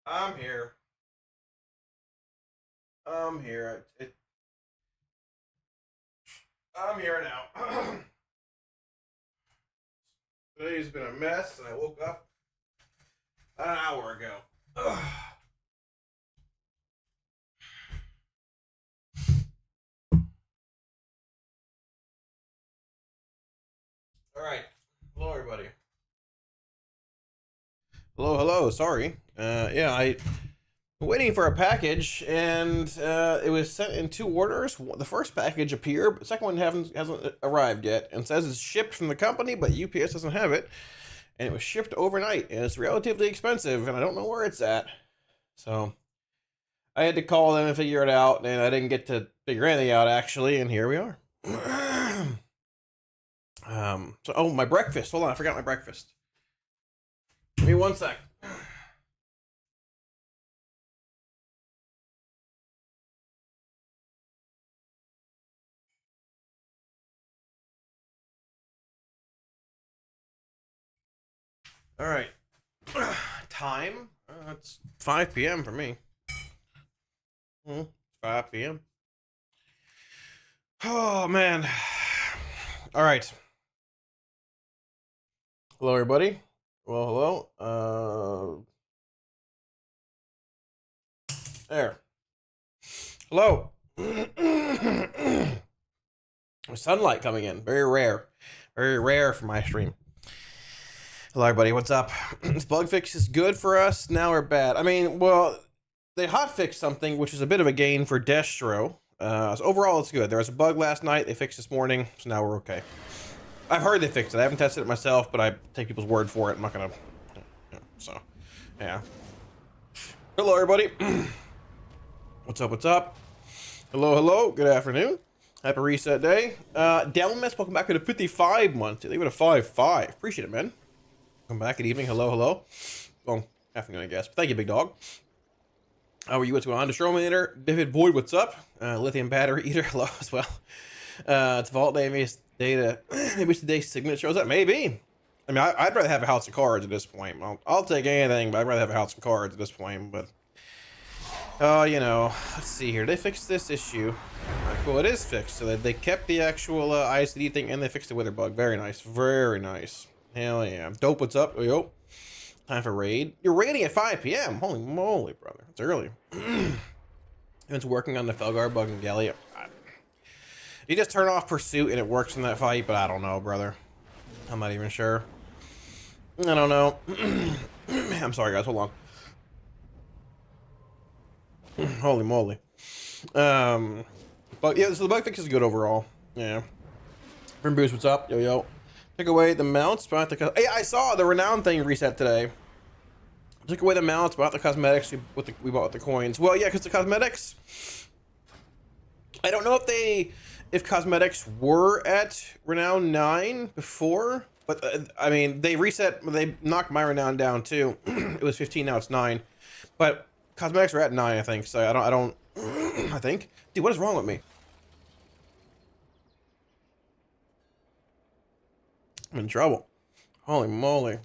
I'm here. I'm here. I'm here now. Today's been a mess, and I woke up an hour ago. Ugh. All right. Hello, everybody. Hello, hello. Sorry. Yeah, I waiting for a package, and it was sent in two orders. The first package appeared, but the second one hasn't arrived yet, and says it's shipped from the company, but UPS doesn't have it, and it was shipped overnight, and it's relatively expensive, and I don't know where it's at. So I had to call them and figure it out, and I didn't get to figure anything out actually, and here we are. Oh, my breakfast. Hold on, I forgot my breakfast. Give me 1 sec. All right. Time? It's 5 p.m. for me. 5 p.m. Oh, man. All right. Hello, everybody. Well, hello. There. Hello. Sunlight coming in. Very rare. Very rare for my stream. Hello, everybody. What's up? This bug fix is good for us now or bad? I mean, well, they hotfixed something, which is a bit of a gain for Destro. So overall, it's good. There was a bug last night. They fixed this morning, so now we're okay. I've heard they fixed it. I haven't tested it myself, but I take people's word for it. I'm not gonna. So, yeah. Hello, everybody. What's up? What's up? Hello, hello. Good afternoon. Happy reset day. Delmas, welcome back to the 55 month. They went a 5-5. Appreciate it, man. Welcome back. Good evening. Hello, hello. Well, afternoon, I guess. But thank you, big dog. How are you? What's going on? Destroyminator. Vivid Boyd, what's up? Lithium Battery Eater, hello as well. It's Vault Day. Maybe today's signature shows up. Maybe. I mean, I'd rather have a house of cards at this point. I'll take anything, but I'd rather have a house of cards at this point. But, you know, let's see here. They fixed this issue. Right, cool, it is fixed. So they kept the actual ISD thing, and they fixed the wither bug. Very nice. Very nice. Hell yeah. Dope, what's up? Yo. Time for raid. You're raiding at 5 p.m. Holy moly, brother. It's early. It's working on the Felgar bug in Gallia. You just turn off pursuit and it works in that fight, but I don't know, brother. I'm not even sure. I don't know. I'm sorry, guys. Hold on. Holy moly. But yeah, so the bug fix is good overall. Yeah. From Bruce, what's up? Yo, yo. Took away the mounts, but hey, I saw the renown thing reset today. Took away the mounts, bought the cosmetics. We bought the coins. Well, yeah, because the cosmetics. I don't know if cosmetics were at renown 9 before, but I mean they reset. They knocked my renown down too. It was 15, now it's 9. But cosmetics are at 9, I think. So I don't. I think. Dude, what is wrong with me? I'm in trouble. Holy moly.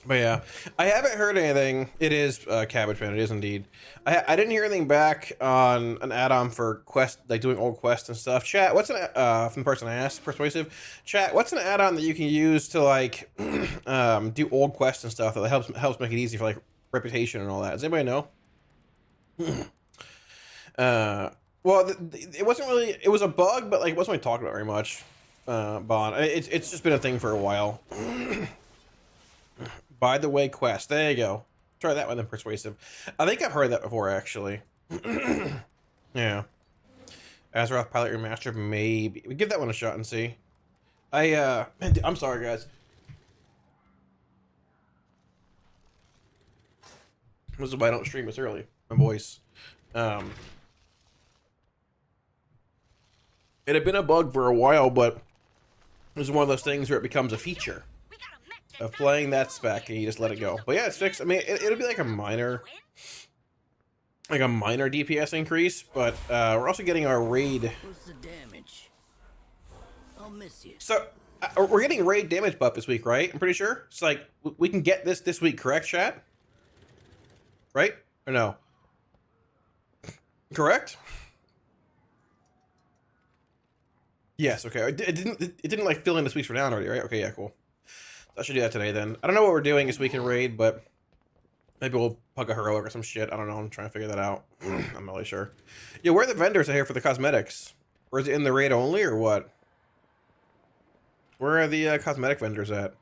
But yeah, I haven't heard anything. It is Cabbage Man. It is indeed. I didn't hear anything back on an add-on for quest, like doing old quests and stuff. Chat, what's an from the person I asked, Persuasive? Chat, what's an add-on that you can use to like do old quests and stuff that helps make it easy for like reputation and all that? Does anybody know? Well, it wasn't really. It was a bug, but like it wasn't really talked about very much. Bond. It's just been a thing for a while. By the way, quest. There you go. Try that one then, Persuasive. I think I've heard that before, actually. Yeah. Azeroth Pilot Remastered, maybe. We give that one a shot and see. I'm sorry, guys. This is why I don't stream this early. My voice. It had been a bug for a while, but it was one of those things where it becomes a feature of playing that spec and you just let it go. But yeah, it's fixed. I mean, it'll be like a minor DPS increase, but we're also getting our raid. What's the damage? I'll miss you. So we're getting raid damage buff this week, right? I'm pretty sure. It's like we can get this week, correct, chat? right? Or no? Correct? Yes, okay. It didn't like fill in this week's renown already, right? Okay, yeah, cool. So I should do that today then. I don't know what we're doing this week in raid, but maybe we'll pug a heroic or some shit. I don't know. I'm trying to figure that out. I'm not really sure. Yeah, where are the vendors here for the cosmetics? Or is it in the raid only or what? Where are the cosmetic vendors at?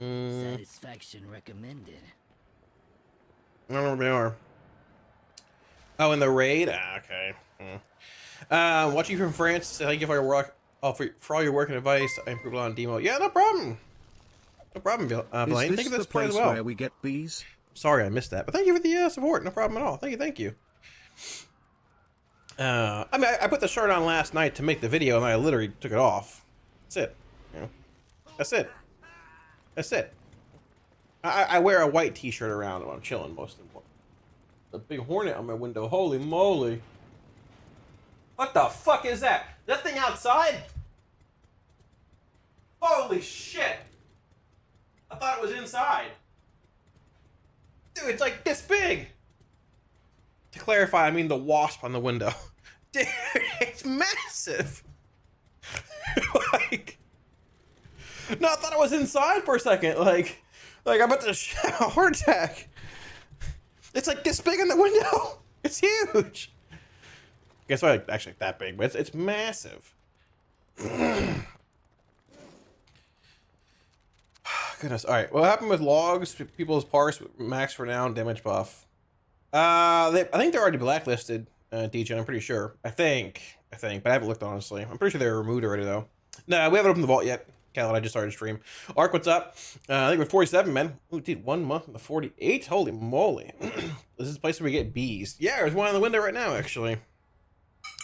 Satisfaction recommended. I don't know where they are. Oh, in the raid? Ah, okay. Watching you from France. Thank you for your work. Oh, for all your work and advice. I improved a lot on demo. Yeah, no problem. No problem, Blaine. Thank you for the support as well. Where we get bees? Sorry, I missed that, but thank you for the support. No problem at all. Thank you. I mean, I put the shirt on last night to make the video, and I literally took it off. That's it. You know, that's it. That's it. I wear a white T-shirt around when I'm chilling most important. The big hornet on my window. Holy moly! What the fuck is that? That thing outside? Holy shit! I thought it was inside. Dude, it's like this big. To clarify, I mean the wasp on the window. Dude, it's massive. Like, no, I thought it was inside for a second. Like I'm about to have a heart attack. It's like this big in the window. It's huge. Guess what? Actually, that big, but it's massive. Goodness. All right. What happened with logs? People's parks max renown damage buff. I think they're already blacklisted. DJ, I'm pretty sure. I think, but I haven't looked honestly. I'm pretty sure they were removed already though. No, we haven't opened the vault yet. Calvin, I just started stream. Ark, what's up? I think we're 47, man. Ooh, dude, 1 month in the 48. Holy moly! This is the place where we get bees. Yeah, there's one on the window right now, actually.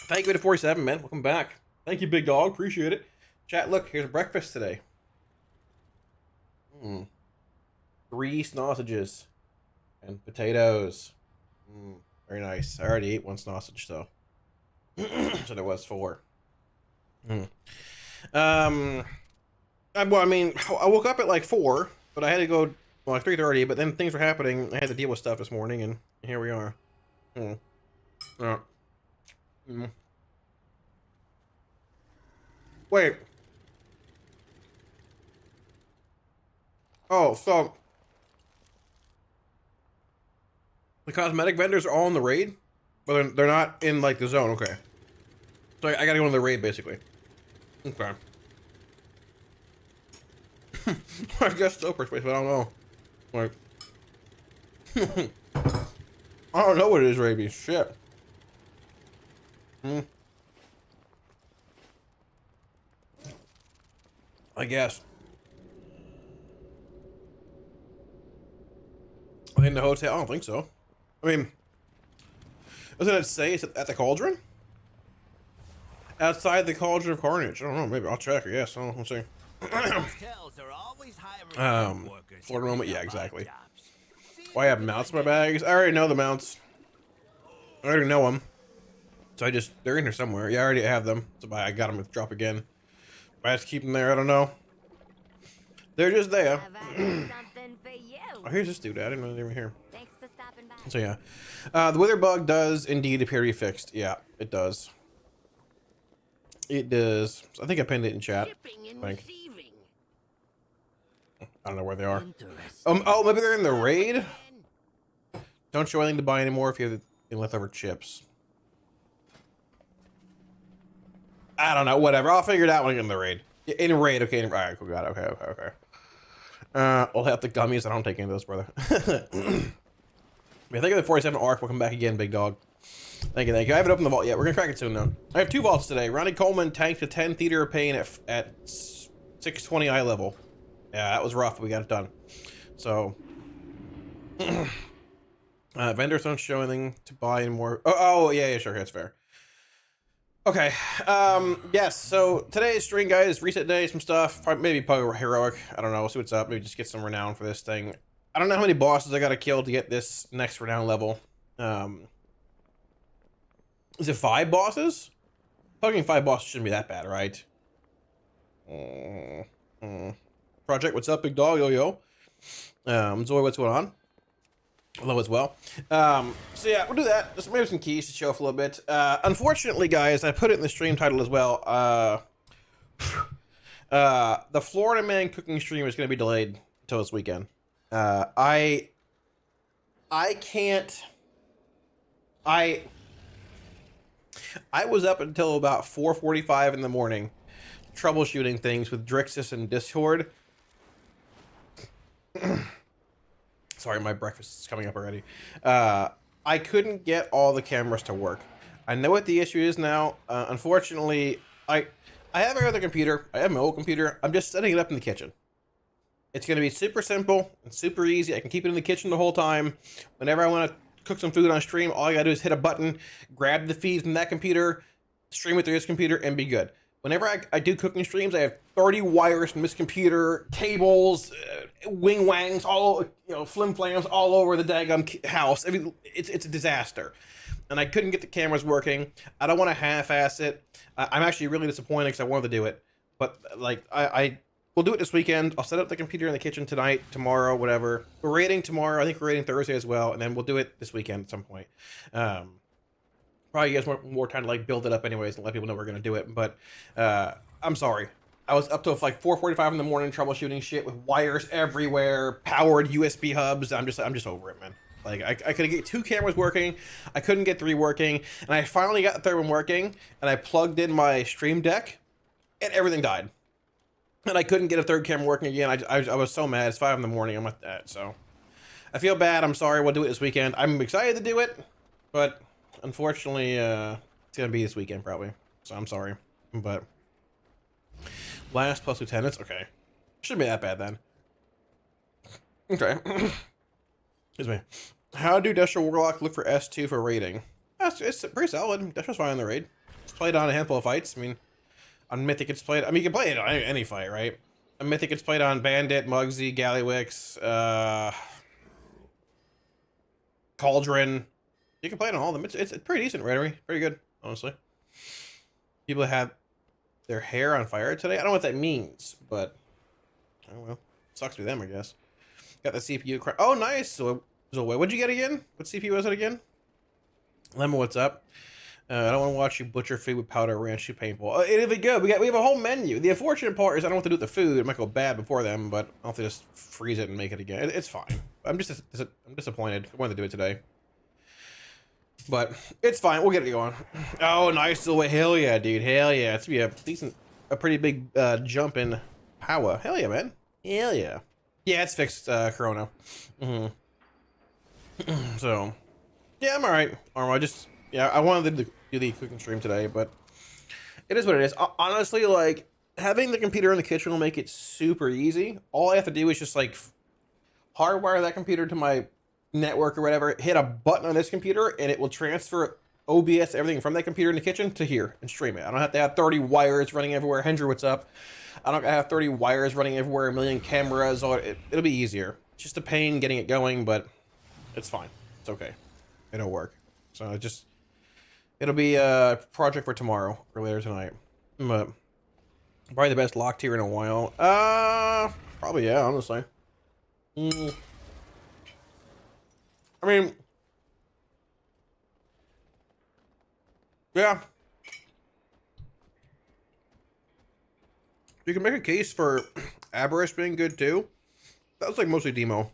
Thank you to 47, man. Welcome back. Thank you, big dog. Appreciate it. Chat, look, here's breakfast today. 3 sausages and potatoes. Very nice. I already ate 1 sausage, so so there was 4. Well, I mean, I woke up at like 4, but I had to go like 3:30. But then things were happening. I had to deal with stuff this morning, and here we are. Wait. Oh, so the cosmetic vendors are all in the raid, but they're not in like the zone. Okay, so I gotta go in the raid basically. Okay. I guess so, perspective. I don't know. Like, I don't know what it is, Raby. Shit. I guess. In the hotel? I don't think so. I mean, doesn't it say it's at the cauldron? Outside the cauldron of carnage. I don't know. Maybe I'll check. I guess. We'll see. Florida moment. Yeah, exactly. Why I have mounts in my bags? I already know the mounts. I already know them. So they're in here somewhere. Yeah, I already have them. So I got them to drop again. I have to keep them there. I don't know. They're just there. Oh, here's this dude. I didn't know they were here. Thanks for stopping by. So yeah, the wither bug does indeed appear to be fixed. Yeah, it does. It does. I think I pinned it in chat. I don't know where they are. Oh, maybe they're in the raid. Don't show anything to buy anymore if you have any leftover chips. I don't know. Whatever. I'll figure it out when I get in the raid. In raid. Okay. All right. Cool. Got it. Okay. I'll have the gummies. I don't take any of those, brother. I think of the 47 Arc. We'll come back again, big dog. Thank you. I haven't opened the vault yet. We're gonna crack it soon, though. I have 2 vaults today. Ronnie Coleman tanked a 10 Theater of Pain at 620 eye level. Yeah, that was rough, but we got it done. So, vendors don't show anything to buy anymore. Oh, yeah, sure, that's fair. Okay, yes, so today's stream, guys, reset day, some stuff, probably maybe pug heroic, I don't know, we'll see what's up, maybe just get some renown for this thing. I don't know how many bosses I gotta kill to get this next renown level. Is it 5 bosses? Pugging 5 bosses shouldn't be that bad, right? Project, what's up, big dog? Yo. Zoe, what's going on? Low as well. So yeah, we'll do that. Just maybe some keys to show off a little bit. Unfortunately, guys, I put it in the stream title as well. The Florida Man cooking stream is going to be delayed until this weekend. I can't. I was up until about 4:45 in the morning, troubleshooting things with Drixus and Discord. Sorry, my breakfast is coming up already. I couldn't get all the cameras to work. I know what the issue is now. Unfortunately, I have my other computer. I have my old computer. I'm just setting it up in the kitchen. It's going to be super simple and super easy. I can keep it in the kitchen the whole time. Whenever I want to cook some food on stream, all I got to do is hit a button, grab the feed from that computer, stream it through this computer, and be good. Whenever I do cooking streams, I have 30 wires from this computer, cables, wing wangs, all flim flams all over the daggum house. I mean, it's a disaster, and I couldn't get the cameras working. I don't want to half-ass it. I'm actually really disappointed because I wanted to do it, but like I will do it this weekend. I'll set up the computer in the kitchen tonight, tomorrow, whatever. We're raiding tomorrow. I think we're raiding Thursday as well, and then we'll do it this weekend at some point. Probably you guys more time to like build it up anyways and let people know we're gonna do it. But I'm sorry, I was up till like 4:45 in the morning troubleshooting shit with wires everywhere, powered USB hubs. I'm just over it, man. Like I could get 2 cameras working, I couldn't get 3 working, and I finally got the 3rd one working, and I plugged in my stream deck, and everything died, and I couldn't get a 3rd camera working again. I was so mad. It's 5 in the morning. I'm like that, so I feel bad. I'm sorry. We'll do it this weekend. I'm excited to do it, but unfortunately, it's gonna be this weekend probably. So I'm sorry, but last plus lieutenants. Okay, shouldn't be that bad then. Okay, excuse me. How do Destro Warlock look for S2 for raiding? It's pretty solid. Destro's fine in the raid. It's played on a handful of fights. I mean, on Mythic it's played. I mean, you can play it on any fight, right? On Mythic it's played on Bandit, Mugsy, Gallywix, Cauldron. You can play it on all of them. It's pretty decent raidery. Pretty good, honestly. People have their hair on fire today. I don't know what that means, but oh well. Sucks to them, I guess. Got the CPU. Oh, nice. So what'd you get again? What CPU was it again? Lemon, what's up? I don't want to watch you butcher food with powder ranch. Too painful. It'll be good. We have a whole menu. The unfortunate part is I don't know what to do with the food. It might go bad before them, but I'll have to just freeze it and make it again. It's fine. I'm disappointed. I wanted to do it today, but it's fine. We'll get it going. Oh, nice. Hell yeah, dude. Hell yeah. It's gonna be a pretty big jump in power. Hell yeah, man. Hell yeah. Yeah, it's fixed, Corona. So, yeah, I'm alright. I wanted to do the cooking stream today, but it is what it is. Honestly, like, having the computer in the kitchen will make it super easy. All I have to do is just, like, hardwire that computer to my network or whatever, hit a button on this computer, and it will transfer OBS, everything from that computer in the kitchen to here and stream it. I don't have to have 30 wires running everywhere. Hendry, what's up? I don't have 30 wires running everywhere, a million cameras. It'll be easier. It's just a pain getting it going, but it's fine. It's okay. It'll work. So it'll be a project for tomorrow or later tonight. But probably the best lock tier in a while. Probably, yeah, honestly. I mean, yeah. You can make a case for Aberrus being good too. That was like mostly Demo.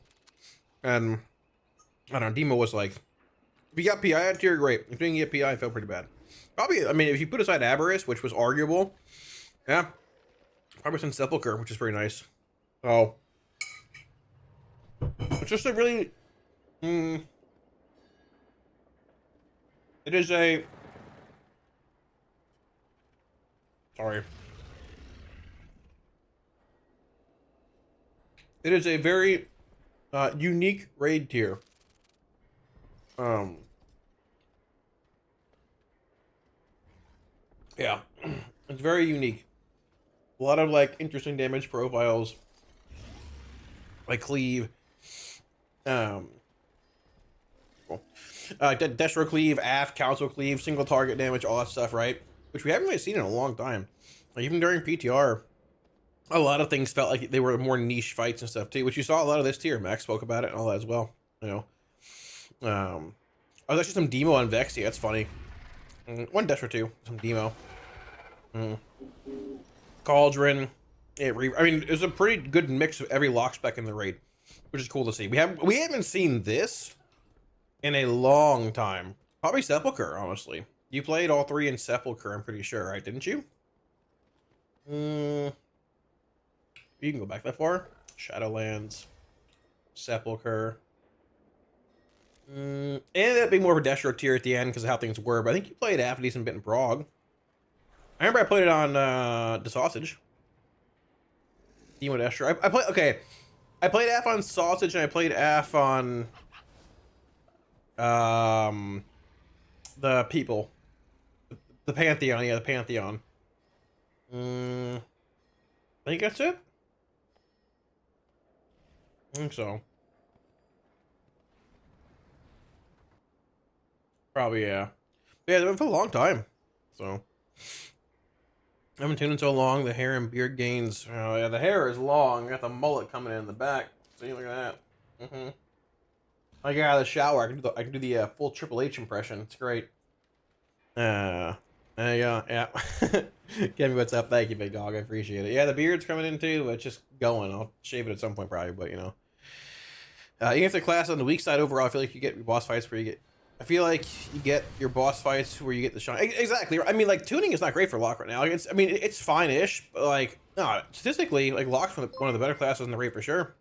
And I don't know, Demo was like, if you got PI out here, great. If you didn't get PI, I felt pretty bad. Probably, I mean, if you put aside Aberrus, which was arguable, yeah. Probably some Sepulchre, which is pretty nice. So, it's just a really, it is a, sorry. It is a very unique raid tier. Yeah, it's very unique. A lot of like interesting damage profiles, like cleave, cool. Destro cleave, AF, council cleave, single target damage, all that stuff, right? Which we haven't really seen in a long time. Like, even during PTR, a lot of things felt like they were more niche fights and stuff too, which you saw a lot of this tier. Max spoke about it and all that as well, you know. Oh, there's actually some demo on Vexy. That's funny. One dash or two. Some demo. Cauldron. I mean, it's a pretty good mix of every lock spec in the raid, which is cool to see. We haven't seen this in a long time. Probably Sepulchre, honestly. You played all three in Sepulchre, I'm pretty sure, right? Didn't you? You can go back that far. Shadowlands, Sepulchre. And that'd be more of a Destro tier at the end because of how things were. But I think you played half a decent bit in Prague. I remember I played it on the Sausage. Demo Destro. I played. Okay, I played half on Sausage and I played half on the people, the Pantheon. Yeah, the Pantheon. I think that's it. I think so. Probably, yeah. Yeah, they've been for a long time. So. I haven't tuned in so long. The hair and beard gains. Oh, yeah, the hair is long. Got the mullet coming in the back. See, look at that. I get out of the shower. I can do the full Triple H impression. It's great. Yeah. Give me what's up. Thank you, big dog. I appreciate it. Yeah, the beard's coming in too. It's just going. I'll shave it at some point probably, but you know. Even if the class on the weak side overall, I feel like you get your boss fights where you get. I feel like you get your boss fights where you get the shine. Exactly. I mean, like tuning is not great for Lock right now. It's fine-ish, but like, no, statistically, like Lock's one of the better classes in the raid for sure.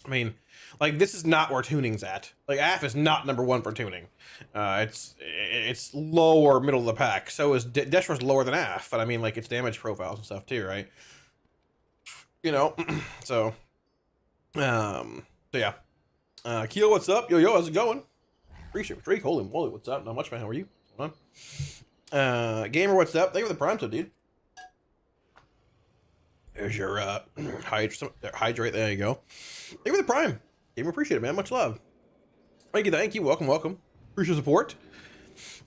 I mean, like this is not where tuning's at. Like AF is not #1 for tuning. It's lower middle of the pack. So is Destro's lower than AF, but I mean, like its damage profiles and stuff too, right? You know, so yeah. Keel, what's up? Yo, how's it going? Appreciate it, Drake. Holy moly, what's up? Not much, man. How are you? What's going on? Gamer, what's up? Thank you for the prime tip, dude. There's your hydrate. There you go. Thank you for the prime. Gamer, appreciate it, man. Much love. Thank you. Welcome. Appreciate the support.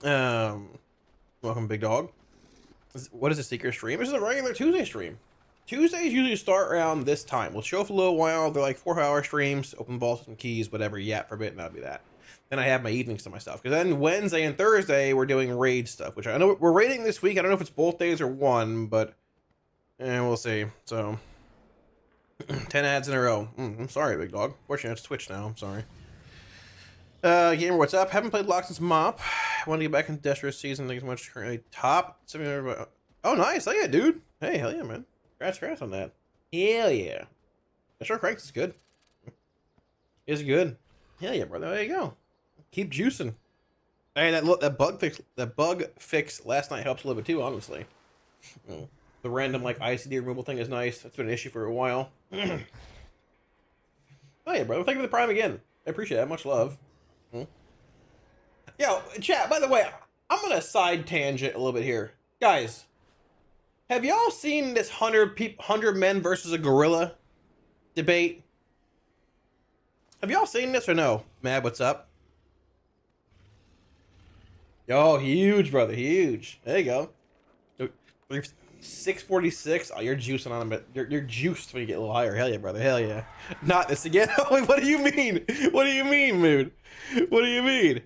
Welcome, big dog. What is a secret stream? This is a regular Tuesday stream. Tuesdays usually start around this time. We'll show for a little while. They're like 4-hour streams, open balls, some keys, whatever. Yap for a bit, and that'll be that. Then I have my evenings to myself. Because then Wednesday and Thursday, we're doing raid stuff, which I know we're raiding this week. I don't know if it's both days or one, but we'll see. So, 10 ads in a row. I'm sorry, big dog. Fortunately, it's Twitch now. I'm sorry. Gamer, what's up? Haven't played Lock since Mop. Want to get back into Destro season. Thanks so much. Currently top. Oh, nice. Hell yeah, dude. Hey, hell yeah, man. Congrats on that. Hell yeah. Destro Cranks is good. It's good. Hell yeah, brother. There you go. Keep juicing. Hey, that bug fix last night helps a little bit too, honestly. The random like ICD removal thing is nice. That's been an issue for a while. Oh yeah, bro. Thank you for the prime again. I appreciate that. Much love. Yo, chat. By the way, I'm gonna side tangent a little bit here, guys. Have y'all seen this 100 men versus a gorilla debate? Have y'all seen this or no? Mad, what's up? Yo, huge, brother, huge. There you go. 646. Oh, you're juicing on him. You're juiced when you get a little higher. Hell yeah, brother. Hell yeah. Not this again. What do you mean? What do you mean, mood? What do you mean?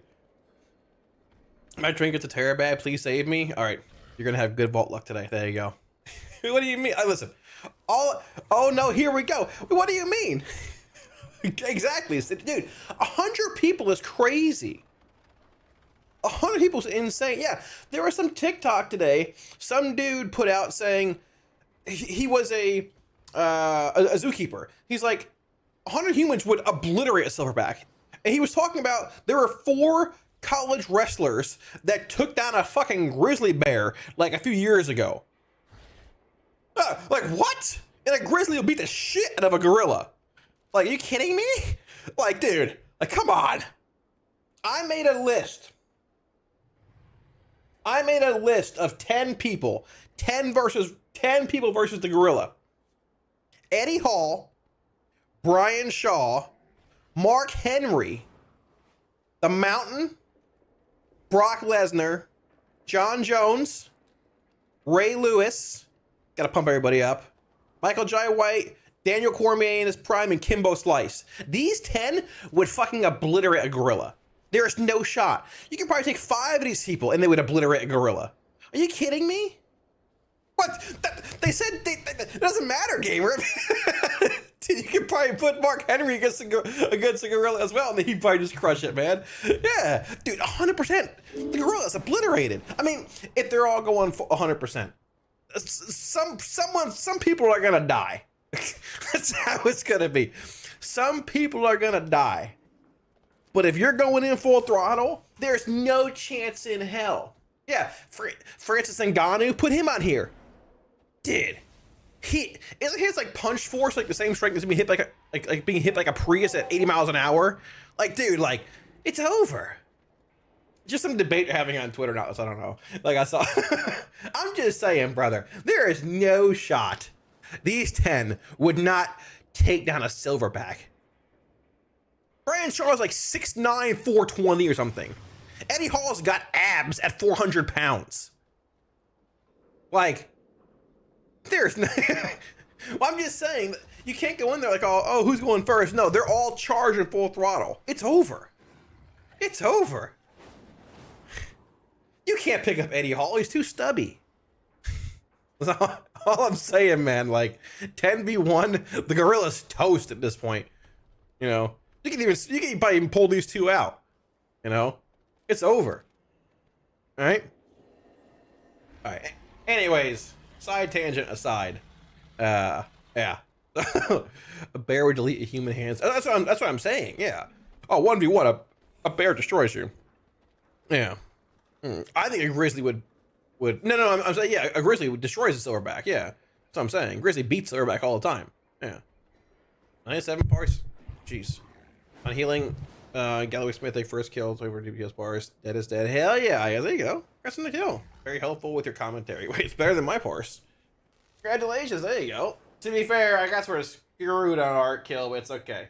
My trinket's a terabad. Please save me. All right, you're gonna have good vault luck today. There you go. What do you mean? Listen. Oh no, here we go. What do you mean? Exactly, dude. 100 people is crazy. 100 people is insane. Yeah, there was some TikTok today. Some dude put out saying he was a zookeeper. He's like 100 humans would obliterate a silverback, and he was talking about there were 4 college wrestlers that took down a fucking grizzly bear like a few years ago. Like what? And a grizzly will beat the shit out of a gorilla. Like, are you kidding me? Like, dude, like, come on. I made a list of 10 people. 10 people versus the gorilla. Eddie Hall, Brian Shaw, Mark Henry, The Mountain, Brock Lesnar, John Jones, Ray Lewis, gotta pump everybody up, Michael Jai White, Daniel Cormier in his prime, and Kimbo Slice. These 10 would fucking obliterate a gorilla. There is no shot. You can probably take 5 of these people and they would obliterate a gorilla. Are you kidding me? What? They said it doesn't matter, gamer. Dude, you could probably put Mark Henry against a gorilla as well, and then he'd probably just crush it, man. Yeah, dude, 100%. The gorilla's obliterated. I mean, if they're all going for 100%, some people are gonna die. That's how it's gonna be. Some people are gonna die. But if you're going in full throttle, there's no chance in hell. Yeah, Francis Ngannou, put him on here. Dude, isn't his like punch force like the same strength as being hit like being hit like a Prius at 80 miles an hour? Like, dude, like it's over. Just some debate you're having on Twitter now, so I don't know. Like I saw, I'm just saying, brother, there is no shot these 10 would not take down a silverback. Brandon Shaw's like 6'9", 420 or something. Eddie Hall's got abs at 400 pounds. Like, there's no... Well, I'm just saying, you can't go in there like, oh, who's going first? No, they're all charging full throttle. It's over. It's over. You can't pick up Eddie Hall. He's too stubby. That's all I'm saying, man. Like, 10v1, the gorilla's toast at this point. You know? You can probably even pull these 2 out. You know? It's over. Alright? Alright. Anyways, side tangent aside. Yeah. A bear would delete a human hands. That's what I'm saying, yeah. Oh, 1v1, a bear destroys you. Yeah. I think a grizzly would no, I'm saying, yeah, a grizzly would destroys a silverback, yeah. That's what I'm saying. Grizzly beats silverback all the time. Yeah. 97 parts. Jeez. On healing, Galloway's Mythic first kill over DPS bars. Dead is dead. Hell yeah, there you go. Congrats on the kill. Very helpful with your commentary. Wait, it's better than my parse. Congratulations, there you go. To be fair, I guess we're screwed on our kill, but it's okay.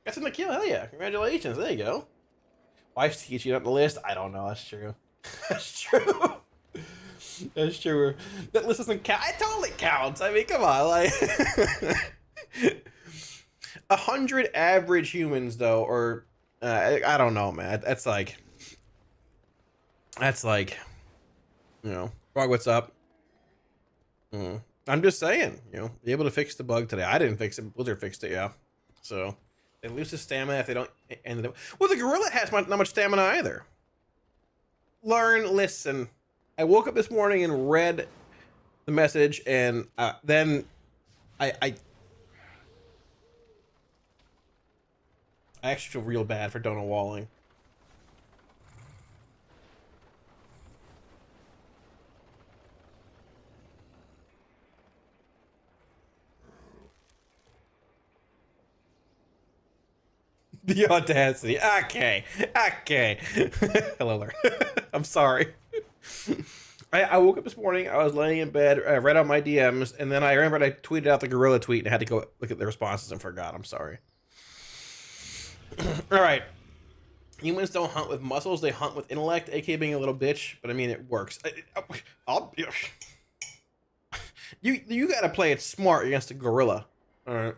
Congrats on the kill, hell yeah. Congratulations, there you go. Wife's teaching up the list. I don't know, that's true. That's true. That's true. That list doesn't count. It totally counts. I mean, come on, like 100 average humans though, or I don't know, man. That's like, you know, Frog, what's up? I'm just saying, you know, be able to fix the bug today. I didn't fix it. Blizzard fixed it, yeah. So they lose the stamina if they don't end up. Well, the gorilla has not much stamina either. Learn, listen. I woke up this morning and read the message, and then I actually feel real bad for Donald Walling. The audacity. Okay. Hello there. I'm sorry. I woke up this morning, I was laying in bed, I read out my DMs, and then I remembered I tweeted out the gorilla tweet and had to go look at the responses and forgot. I'm sorry. Alright. Humans don't hunt with muscles, they hunt with intellect, aka being a little bitch, but I mean, it works. You gotta play it smart against a gorilla. Alright.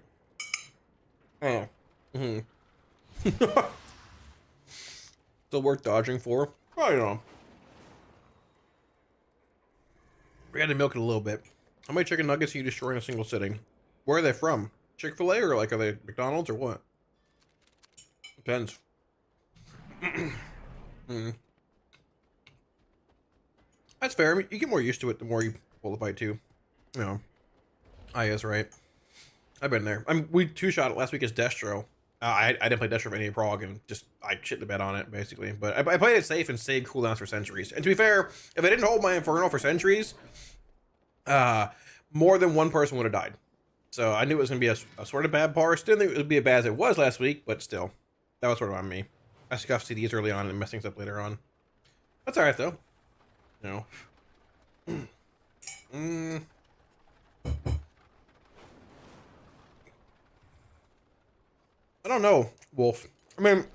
Oh. Still worth dodging for? Probably not. We had to milk it a little bit. How many chicken nuggets are you destroying in a single sitting? Where are they from? Chick-fil-A or like are they McDonald's or what? Depends. That's fair. I mean, you get more used to it the more you pull the bite too. You know. I guess right. I've been there. We two-shot it last week as Destro. I didn't play Destro of any prog and just I shit the bed on it basically. But I played it safe and saved cooldowns for centuries. And to be fair, if I didn't hold my Inferno for centuries, more than one person would have died. So I knew it was going to be a sort of bad parse. Didn't think it would be as bad as it was last week, but still, that was sort of on me. I scuffed CDs early on and messed things up later on. That's alright though. You know. I don't know, Wolf. I mean,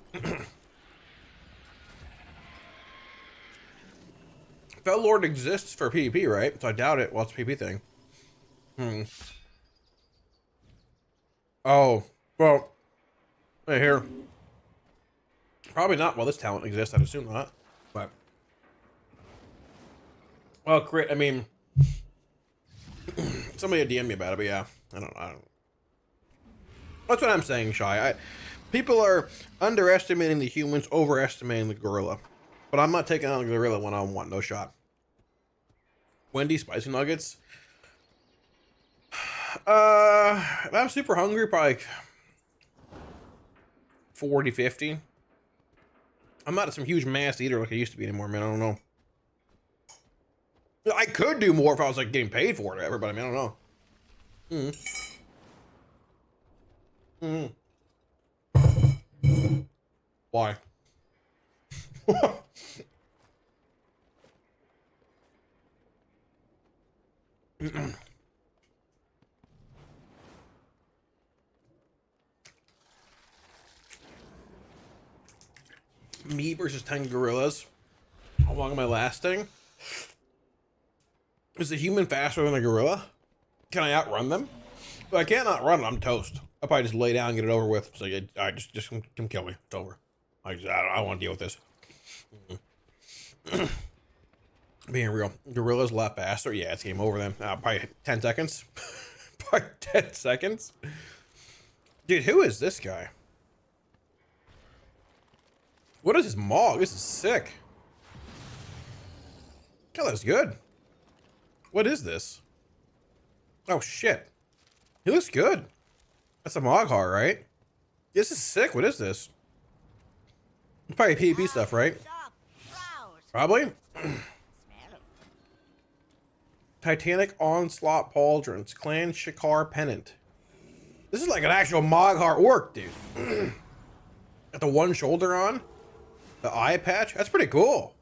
Fellord exists for PvP, right? So I doubt it. Well, it's a PvP thing. Oh, well, right here. Probably not. Well, this talent exists. I'd assume not. But well, crit. I mean, somebody DM me about it, but yeah, I don't. That's what I'm saying, Shy. People are underestimating the humans, overestimating the gorilla. But I'm not taking on the gorilla one-on-one. No shot. Wendy, spicy nuggets. If I'm super hungry, probably like 40, 50. I'm not some huge mass eater like I used to be anymore, man. I don't know. I could do more if I was like getting paid for it or whatever, but I mean, I don't know. Why? Me versus 10 gorillas. How long am I lasting? Is the human faster than a gorilla? Can I outrun them? If I can't outrun them, I'm toast. I'll probably just lay down and get it over with. So I just come kill me. It's over. I don't want to deal with this. Being real, gorillas a lot faster. Yeah, it's game over then. Probably 10 seconds. Probably 10 seconds. Dude, who is this guy? What is his mog? This is sick. Oh, that's good. What is this? Oh, shit. He looks good. That's a Moghar, right? This is sick. What is this? It's probably PvP stuff, right? Probably. Titanic Onslaught Pauldrons. Clan Shikar Pennant. This is like an actual Moghar orc, dude. Got the one shoulder on. The eye patch. That's pretty cool.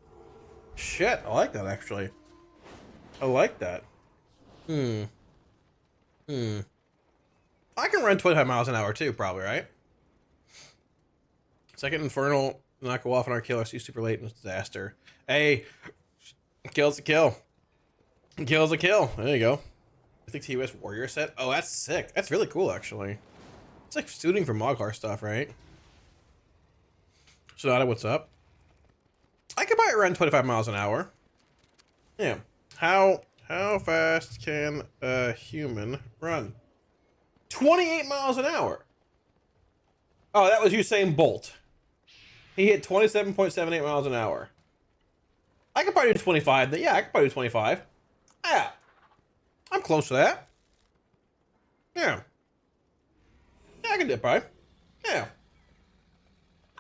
Shit, I like that, actually. I like that. I can run 25 miles an hour too, probably, right? Second Infernal, not go off on our kill. I see super late in this disaster. Hey, kill's a kill. Kill's a kill. There you go. I think TOS Warrior set. Oh, that's sick. That's really cool, actually. It's like suiting for Moghar stuff, right? Sonata, what's up? I could probably run 25 miles an hour. Yeah. How fast can a human run? 28 miles an hour. Oh, that was Usain Bolt. He hit 27.78 miles an hour. I could probably do 25. Yeah, I could probably do 25. Yeah. I'm close to that. Yeah. Yeah, I can do it, probably. Yeah.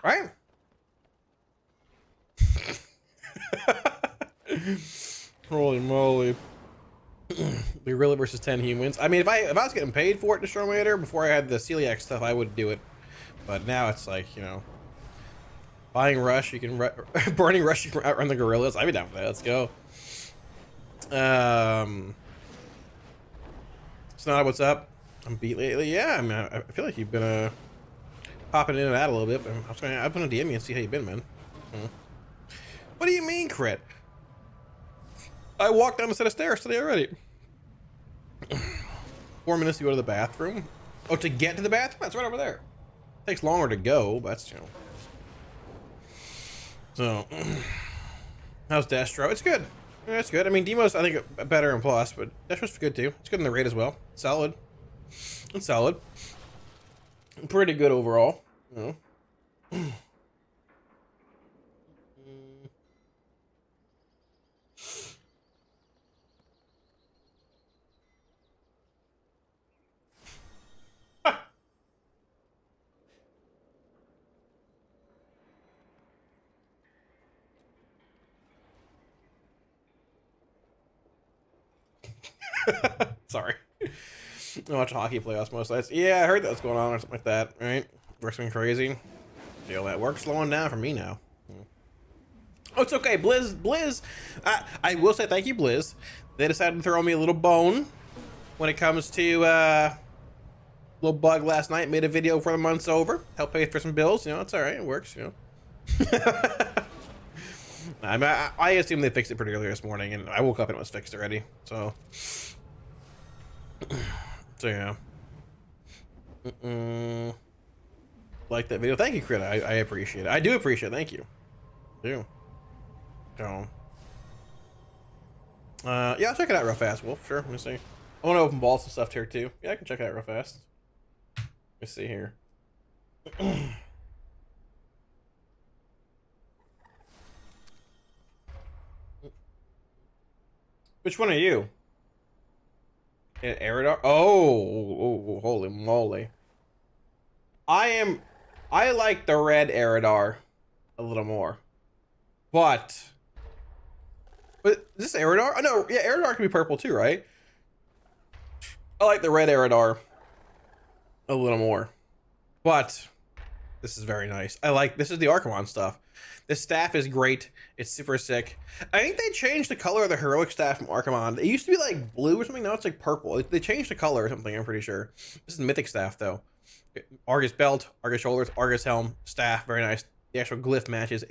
Right? Holy moly. Gorilla versus 10 humans. I mean, if I was getting paid for it to Destroymator before I had the celiac stuff, I would do it. But now it's like, you know, buying Rush, you can burning Rush, you can outrun the gorillas. I'd be down for that. Let's go. Sonata, what's up? I'm beat lately. Yeah, I mean, I feel like you've been popping in and out a little bit. But I'm gonna DM you and see how you've been, man. What do you mean, crit? I walked down a set of stairs today already. 4 minutes to go to the bathroom. Oh, to get to the bathroom? That's right over there. Takes longer to go, but that's, you know. So, how's Destro? It's good. Yeah, it's good. I mean, Demo's, I think, better in plus, but Destro's good too. It's good in the raid as well. Solid. It's solid. Pretty good overall. You know. Sorry. I watch hockey playoffs most nights. Yeah, I heard that was going on or something like that, right? Work's been crazy. Feel that work's slowing down for me now. Oh, it's okay. Blizz. I will say thank you, Blizz. They decided to throw me a little bone when it comes to little bug last night. Made a video for the month's over. Helped pay for some bills. You know, it's all right. It works. You know. I mean, I assume they fixed it pretty early this morning, and I woke up and it was fixed already. So yeah. like that video. Thank you, Crit. I appreciate it. I do appreciate it. Thank you. I do. So, yeah, I'll check it out real fast, Wolf. Sure. Let me see. I want to open balls and stuff here too. Yeah, I can check it out real fast. Let me see here. Which one are you? An Eridar? Oh, holy moly. I like the red Eridar a little more. But is this Eridar? Oh, no, yeah, Eridar can be purple too, right? I like the red Eridar a little more. But this is very nice. This is the Archimon stuff. This staff is great. It's super sick. I think they changed the color of the heroic staff from Archimon. It used to be like blue or something. Now it's like purple. They changed the color or something, I'm pretty sure. This is Mythic staff though. Argus belt, Argus shoulders, Argus helm, staff, very nice. The actual glyph matches.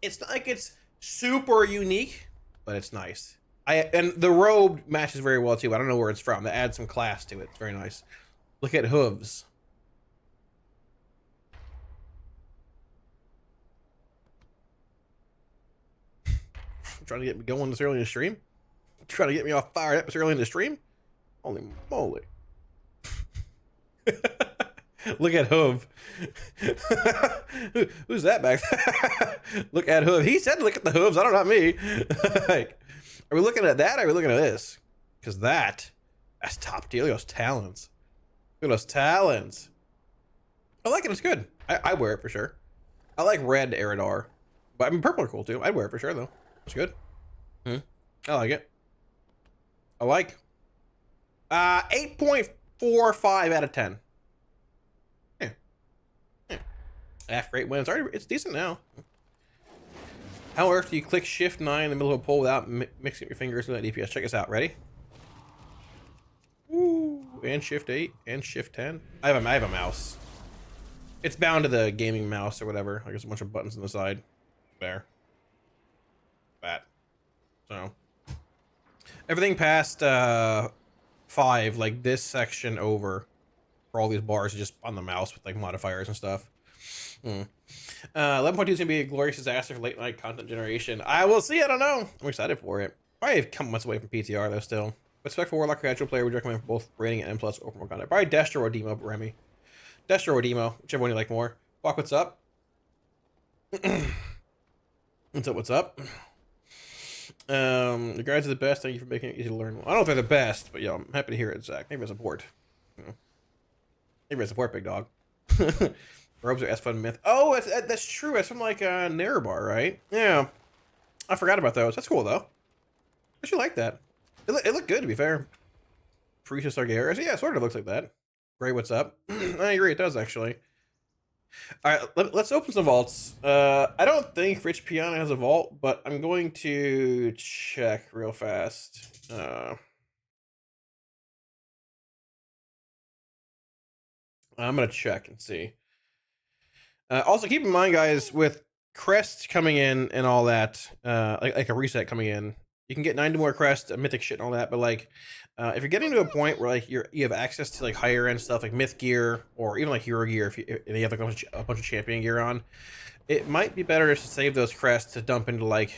It's not like it's super unique, but it's nice. And the robe matches very well too. I don't know where it's from. That adds some class to it. It's very nice. Look at hooves. Trying to get me going this early in the stream? Trying to get me all fired up this early in the stream? Holy moly. Look at Hoof. Who's that back there? Look at Hoof. He said look at the hooves. I don't know, not me. Like, are we looking at that or are we looking at this? Because that's top tier. Look at those talons. Look at those talons. I like it. It's good. I wear it for sure. I like red Eridar. But I mean, purple are cool too. I'd wear it for sure though. It's good. I like it. I like 8.45 out of 10. Yeah. Half rate wins. It's decent now. How on earth do you click Shift 9 in the middle of a pole without mixing your fingers with that DPS? Check us out. Ready? Ooh, and Shift 8 and Shift 10. I have a mouse. It's bound to the gaming mouse or whatever. Like there's a bunch of buttons on the side. There. That. So everything past 5, like this section over for all these bars is just on the mouse with like modifiers and stuff. 11.2 is gonna be a glorious disaster for late night content generation. I will see. I don't know. I'm excited for it. Probably a couple months away from PTR though still. Respect for Warlock casual player would recommend for both rating and N plus open world content. Probably Destro or Demo, Remy. Destro or Demo, whichever one you like more. Walk, what's up? What's up? The guides are the best. Thank you for making it easy to learn. I don't know if they're the best, but yeah, I'm happy to hear it, Zach. Maybe a support. Maybe a support, big dog. Robes are S-Fun Myth. Oh, that's true. It's from like Nerebar, right? Yeah. I forgot about those. That's cool though. I actually like that. It looked good to be fair. Priestess Argaris. Yeah, it sort of looks like that. Gray, what's up? I agree, it does actually. All right, let's open some vaults. I don't think Rich Piana has a vault, but I'm going to check real fast. I'm gonna check and see. Also, keep in mind, guys, with crests coming in and all that, like a reset coming in, you can get 90 more crests, mythic shit and all that. But like, if you're getting to a point where like you have access to like higher end stuff like myth gear or even like hero gear, if you have like a bunch of champion gear on, it might be better just to save those crests to dump into like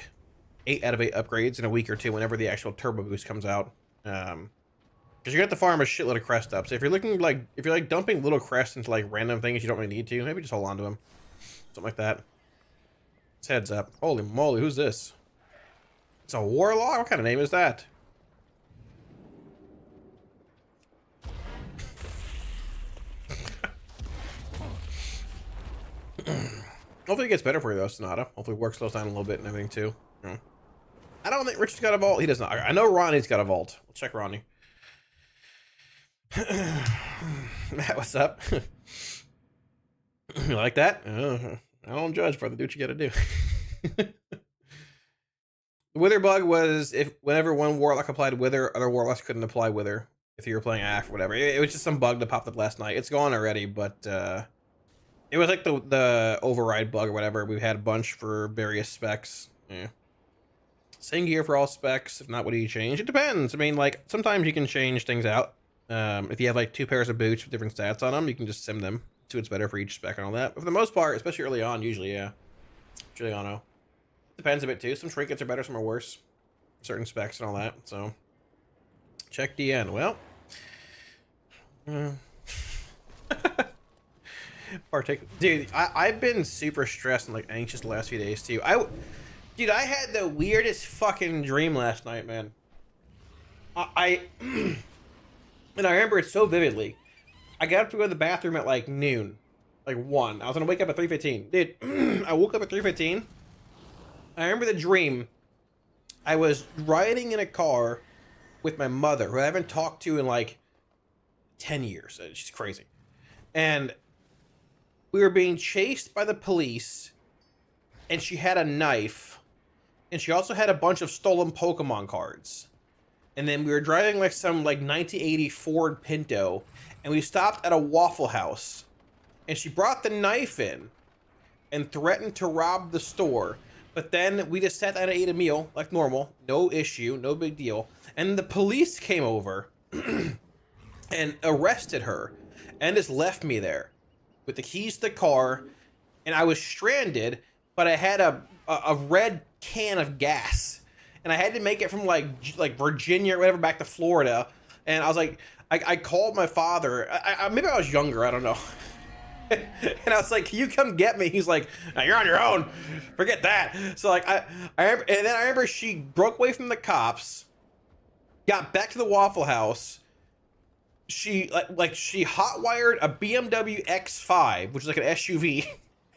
8 out of 8 upgrades in a week or two whenever the actual turbo boost comes out. Because you're gonna have to farm a shitload of crest up. So if you're like dumping little crests into like random things you don't really need to, maybe just hold on to them, something like that. It's heads up. Holy moly, who's this? It's a Warlock? What kind of name is that? Hopefully it gets better for you though, Sonata. Hopefully work slows down a little bit and everything too. I don't think Richard's got a vault. He does not. I know Ronnie's got a vault. We'll check Ronnie. Matt, what's up? You like that? I don't judge, brother. Do what you gotta do. The Wither bug was whenever one Warlock applied Wither, other Warlocks couldn't apply Wither if you were playing AF or whatever. It was just some bug that popped up last night. It's gone already, but it was like the override bug or whatever. We've had a bunch for various specs. Yeah. Same gear for all specs. If not, what do you change? It depends. I mean, like, sometimes you can change things out. If you have like 2 pairs of boots with different stats on them, you can just sim them to it's better for each spec and all that. But for the most part, especially early on, usually, yeah. Giuliano. Depends a bit too. Some trinkets are better, some are worse. Certain specs and all that, so. Check DN. Well. Dude, I've been super stressed and like anxious the last few days too. Dude, I had the weirdest fucking dream last night, man. And I remember it so vividly. I got up to go to the bathroom at like noon, like 1. I was gonna wake up at 3:15. Dude, I woke up at 3:15. I remember the dream. I was riding in a car with my mother, who I haven't talked to in like 10 years. She's crazy. And we were being chased by the police, and she had a knife, and she also had a bunch of stolen Pokemon cards. And then we were driving like some like 1980 Ford Pinto, and we stopped at a Waffle House, and she brought the knife in and threatened to rob the store. But then we just sat down and ate a meal like normal, no issue, no big deal. And the police came over and arrested her and just left me there with the keys to the car, and I was stranded, but I had a red can of gas, and I had to make it from like Virginia or whatever back to Florida. And I was like, I called my father. Maybe I was younger, I don't know. And I was like, can you come get me? He's like, no, you're on your own. Forget that. So like, I remember, and then I remember she broke away from the cops, got back to the Waffle House. She she hotwired a BMW X5, which is like an SUV.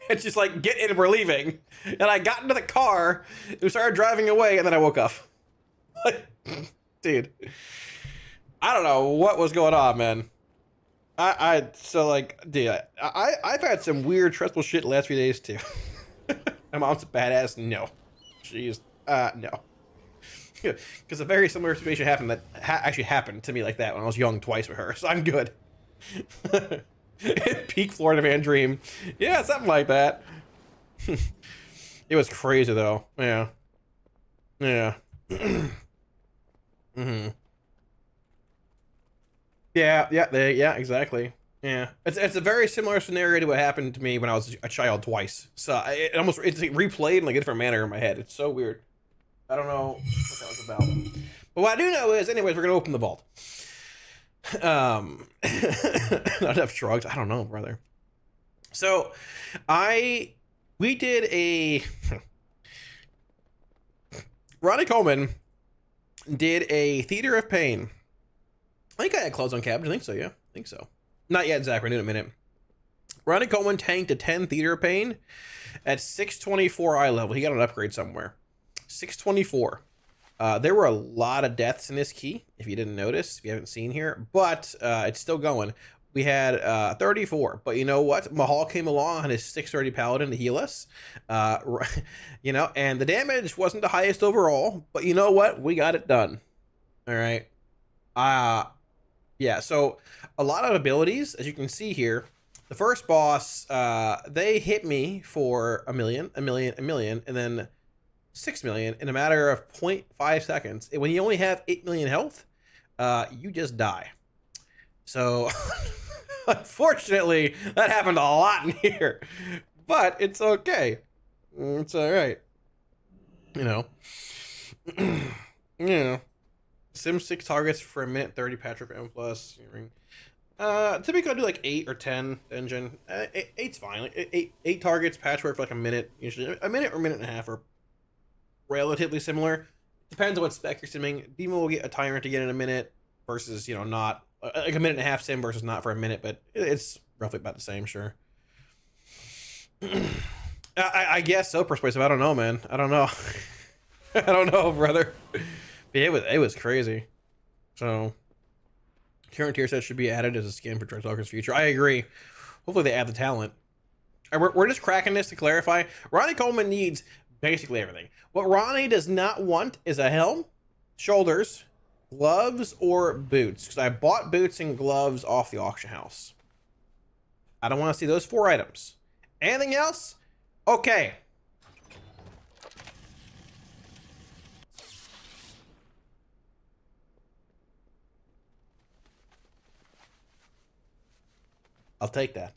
It's just like, get in, we're leaving. And I got into the car, we started driving away, and then I woke up. Like, dude, I don't know what was going on, man. So like, dude, I've had some weird, stressful shit the last few days too. My mom's a badass. No, she's no. Because a very similar situation happened that actually happened to me like that when I was young twice with her, so I'm good. Peak Florida man dream. Yeah, something like that. It was crazy though. Yeah. Yeah. Mm-hmm. Yeah, exactly. Yeah, it's a very similar scenario to what happened to me when I was a child twice. So it's like replayed in like a different manner in my head. It's so weird. I don't know what that was about. But what I do know is, anyways, we're gonna open the vault. Not enough shrugs. I don't know, brother. So, we did a Ronnie Coleman did a Theater of Pain. I think I had clothes on cabbage. I think so. Yeah, I think so. Not yet, Zach. We're in a minute. Ronnie Coleman tanked a 10 Theater of Pain at 624 eye level. He got an upgrade somewhere. 624. There were a lot of deaths in this key, if you didn't notice, if you haven't seen here, but it's still going. We had 34, but you know what? Mahal came along on his 630 Paladin to heal us, you know, and the damage wasn't the highest overall, but you know what? We got it done. All right. Yeah, so a lot of abilities, as you can see here. The first boss, they hit me for a million, and then 6 million in a matter of 0.5 seconds. And when you only have 8 million health, you just die. So, unfortunately, that happened a lot in here. But it's okay. It's alright. You know. Yeah. Sim 6 targets for a minute 30 Patrick M plus. Typically I do like 8 or 10 engine. 8's fine. Like 8 targets, patchwork for like a minute. Usually a minute or minute and a half are relatively similar. Depends on what spec you're simming. Demon will get a timer to get in a minute versus, you know, not like a minute and a half sim versus not for a minute, but it's roughly about the same, sure. I guess so, persuasive. I don't know, man. I don't know. I don't know, brother. But it was crazy. So current tier set should be added as a skin for Dreadtalker's future. I agree. Hopefully they add the talent. We're just cracking this to clarify. Ronnie Coleman needs basically everything. What Ronnie does not want is a helm, shoulders, gloves, or boots. Because I bought boots and gloves off the auction house. I don't want to see those 4 items. Anything else? Okay. I'll take that.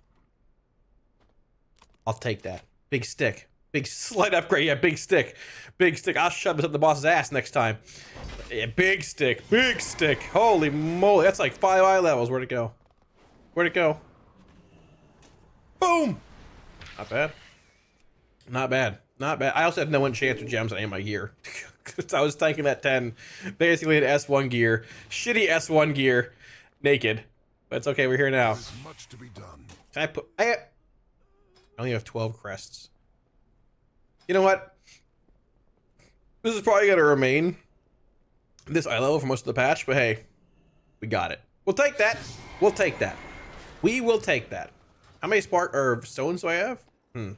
I'll take that. Big stick. Big slight upgrade. Yeah, big stick. Big stick. I'll shove this up the boss's ass next time. Yeah, big stick. Big stick. Holy moly. That's like 5 eye levels. Where'd it go? Where'd it go? Boom. Not bad. Not bad. Not bad. I also have no enchanted gems on any of my gear. Because I was tanking that 10. Basically an S1 gear. Shitty S1 gear. Naked. But it's okay. We're here now. There's much to be done. Can I put... I only have 12 crests. You know what? This is probably going to remain this eye level for most of the patch, but hey, we got it. We'll take that. We'll take that. We will take that. How many spark or stones do I have? Do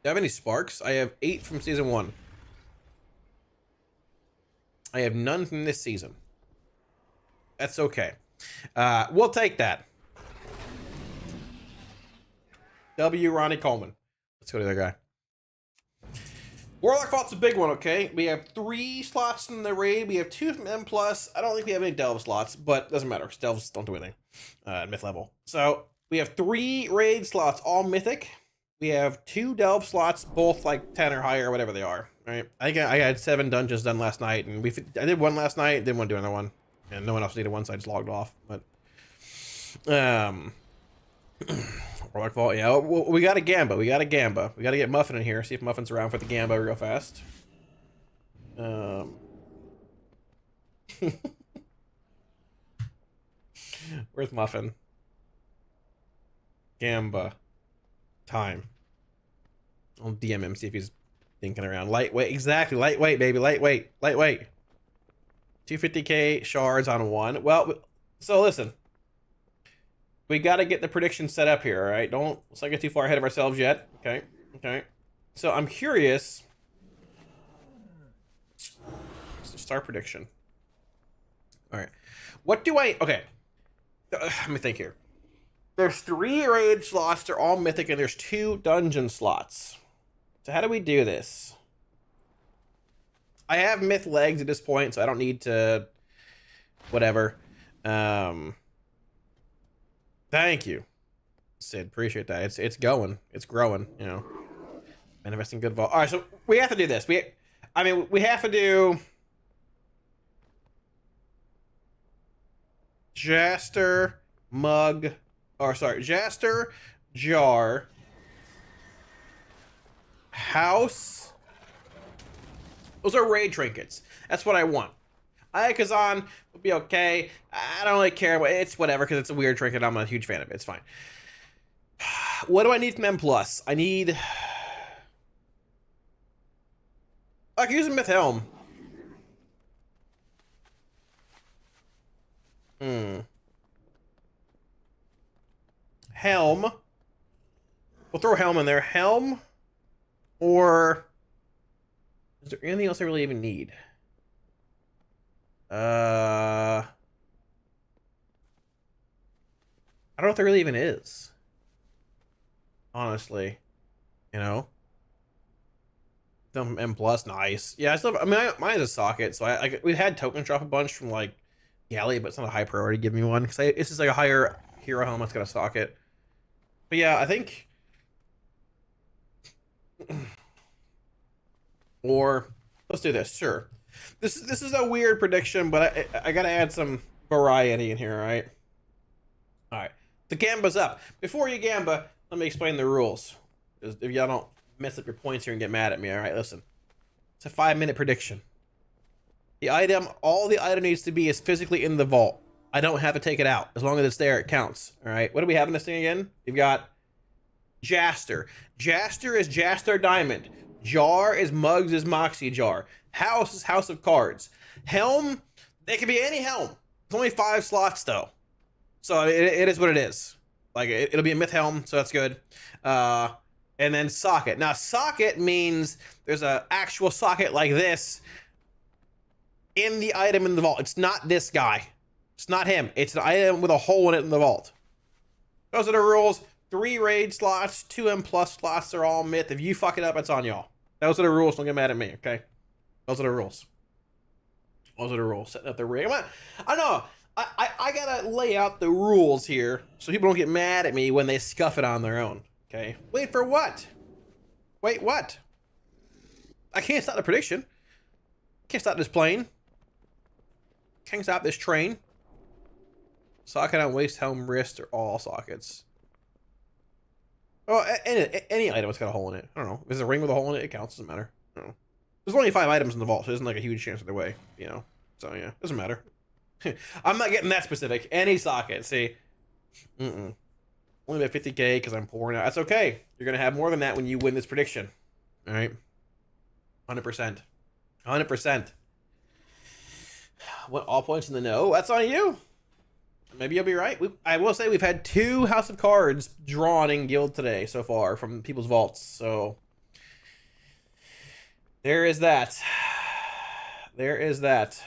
I have any sparks? I have 8 from season 1. I have none from this season. That's okay. We'll take that. W. Ronnie Coleman. Let's go to the other guy. Warlock Vault's a big one, okay? We have 3 slots in the raid. We have 2 from M+. I don't think we have any Delve slots, but doesn't matter, because Delves don't do anything at Myth level. So, we have 3 raid slots, all Mythic. We have 2 Delve slots, both like 10 or higher, whatever they are, right? I think I had 7 dungeons done last night, and I did 1 last night, didn't want to do another one. And no one else needed one, so I just logged off. But, Warlock Vault, yeah, we got a Gamba. We got to get Muffin in here. See if Muffin's around for the Gamba real fast. Where's Muffin? Gamba. Time. I'll DM him, see if he's thinking around. Lightweight, exactly. Lightweight, baby. Lightweight. 250k shards on 1. Well, so listen. We got to get the prediction set up here, all right? Let's not get too far ahead of ourselves yet. Okay. So I'm curious. Start prediction. All right. What do I... Okay. Let me think here. There's 3 raid slots. They're all Mythic, and there's 2 dungeon slots. So how do we do this? I have Myth legs at this point, so I don't need to... Whatever. Thank you, Sid. Appreciate that. It's going. It's growing, you know. Manifesting good vault. All right, so we have to do this. We have to do... Jaster, Mug... Jaster, Jar... House... Those are raid trinkets. That's what I want. Ayakazan would be okay. I don't really care. It's whatever, because it's a weird trinket. I'm not a huge fan of it. It's fine. What do I need from M+? I need... I can use a Myth Helm. Helm. We'll throw Helm in there. Helm? Or... Is there anything else I really even need? I don't know if there really even is. Honestly. You know? Some M+, nice. Yeah, mine is a socket, so we had token drop a bunch from, like, Galley, but it's not a high priority. Give me one, because this is like a higher hero helmet that's got a socket. But yeah, I think... Or, let's do this, sure. This is a weird prediction, but I gotta add some variety in here, alright? Alright, the Gamba's up. Before you Gamba, let me explain the rules. If y'all don't mess up your points here and get mad at me, alright? Listen. It's a 5-minute prediction. All the item needs to be is physically in the vault. I don't have to take it out. As long as it's there, it counts. Alright, what do we have in this thing again? You've got Jaster. Jaster is Jaster Diamond. Jar is Mugs is Moxie Jar. House is House of Cards. Helm, it can be any helm. It's only 5 slots though. So it is what it is. Like it'll be a Myth Helm, so that's good. And then socket. Now socket means there's a actual socket like this in the item in the vault. It's not this guy. It's not him. It's an item with a hole in it in the vault. Those are the rules. 3 raid slots, 2 M+ slots are all Myth. If you fuck it up, it's on y'all. Those are the rules. Don't get mad at me, okay? Those are the rules. Those are the rules. Setting up the raid. I know. I gotta lay out the rules here so people don't get mad at me when they scuff it on their own. Okay. Wait for what? Wait, what? I can't stop the prediction. Can't stop this plane. Can't stop this train. Socket on waist, helm, wrist, or all sockets. Oh, any item that's got a hole in it. I don't know. If there's a ring with a hole in it, it counts. Doesn't matter. I don't know. There's only 5 items in the vault, so it isn't like a huge chance either way, you know? So, yeah, doesn't matter. I'm not getting that specific. Any socket, see? Only about 50k because I'm poor now. That's okay. You're going to have more than that when you win this prediction. All right? 100%. 100%. What, all points in the no? That's on you. Maybe you'll be right. I will say we've had 2 House of Cards drawn in Guild today so far from people's vaults. So there is that. There is that.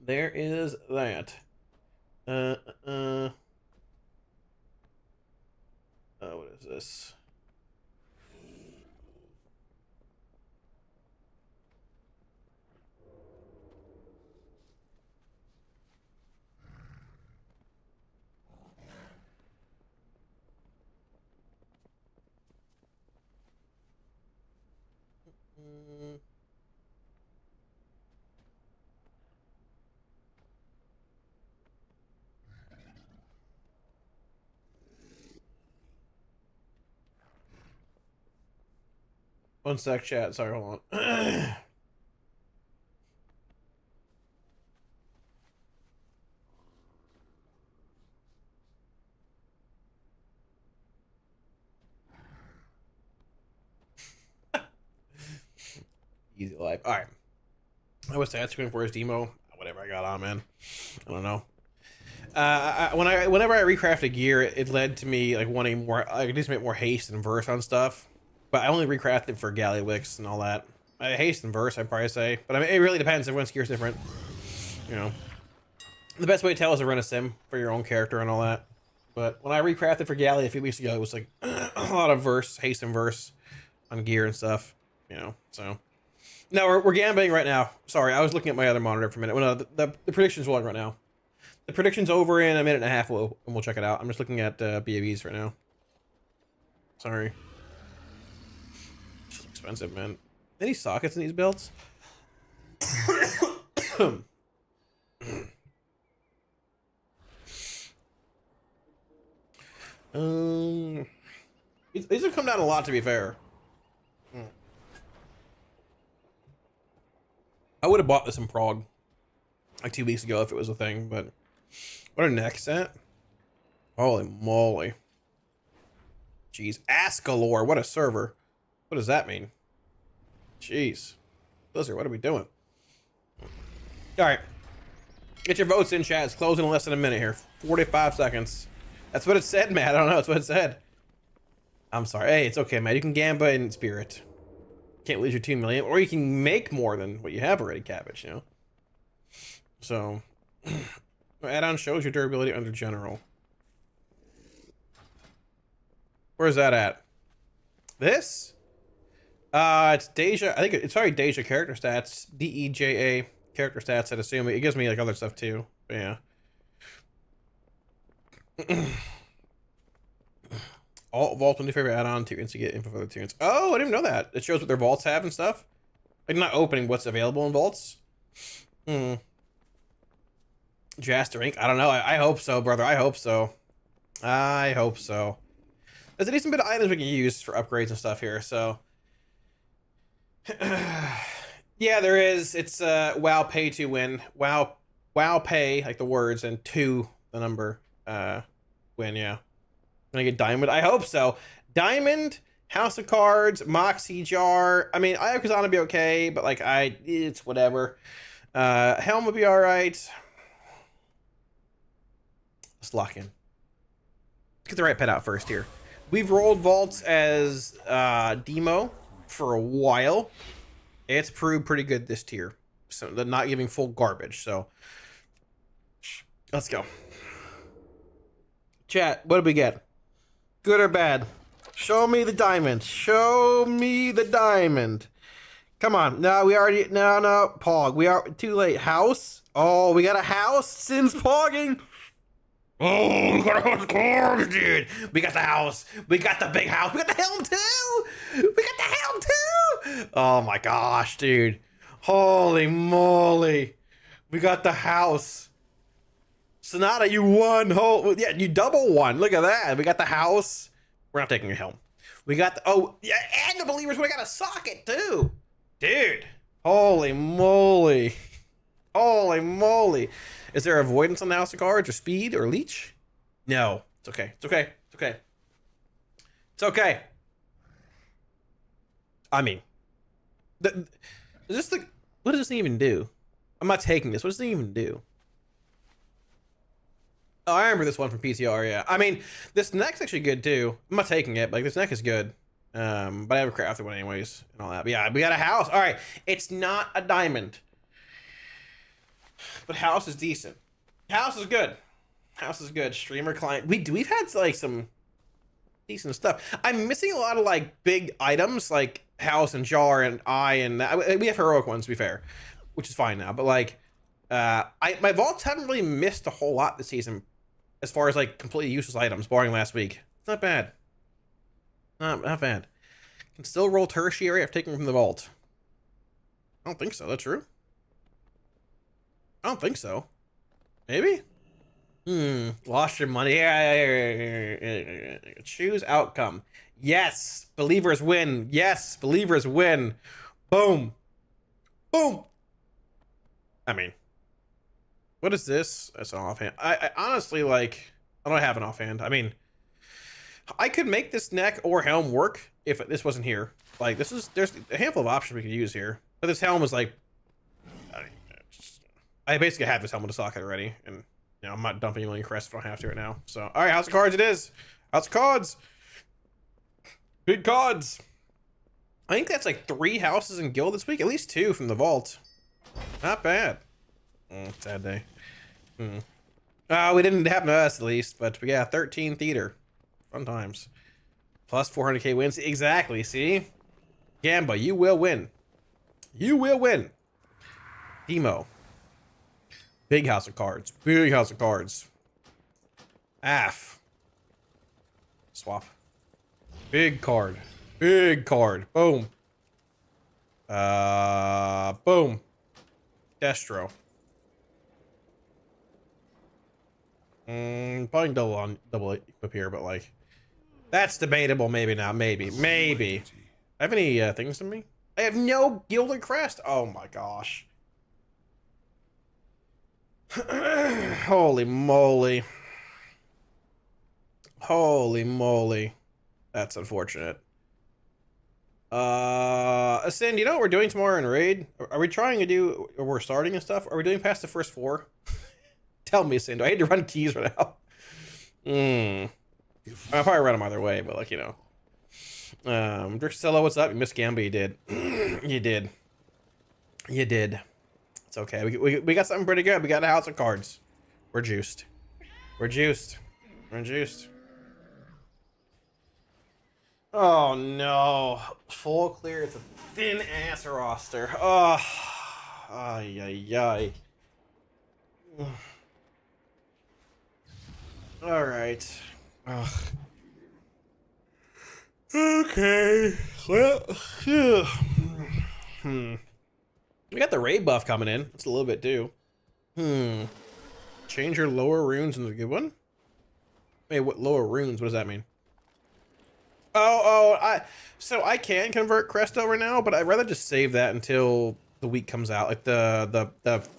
There is that. Oh, what is this? One sec, chat. Sorry, hold on. Easy life. All right. I was answering for his demo. Whatever I got on, man. I don't know. Whenever I recrafted gear, it led to me like wanting more. I just make more haste and verse on stuff. But I only recrafted for Gallywix and all that. Haste and verse, I'd probably say. But I mean, it really depends. Everyone's gear's different. You know. The best way to tell is to run a sim for your own character and all that. But when I recrafted for Galley a few weeks ago, it was like a lot of verse, haste and verse on gear and stuff. You know, so. No, we're gambling right now. Sorry, I was looking at my other monitor for a minute. Well, no, the prediction's rolling right now. The prediction's over in a minute and a half, and we'll check it out. I'm just looking at BABs right now. Sorry. It's expensive, man. Any sockets in these builds? These have come down a lot, to be fair. I would have bought this in Prague like 2 weeks ago if it was a thing, but what are next at? Holy moly. Jeez. Ass galore. What a server. What does that mean? Jeez. Blizzard, what are we doing? Alright. Get your votes in, chat. It's closing in less than a minute here. 45 seconds. That's what it said, Matt. I don't know. That's what it said. I'm sorry. Hey, it's okay, Matt. You can gamba in spirit. Can't lose your 2 million. Or you can make more than what you have already, Cabbage, you know? So, add-on shows your durability under general. Where's that at? This? It's Deja. I think it's sorry, Deja character stats. DEJA character stats. I'd assume it gives me like other stuff too. But yeah. All vault when your favorite add-on to instigate info for the tunes. Oh, I didn't even know that. It shows what their vaults have and stuff. Like not opening what's available in vaults. Jaster Inc. I don't know. I hope so, brother. I hope so. I hope so. There's a decent bit of items we can use for upgrades and stuff here, so. Yeah, there is. It's WoW pay to win. WoW pay, like the words, and 2, the number, win, yeah. Gonna get Diamond? I hope so. Diamond, House of Cards, Moxie Jar. I mean, Ayakazan would be okay, but like, it's whatever. Helm would be alright. Let's lock in. Let's get the right pet out first here. We've rolled vaults as demo for a while. It's proved pretty good this tier. So they're not giving full garbage, so let's go. Chat, what did we get? Good or bad? Show me the diamond. Show me the diamond. Come on. No, we already... No. Pog. We are... Too late. House? Oh, we got a house? Sin's pogging. Oh, we got a house of cards, dude. We got the house. We got the big house. We got the helm too. We got the helm too. Oh my gosh, dude. Holy moly. We got the house. Sonata, you won. Yeah, you double won. Look at that. We got the house. We're not taking a helm. We got the, oh, yeah, and the believers, we got a socket too. Dude. Holy moly. Holy moly. Is there avoidance on the house of cards or speed or leech? No. It's okay. It's okay. It's okay. It's okay. I mean, is this the, what does this thing even do? I'm not taking this. What does this thing even do? Oh, I remember this one from PTR, yeah. I mean, this neck's actually good too. I'm not taking it, but like, this neck is good. But I have a crafted one anyways and all that. But yeah, we got a house. All right. It's not a diamond. But house is decent. House is good. House is good. Streamer client. We've had like some decent stuff. I'm missing a lot of like big items like house and jar and eye and that. We have heroic ones to be fair, which is fine now. But like, my vaults haven't really missed a whole lot this season, as far as like completely useless items, barring last week. It's not bad. Not bad. Can still roll tertiary after taking from the vault. I don't think so. That's true. I don't think so. Maybe? Lost your money. Yeah. Choose outcome. Yes. Believers win. Yes. Believers win. Boom. Boom. I mean, what is this? That's an offhand. I honestly, like, I don't have an offhand. I mean, I could make this neck or helm work if this wasn't here. Like, there's a handful of options we could use here. But this helm is like, I basically have this helmet to socket already, and you know, I'm not dumping any crest if I don't have to right now. So, all right, House of Cards it is. House of Cards. Big cards. I think that's like 3 houses in guild this week, at least 2 from the vault. Not bad. Sad day. We didn't happen to us at least, but we got 13 theater. Fun times. Plus 400k wins. Exactly. See, Gamba, you will win. You will win. Demo. Big house of cards. Big house of cards. AF. Swap. Big card. Big card. Boom. Boom. Destro. Probably double equip here, but like, that's debatable. Maybe not. Maybe. I have any things in me? I have no gilded crest. Oh my gosh. Holy moly. Holy moly. That's unfortunate. Ascend, you know what we're doing tomorrow in raid? Are we trying to do, or we're starting and stuff? Are we doing past the first 4? Tell me, Ascend. Do I hate to run keys right now? I'll probably run them either way, but like, you know. Drixella, what's up? You missed Gamba, you did. You did. You did. It's okay. We got something pretty good. We got a house of cards. We're juiced. We're juiced. We're juiced. Oh no. Full clear. It's a thin ass roster. Oh. Ay, ay, ay. All right. Ugh. Okay. Well. We got the raid buff coming in. It's a little bit too. Change your lower runes into a good one. Wait, what lower runes? What does that mean? So I can convert crest over now, but I'd rather just save that until the week comes out, like the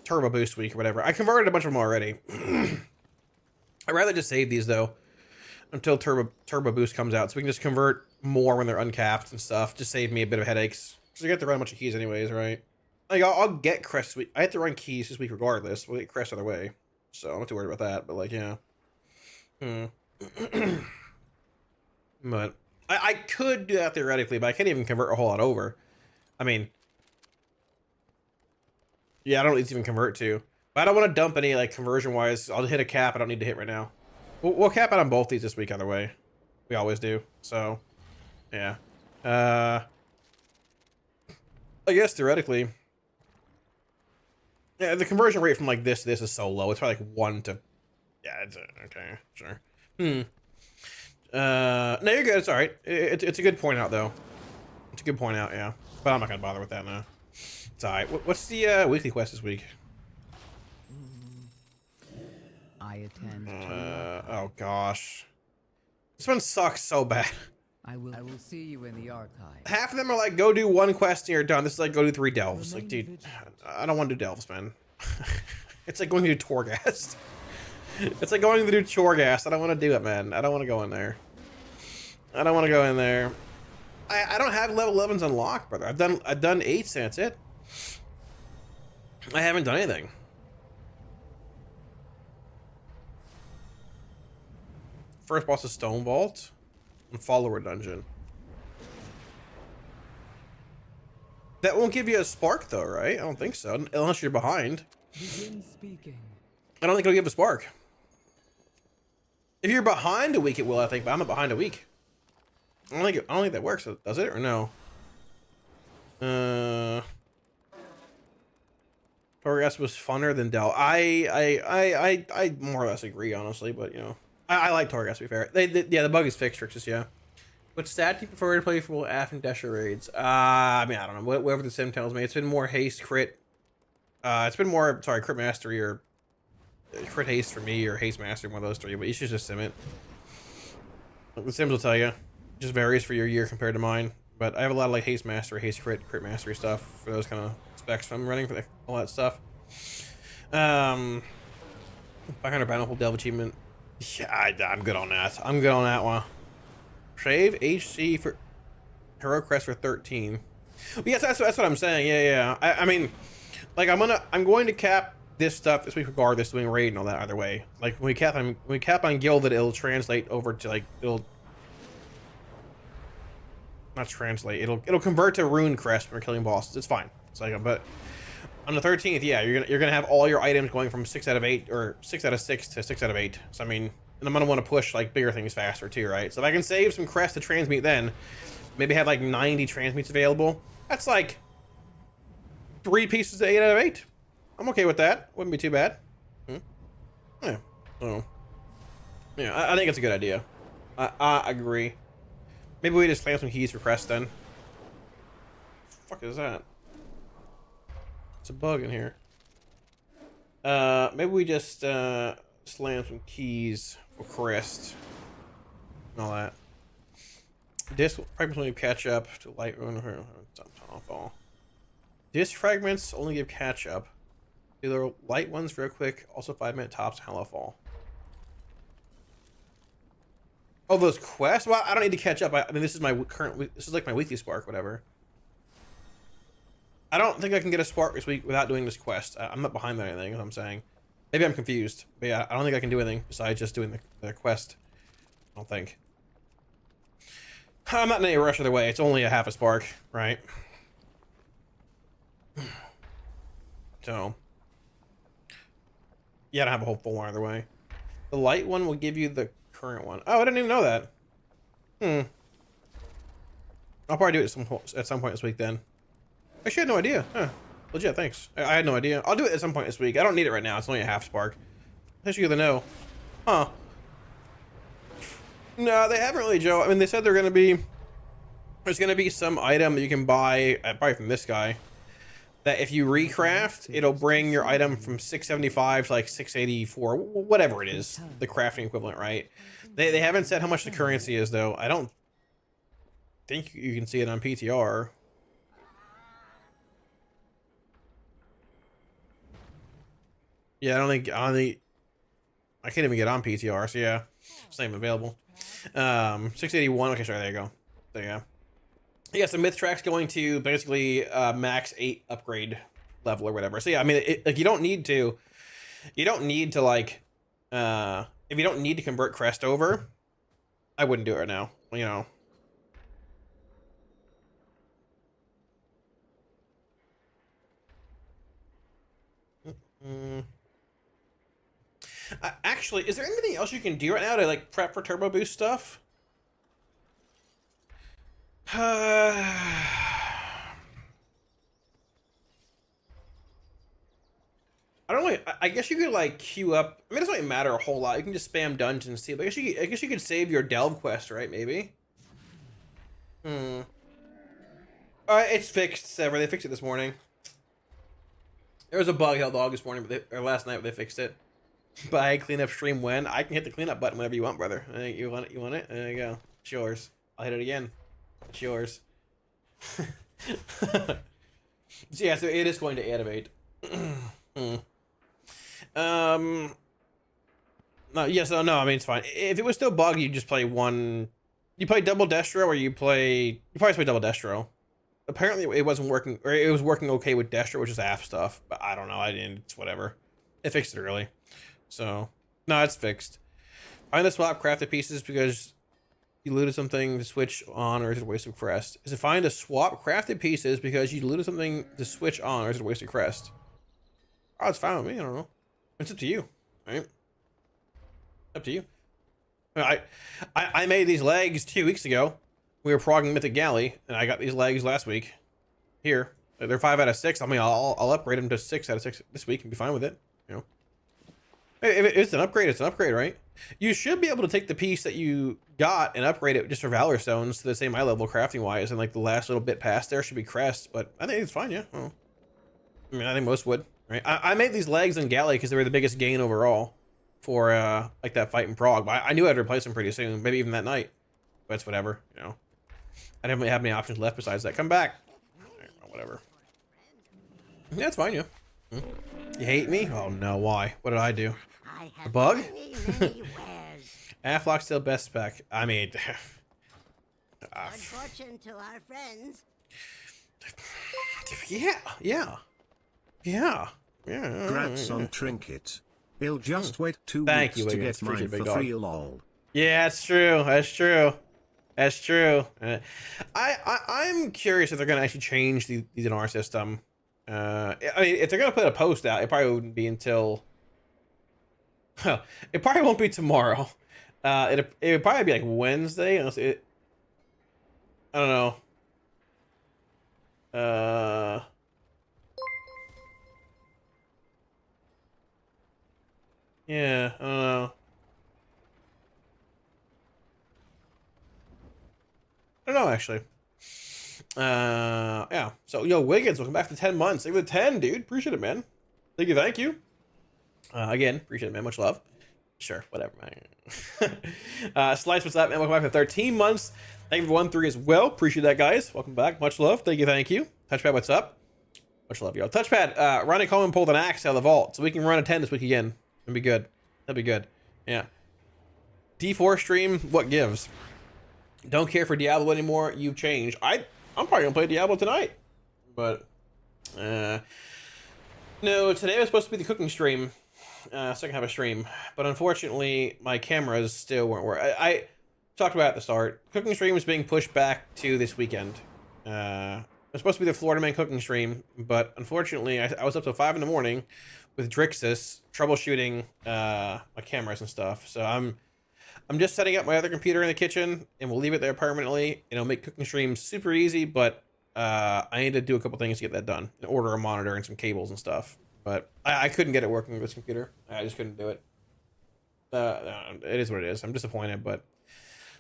turbo boost week or whatever. I converted a bunch of them already. I'd rather just save these though until turbo boost comes out, so we can just convert more when they're uncapped and stuff. Just save me a bit of headaches. Because I got to run a bunch of keys anyways, right? Like, I'll get crest this week. I have to run keys this week regardless. We'll get crest either way. So I'm not too worried about that, but like, yeah. But I could do that theoretically, but I can't even convert a whole lot over. I mean, yeah, I don't need to even convert to. But I don't want to dump any, like, conversion-wise. I'll hit a cap I don't need to hit right now. We'll cap out on both these this week either way. We always do. So, yeah. I guess theoretically, yeah, the conversion rate from like this to this is so low. It's probably like 1 to Yeah, it's okay, sure. No, you're good. It's all right. It's a good point out though. It's a good point out, yeah. But I'm not gonna bother with that now. It's all right. What's the weekly quest this week? I attend to Oh gosh, this one sucks so bad. I will see you in the archive. Half of them are like, go do one quest and you're done. This is like, go do 3 delves. Like, dude, I don't want to do delves, man. It's like going to do Torghast. It's like going to do Torghast. I don't want to do it, man. I don't want to go in there. I don't want to go in there. I don't have level 11s unlocked, brother. I've done 8s, and that's it. I haven't done anything. First boss is Stone Vault and Follower Dungeon. That won't give you a spark though, right? I don't think so, unless you're behind. Begin speaking. I don't think it'll give a spark. If you're behind a week, it will, I think, but I'm not behind a week. I don't think that works. Does it or no? Torghast was funner than Del. I more or less agree, honestly, but you know, I like Torghast, to be fair. Yeah, the bug is fixed, Trixus, yeah. What stat do you prefer to play for Af and Desha raids? I mean, I don't know. Whatever the sim tells me. It's been more haste, crit. It's been more, sorry, crit mastery or crit haste for me, or haste mastery, one of those 3. But you should just sim it. Like the sims will tell you. It just varies for your year compared to mine. But I have a lot of like haste mastery, haste crit mastery stuff for those kind of specs I'm running for all that stuff. 500 Bountiful Delve achievement. Yeah, I'm good on that. I'm good on that one. Save HC for Hero Crest for 13. But yes, that's what I'm saying. Yeah. I mean, like I'm going to cap this stuff this week regardless, doing raid and all that either way. Like when we cap on Gilded, it'll translate over to like it'll not translate. It'll convert to Rune Crest when we're killing bosses. It's fine. It's like, but on the 13th, yeah, you're gonna have all your items going from 6 out of 8 or 6 out of 6 to 6 out of 8. So I mean. And I'm gonna want to push like bigger things faster too, right? So if I can save some crest to transmute, then maybe have like 90 transmutes available. That's like 3 pieces of 8 out of 8. I'm okay with that. Wouldn't be too bad. Yeah. So yeah, I think it's a good idea. I agree. Maybe we just claim some keys for crest then. What the fuck is that? It's a bug in here. Maybe we just slam some keys for crest and all that. Disc fragments only give catch up to light fall. Disc fragments only give catch up. Either light ones real quick, also 5-minute tops, hollow fall. Oh, those quests? Well, I don't need to catch up. I mean, this is my current. This is like my weekly spark, whatever. I don't think I can get a spark this week without doing this quest. I'm not behind on anything. Is what I'm saying. Maybe I'm confused, but yeah, I don't think I can do anything besides just doing the quest. I don't think. I'm not in any rush either way. It's only a half a spark, right? So, yeah, I don't have a whole full one either way. The light one will give you the current one. Oh, I didn't even know that. I'll probably do it at some point this week then. Actually, I had no idea. Huh. Legit, thanks. I had no idea. I'll do it at some point this week. I don't need it right now. It's only a half spark. Thanks for the know. Huh. No, they haven't really, Joe. I mean, they said there's going to be some item that you can buy, probably from this guy, that if you recraft, it'll bring your item from 675 to like 684, whatever it is, the crafting equivalent, right? They haven't said how much the currency is, though. I don't think you can see it on PTR. Yeah, I don't think I can't even get on PTR, so yeah, it's not even available. 681. Okay, sure, there you go. There you go. Yeah, so Myth Track's going to basically max 8 upgrade level or whatever. So yeah, I mean, like you don't need to like if you don't need to convert crest over, I wouldn't do it right now. You know. Actually, is there anything else you can do right now to like prep for turbo boost stuff? I I guess you could like queue up. I mean, it doesn't really matter a whole lot. You can just spam dungeons too. But I guess you could save your delve quest, right? Maybe. Hmm. It's fixed, Sever. They fixed it this morning. There was a bug held dog this morning, or last night, but they fixed it. Buy cleanup stream when I can hit the cleanup button whenever you want, brother. You want it? You want it? There you go. It's yours. I'll hit it again. It's yours. So yeah, so it is going to animate. No, yes, no. I mean, it's fine. If it was still buggy, you just play one. You play double Destro, or you probably play double Destro. Apparently, it wasn't working, or it was working okay with Destro, which is half stuff. But I don't know. I didn't. It's whatever. It fixed it early, so no, it's fixed. Find the swap crafted pieces because you looted something to switch on, or is it a waste of crest? Is it find a swap crafted pieces because you looted something to switch on, or is it a waste of crest? Oh, it's fine with me. I don't know. It's up to you, right? Up to you. I made these legs 2 weeks ago. We were progging Mythic Galley, and I got these legs last week. Here, they're 5 out of 6. I mean, I'll upgrade them to 6 out of 6 this week and be fine with it. You know, if it's an upgrade, it's an upgrade, right? You should be able to take the piece that you got and upgrade it just for Valor Stones to the same eye level crafting wise, and like the last little bit past there should be crests. But I think it's fine, yeah. I mean, I think most would, right? I made these legs in Galley because they were the biggest gain overall for like that fight in Prague. But I knew I'd replace them pretty soon, maybe even that night. But it's whatever, you know. I didn't really have any options left besides that. Come back. Whatever. Yeah, it's fine, yeah. You hate me? Oh no, why? What did I do? A bug? Afflock's still best spec. I mean, good fortune to our friends. Yeah. Grats on trinket. He'll just wait 2 Thank weeks you, to Wiggins. get mine Appreciate it, for big dog. free, lol. Yeah, it's true. That's true. I'm curious if they're gonna actually change the dinar system. I mean, if they're gonna put a post out, it probably wouldn't be until. It probably won't be tomorrow. It would probably be like Wednesday, unless it. I don't know. Yeah, I don't know. I don't know, actually. Yeah. So, yo, Wiggins, welcome back to 10 months. Thank you for the 10, dude. Appreciate it, man. Thank you. Again, appreciate it, man. Much love. Sure, whatever, man. Slice, what's up, man? Welcome back to 13 months. Thank you for 1-3 as well. Appreciate that, guys. Welcome back. Much love. Thank you. Touchpad, what's up? Much love, y'all. Touchpad, Ronnie Coleman pulled an axe out of the vault, so we can run a 10 this week again. That'd be good. That'd be good. Yeah. D4 stream, what gives? Don't care for Diablo anymore. You've changed. I'm probably gonna play Diablo tonight, but no. Today was supposed to be the cooking stream, second half of stream, but unfortunately my cameras still weren't working. I talked about it at the start. Cooking stream is being pushed back to this weekend. It's supposed to be the Florida Man cooking stream, but unfortunately I was up till 5 in the morning with Drixus troubleshooting my cameras and stuff. So I'm just setting up my other computer in the kitchen, and we'll leave it there permanently. It'll make cooking streams super easy, but I need to do a couple things to get that done. And order a monitor and some cables and stuff. But I couldn't get it working with this computer. I just couldn't do it. It is what it is. I'm disappointed, but...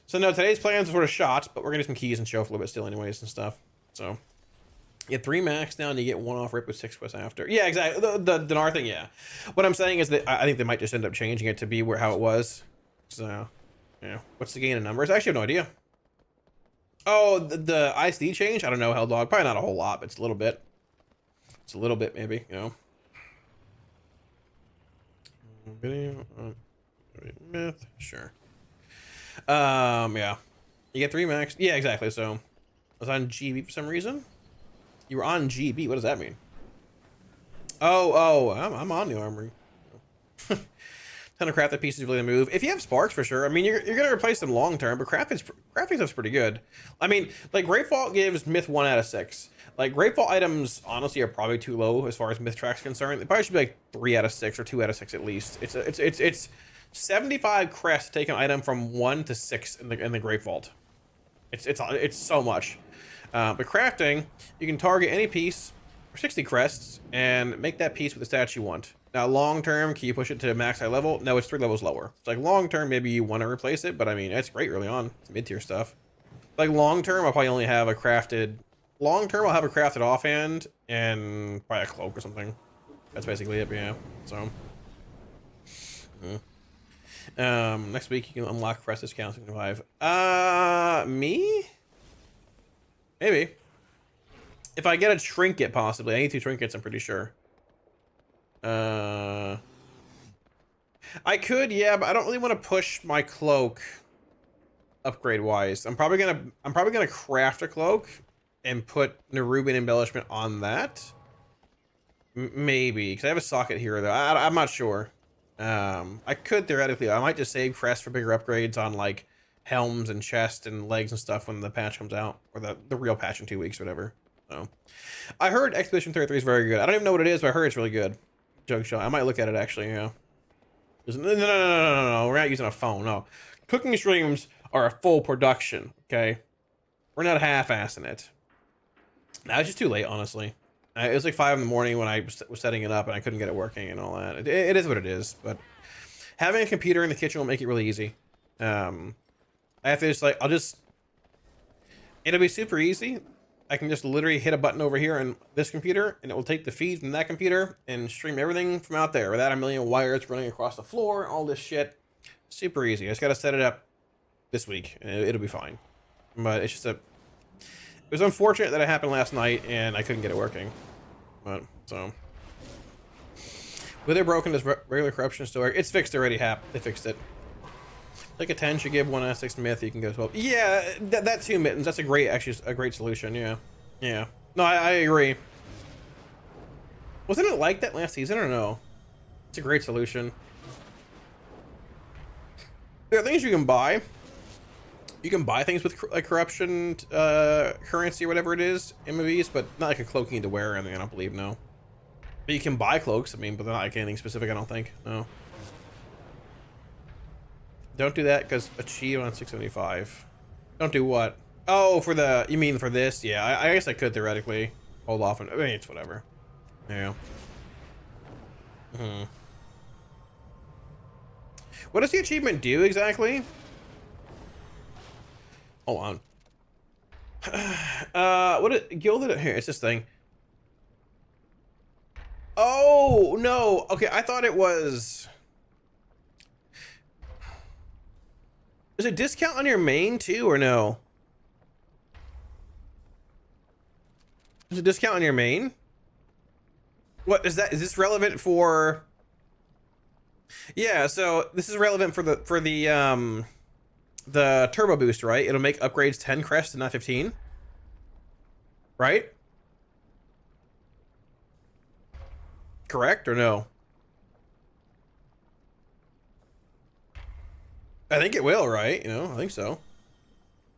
So no, today's plans are sort of shot, but we're going to do some keys and show off a little bit still anyways and stuff. So... You get 3 max now, and you get 1 off rip with 6 quests after. Yeah, exactly. The dinar thing, yeah. What I'm saying is that I think they might just end up changing it to be how it was. So, yeah. What's the gain in numbers? I actually have no idea. Oh, the ISD change? I don't know, Helldog. Probably not a whole lot, but it's a little bit. It's a little bit, maybe, you know. Video, myth, sure. Yeah. You get 3 max. Yeah, exactly. So, I was on GB for some reason. You were on GB. What does that mean? Oh, I'm on the armory. Ton of crafted pieces really to move. If you have sparks, for sure. I mean, you're gonna replace them long term, but crafting stuff's pretty good. I mean, like Great Vault gives myth 1 out of 6. Like Great Vault items, honestly, are probably too low as far as myth track's concerned. They probably should be like 3 out of 6 or 2 out of 6 at least. It's 75 crests to take an item from 1 to 6 in the Great Vault. It's so much. But crafting, you can target any piece for 60 crests and make that piece with the stats you want. Now, long term, can you push it to max high level? No, it's 3 levels lower. It's like long term, maybe you want to replace it, but I mean, it's great early on. It's mid tier stuff. Like long term, I'll probably only have a crafted. Long term, I'll have a crafted offhand and probably a cloak or something. That's basically it. But yeah. So. Next week you can unlock press discounts in 5. Me? Maybe. If I get a trinket, possibly. I need 2 trinkets. I'm pretty sure. I could, yeah, but I don't really want to push my cloak upgrade wise. I'm probably gonna craft a cloak and put Nerubian embellishment on that. Maybe because I have a socket here though. I'm not sure. I could theoretically. I might just save crest for bigger upgrades on like helms and chest and legs and stuff when the patch comes out, or the real patch in 2 weeks or whatever. So I heard Expedition 33 is very good. I don't even know what it is, but I heard it's really good. Jug shot. I might look at it actually. Yeah. No. We're not using a phone. No, cooking streams are a full production. Okay, we're not half-assing it. Now it's just too late, honestly. It was like 5 in the morning when I was setting it up, and I couldn't get it working and all that. It is what it is. But having a computer in the kitchen will make it really easy. I have to just like it'll be super easy. I can just literally hit a button over here on this computer, and it will take the feed from that computer and stream everything from out there without a million wires running across the floor, all this shit. Super easy. I just got to set it up this week, and it'll be fine. But it's just it was unfortunate that it happened last night, and I couldn't get it working. But, so. With it broken, does regular corruption still work? It's fixed already, They fixed it. Like a 10 should give 1 S6 myth, you can go 12. Yeah, that too, Mittens. That's actually a great solution, yeah. Yeah. No, I agree. Wasn't it like that last season or no? It's a great solution. There are things you can buy. You can buy things with like corruption currency or whatever it is, MOVs, but not like a cloak you need to wear or anything, I don't believe, no. But you can buy cloaks, I mean, but they're not like anything specific, I don't think, no. Don't do that because achieve on 675. Don't do what? Oh, for the, you mean for this? Yeah, I guess I could theoretically hold off on, I mean, it's whatever. Yeah. What does the achievement do exactly? Hold on. What it gilded here? It's this thing. Oh no. Okay, I thought it was. Is it discount on your main too, or no? Is it discount on your main? What is that? Is this relevant for? Yeah, so this is relevant for the turbo boost, right? It'll make upgrades 10 crest and not 15. Right? Correct or no? I think it will, right? You know, I think so.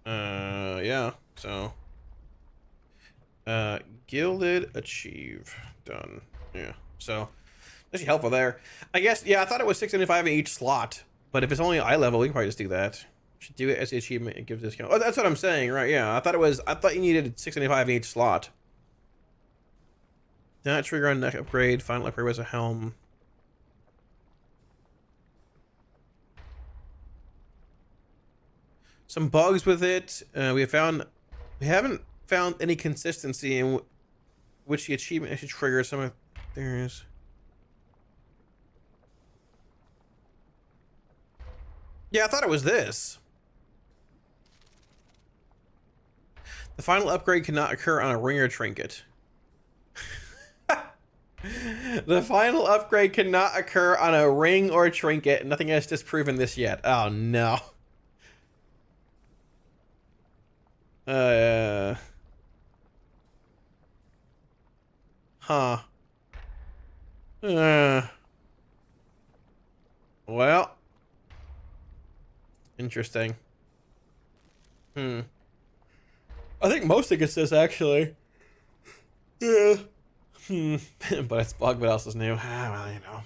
Yeah, so. Gilded achieve. Done. Yeah, so. Actually helpful there. I guess, yeah, I thought it was 675 in each slot. But if it's only eye level, we can probably just do that. Should do it as the achievement, it gives discount. Oh, that's what I'm saying, right? Yeah, I thought you needed 675 in each slot. Did not trigger on neck upgrade. Final upgrade was a helm. Some bugs with it. We haven't found any consistency in which the achievement actually triggers. Some of there's. Yeah, I thought it was this. The final upgrade cannot occur on a ring or trinket. The final upgrade cannot occur on a ring or trinket. Nothing has disproven this yet. Oh no. Huh. Well. Interesting. I think most of it says actually. Yeah. But it's bug, what else is new? Well, you know.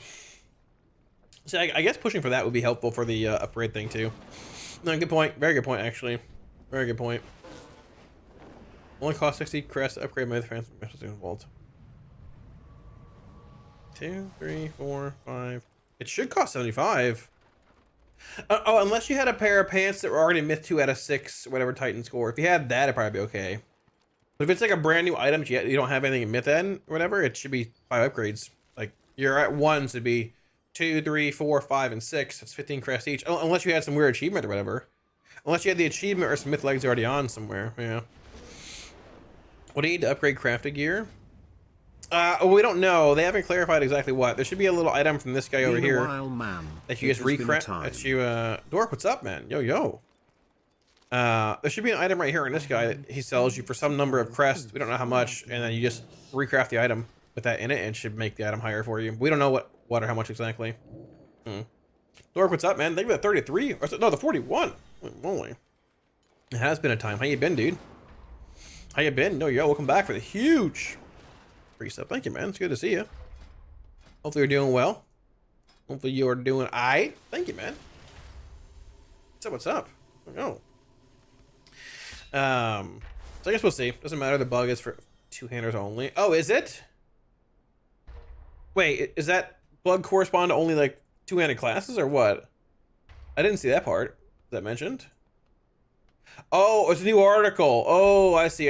See, I guess pushing for that would be helpful for the upgrade thing too. No, good point. Very good point, actually. Very good point. Only cost 60 crest to upgrade my transmission vault. 2, 3, 4, 5. It should cost 75. Oh, unless you had a pair of pants that were already myth 2 out of 6, whatever Titan score. If you had that, it'd probably be okay. But if it's like a brand new item, you don't have anything in myth N or whatever, it should be 5 upgrades. Like you're at 1, so it'd be 2, 3, 4, 5, and 6. That's 15 crests each. Oh, unless you had some weird achievement or whatever. Unless you had the achievement or some myth legs already on somewhere. Yeah. What do you need to upgrade crafted gear? We don't know. They haven't clarified exactly what. There should be a little item from this guy over here that you just recraft. That you, Dork, what's up, man? Yo, yo. There should be an item right here in this guy that he sells you for some number of crests. We don't know how much, and then you just recraft the item with that in it, and it should make the item higher for you. We don't know what or how much exactly. Dork, what's up, man? Thank you for the 33. Or no, the 41. Holy. It has been a time. How you been, dude? How you been? No, yo, welcome back for the huge reset. Thank you, man. It's good to see you. Hopefully you're doing well. Hopefully you're doing aight. Thank you, man. What's up? Oh. So I guess we'll see. Doesn't matter. The bug is for two-handers only. Oh, is it? Wait, is that bug correspond to only like two-handed classes or what? I didn't see that part. Is that mentioned? Oh, it's a new article. Oh, I see.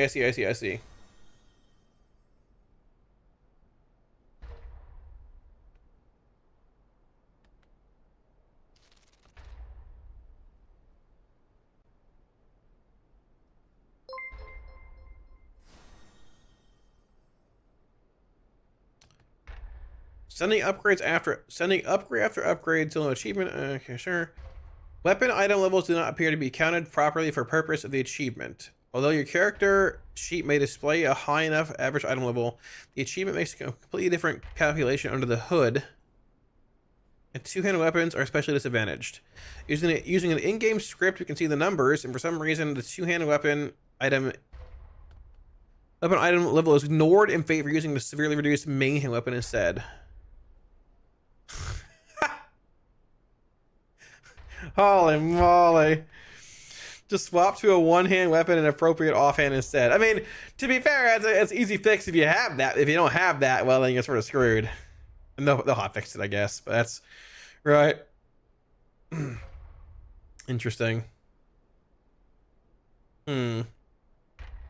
Sending upgrade after upgrade till no achievement. Okay, sure. Weapon item levels do not appear to be counted properly for purpose of the achievement. Although your character sheet may display a high enough average item level, the achievement makes a completely different calculation under the hood. And two-handed weapons are especially disadvantaged. Using an in-game script, we can see the numbers, and for some reason, the two-handed weapon item level is ignored in favor of using the severely reduced main hand weapon instead. Holy moly. Just swap to a one-hand weapon and appropriate offhand instead. I mean, to be fair, it's easy fix if you have that. If you don't have that, well, then you're sort of screwed. And they'll hot fix it, I guess. But that's right. Interesting. Yeah,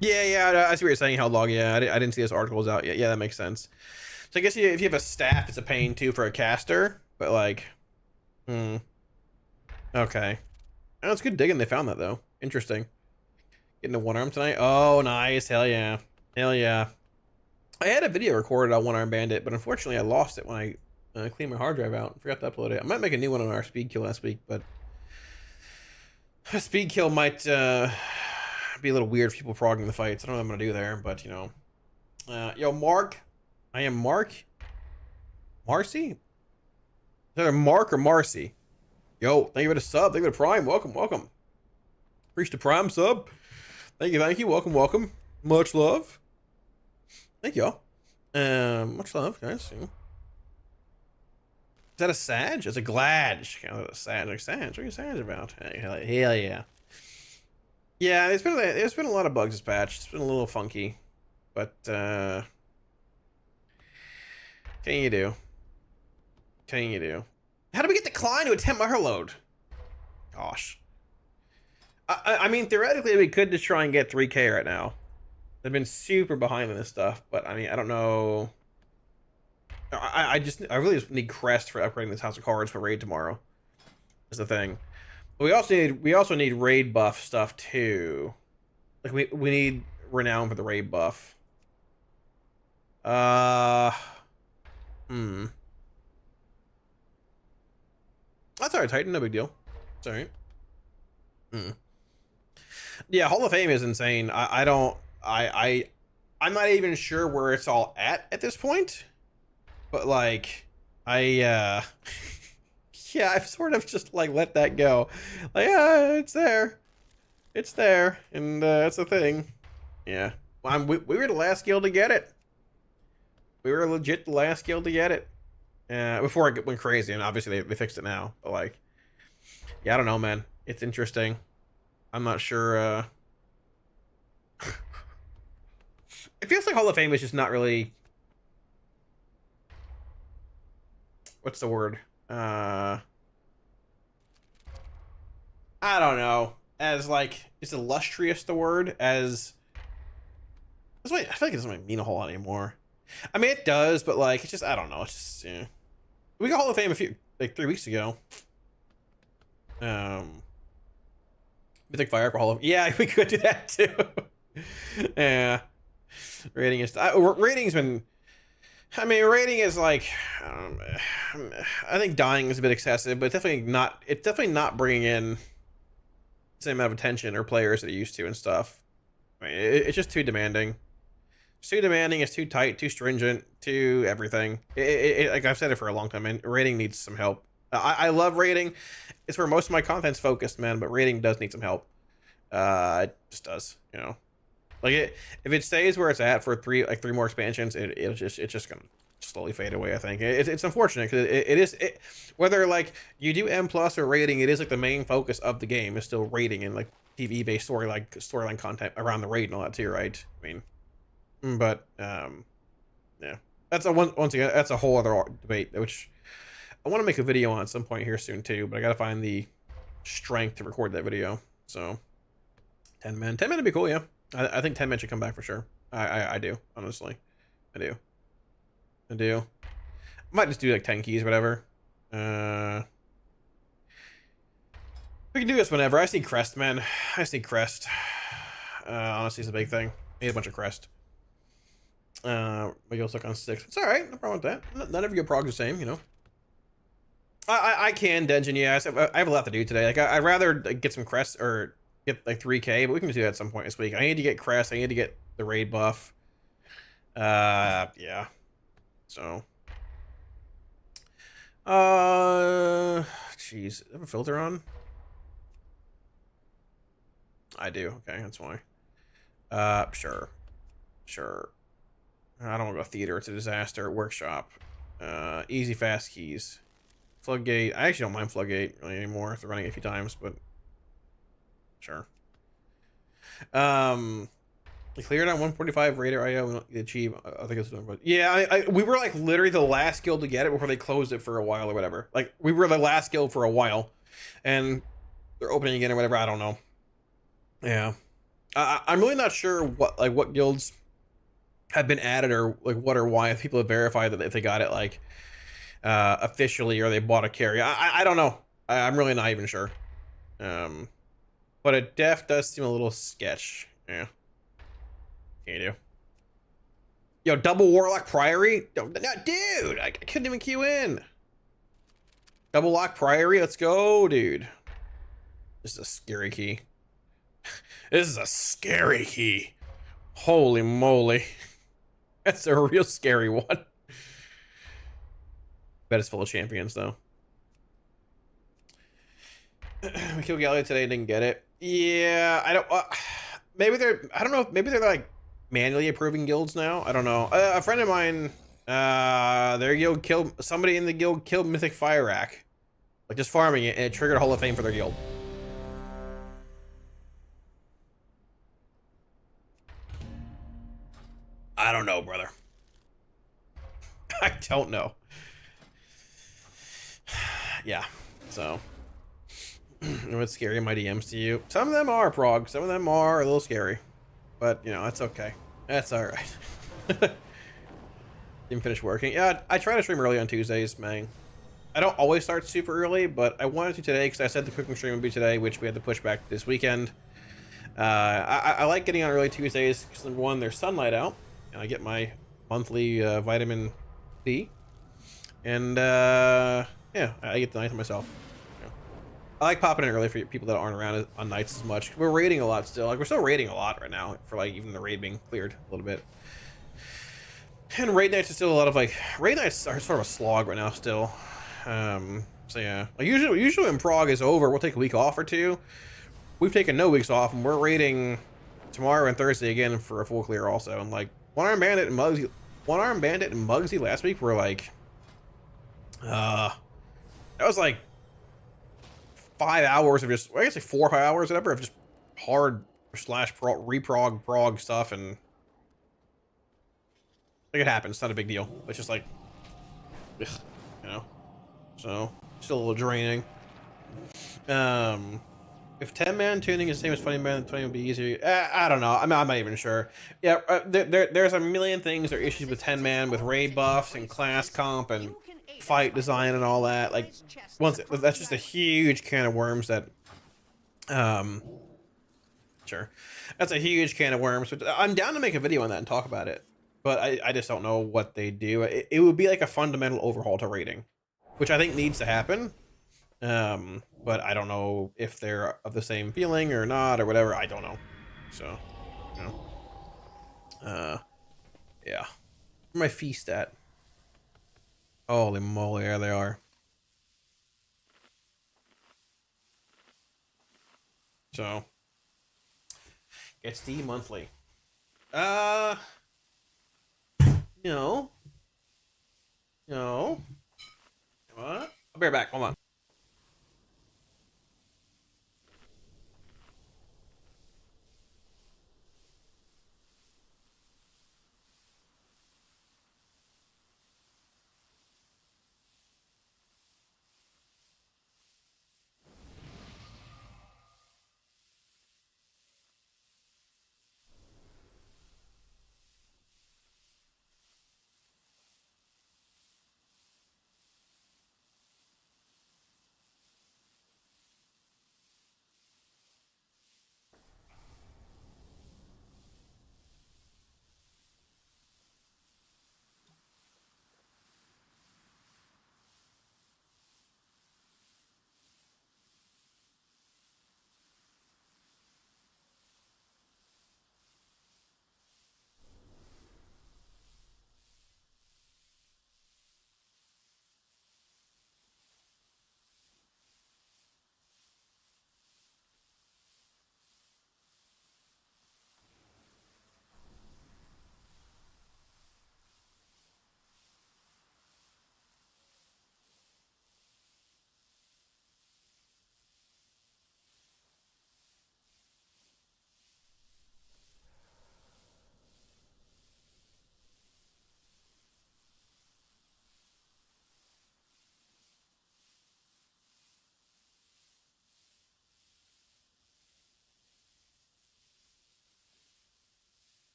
I see what you're saying, how long. Yeah, I didn't see this articles out yet. Yeah, that makes sense. So I guess if you have a staff, it's a pain too for a caster. But like, okay. Oh, it's good digging. They found that though. Interesting. Getting a one arm tonight. Oh, nice. Hell yeah. Hell yeah. I had a video recorded on One Arm Bandit, but unfortunately I lost it when I cleaned my hard drive out. Forgot to upload it. I might make a new one on our speed kill last week, but speed kill might be a little weird for people frogging the fights. I don't know what I'm gonna do there, but you know. Yo, Mark. I am Mark. Marcy? Is that a Mark or Marcy? Yo, thank you for the sub. Thank you for the prime. Welcome, welcome. Reached the prime sub. Thank you. Welcome. Much love. Thank y'all. Much love, guys. Is that a Sag? It's a Gladge. A Sag. Like Sag. What are you Sag about? Hell yeah. Yeah, there's been a lot of bugs this patch. It's been a little funky, but can you do? How do we get decline to a 10 mile load? Gosh. I mean, theoretically, we could just try and get 3K right now. They've been super behind on this stuff, but I mean, I don't know. I really just need crest for upgrading this House of Cards for raid tomorrow. Is the thing. But we also need raid buff stuff too. Like we need renown for the raid buff. That's alright, Titan. No big deal. It's alright. Yeah, Hall of Fame is insane. I'm not even sure where it's all at this point, but like yeah, I've sort of just like let that go. Like, yeah, it's there, and it's a thing. Yeah, well, we were the last guild to get it. We were legit the last guild to get it. Before it went crazy, and obviously they fixed it now. But like, yeah, I don't know, man. It's interesting. I'm not sure. It feels like Hall of Fame is just not really. what's the word? I don't know. As like, is illustrious the word? As I feel like it doesn't really mean a whole lot anymore. I mean, it does, but like, it's just, I don't know. It's just, yeah. We got Hall of Fame like 3 weeks ago. Mythic Fire Hall of, yeah, we could do that too. Yeah. Rating is, rating's been, I mean, rating is like, I think dying is a bit excessive, but it's definitely not bringing in the same amount of attention or players that it used to and stuff. I mean, it's just too demanding. It's too demanding, it's too tight, too stringent, too everything. Like I've said it for a long time, man, rating needs some help. I love rating. It's where most of my content's focused, man, but rating does need some help. It just does, you know. Like if it stays where it's at for three more expansions, it's just gonna slowly fade away. I think it's unfortunate because it is whether like you do M plus or rating, it is like the main focus of the game is still rating and like PvE based storyline content around the raid and all that too, right? I mean, but yeah, once again that's a whole other debate, which I want to make a video on at some point here soon too, but I gotta find the strength to record that video. So 10 men would be cool, yeah. I think 10 men should come back for sure. I do, honestly. I do. I might just do like 10 keys, whatever. We can do this whenever. I see Crest, man. I see Crest. Honestly, it's a big thing. I need a bunch of Crest. Maybe I'll stuck on 6. It's alright, no problem with that. None of your progs the same, you know. I can dungeon, yeah. I have a lot to do today. Like I'd rather get some Crest or get like 3k, but we can do that at some point this week. I need to get Crest. I need to get the raid buff. Yeah. So. Jeez. Have a filter on? I do. Okay, that's why. Sure. I don't want to go theater. It's a disaster. Workshop. Easy fast keys. Floodgate. I actually don't mind Floodgate really anymore after running it a few times, but sure. Cleared on 145 Raider IO achieve. I think it's but yeah. We were like literally the last guild to get it before they closed it for a while or whatever. Like we were the last guild for a while, and they're opening again or whatever. I don't know. Yeah, I'm really not sure what guilds have been added or like what or why if people have verified that if they got it like officially or they bought a carry. I don't know. I'm really not even sure. But it does seem a little sketch. Yeah. Can you do? Yo, double Warlock Priory? No, dude, I couldn't even queue in. Double Lock Priory, let's go, dude. This is a scary key. This is a scary key. Holy moly. That's a real scary one. Bet it's full of champions, though. We killed Gallia today and didn't get it. Yeah, I don't. Maybe they're. I don't know. Maybe they're like manually approving guilds now. I don't know. A friend of mine, their guild killed somebody in the guild killed Mythic Fire Rack, like just farming it, and it triggered Hall of Fame for their guild. I don't know, brother. I don't know. Yeah. So. What's scary in my DMs to you? Some of them are prog. Some of them are a little scary. But, you know, that's okay. That's alright. Didn't finish working. Yeah, I try to stream early on Tuesdays, man. I don't always start super early, but I wanted to today because I said the cooking stream would be today, which we had to push back this weekend. I like getting on early Tuesdays because, number one, there's sunlight out, and I get my monthly vitamin D. And, yeah, I get the night to myself. I like popping in early for people that aren't around on nights as much. We're raiding a lot still. Like, we're still raiding a lot right now for, like, even the raid being cleared a little bit. And raid nights are still a lot of, like... Raid nights are sort of a slog right now still. So, yeah. Like, usually when prog is over, we'll take a week off or two. We've taken no weeks off, and we're raiding tomorrow and Thursday again for a full clear also. And, like, One Arm Bandit and Muggsy last week were, like... that was, like... 5 hours of just, I guess like 4 or 5 hours, whatever, of just hard reprog prog stuff, and like it happens. It's not a big deal. It's just like, ugh, you know. so still a little draining. If 10-man tuning is the same as 20-man, 20 would be easier. I don't know. I'm not even sure. Yeah, there's a million things or issues with 10-man, with raid buffs and class comp and fight design and all that. Like, that's just a huge can of worms that, sure. That's a huge can of worms. But I'm down to make a video on that and talk about it. But I just don't know what they do. It would be like a fundamental overhaul to raiding, which I think needs to happen. But I don't know if they're of the same feeling or not or whatever. I don't know. So, you know. Yeah. Where's my feast at? Holy moly, there they are. So, it's the monthly. No. No. What? I'll be right back. Hold on.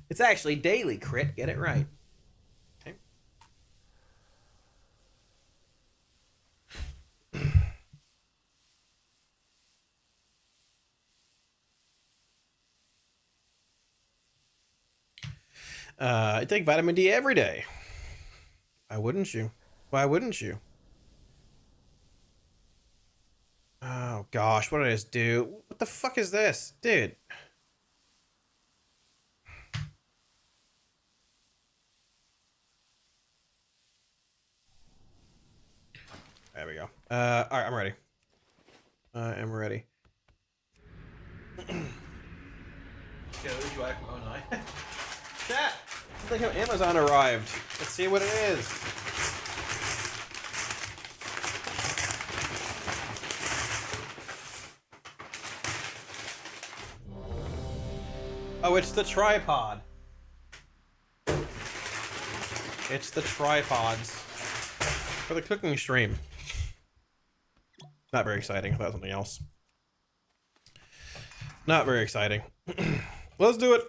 It's actually daily, crit. Get it right. Okay. I take vitamin D every day. Why wouldn't you? Why wouldn't you? Oh gosh, what did I just do? What the fuck is this? Dude. There we go. Alright, I'm ready. I am ready. Chat! It's like how Amazon arrived. Let's see what it is. Oh, it's the tripod. It's the tripods for the cooking stream. Not very exciting. I thought something else. Not very exciting. Let's do it.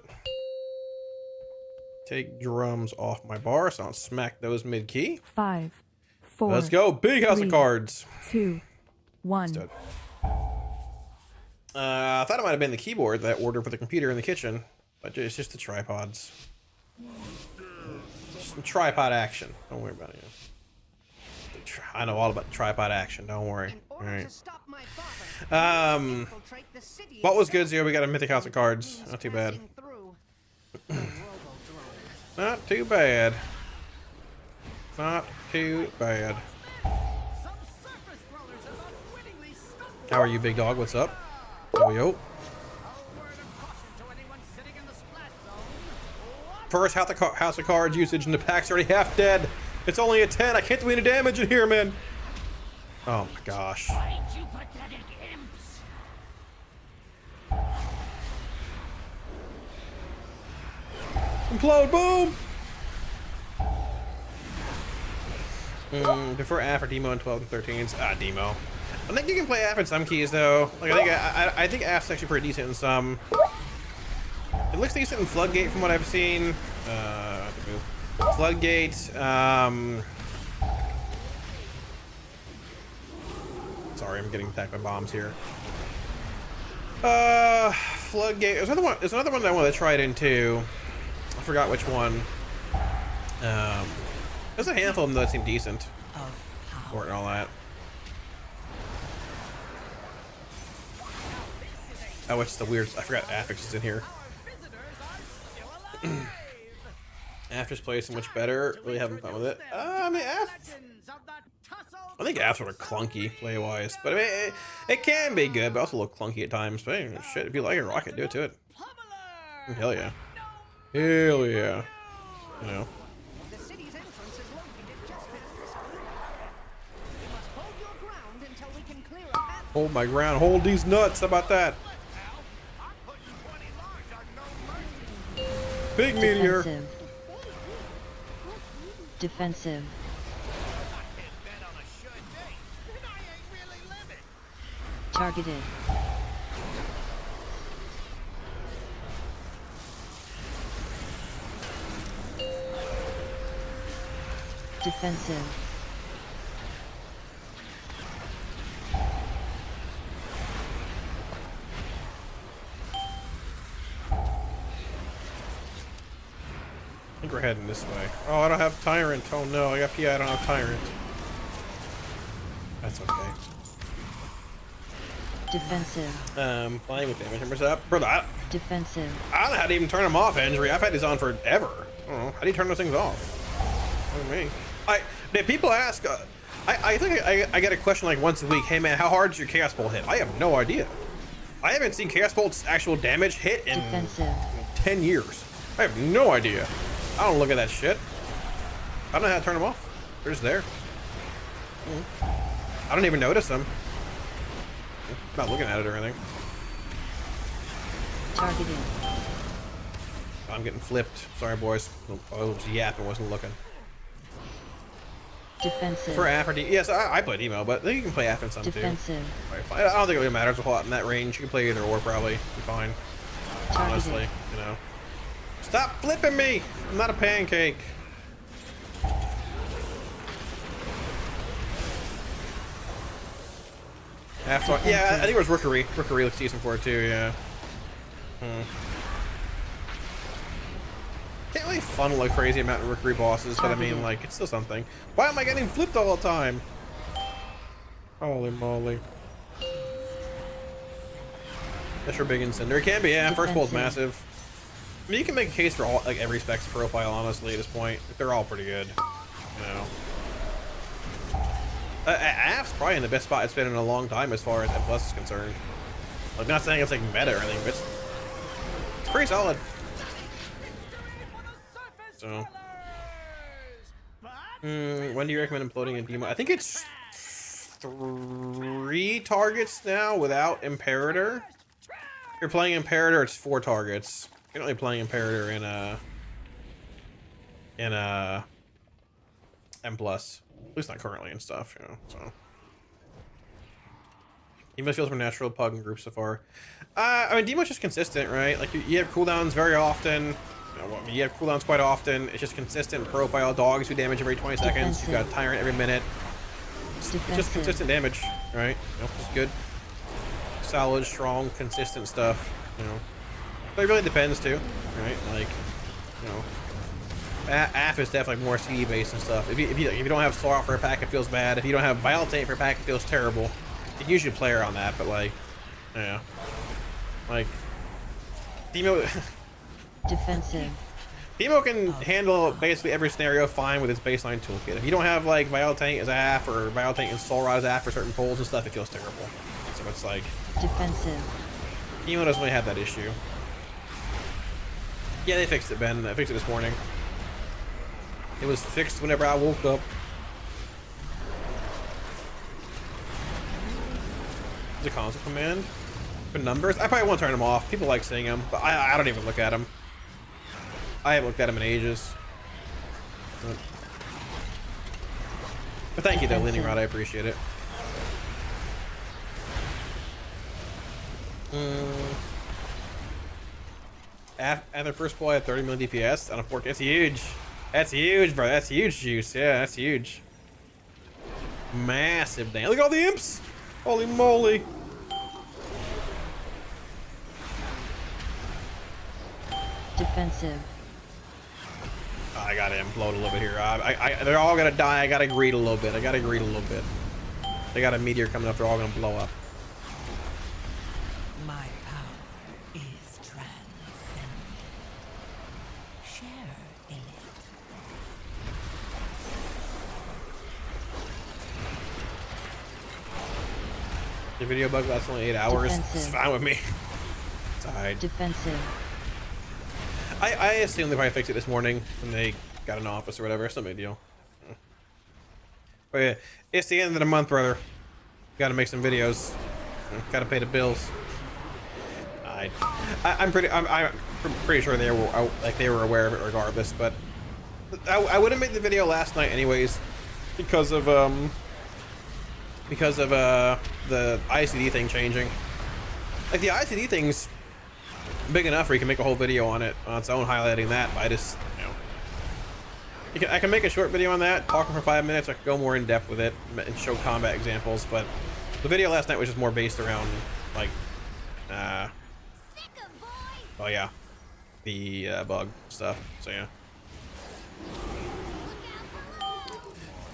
Take drums off my bar so I don't smack those mid-key. 5, 4. Let's go. Big house of cards. 2, 1. Let's do it. I thought it might have been the keyboard that ordered for the computer in the kitchen, but it's just the tripods. Just some tripod action. Don't worry about it. I know all about tripod action. Don't worry. All right. What was good, Zero? We got a Mythic House of Cards. Not too bad. Not too bad. Not too bad. How are you, big dog? What's up? Oh, yo. First House of Cards usage and the pack's already half dead. It's only a 10. I can't do any damage in here, man. Oh my gosh. Implode, boom! Before AF or Demo in 12 and 13s. Demo. I think you can play AF in some keys though. Like I think AF's actually pretty decent in some. It looks decent in Floodgate from what I've seen. Floodgate. Sorry, I'm getting attacked by bombs here. Floodgate. There's another one. There's another one that I want to try it in too. I forgot which one. There's a handful of them that seem decent. Or and all that. Oh, it's the weird. I forgot Affix is in here. After's play so much better. Really having fun with it. I mean, I think Af's sort of clunky play wise, but I mean, it can be good, but also a little clunky at times. But hey, shit, if you like it, rock it, do it to it. Hell yeah. Hell yeah. You know. Hold my ground. Hold these nuts. How about that? Big meteor. Defensive. Targeted. Defensive. I think we're heading this way. Oh, I don't have Tyrant. Oh no, I got PI, I don't have Tyrant. That's okay. Defensive. Playing with damage numbers up. Brother, Defensive. I don't know how to even turn them off, Henry. I've had these on forever. I don't know. How do you turn those things off? What do you mean? People ask, I think I get a question like once a week, hey man, how hard does your Chaos Bolt hit? I have no idea. I haven't seen Chaos Bolt's actual damage hit in 10 years. I have no idea. I don't look at that shit. I don't know how to turn them off. They're just there. I don't even notice them. I'm not looking at it or anything. Targeted. I'm getting flipped. Sorry, boys. I was yapping, wasn't looking. Defensive. For AF or D, yes, I play Demo, but you can play AF in some Defensive. too. Right, fine. I don't think it really matters a whole lot in that range. You can play either or probably. Be fine. Targeted. Honestly, you know. Stop flipping me! I'm not a pancake. After, yeah, I think it was Rookery. Rookery looks decent for it too, yeah. Can't really funnel a crazy amount of Rookery bosses, but I mean, like, it's still something. Why am I getting flipped all the time? Holy moly. That's your big incendiary. It can be, yeah. First pull is massive. I mean, you can make a case for all, like, every specs profile, honestly, at this point. They're all pretty good, you know. AF's probably in the best spot it's been in a long time as far as M+ is concerned. Like, not saying it's like meta or anything, but it's pretty solid. So, when do you recommend imploding a Demo? I think it's 3 targets now without Imperator. If you're playing Imperator, it's 4 targets. You're not really playing Imperator in M+. At least not currently and stuff, you know, so. Demo feels more natural pug in groups so far. I mean, Demo's just consistent, right? Like, you have cooldowns very often. You have cooldowns quite often. It's just consistent profile. Dogs do damage every 20 seconds. You've got Tyrant every minute. It's just consistent damage, right? You know, just good, solid, strong, consistent stuff, you know. But it really depends, too, right? Like, you know. AF is definitely more CD based and stuff. If you don't have Sorrow for a pack, it feels bad. If you don't have Violate for a pack, it feels terrible. You can usually play around that, but like, yeah, like Demo. Defensive. Demo can handle basically every scenario fine with its baseline toolkit. If you don't have like Violate as AF or Violate and Soul Rod as AF for certain pulls and stuff, it feels terrible. So it's like Defensive. Demo doesn't really have that issue. Yeah, they fixed it, Ben. I fixed it this morning. It was fixed whenever I woke up. Is a console command for numbers? I probably won't turn them off. People like seeing them, but I don't even look at them. I haven't looked at them in ages. But thank you though, Leaning Defensive. Rod, I appreciate it. After first pull, I had 30 million DPS on a 4K. That's huge. That's huge, bro. That's huge juice. Yeah, that's huge. Massive damn. Look at all the imps. Holy moly. Defensive. Oh, I gotta implode a little bit here. They're all gonna die. I gotta greed a little bit. They got a meteor coming up. They're all gonna blow up. My power is transcendent. Share in it. The video bug lasts only 8 hours. It's Defensive. fine with me. It's alright. Defensive. I assume they probably fixed it this morning when they got an office or whatever. It's no big deal. But yeah, it's the end of the month, brother. Gotta make some videos. Gotta pay the bills. I'm pretty sure they were aware of it regardless. But I would have made the video last night anyways because of the ICD thing changing. Like the ICD thing's big enough where you can make a whole video on it on its own, highlighting that. But I just, I can make a short video on that, talking for 5 minutes. I could go more in depth with it and show combat examples. But the video last night was just more based around like, oh yeah, the bug stuff. So yeah,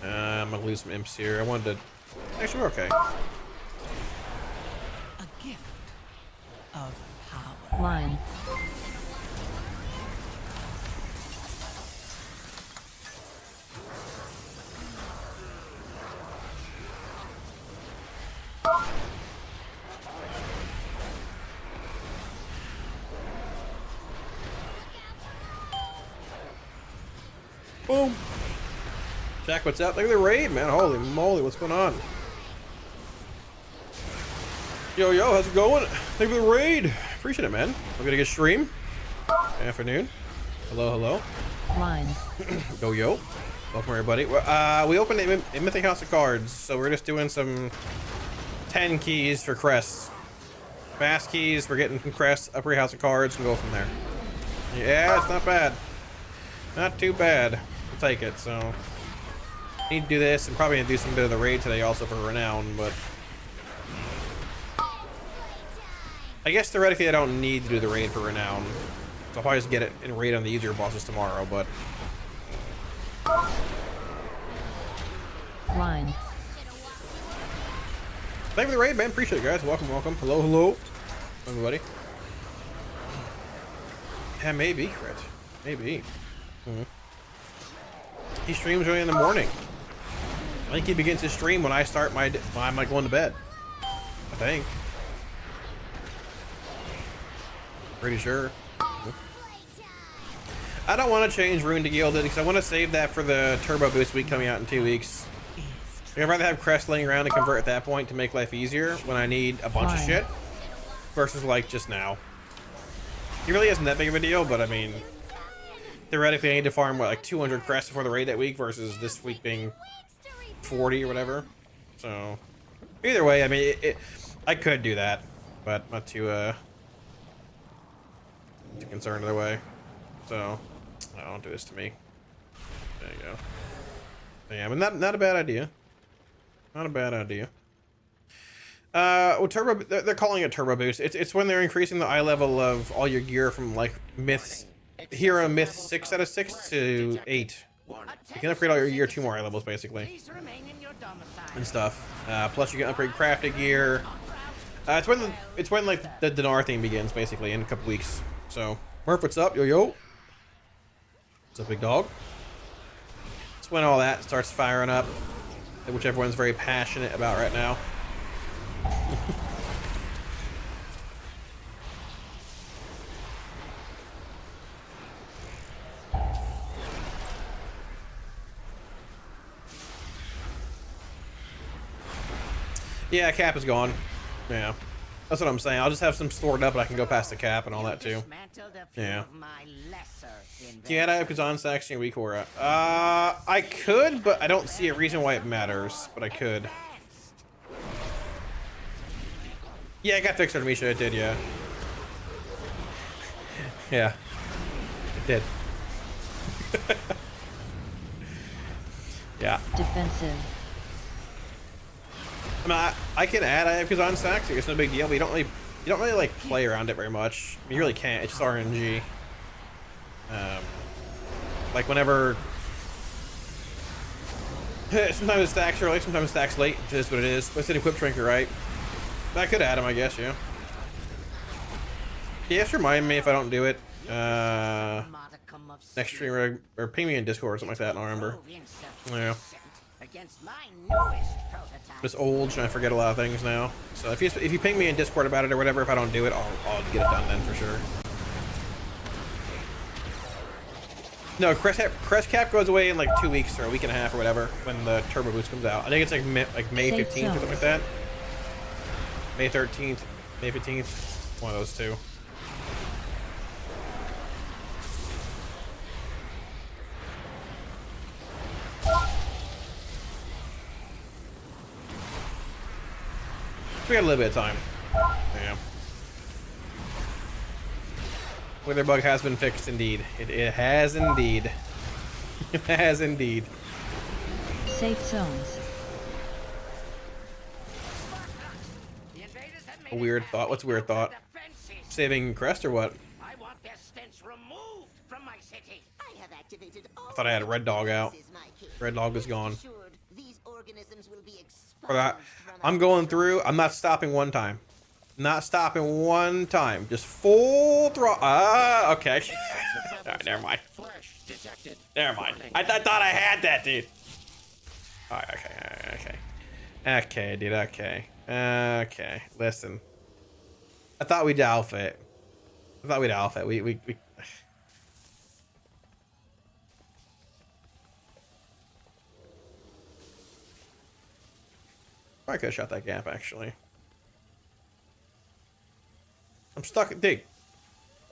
I'm gonna lose some imps here. I wanted to. Actually, we're okay. A gift of power. Line. Boom. Jack, what's up? Look at the raid, man. Holy moly, what's going on? Yo, how's it going? Thank you for the raid. Appreciate it, man. We're gonna get stream. Afternoon. Hello. Line. Yo. Welcome, everybody. We opened a Mythic House of Cards, so we're just doing some 10 keys for crests. Fast keys, we're getting some crests, upgrade House of Cards, and go from there. Yeah, it's not bad. Not too bad. We'll take it, so. Need to do this. I'm probably gonna do some bit of the raid today also for Renown, but. I guess theoretically I don't need to do the raid for Renown. So I'll probably just get it and raid on the easier bosses tomorrow, but. Line. Thank you for the raid, man. Appreciate it, guys. Welcome. Hello. Everybody. Yeah, maybe, Crit. Maybe. He streams early in the morning. I think he begins his stream when I start when I'm like going to bed. I think. Pretty sure. I don't want to change Rune to Gilded because I want to save that for the Turbo Boost week coming out in 2 weeks. I'd rather have Crest laying around and convert at that point to make life easier when I need a bunch of shit versus like just now. It really isn't that big of a deal, but I mean, theoretically I need to farm what, like 200 crests before the raid that week versus this week being 40 or whatever. So either way, I mean, I could do that, but I'm not too concerned either way. So don't do this to me. There you go. Yeah, but not a bad idea. Not a bad idea. Well, turbo. They're calling it turbo boost. It's when they're increasing the eye level of all your gear from like hero myth 6 out of 6 to 8. You can upgrade all your gear 2 more eye levels basically, and stuff. Plus you can upgrade crafted gear. It's when like the Dinar thing begins basically in a couple weeks. So Murph, what's up? Yo. What's up, big dog? It's when all that starts firing up, which everyone's very passionate about right now. Yeah, Cap is gone. Yeah. That's what I'm saying. I'll just have some stored up and I can go past the cap and all that too. Yeah. Can I have Kazan stacks in your weak aura? I could, but I don't see a reason why it matters. But I could. Yeah, I got fixed on Misha. It did, yeah. Yeah. It did. Yeah. Defensive. I mean, I can add I have Kazan stacks. It's no big deal, but you don't really like play around it very much. I mean, you really can't. It's just RNG. Like whenever, sometimes it stacks early, sometimes it stacks late. It is what it is. But it's an equip trinket, right? I could add him, I guess. Yeah. Yeah, just remind me if I don't do it. Next stream or ping me in Discord or something like that. And I'll remember. Yeah. Just old, and I forget a lot of things now. So if you ping me in Discord about it or whatever, if I don't do it, I'll get it done then for sure. No, crest cap goes away in like 2 weeks or a week and a half or whatever when the turbo boost comes out. I think it's like May 15th or something like that. May 13th, May 15th, one of those two. We got a little bit of time. Yeah. Wither bug has been fixed indeed. It has indeed. It has indeed. Safe zones. A weird thought. What's a weird thought? Saving crest or what? I want their stench removed from my city. I have activated all I thought I had a red dog out. Red dog is gone. For that, I'm going through. I'm not stopping one time. Not stopping one time. Just full throttle. Ah, okay. All right, never mind. Never mind. I thought I had that, dude. All right, okay. Okay, dude, okay. Okay, listen. I thought we'd alpha it. We probably could have shot that gap, actually. I'm stuck at dig.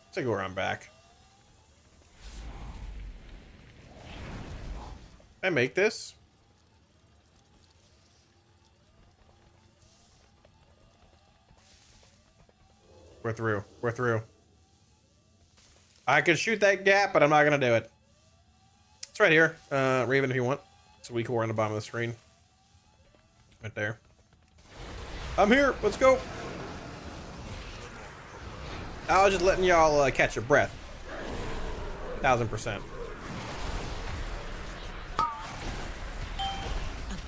Let's go around back. Can I make this? We're through. We're through. I could shoot that gap, but I'm not gonna do it. It's right here. Raven, if you want. It's a weak core on the bottom of the screen. Right there. I'm here. Let's go. I was just letting y'all catch your breath. 1000%. A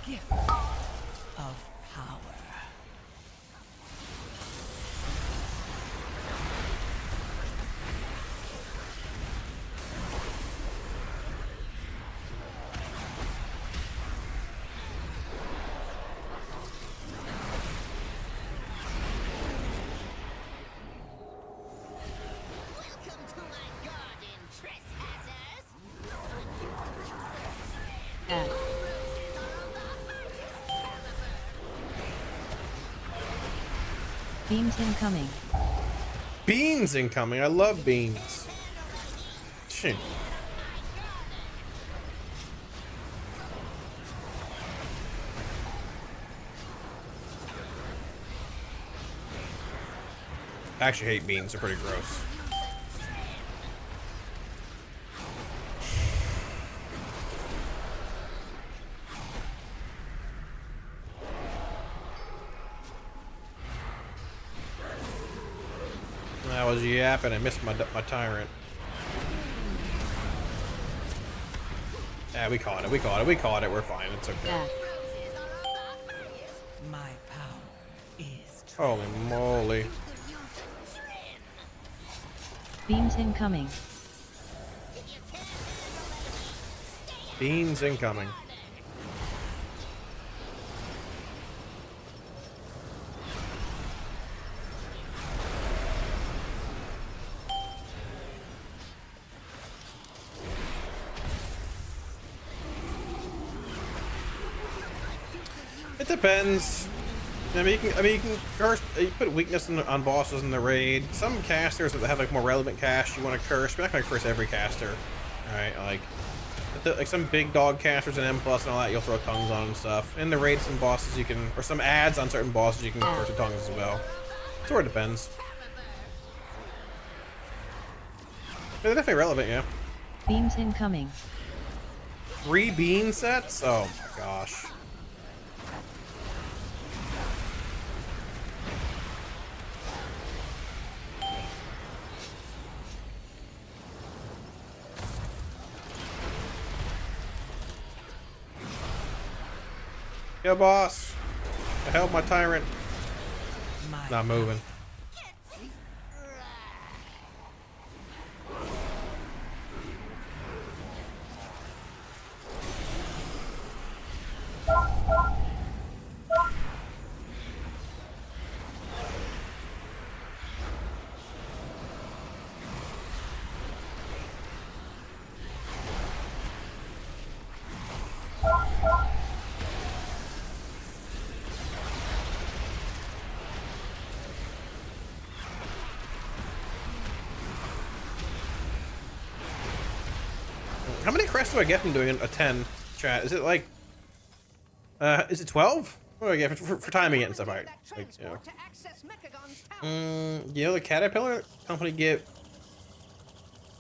gift of power. Add. Beams incoming. Beans incoming. I love beans. Shit. I actually hate beans. They're pretty gross. I was yapping. I missed my tyrant. Yeah, we caught it. We caught it. We caught it. We're fine. It's okay. Add. My power is Holy moly. Beams incoming. Beans incoming. It depends. You can curse. You put weakness on bosses in the raid. Some casters that have like more relevant cast you want to curse. You're not gonna curse every caster, all right? Like some big dog casters and M plus and all that, you'll throw tongues on and stuff. In the raids, some bosses you can, or some ads on certain bosses you can curse with tongues as well. Sort of depends. But they're definitely relevant, yeah. Beams incoming. 3 bean sets? Oh my gosh. Yo, boss. I held my tyrant. Not moving. How many crests do I get from doing a 10 chat? Is it like, is it 12? What do I get for timing it and stuff? Right? Like, you know the Caterpillar company give.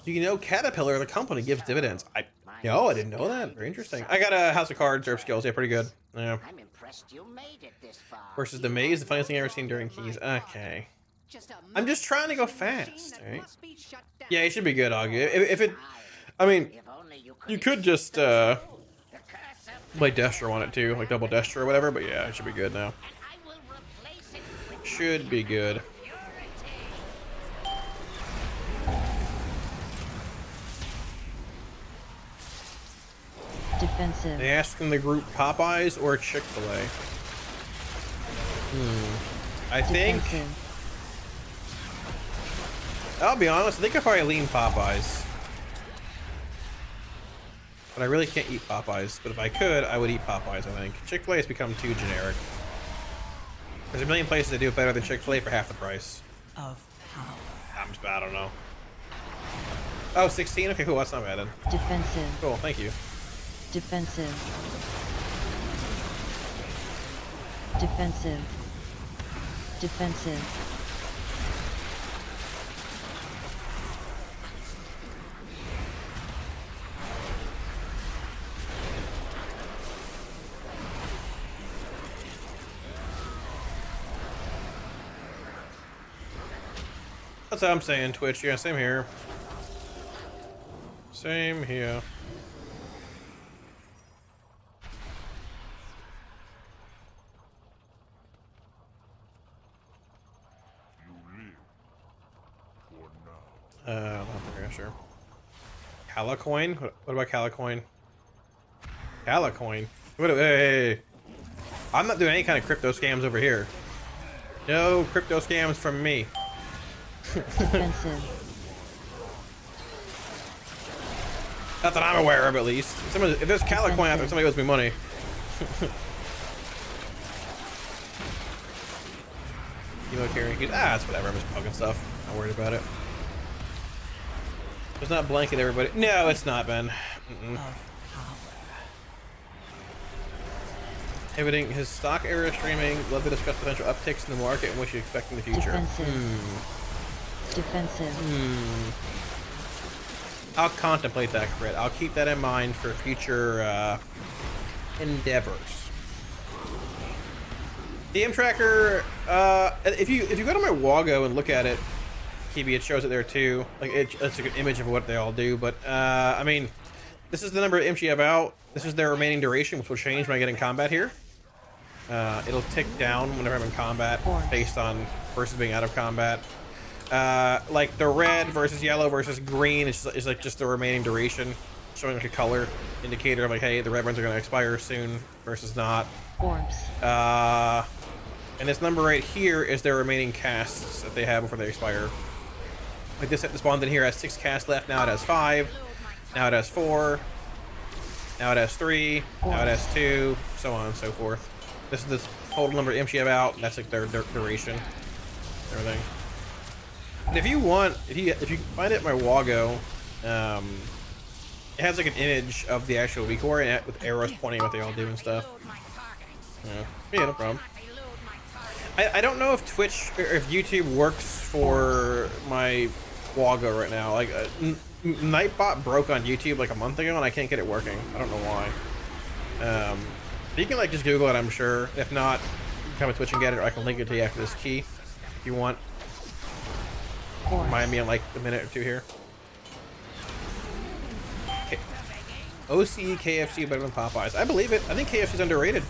You know Caterpillar the company gives dividends. I didn't know that. Very interesting. I got a House of Cards herb skills. Yeah, pretty good. Yeah. I'm impressed you made it this far. Versus the maze, the funniest thing I've ever seen during keys. Okay. I'm just trying to go fast. Right? Yeah, it should be good, Augie. If it, I mean, you could just play Destro on it too, like double Destro or whatever. But yeah, it should be good now. Should be good. Defensive. They asked in the group Popeyes or Chick-fil-A. I think. Defensive. I'll be honest. I think I probably lean Popeyes. But I really can't eat Popeyes. But if I could, I would eat Popeyes. I think Chick-fil-A has become too generic. There's a million places that do it better than Chick-fil-A for half the price. Of power. I don't know. Oh, 16? Okay, cool. That's not bad then. Defensive. Cool, thank you. Defensive. Defensive. Defensive. That's what I'm saying, Twitch. Yeah, same here. Same here. I'm not very sure. Calacoin? What about Calacoin? Calacoin? Hey. I'm not doing any kind of crypto scams over here. No crypto scams from me. Defensive. Not that I'm aware of, at least. If there's Calacoin out there, somebody owes me money. Emo carrying keys. It's whatever. I'm just poking stuff. Not worried about it. It's not blanket everybody. No, it's not, Ben. Pivoting his stock era streaming. Love to discuss potential upticks in the market and what you expect in the future. Defensive. I'll contemplate that crit. I'll keep that in mind for future endeavors. DM tracker. If you go to my Wago and look at it, Kibi, it shows it there too. Like it's a good image of what they all do. But I mean, this is the number of imps you have out. This is their remaining duration, which will change when I get in combat here. It'll tick down whenever I'm in combat, based on versus being out of combat. Like the red versus yellow versus green is like just the remaining duration, showing like a color indicator of like, hey, the red ones are going to expire soon versus not. Orbs. And this number right here is their remaining casts that they have before they expire. Like this spawned in here has 6 casts left. Now it has 5. Now it has 4. Now it has 3. Now it has 2. So on and so forth. This is the total number of imps you have out. And that's like their duration, everything. And if you want, if you find it in my Wago, it has like an image of the actual recore and with arrows pointing what they all do and stuff. Yeah, no problem. I don't know if Twitch or if YouTube works for my Wago right now. Like Nightbot broke on YouTube like a month ago and I can't get it working. I don't know why. You can like just Google it, I'm sure. If not, you can come to Twitch and get it, or I can link it to you after this key if you want. Remind me in like a minute or two here. OCE KFC better than Popeyes. I believe it. I think KFC's underrated.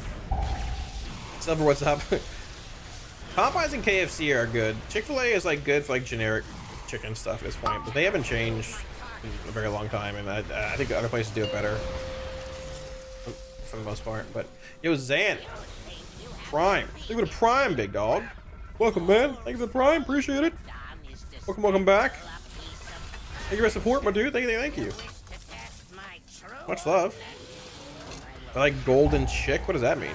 Silver, what's up? Popeyes and KFC are good. Chick-fil-A is like good for like generic chicken stuff at this point, but they haven't changed in a very long time, and I think other places do it better for the most part. But yo, Zan, Prime. Look at the Prime, big dog. Welcome, man. Thank you for the Prime. Appreciate it. Welcome back. Thank you for your support, my dude. Thank you. Much love. I like golden chick. What does that mean?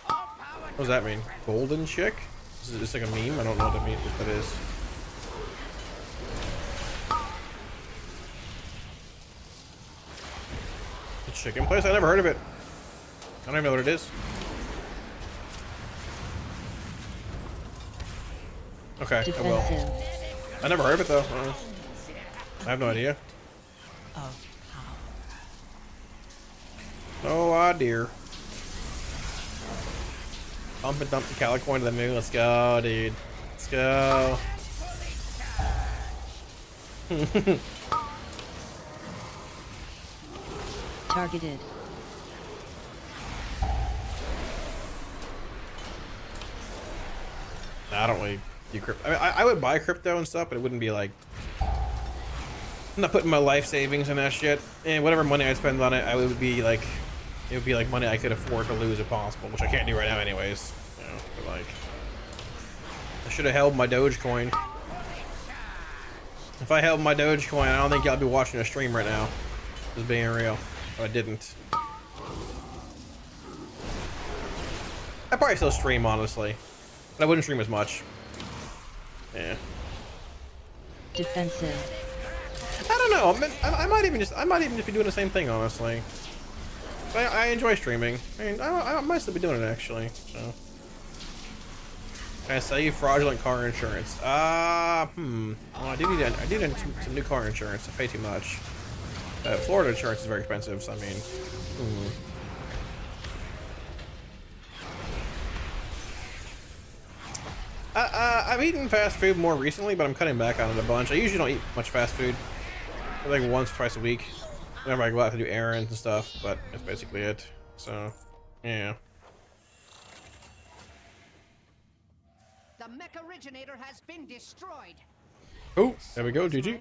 What does that mean? Golden chick? Is it just like a meme? I don't know what that means. What that is. The chicken place? I never heard of it. I don't even know what it is. Okay, I will. I never heard of it though. I have no idea. No idea. Pump and dump the Calicoin to the moon. Let's go, dude. Let's go. Targeted. I don't really do crypto. I mean, I would buy crypto and stuff, but it wouldn't be like. I'm not putting my life savings in that shit. And whatever money I spend on it, it would be like money I could afford to lose if possible, which I can't do right now anyways. You know, but like, I should have held my Dogecoin. If I held my Dogecoin, I don't think y'all be watching a stream right now. Just being real. But I didn't. I probably still stream, honestly. But I wouldn't stream as much. Yeah. Defensive. I don't know. I might even just be doing the same thing, honestly. I enjoy streaming. I mean, I might still be doing it actually. So, can I sell you fraudulent car insurance? Well, I do need some new car insurance. I pay too much. Florida insurance is very expensive. So I mean, I've eaten fast food more recently, but I'm cutting back on it a bunch. I usually don't eat much fast food. Like once or twice a week. Whenever I go out to do errands and stuff, but that's basically it. So, yeah. The mech originator has been destroyed. Oh, there we go, GG.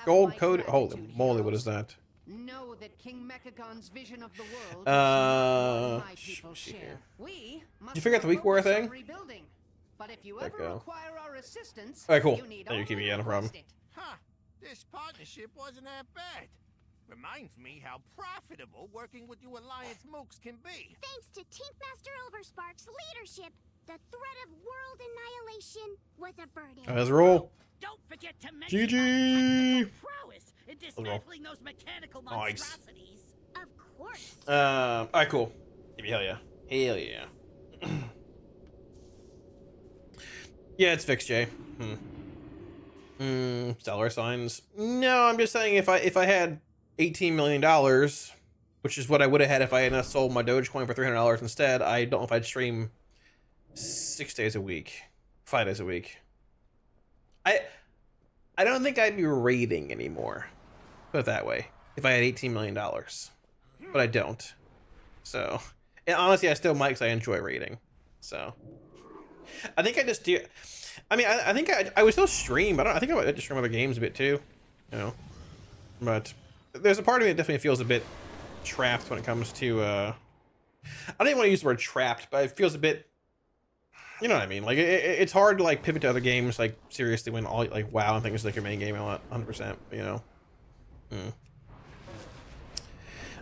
Gold code. Holy moly, what is that? Know that King Mechagon's vision of the world my people share. We must Did you figure out the weak war thing? Rebuilding. But if you There ever you go. require our assistance, Alright, cool. you need Thank you, only Kiwi, no problem. request it. Huh. This partnership wasn't that bad. Reminds me how profitable working with you Alliance mooks can be. Thanks to Tinkmaster Overspark's leadership, the threat of world annihilation was averted. Let's roll. Don't forget to mention GG. my technical prowess in Let's roll. dismantling those mechanical Nice. monstrosities. Of course. Alright, cool. Hell yeah. Hell yeah. Yeah, it's fixed, Jay. Stellar signs. No, I'm just saying if I had $18 million, which is what I would have had if I had sold my Dogecoin for $300 instead, I don't know if I'd stream 6 days a week, 5 days a week. I don't think I'd be raiding anymore. Put it that way. If I had $18 million, but I don't. So, and honestly, I still might because I enjoy raiding. So, I think I just do. I mean, I think I would still stream. I think I would just stream other games a bit too, you know. But there's a part of me that definitely feels a bit trapped when it comes to. I don't even want to use the word trapped, but it feels a bit. You know what I mean? Like it's hard to like pivot to other games like seriously when all like WoW and things is like your main game. 100%. You know.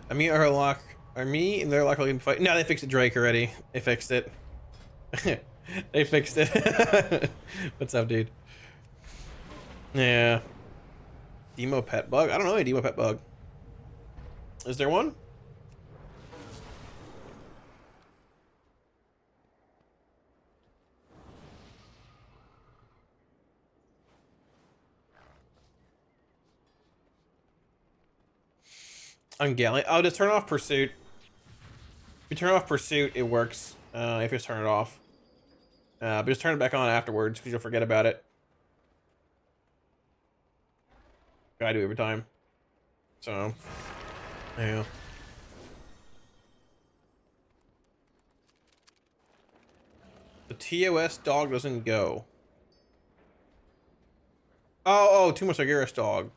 I mean, Warlock Are me and they're like looking to fight? No, they fixed it, Drake already. They fixed it. They fixed it. What's up, dude? Yeah. Demo pet bug? I don't know any demo pet bug. Is there one? Ungallant. Oh, just turn off pursuit. If you turn off pursuit, it works. If you just turn it off. But just turn it back on afterwards because you'll forget about it. I do every time. So, yeah. The TOS dog doesn't go. Oh, too much Argyros dog.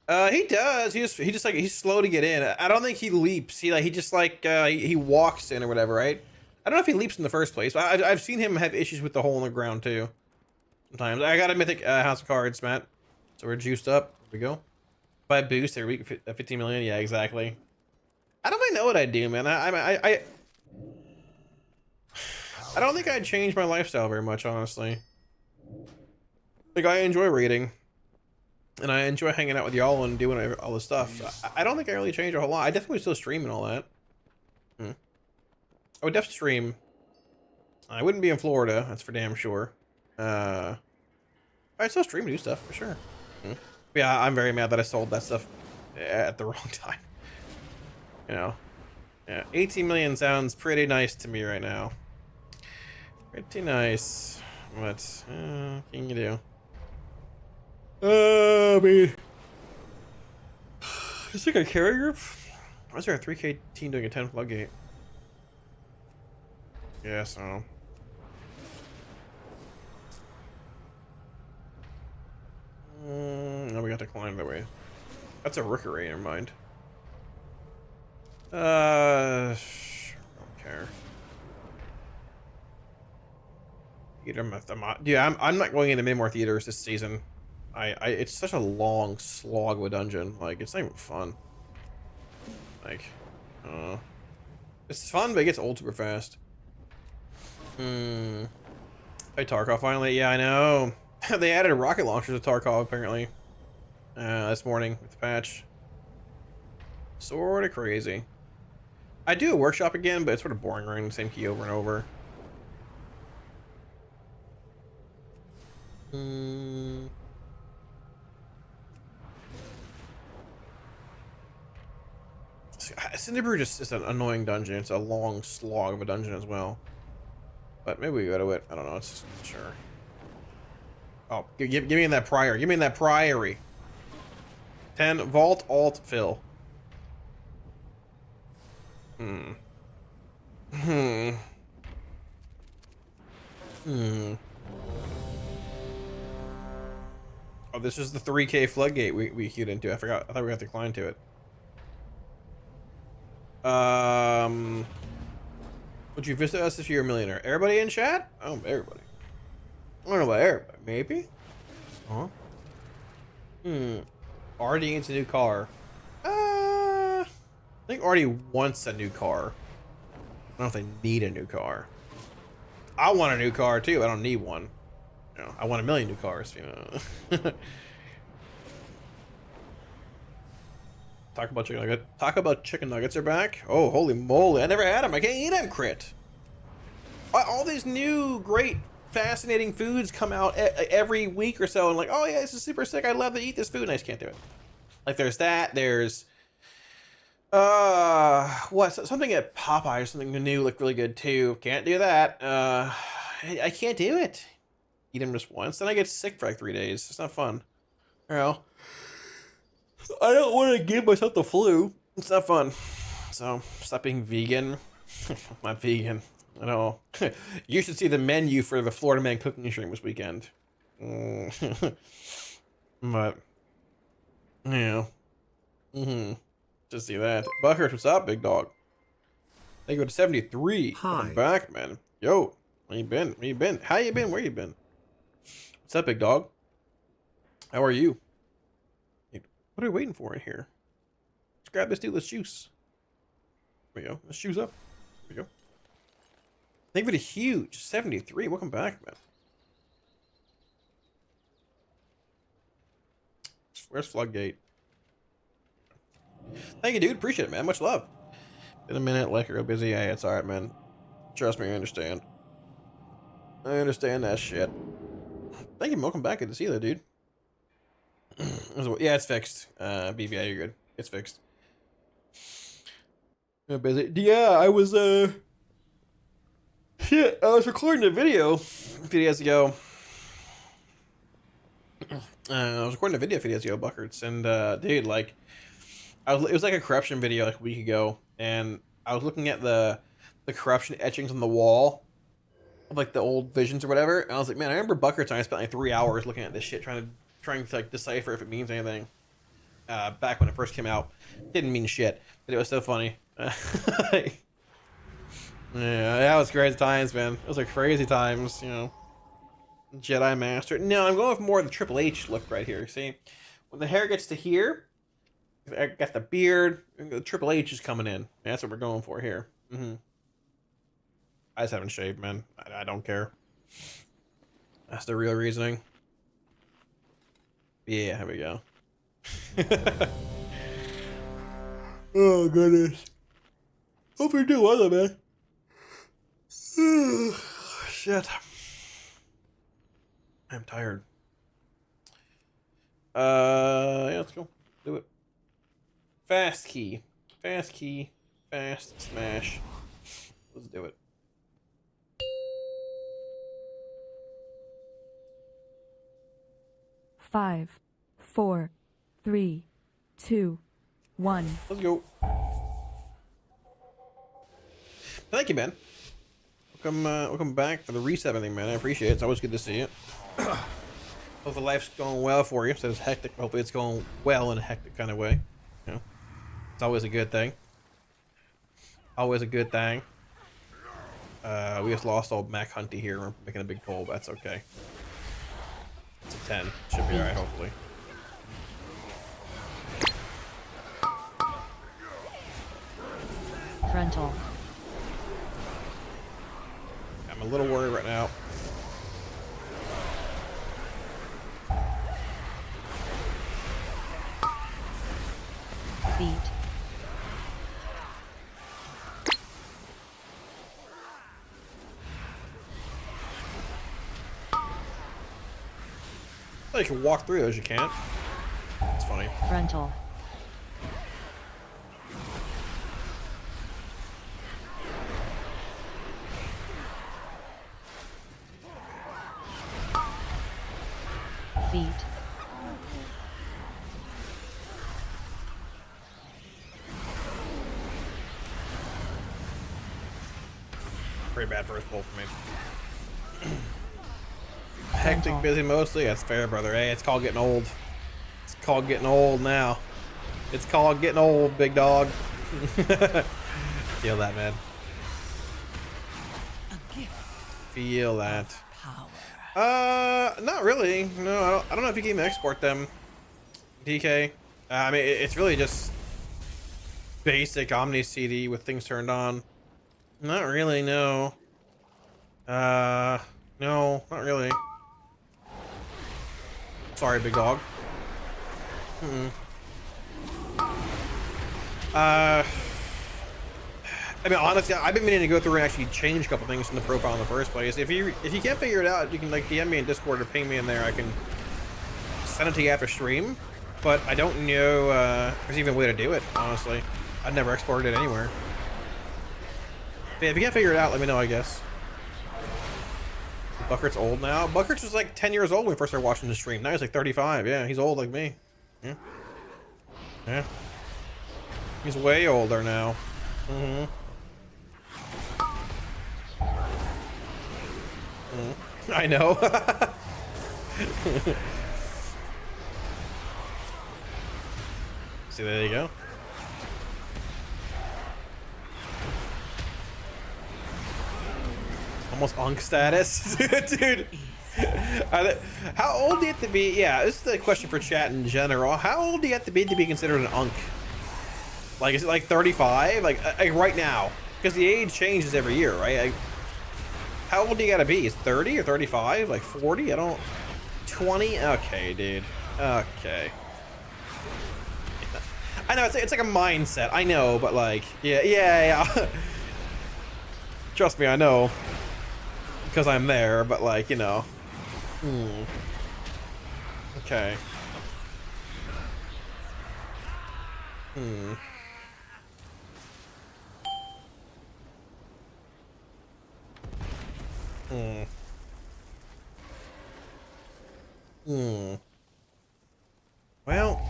He does. He just like he's slow to get in. I don't think he leaps. He just like he walks in or whatever, right? I don't know if he leaps in the first place. But I've seen him have issues with the hole in the ground too. Sometimes I got a mythic House of Cards, Matt. So we're juiced up. Here we go. By boost every week, 15 million. Yeah, exactly. I don't really know what I'd do, man. I don't think I'd change my lifestyle very much, honestly. Like I enjoy reading. And I enjoy hanging out with y'all and doing all this stuff. I don't think I really change a whole lot. I definitely still stream and all that. I would definitely stream. I wouldn't be in Florida, that's for damn sure. I'd still stream and do stuff, for sure. Yeah, I'm very mad that I sold that stuff at the wrong time. You know? Yeah, 18 million sounds pretty nice to me right now. Pretty nice. What can you do? I mean, it's like a carry group. Why is there a 3K team doing a 10 floodgate? Yeah, so. No, we got to climb that way. That's a rookery, never mind. Don't care. Yeah, I'm not going into many more theaters this season. It's such a long slog of a dungeon. Like, it's not even fun. Like, it's fun, but it gets old super fast. Hey, Tarkov finally. Yeah, I know. They added a rocket launcher to Tarkov apparently. This morning with the patch. Sorta crazy. I do a workshop again, but it's sort of boring running the same key over and over. Cinderbrew just is an annoying dungeon. It's a long slog of a dungeon as well. But maybe we go to it. I don't know. It's just, sure. Oh, give me in that priory. Give me in that priory. 10 vault alt fill. Oh, this is the 3K floodgate we queued into. I forgot. I thought we had to climb to it. Would you visit us if you're a millionaire? Everybody in chat? Oh, everybody. I don't know about everybody. Maybe? Huh? Artie needs a new car. I think Artie wants a new car. I don't know if they need a new car. I want a new car too. I don't need one. You know, I want a million new cars, you know. Talk about chicken nuggets. Talk about chicken nuggets are back. Oh, holy moly. I never had them. I can't eat them, crit. All these new, great, fascinating foods come out every week or so. And like, oh yeah, this is super sick. I love to eat this food. And I just can't do it. Like there's that. There's, what? Something at Popeye or something new looked really good too. Can't do that. I can't do it. Eat them just once. Then I get sick for like 3 days. It's not fun. You know? I don't want to give myself the flu. It's not fun. So, stop being vegan. I'm not vegan at all. You should see the menu for the Florida Man cooking stream this weekend. But, yeah. Just see that. Buckers, what's up, big dog? They go to 73. Hi. I'm back, man. Yo, where you been? Where you been? How you been? Where you been? What's up, big dog? How are you? What are we waiting for in here? Let's grab this dude. Let's juice. There we go. The shoes up. There we go. Thank you for the huge 73. Welcome back, man. Where's Floodgate? Thank you, dude. Appreciate it, man. Much love. Been a minute, like real busy. Hey, it's alright, man. Trust me, I understand. I understand that shit. Thank you. Welcome back. Good to see you there, dude. Yeah, it's fixed. BVI, you're good. It's fixed. I'm busy. Yeah, I was shit, I was recording a video a few days ago. I was recording a video a few days ago, Buckarts, and dude, like, it was like a corruption video like a week ago, and I was looking at the corruption etchings on the wall of like the old visions or whatever, and I was like, man, I remember Buckarts and I spent like 3 hours looking at this shit trying to like decipher if it means anything. Back when it first came out, didn't mean shit, but it was so funny. Yeah, that was crazy times, man. Those are crazy times, you know. Jedi Master. No, I'm going with more of the Triple H look right here. See, when the hair gets to here, I got the beard. The Triple H is coming in. That's what we're going for here. I just haven't shaved, man. I don't care. That's the real reasoning. Yeah, here we go. Oh goodness. Hope you're doing well, man. Shit. I'm tired. Yeah, let's go. Do it. Fast key. Fast key. Fast smash. Let's do it. Five, 4, 3, 2, 1. Let's go. Thank you, man. Welcome back for the reset thing, man. I appreciate it. It's always good to see you. Hope the life's going well for you. So it's hectic. Hopefully it's going well in a hectic kind of way. You know, it's always a good thing. Always a good thing. We just lost old Mac Hunty here. We're making a big pull, but that's okay. It's a 10. Should be alright, hopefully. Frontal. I'm a little worried right now. Feet. Oh, you can walk through those, you can't. It's funny. Frontal. Feet. Pretty bad first pull for me. Hectic, busy mostly. That's fair, brother. Hey, it's called getting old. It's called getting old now. It's called getting old, big dog. Feel that, man. Feel that. Not really. No, I don't know if you can even export them. DK. I mean, it's really just basic Omni CD with things turned on. Not really, no. No, not really. Sorry, big dog. I mean, honestly, I've been meaning to go through and actually change a couple things in the profile in the first place. If you can't figure it out, you can like DM me in Discord or ping me in there. I can send it to you after stream. But I don't know there's even a way to do it, honestly. I've never exported it anywhere. But if you can't figure it out, let me know, I guess. Buckart's old now. Buckart's was like 10 years old when we first started watching the stream. Now he's like 35. Yeah, he's old like me. Yeah. Yeah. He's way older now. I know. See, there you go. Almost Unk status. Dude. How old do you have to be? Yeah, this is the question for chat in general. How old do you have to be considered an Unk? Like, is it like 35? Like right now? Because the age changes every year, right? How old do you gotta be? Is 30 or 35? Like 40? I don't... 20? Okay, dude. Okay. I know, it's like a mindset. I know, but like... Yeah. Trust me, I know. Because I'm there, but like, you know. Okay. Well.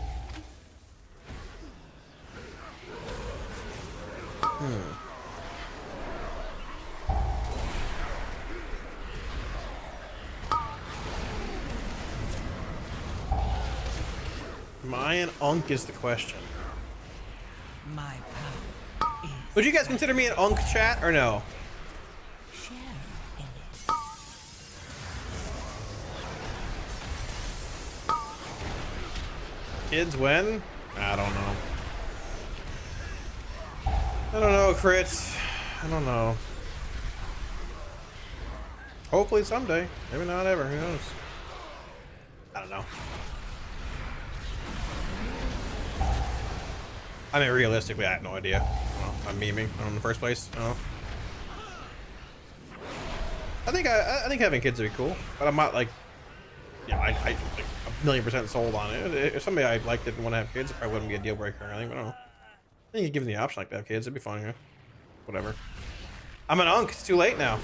Am I an unk is the question. My power is Would you guys consider me an unk, chat, or no? share in it. Kids when? I don't know. I don't know, crits. I don't know. Hopefully someday. Maybe not ever. Who knows? I don't know. I mean, realistically, I have no idea. I'm memeing in the first place. I think having kids would be cool, but I'm not like, yeah, I like 1,000,000% sold on it. If somebody I liked it and want to have kids, it probably wouldn't be a deal breaker or anything. But I don't know. I think you give them the option like to have kids, it'd be fun. Yeah. Whatever. I'm an unk. It's too late now.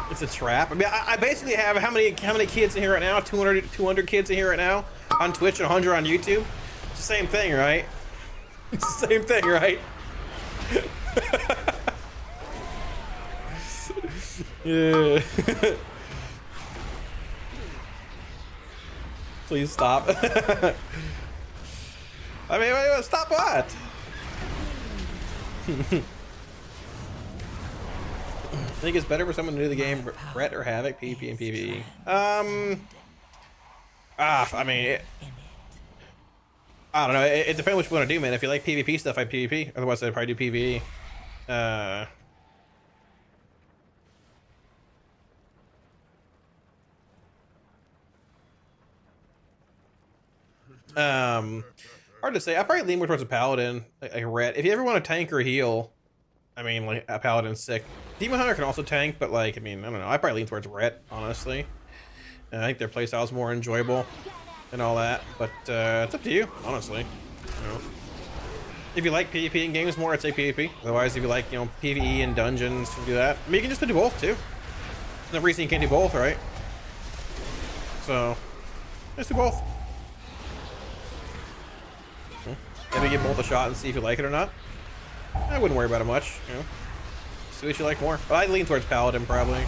It's a trap. I mean, I basically have how many kids in here right now? 200 kids in here right now on Twitch and 100 on YouTube. It's the same thing, right? It's the same thing, right? Yeah. Please stop. I mean, stop what? I think it's better for someone to do the game Brett or Havoc, PvP and PvE. I mean, I don't know. It depends what you want to do, man. If you like PvP stuff, I PvP. Otherwise, I'd probably do PvE. Hard to say. I probably lean more towards a paladin, like a ret. If you ever want to tank or heal, I mean, like a paladin's sick. Demon Hunter can also tank, but like, I mean, I don't know. I probably lean towards ret, honestly. I think their playstyle is more enjoyable and all that. But it's up to you, honestly. You know, if you like PvP in games more, I'd say PvP. Otherwise, if you like, you know, PvE and dungeons, you do that. I mean, you can just do both too. There's no reason you can't do both, right? So, just do both. Maybe give both a shot and see if you like it or not. I wouldn't worry about it much, you know. See what you like more. But I'd lean towards Paladin, probably.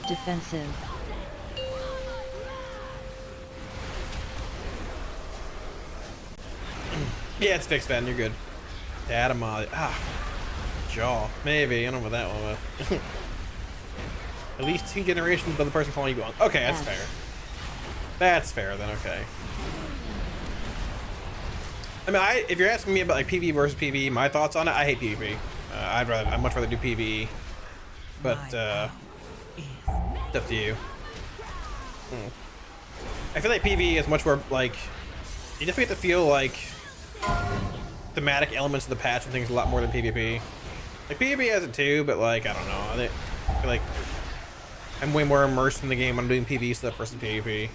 Defensive. Yeah, it's fixed, Ben. You're good. Kalamazi. Jaw. Maybe. I don't know about that one, but... At least 2 generations of the person calling you on. Okay, that's fair. That's fair, then. Okay. I mean, if you're asking me about like PvE versus PvE, my thoughts on it, I hate PvP. I'd much rather do PvE. But, it's up to you. I feel like PvE is much more, like... You definitely get to feel, like... thematic elements of the patch and things a lot more than PvP. Like PvP has it too, but like I don't know. I feel like I'm way more immersed in the game when I'm doing PvE stuff versus PvP.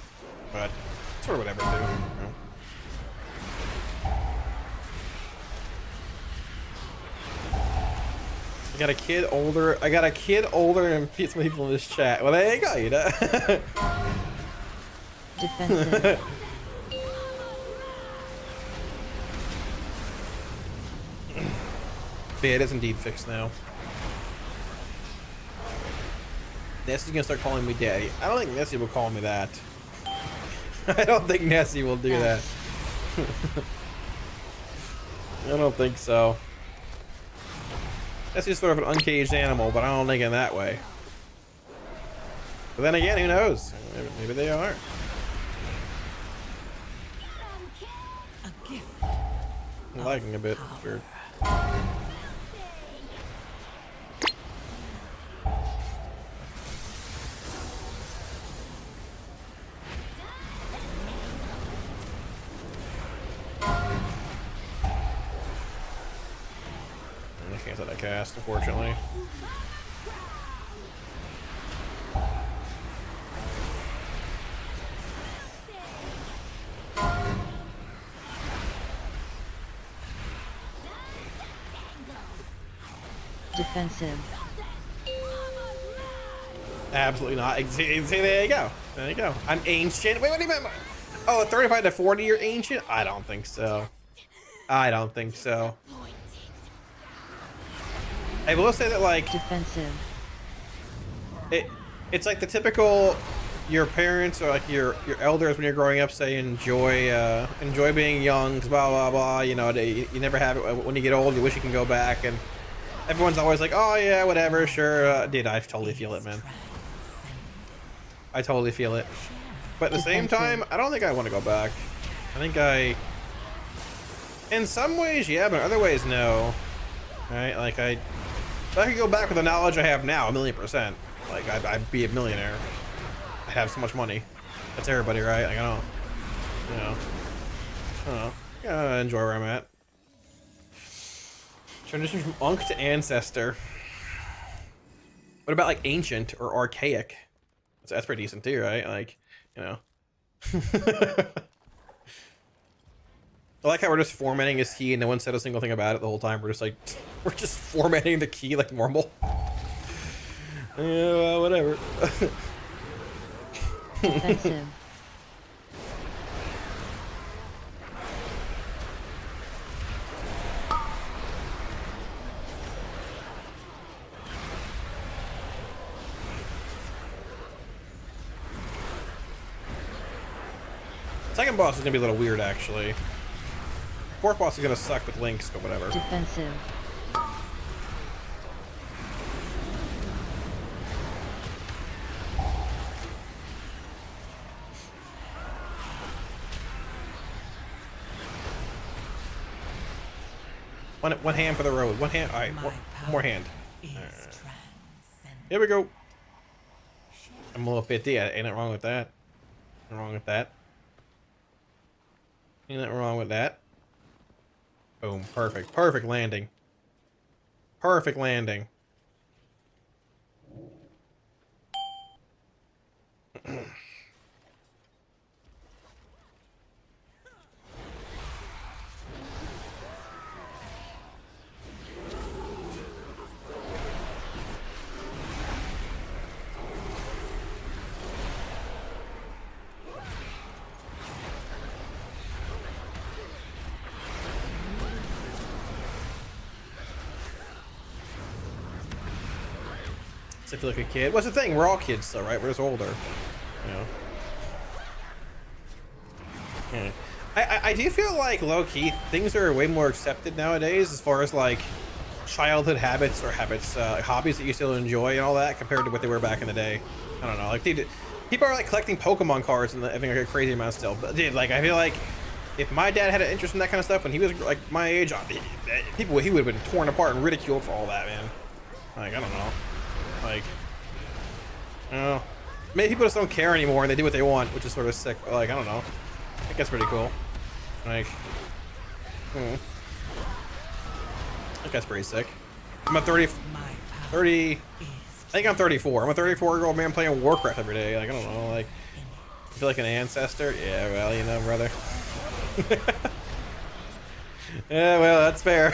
But sort of whatever too. You know? I got a kid older. I got a kid older than some people in this chat. Well, there you go. You know. Defensive. Yeah, it is indeed fixed now. Nessie's gonna start calling me daddy. I don't think Nessie will call me that. I don't think Nessie will do that. I don't think so. That's just sort of an uncaged animal, but I don't think in that way. But then again, who knows? Maybe they are. A gift. I'm liking a bit. Sure. I can't let that cast, unfortunately. Defensive. Absolutely not. See, there you go. There you go. I'm ancient. Wait, what do you mean? Oh, 35 to 40, you're ancient? I don't think so. I don't think so. I will say that, like, Defensive. it's like the typical, your parents or like your elders when you're growing up say enjoy being young, blah blah blah. You know, you never have it. When you get old, you wish you can go back, and everyone's always like, oh yeah, whatever, sure. Dude, I totally feel it, man. I totally feel it. But at the same time, I don't think I want to go back. I think in some ways, yeah, but in other ways, no. Right? Like if I could go back with the knowledge I have now, 1,000,000%. Like I'd be a millionaire. I'd have so much money. That's everybody, right? Like I don't know. I gotta enjoy where I'm at. Transition from Unk to Ancestor. What about like Ancient or Archaic? That's pretty decent too, right? Like, you know. I like how we're just formatting his key and no one said a single thing about it the whole time. We're just like, we're just formatting the key like normal. Yeah, well, whatever. Defensive. Second boss is gonna be a little weird, actually. Fourth boss is gonna suck with links, but whatever. Defensive. One hand for the road. One hand. All right, one more hand. Here we go. I'm a little 50. Ain't nothing wrong with that. Nothing wrong with that. Ain't nothing wrong with that. Boom. Perfect. Perfect landing. Perfect landing. I feel like a kid. What's the thing? We're all kids though, right? We're just older. You know? Yeah. I do feel like low-key things are way more accepted nowadays as far as like childhood habits or hobbies that you still enjoy and all that compared to what they were back in the day. I don't know. Like people are like collecting Pokemon cards and having like a crazy amount still. But dude, like I feel like if my dad had an interest in that kind of stuff when he was like my age, he would have been torn apart and ridiculed for all that, man. Like I don't know. Like, maybe people just don't care anymore and they do what they want, which is sort of sick. But like, I don't know. I think that's pretty cool. Like, I think that's pretty sick. I'm a 30, I think I'm 34. I'm a 34-year-old man playing Warcraft every day. Like, I don't know, like, I feel like an ancestor. Yeah, well, you know, brother. Yeah, well, that's fair.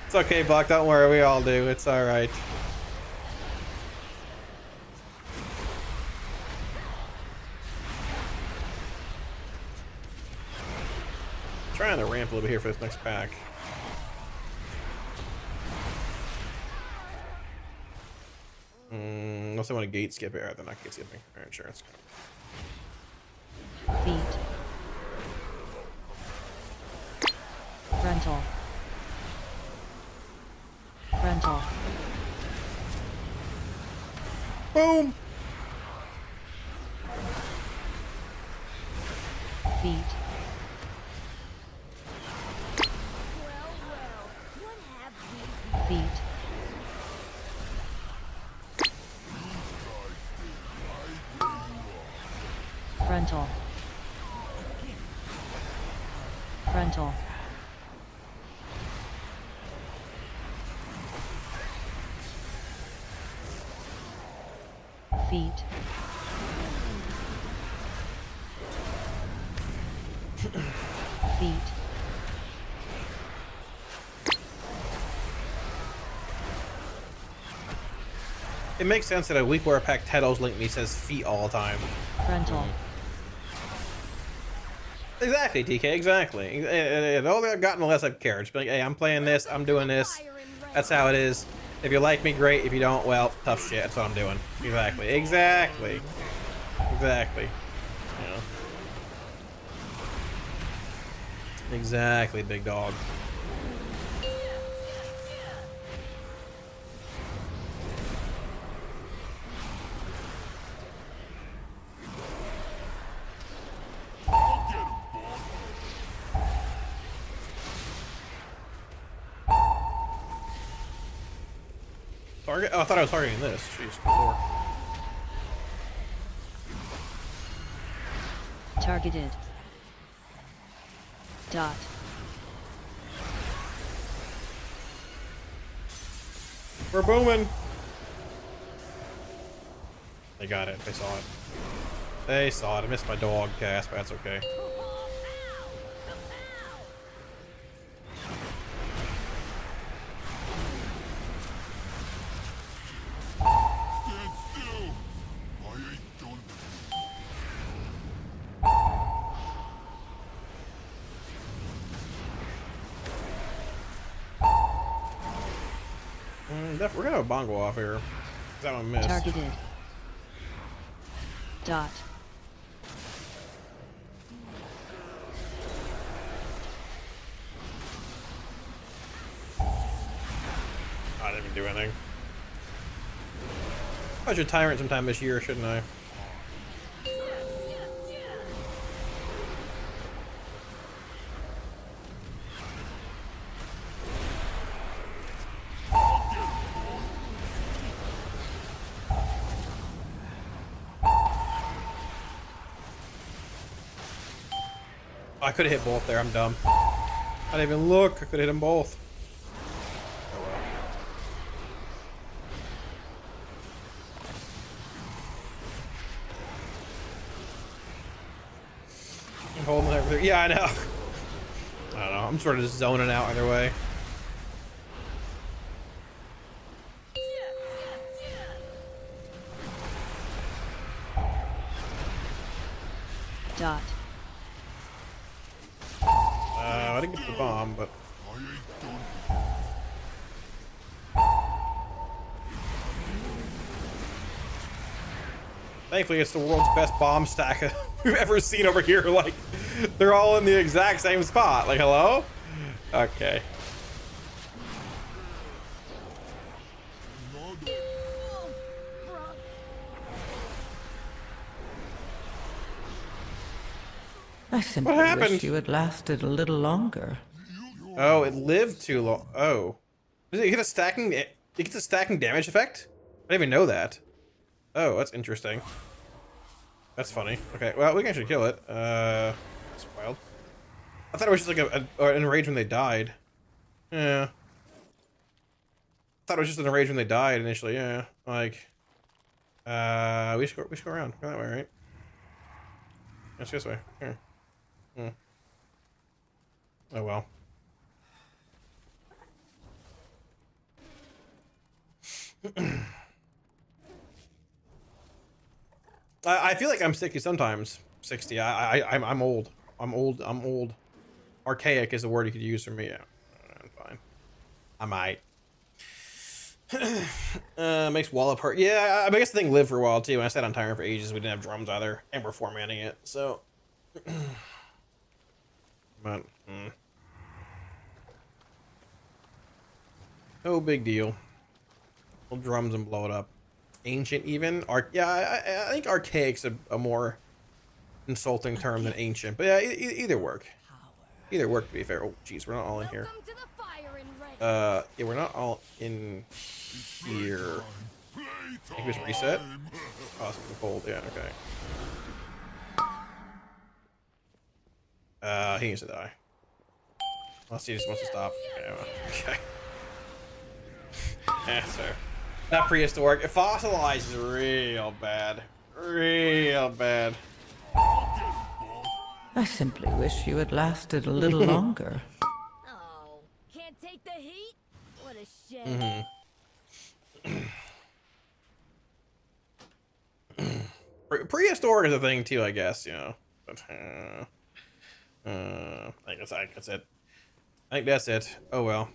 It's okay, Buck. Don't worry. We all do. It's all right. Trying to ramp a little bit here for this next pack. Unless I want to gate skip it. They're not gate skipping. Alright, sure. Let's go. Feet. Frontal. Frontal. Boom. Feet. Feet. Frontal. Frontal. Feet. Feet. It makes sense that a week where a pack Teddos Link me says feet all the time. Frontal. Exactly, TK, exactly. And all I've gotten, the less I've cared. Just be like, hey, I'm playing this, I'm doing this. That's how it is. If you like me, great. If you don't, well, tough shit. That's what I'm doing. Exactly. Exactly. Exactly. You know. Exactly, big dog. Target? Oh, I thought I was targeting this. Jeez, Lord. Targeted. Dot. We're booming. They got it. They saw it. They saw it. I missed my dog cast, but that's okay. We're gonna have a bongo off here. That one missed. Targeted. Dot. I didn't even do anything. I should tyrant sometime this year, shouldn't I? I could have hit both there. I'm dumb. I didn't even look. I could have hit them both. Oh well. I'm holding everything. Yeah, I know. I don't know. I'm sort of just zoning out either way. Dot. I didn't get the bomb, but thankfully it's the world's best bomb stack we've ever seen over here. Like, they're all in the exact same spot. Like, hello? Okay. I simply What happened? wish you had lasted a little longer. Oh, it lived too long. Oh. Does it get a stacking? It gets a stacking damage effect? I didn't even know that. Oh, that's interesting. That's funny. Okay, well, we can actually kill it. That's wild. I thought it was just like an enrage when they died. Yeah. I thought it was just an enrage when they died initially, yeah. Like, we should go around. Go that way, right? Let's go this way. Here. Hmm. Oh well. I feel like I'm 60 sometimes. 60. I'm old. I'm old. Archaic is a word you could use for me. Yeah. I'm fine. I might. Makes Wallop hurt. Yeah, I guess the thing lived for a while too. When I sat on Tyrant for ages, we didn't have drums either, and we're formatting it, so. But. No big deal. Little drums and blow it up. Ancient even? Yeah, I think archaic's a more insulting term than ancient. But yeah, either work. Either work, to be fair. Oh, jeez, we're not all in here. Yeah, we're not all in here. I think it was reset. Oh, it's cold. Yeah, okay. He needs to die. Unless he just wants to stop. Okay. Okay. Yeah, so that prehistoric. Fossilized is real bad. Real bad. I simply wish you had lasted a little longer. Oh, can't take the heat? What a shame. Prehistoric is a thing too, I guess, you know. But I guess that's it. I think that's it. Oh well.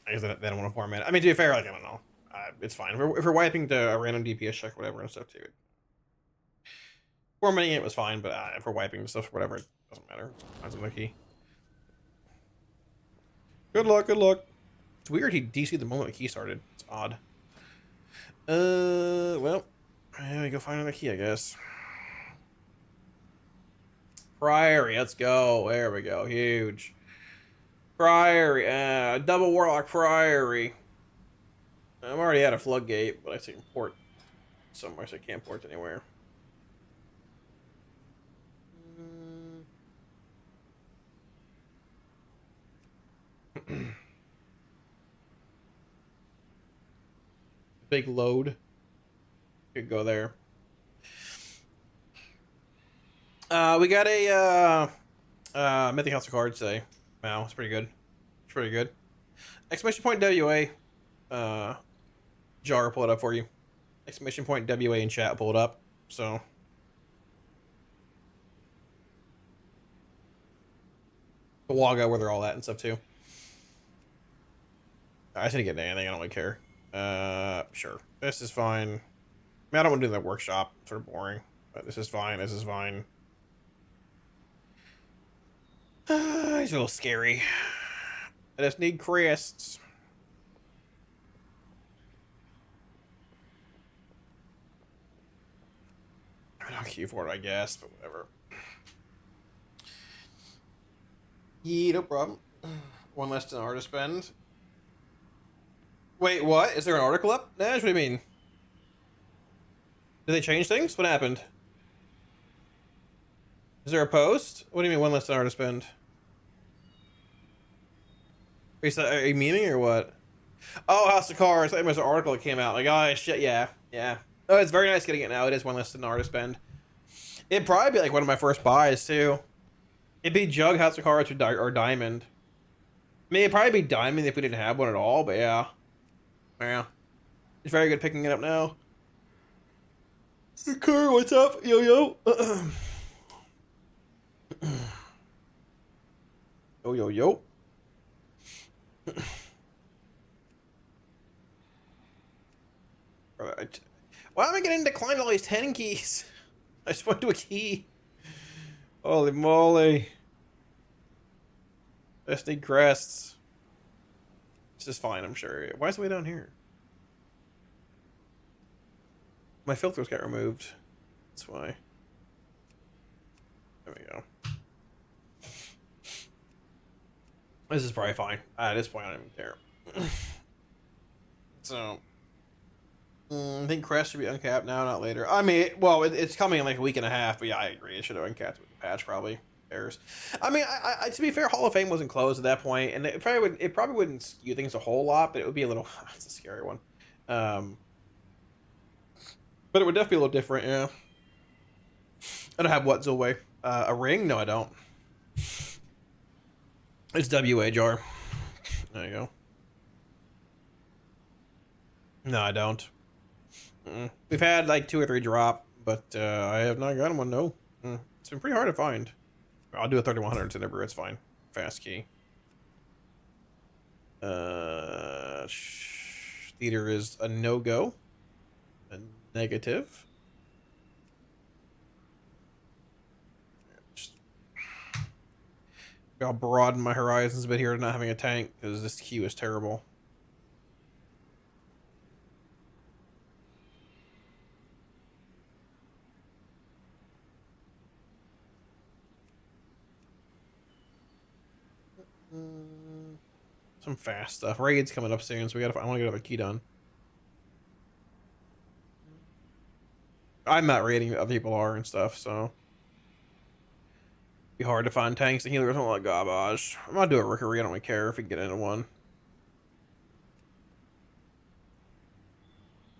I guess they don't want to format it. I mean, to be fair, like, I don't know. It's fine. If we're wiping to a random DPS check, whatever, and stuff, too. Formatting it was fine, but if we're wiping stuff, whatever, it doesn't matter. Finds the key. Good luck, good luck. It's weird he DC'd the moment the key started. It's odd. Well, we go find another key, I guess. Priory, let's go. There we go. Huge. Priory, double Warlock Priory. I'm already at a floodgate, but I can port somewhere, so I can't port anywhere. Big load. Could go there. We got a Mythic House of Cards today. Wow, it's pretty good. It's pretty good. Exclamation point WA. Jar, pull it up for you. Exclamation point WA in chat, pull it up. So. The Waga, where they're all at and stuff too. I just didn't get anything, I don't really care. Sure. This is fine. I mean, I don't want to do the workshop. It's sort of boring. But this is fine, this is fine. It's a little scary. I just need crests. I'll queue for it, I guess, but whatever. Yeah, no problem. One less than hour to spend. Wait, what? Is there an article up? Nash, what do you mean? Did they change things? What happened? Is there a post? What do you mean one less than hour to spend? Are you memeing or what? Oh, House of Cards. I think it was an article that came out. Like, oh, shit, yeah. Yeah. Oh, it's very nice getting it now. It is one less than an hour to spend. It'd probably be like one of my first buys, too. It'd be Jug, House of Cards, or Diamond. I mean, it'd probably be Diamond if we didn't have one at all, but yeah. Yeah. It's very good picking it up now. Kerr, what's up? Yo, yo. Yo, yo, yo. Right. Why am I getting declined all these 10 keys? I just went to a key. Holy moly. Just need crests. This is fine, I'm sure. Why is it way down here? My filters got removed. That's why. There we go. This is probably fine. At this point, I don't even care. So, I think Crest should be uncapped now, not later. I mean, well, it's coming in like a week and a half, but yeah, I agree. It should have uncapped with the patch, probably. Errors. I mean, to be fair, Hall of Fame wasn't closed at that point, and it probably wouldn't skew things a whole lot, but it would be a little. It's a scary one. But it would definitely be a little different, yeah. I don't have what, Zilway? A ring? No, I don't. It's WA jar. There you go. No, I don't. We've had like 2 or 3 drop, but I have not gotten one, no. It's been pretty hard to find. I'll do a 3100 Cinder, it's fine. Fast key. Theater is a no-go. A negative. I'll broaden my horizons a bit here, not having a tank, because this queue is terrible. Some fast stuff. Raid's coming up soon, so I want to get a key done. I'm not raiding, other people are and stuff, so be hard to find tanks and healers. I don't like garbage. I'm gonna do a rookery. I don't really care if we can get into one.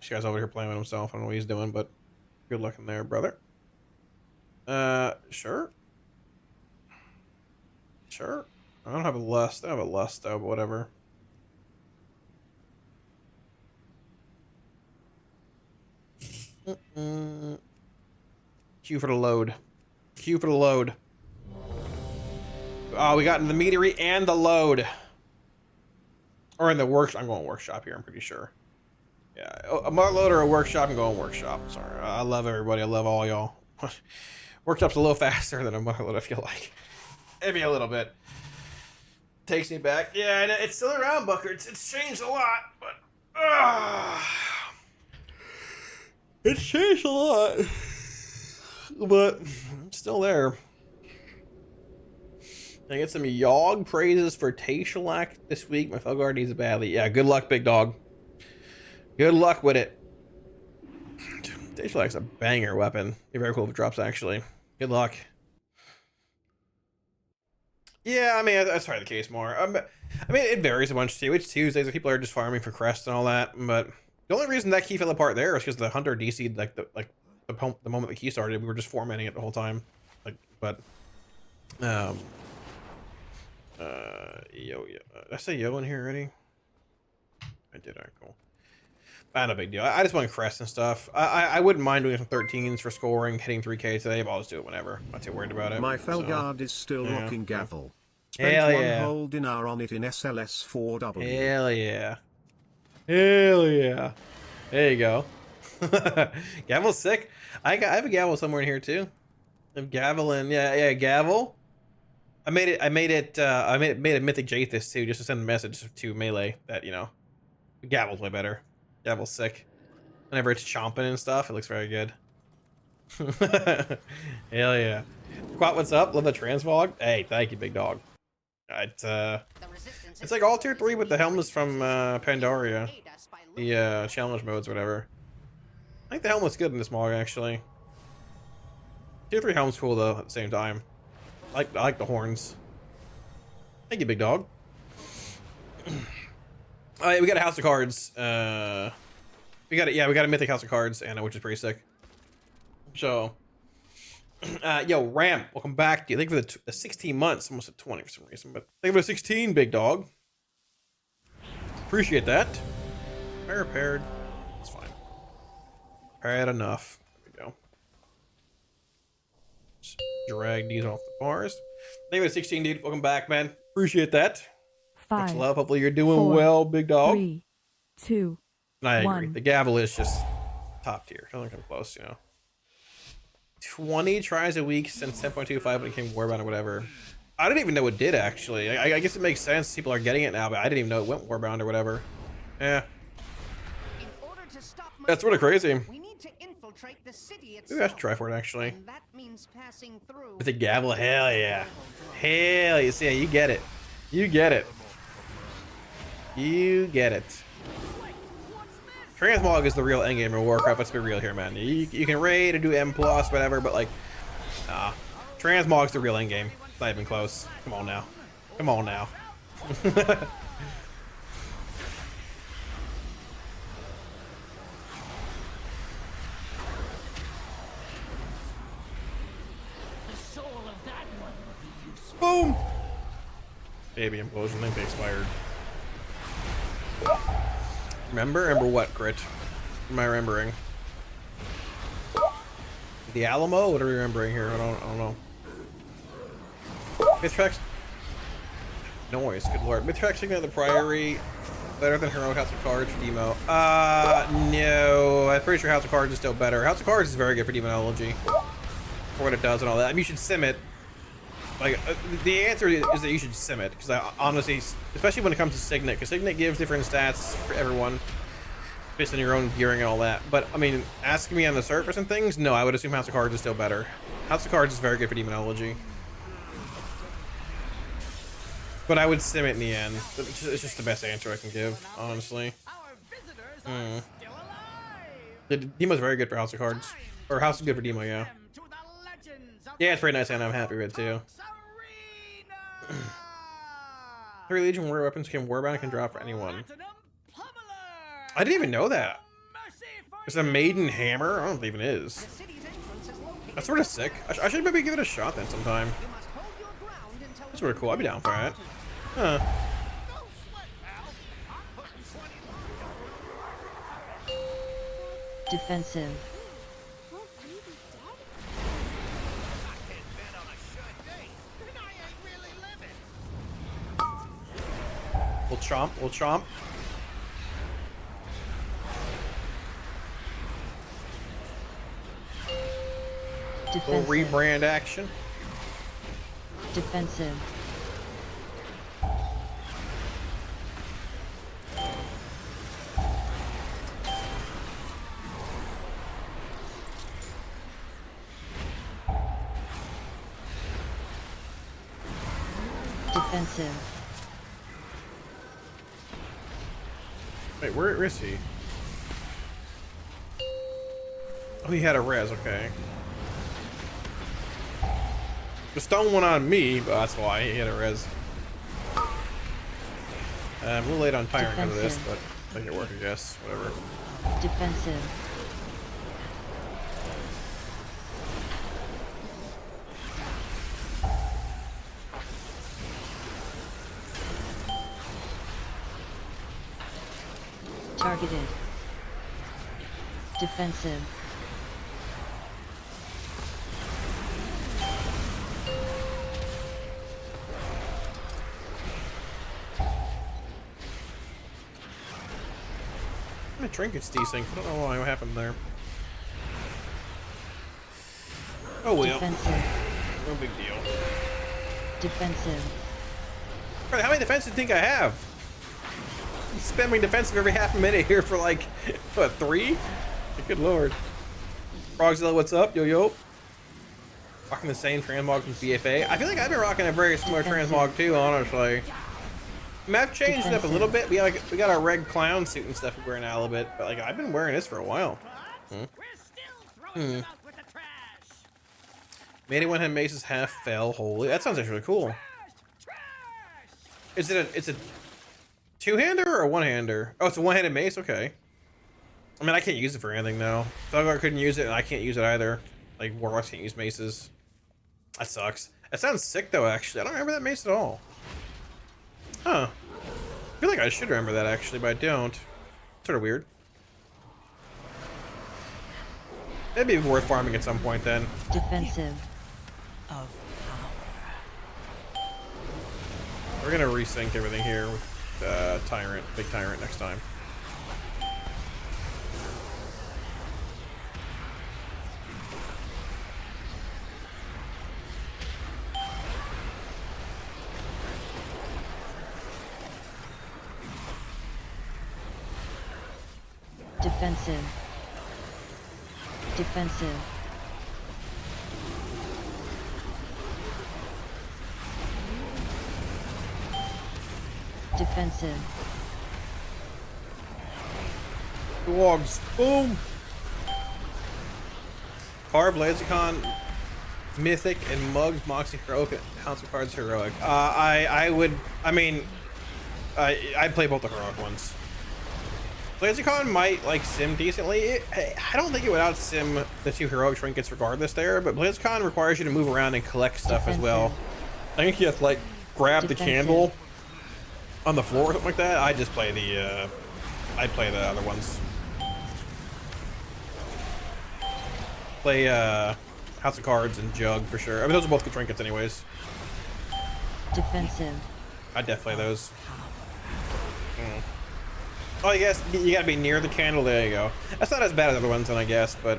This guy's over here playing with himself. I don't know what he's doing, but good luck in there, brother. Sure. Sure. I don't have a lust. I have a lust though, but whatever. Queue for the load. Queue for the load. Oh, we got in the meadery and the load. Or in the workshop. I'm going workshop here, I'm pretty sure. Yeah, a mart load or a workshop, I'm going workshop. Sorry, I love everybody. I love all y'all. Workshop's a little faster than a mart load, I feel like. Maybe a little bit. Takes me back. Yeah, and it's still around, Bucker. It's changed a lot, but it's changed a lot, but it's still there. I get some Yogg praises for Tayshalak this week. My Felguard needs it badly. Yeah, good luck, big dog. Good luck with it. Tayshalak's a banger weapon. Be very cool if it drops, actually. Good luck. Yeah, I mean, that's probably the case more. I mean, it varies a bunch too. It's Tuesdays, and people are just farming for crests and all that. But the only reason that key fell apart there is because the hunter DC'd the moment the key started. We were just formatting it the whole time. Yo, did I say yo in here already? I did. Alright, cool. Not a big deal. I just want crests and stuff. I wouldn't mind doing some 13s for scoring, hitting 3K today, but I'll just do it whenever. I'm not too worried about it. My Felguard is still rocking gavel. Hell Spent yeah. one whole dinar on it in SLS4W. Hell yeah. Hell yeah. There you go. Gavel's sick. I have a gavel somewhere in here too. I have gavel and yeah, gavel. I made a Mythic Jathis too, just to send a message to melee that, you know, gavel's way better. Gavel's sick. Whenever it's chomping and stuff, it looks very good. Hell yeah. Quat, what's up? Love the transvog. Hey, thank you, big dog. It's like all tier 3 with the helmets from Pandaria. The challenge modes or whatever. I think the helmet's good in this mod, actually. Tier 3 helm's cool though at the same time. I like the horns. Thank you, big dog. Alright, we got a house of cards. We got a mythic house of cards, and which is pretty sick. So, yo, Ram, welcome back. Thank you for the 16 months, almost at 20 for some reason, but thank you for the 16, big dog. Appreciate that. Repaired. It's fine. Repaired enough. There we go. Just drag these off the bars. Thank you for the 16, dude. Welcome back, man. Appreciate that. 5, much love. Hopefully you're doing 4, well, big dog. 3, 2, I agree. 1. The gavel is just top tier. Doesn't come close, you know. 20 tries a week since 10.25 when it came Warbound or whatever. I didn't even know it did, actually. I guess it makes sense. People are getting it now, but I didn't even know it went Warbound or whatever. Yeah. That's sort of crazy. We need to infiltrate the city itself. Maybe I should try for it, actually. And that means passing through. With the gavel, hell yeah. Hell yeah. See, you get it. You get it. You get it. Transmog is the real endgame of Warcraft. Let's be real here, man. You can raid and do M+, whatever, but like, Transmog's the real endgame. It's not even close. Come on now. Come on now. Boom! Baby implosion, link expired. Remember what, Crit? What am I remembering? The Alamo? What are we remembering here? I don't know. Mythrax. Noise, good lord. Mythrax taking out the Priory. Better than Heroic House of Cards for Demo. No. I'm pretty sure House of Cards is still better. House of Cards is very good for Demonology. For what it does and all that. I mean, you should sim it. Like, the answer is that you should sim it, because I honestly, especially when it comes to Signet, because Signet gives different stats for everyone, based on your own gearing and all that. But, I mean, asking me on the surface and things, no, I would assume House of Cards is still better. House of Cards is very good for Demonology. But I would sim it in the end. It's just the best answer I can give, honestly. The Demo's very good for House of Cards. Or House is good for Demo, yeah. Yeah, it's pretty nice and I'm happy with it too. 3 Legion Warrior weapons can Warbound can drop for anyone. I didn't even know that. It's a Maiden Hammer? I don't know if it even is. That's sort of sick. I should maybe give it a shot then sometime. That's sort of cool. I'd be down for that. Huh. Defensive. We'll chomp, we'll chomp. Little Defensive. rebrand action. Defensive. Defensive. Wait, where is he? Oh, he had a res, okay. The stone went on me, but that's why he had a res. I'm a little late on Tyrant because of this, but make it work, I guess. Whatever. Defensive. Targeted. Defensive. My trinket's desync. I don't know why. What happened there? Oh well. Defensive. No big deal. Defensive. How many defenses do you think I have? I'm spamming defensive every half a minute here for like, what, 3? Good lord. Frogzilla, what's up? Yo, yo. Rocking the same transmog from BFA. I feel like I've been rocking a very similar transmog too, honestly. Map changed it up a little bit. We got our red clown suit and stuff we're wearing now a little bit, but like I've been wearing this for a while. Made it when had maces half fell. Holy, that sounds actually really cool. Is it it's a two-hander or a one-hander? Oh, it's a one-handed mace. Okay. I mean, I can't use it for anything though. Thuggar couldn't use it, and I can't use it either. Like Warlocks can't use maces. That sucks. That sounds sick though. Actually, I don't remember that mace at all. Huh. I feel like I should remember that actually, but I don't. Sort of weird. It'd be worth farming at some point then. Defensive. We're gonna resync everything here with Tyrant, Big Tyrant next time. Defensive. Defensive. Defensive. Dogs. Boom. Car, Blazicon, Mythic, and Mugs, Moxie, Heroic, House of Cards, Heroic. I mean, I'd play both the Heroic ones. Blazicon might like sim decently. I don't think it would out sim the 2 heroic trinkets regardless there, but Blazicon requires you to move around and collect stuff as well. I think you have to like grab the candle on the floor or something like that. I just play the I play the other ones. Play House of Cards and Jug for sure. I mean those are both good trinkets anyways. Defensive. I'd definitely play those. Oh, I guess you gotta be near the candle. There you go. That's not as bad as other ones, then I guess. But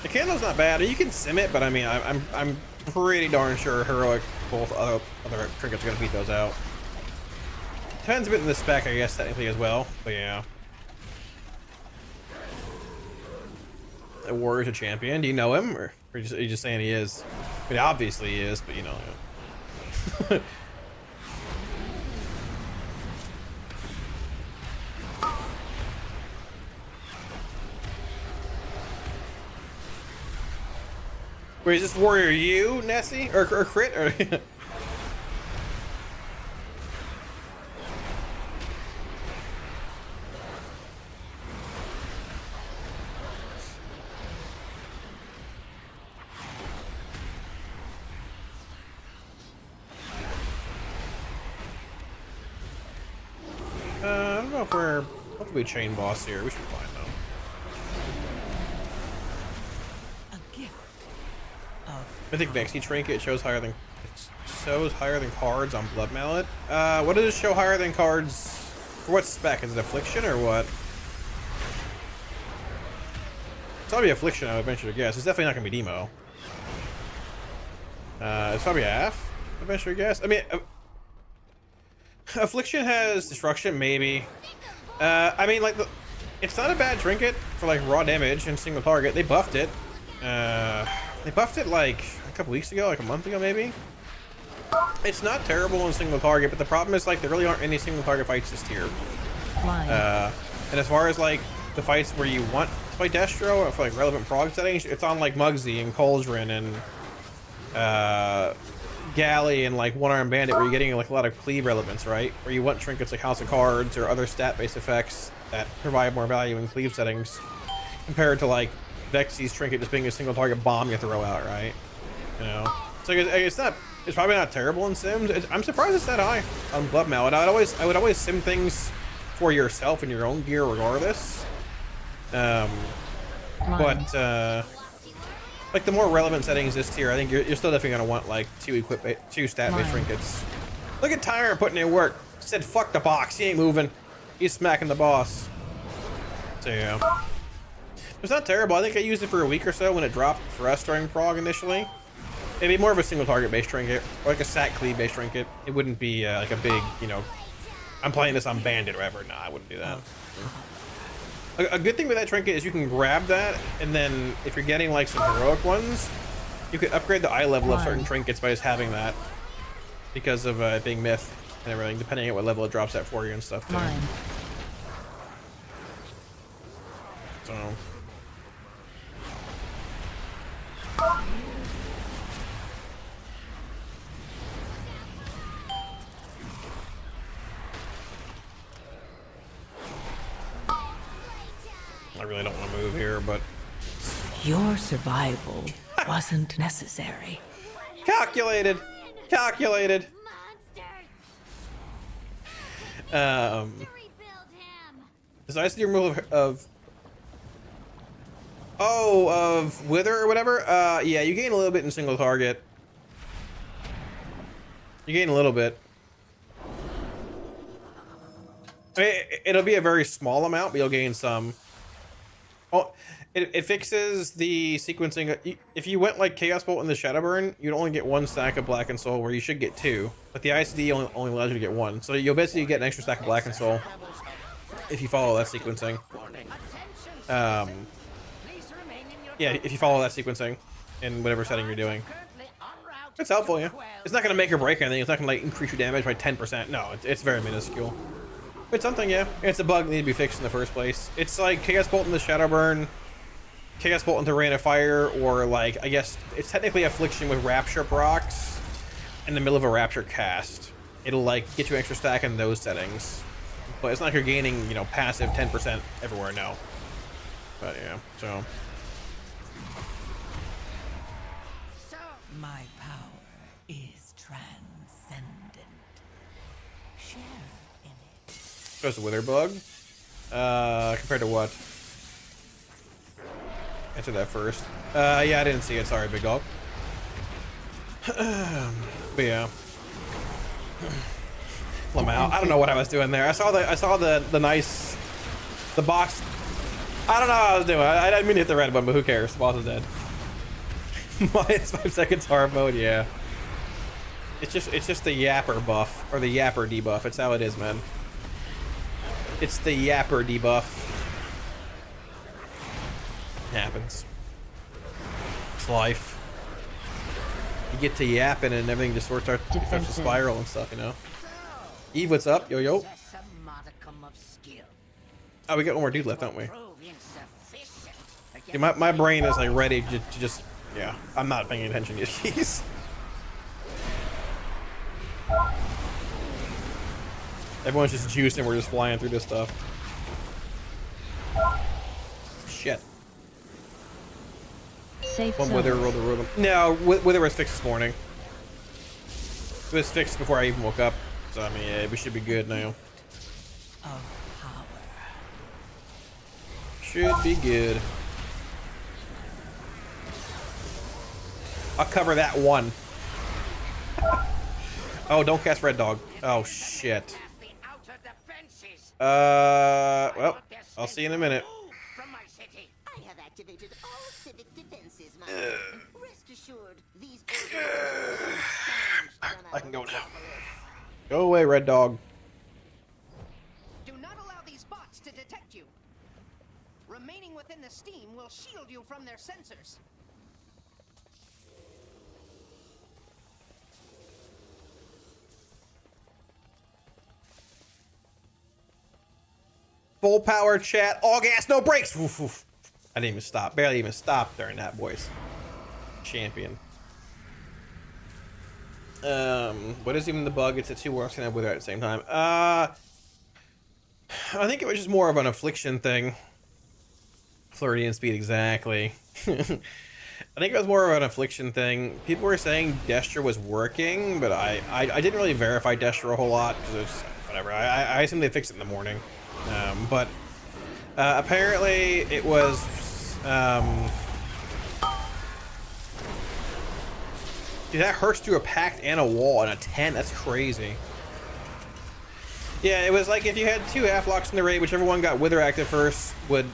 the candle's not bad. You can sim it, but I mean, I'm pretty darn sure heroic both other trinkets are gonna beat those out. Depends a bit in the spec, I guess, technically as well, but yeah. The warrior's a champion. Do you know him, or are you just saying he is? I mean, obviously he is, but you know. Yeah. Wait, is this warrior you, Nessie, or Crit, or? I don't know if we're hopefully chain boss here. We should be fine though. A gift of Mythic Vexy trinket shows higher than cards on Blood Mallet. What does it show higher than cards? For what spec? Is it Affliction or what? It's probably Affliction, I would venture to guess. It's definitely not gonna be Demo. It's probably half, I venture to guess. I mean, Affliction has Destruction, maybe. I mean, like, it's not a bad trinket for like raw damage and single target. They buffed it. They buffed it like a couple weeks ago, like a month ago, maybe. It's not terrible in single target, but the problem is like there really aren't any single target fights this tier. And as far as like the fights where you want to play Destro for like relevant prog settings, it's on like Mugsy and Cauldron and Galley and like One Arm Bandit, where you're getting like a lot of cleave relevance, right? Where you want trinkets like House of Cards or other stat-based effects that provide more value in cleave settings, compared to like Vexy's trinket just being a single target bomb you throw out, right? You know, so it's probably not terrible in Sims. I'm surprised it's that high on Blood Mallet. I would always sim things for yourself and your own gear regardless. Like the more relevant settings this tier, I think you're still definitely gonna want like two stat-based trinkets. Look at Tyrant putting in work. Said fuck the box. He ain't moving. He's smacking the boss. So yeah, it's not terrible. I think I used it for a week or so when it dropped for us during prog initially. It'd be more of a single target based trinket, or like a stat cleave based trinket. It wouldn't be like a big, you know, I'm playing this on Bandit or whatever. Nah, I wouldn't do that. A good thing with that trinket is you can grab that, and then if you're getting like some heroic ones, you could upgrade the eye level of certain trinkets by just having that, because of it being myth and everything, depending on what level it drops at for you and stuff too. So. I really don't want to move here, but your survival wasn't necessary. Calculated. Besides the removal of Wither or whatever, yeah, you gain a little bit in single target. You gain a little bit. I mean, it'll be a very small amount, but you'll gain some. Oh, it fixes the sequencing. If you went like Chaos Bolt in the Shadowburn, you'd only get one stack of Black and Soul, where you should get two. But the ICD only allows you to get one. So you'll basically get an extra stack of Black and Soul if you follow that sequencing. Yeah, if you follow that sequencing in whatever setting you're doing. It's helpful, yeah. It's not going to make or break anything. It's not going to like increase your damage by 10%. No, it's very minuscule. It's something, yeah. It's a bug that needs to be fixed in the first place. It's like Chaos Bolt in the Shadowburn, Chaos Bolt into Rain of Fire, or like, I guess it's technically Affliction with Rapture procs in the middle of a Rapture cast. It'll like get you an extra stack in those settings. But it's not like you're gaining, you know, passive 10% everywhere, no. But yeah, so. My power is transcendent. Share in it. Shows the Wither bug. Compared to what? Answer that first. Yeah, I didn't see it. Sorry, big dog. But yeah. Lamau. I don't know what I was doing there. I saw the nice, the box. I don't know what I was doing. I didn't mean to hit the red button, but who cares? The boss is dead. Minus 5 seconds hard mode, yeah. It's just the yapper buff or the yapper debuff. It's how it is, man. It's the yapper debuff. Happens. It's life. You get to yapping and everything just starts to spiral and stuff, you know. Eve, what's up? Yo yo. Oh, we got one more dude left, don't we? Yeah, my brain is like ready to just, yeah. I'm not paying attention to these. Everyone's just juiced and we're just flying through this stuff. Shit. Safe One zone. wither rolled the room. No, wither was fixed this morning. It was fixed before I even woke up. So I mean, yeah, we should be good now. Should be good. I'll cover that one. Oh, don't cast Red Dog. Oh shit. Well, I'll see you in a minute. I have activated all civic defenses, my Rest assured, these I can go now. Go away, Red Dog. Do not allow these bots to detect you. Remaining within the steam will shield you from their sensors. Full power chat, all gas, no brakes. Oof, oof. I didn't even stop, barely even stopped during that, boys. Champion. What is even the bug? It's a 2 worlds can have wither at the same time. I think it was just more of an affliction thing. Floridian speed, exactly. I think it was more of an affliction thing. People were saying Destra was working, but I didn't really verify Destra a whole lot because it's whatever. I assume they fixed it in the morning. But apparently it was dude, that hurts through a pact and a wall and a 10. That's crazy. Yeah, it was like if you had 2 half-locks in the raid, whichever one got wither active first would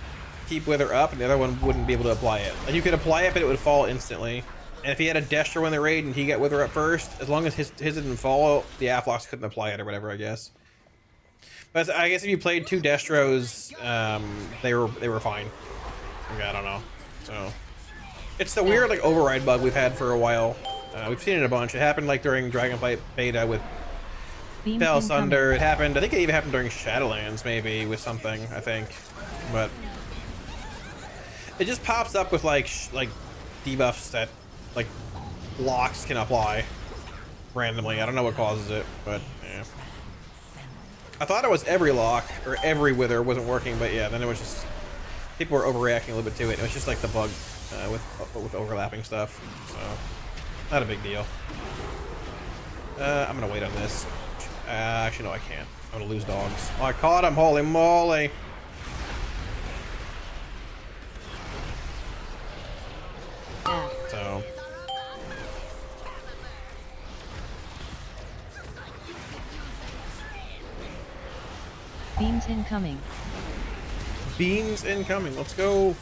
keep wither up and the other one wouldn't be able to apply it. Like you could apply it but it would fall instantly. And if he had a Destra in the raid and he got wither up first, as long as his didn't fall, the half-locks couldn't apply it or whatever, I guess. But I guess if you played 2 Destros, they were fine. I don't know. So it's the weird like override bug we've had for a while. We've seen it a bunch. It happened like during Dragonflight beta with Fell Sunder. It happened. I think it even happened during Shadowlands, maybe with something. I think, but it just pops up with like debuffs that like locks can apply randomly. I don't know what causes it, but yeah. I thought it was every lock or every wither wasn't working, but yeah, then it was just people were overreacting a little bit to it. It was just like the bug with overlapping stuff, so not a big deal. I'm gonna wait on this. Actually, no, I can't. I'm gonna lose dogs. Oh, I caught him! Holy moly! So. Beams incoming. Beams incoming. Let's go.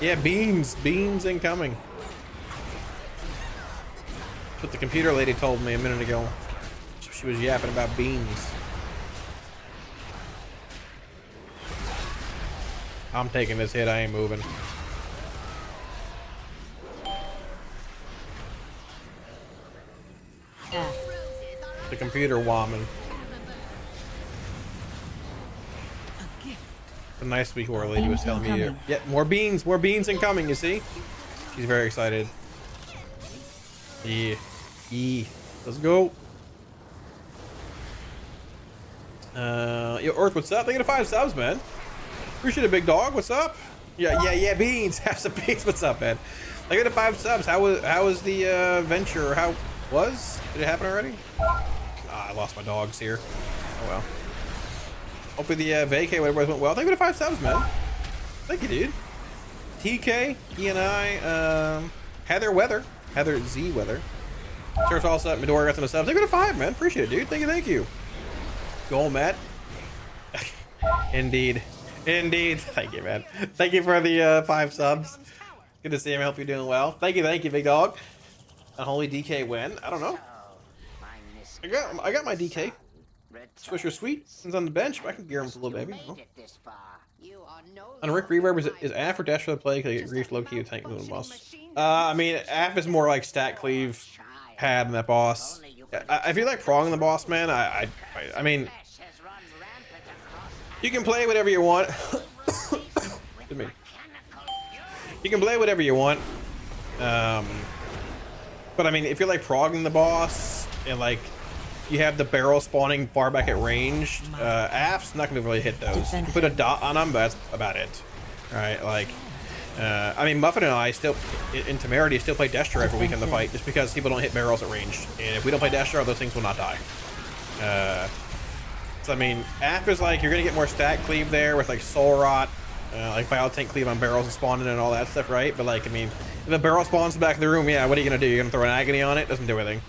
Yeah, beams incoming. That's what the computer lady told me a minute ago. She was yapping about beams. I'm taking this hit, I ain't moving. The computer woman. The nice sweet horror lady was telling me, yeah, more beans incoming, you see? She's very excited. Yeah. Let's go. Yo, Earth, what's up? Thank you to 5 subs, man. Appreciate it, big dog. What's up? Yeah, beans. Have some beans. What's up, man? Thank you to 5 subs. How was the venture? How was? Did it happen already? I lost my dogs here. Oh well. Hopefully the vacay whatever went well. Thank you to 5 subs, man. Thank you, dude. TK, E and I, Heather Weather. Heather Z Weather. Surf's all set. Midori got some subs. Thank you to 5, man. Appreciate it, dude. Thank you, thank you. Goal, Matt. Indeed. Indeed. Thank you, man. Thank you for the 5 subs. Good to see him. I hope you're doing well. Thank you, big dog. Unholy DK win. I don't know. I got my DK. Swisher Sweet. Since on the bench, I can gear him with a little baby. Oh. On Rick Reverb, is AF or dash for the play? Because I get grief low key with tank with the boss. I mean, AF is more like stat cleave pad than that boss. I feel like prong the boss, man. I mean, you can play whatever you want. Me. You can play whatever you want. But I mean, if you're like progging the boss and like you have the barrel spawning far back at range, AF's not gonna really hit those. You can put a dot on them, but that's about it. All right, like, I mean, Muffin and I still, in temerity, still play Destro every week in the fight, just because people don't hit barrels at range. And if we don't play Destro, those things will not die. So I mean, AF is like, you're gonna get more stat cleave there with like Soul Rot, like Bio Tank cleave on barrels and spawning and all that stuff, right? But like, I mean, if a barrel spawns in the back of the room, yeah, what are you gonna do? You're gonna throw an agony on it? Doesn't do anything.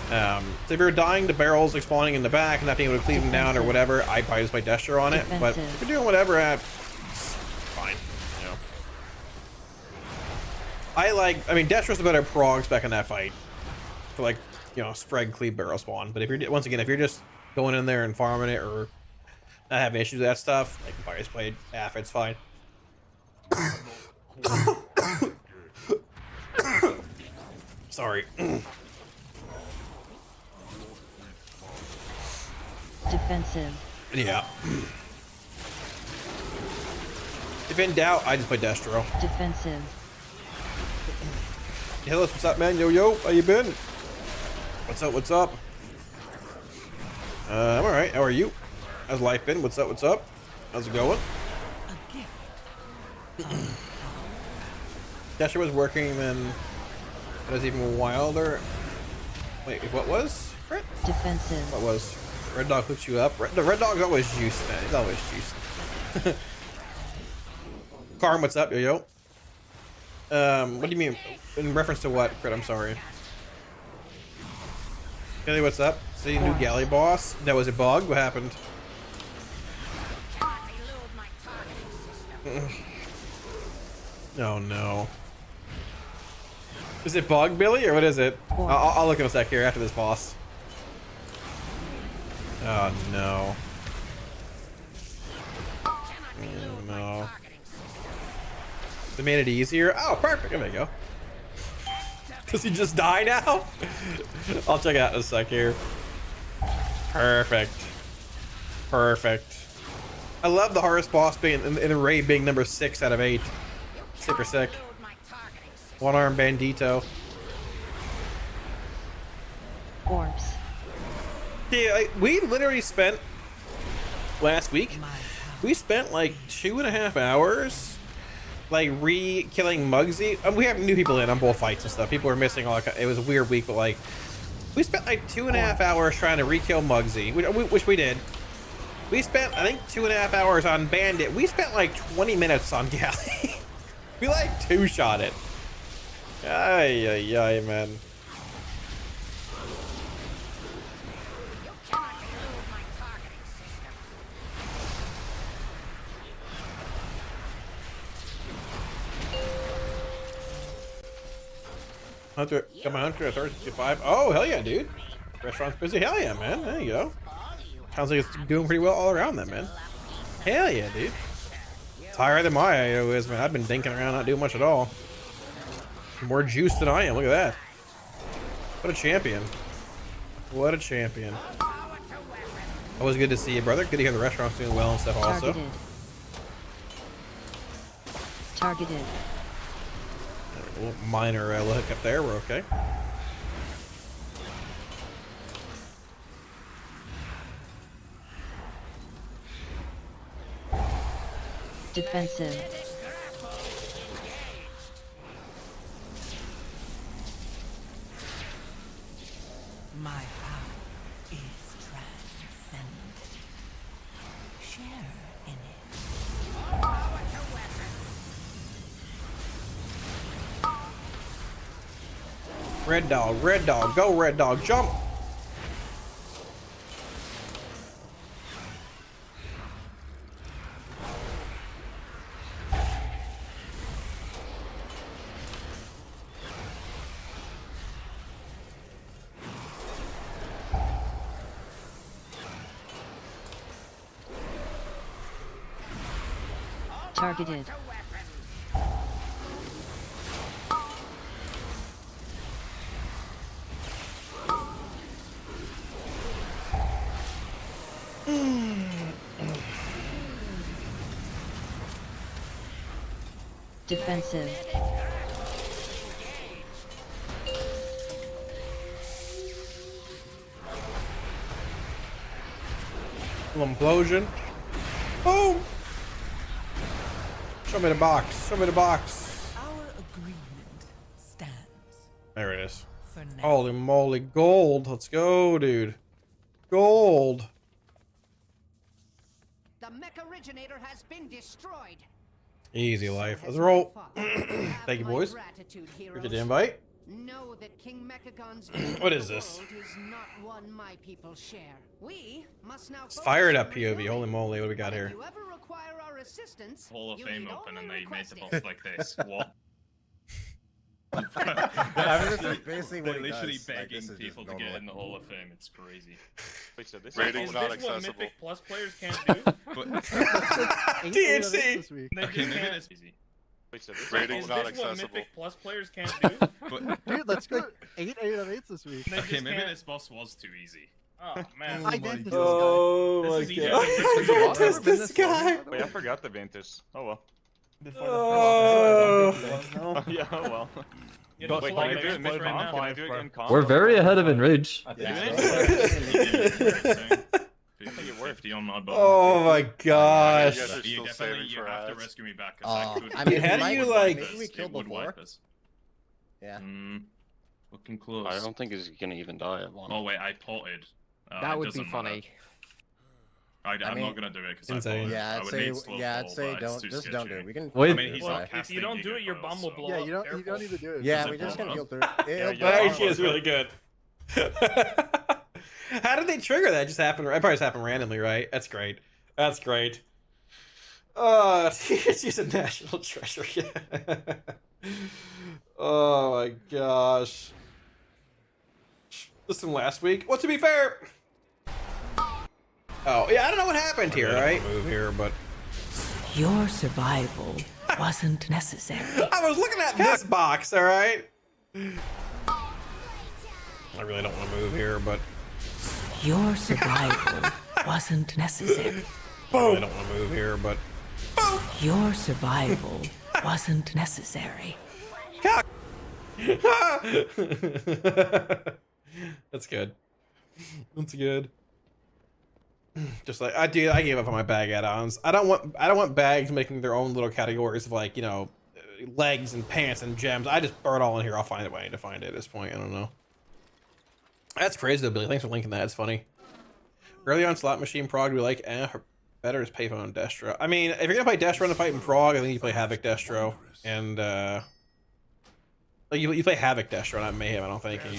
So if you're dying to barrels like spawning in the back and not being able to cleave them down or whatever, I'd probably just play Destro on it. But if you're doing whatever, it's fine. You know. I mean, Destro's the better progs back in that fight for like, you know, spread cleave barrel spawn. But if you're, once again, if you're just going in there and farming it or not having issues with that stuff, I can probably just play AF, it's fine. Sorry. Defensive. Yeah. If in doubt, I just play Destro. Defensive. Hello, what's up, man? Yo, yo, how you been? What's up, what's up? I'm alright, how are you? How's life been? What's up, what's up? How's it going? Destro was working, then it was even wilder. Wait, what was? Defensive. What was? Red Dog hooks you up. The Red Dog's always juiced, man. He's always juiced. Karm, what's up, yo yo? What do you mean? In reference to what, Crit? I'm sorry. Kelly, what's up? See, new galley boss. That was a bug. What happened? Oh no. Is it bug, Billy, or what is it? I'll look in a sec here after this boss. Oh no. Oh no. They made it easier? Oh, perfect. There we go. Does he just die now? I'll check it out in a sec here. Perfect. Perfect. I love the hardest boss being in the raid being number 6 out of 8. Super sick. One arm bandito. Orbs. Yeah, we literally spent last week. We spent like 2.5 hours, like re-killing Muggsy. We have new people in on both fights and stuff. People were missing all. It was a weird week, but like, we spent like 2.5 hours trying to re-kill Muggsy, which we did. We spent, I think, 2.5 hours on Bandit. We spent like 20 minutes on Galley. We like 2-shot it. Ay, ay, ay, man. Hunter, got my Hunter at 35. Oh, hell yeah, dude. Restaurant's busy. Hell yeah, man. There you go. Sounds like it's doing pretty well all around then, man. Hell yeah, dude. It's higher than my IO is, man. I've been dinking around, not doing much at all. More juice than I am. Look at that. What a champion. What a champion. Always good to see you, brother. Good to hear the restaurant's doing well and stuff also. Targeted. A little minor look up there. We're okay. Defensive. My power is transcendent. Share in it. Red dog, go red dog, jump. Targeted. Defensive. Little implosion. Boom. Show me the box. Show me the box. Our agreement stands There it is. for now. Holy moly, gold. Let's go, dude. Gold. The mech originator has been destroyed. Easy life. Has Let's roll. my father. Have Thank you, my boys. gratitude, Appreciate the heroes. invite. Know that King Mechagon's What is this? world is not one my people share. We must now Let's fire it up, focus on POV. rebuilding. Holy moly, what do we got If here? you ever require our assistance, Hall of you Fame need open only and they made request the it. boss like this. What? I mean, this is basically They're what he literally does. Like, begging this is just people to get normal. in the Hall of Fame. It's crazy. Wait, so this Rating's is not not accessible. Mythic Plus players can't do. THC. Okay, maybe it's easy. Wait, so this Rating's Is not this what accessible. Mythic Plus players can't do? Dude, let's go 8 out of 8 this week. They Okay, just maybe can't- this boss was too easy. Oh man. I did this Oh This my is easier god. than Who Mythic. is this guy? Wait, I forgot the Ventus. Oh well. Oh. Yeah, oh well. You know, Wait, fly can I do it Mythic right mid-comp? now. Can I do it in comp? We're very ahead of Enrage. I think it worked. 50 on my bow. Oh my You gosh. guys are You still definitely saving you for have to ads. rescue me back. 'Cause I could. I mean, How we do might- you, like- maybe we killed it would before. wipe us. Yeah. Looking close. I don't think he's gonna even die at one. Oh wait, I potted. That it would be doesn't matter. funny. I'm mean, not gonna do it because insane. Yeah, I I'd would say, need slow yeah, fall, I'd say but it's don't, too just don't do sketchy. it. We can. Wait. I mean, he's Well, not if you don't do it, your bum will blow Yeah, up. you don't Careful. need to do it. Yeah, Is we it just gonna blown heal up? through. Yeah, It'll yeah. blow That actually up. is really good. How did they trigger that? Just happened. It probably just happened randomly, right? That's great. That's great. She's a national treasure. Oh my gosh. Listen, last week. Well, to be fair. Oh yeah, I don't know what happened here, right? Move here, but Your survival wasn't necessary. I was looking at this box. All right. I really don't want to move here, but Your survival wasn't necessary. I really don't want to move here, but Your survival wasn't necessary. That's good. That's good. Just like I gave up on my bag add-ons. I don't want bags making their own little categories of like, you know, legs and pants and gems. I just throw it all in here. I'll find a way to find it at this point. I don't know. That's crazy though, Billy. Thanks for linking that. It's funny. Early on slot machine prog, we like better is payphone and Destro. I mean, if you're gonna play Destro in a fight in prog, I think you play Havoc Destro and like you play Havoc Destro, not Mayhem. I don't think, and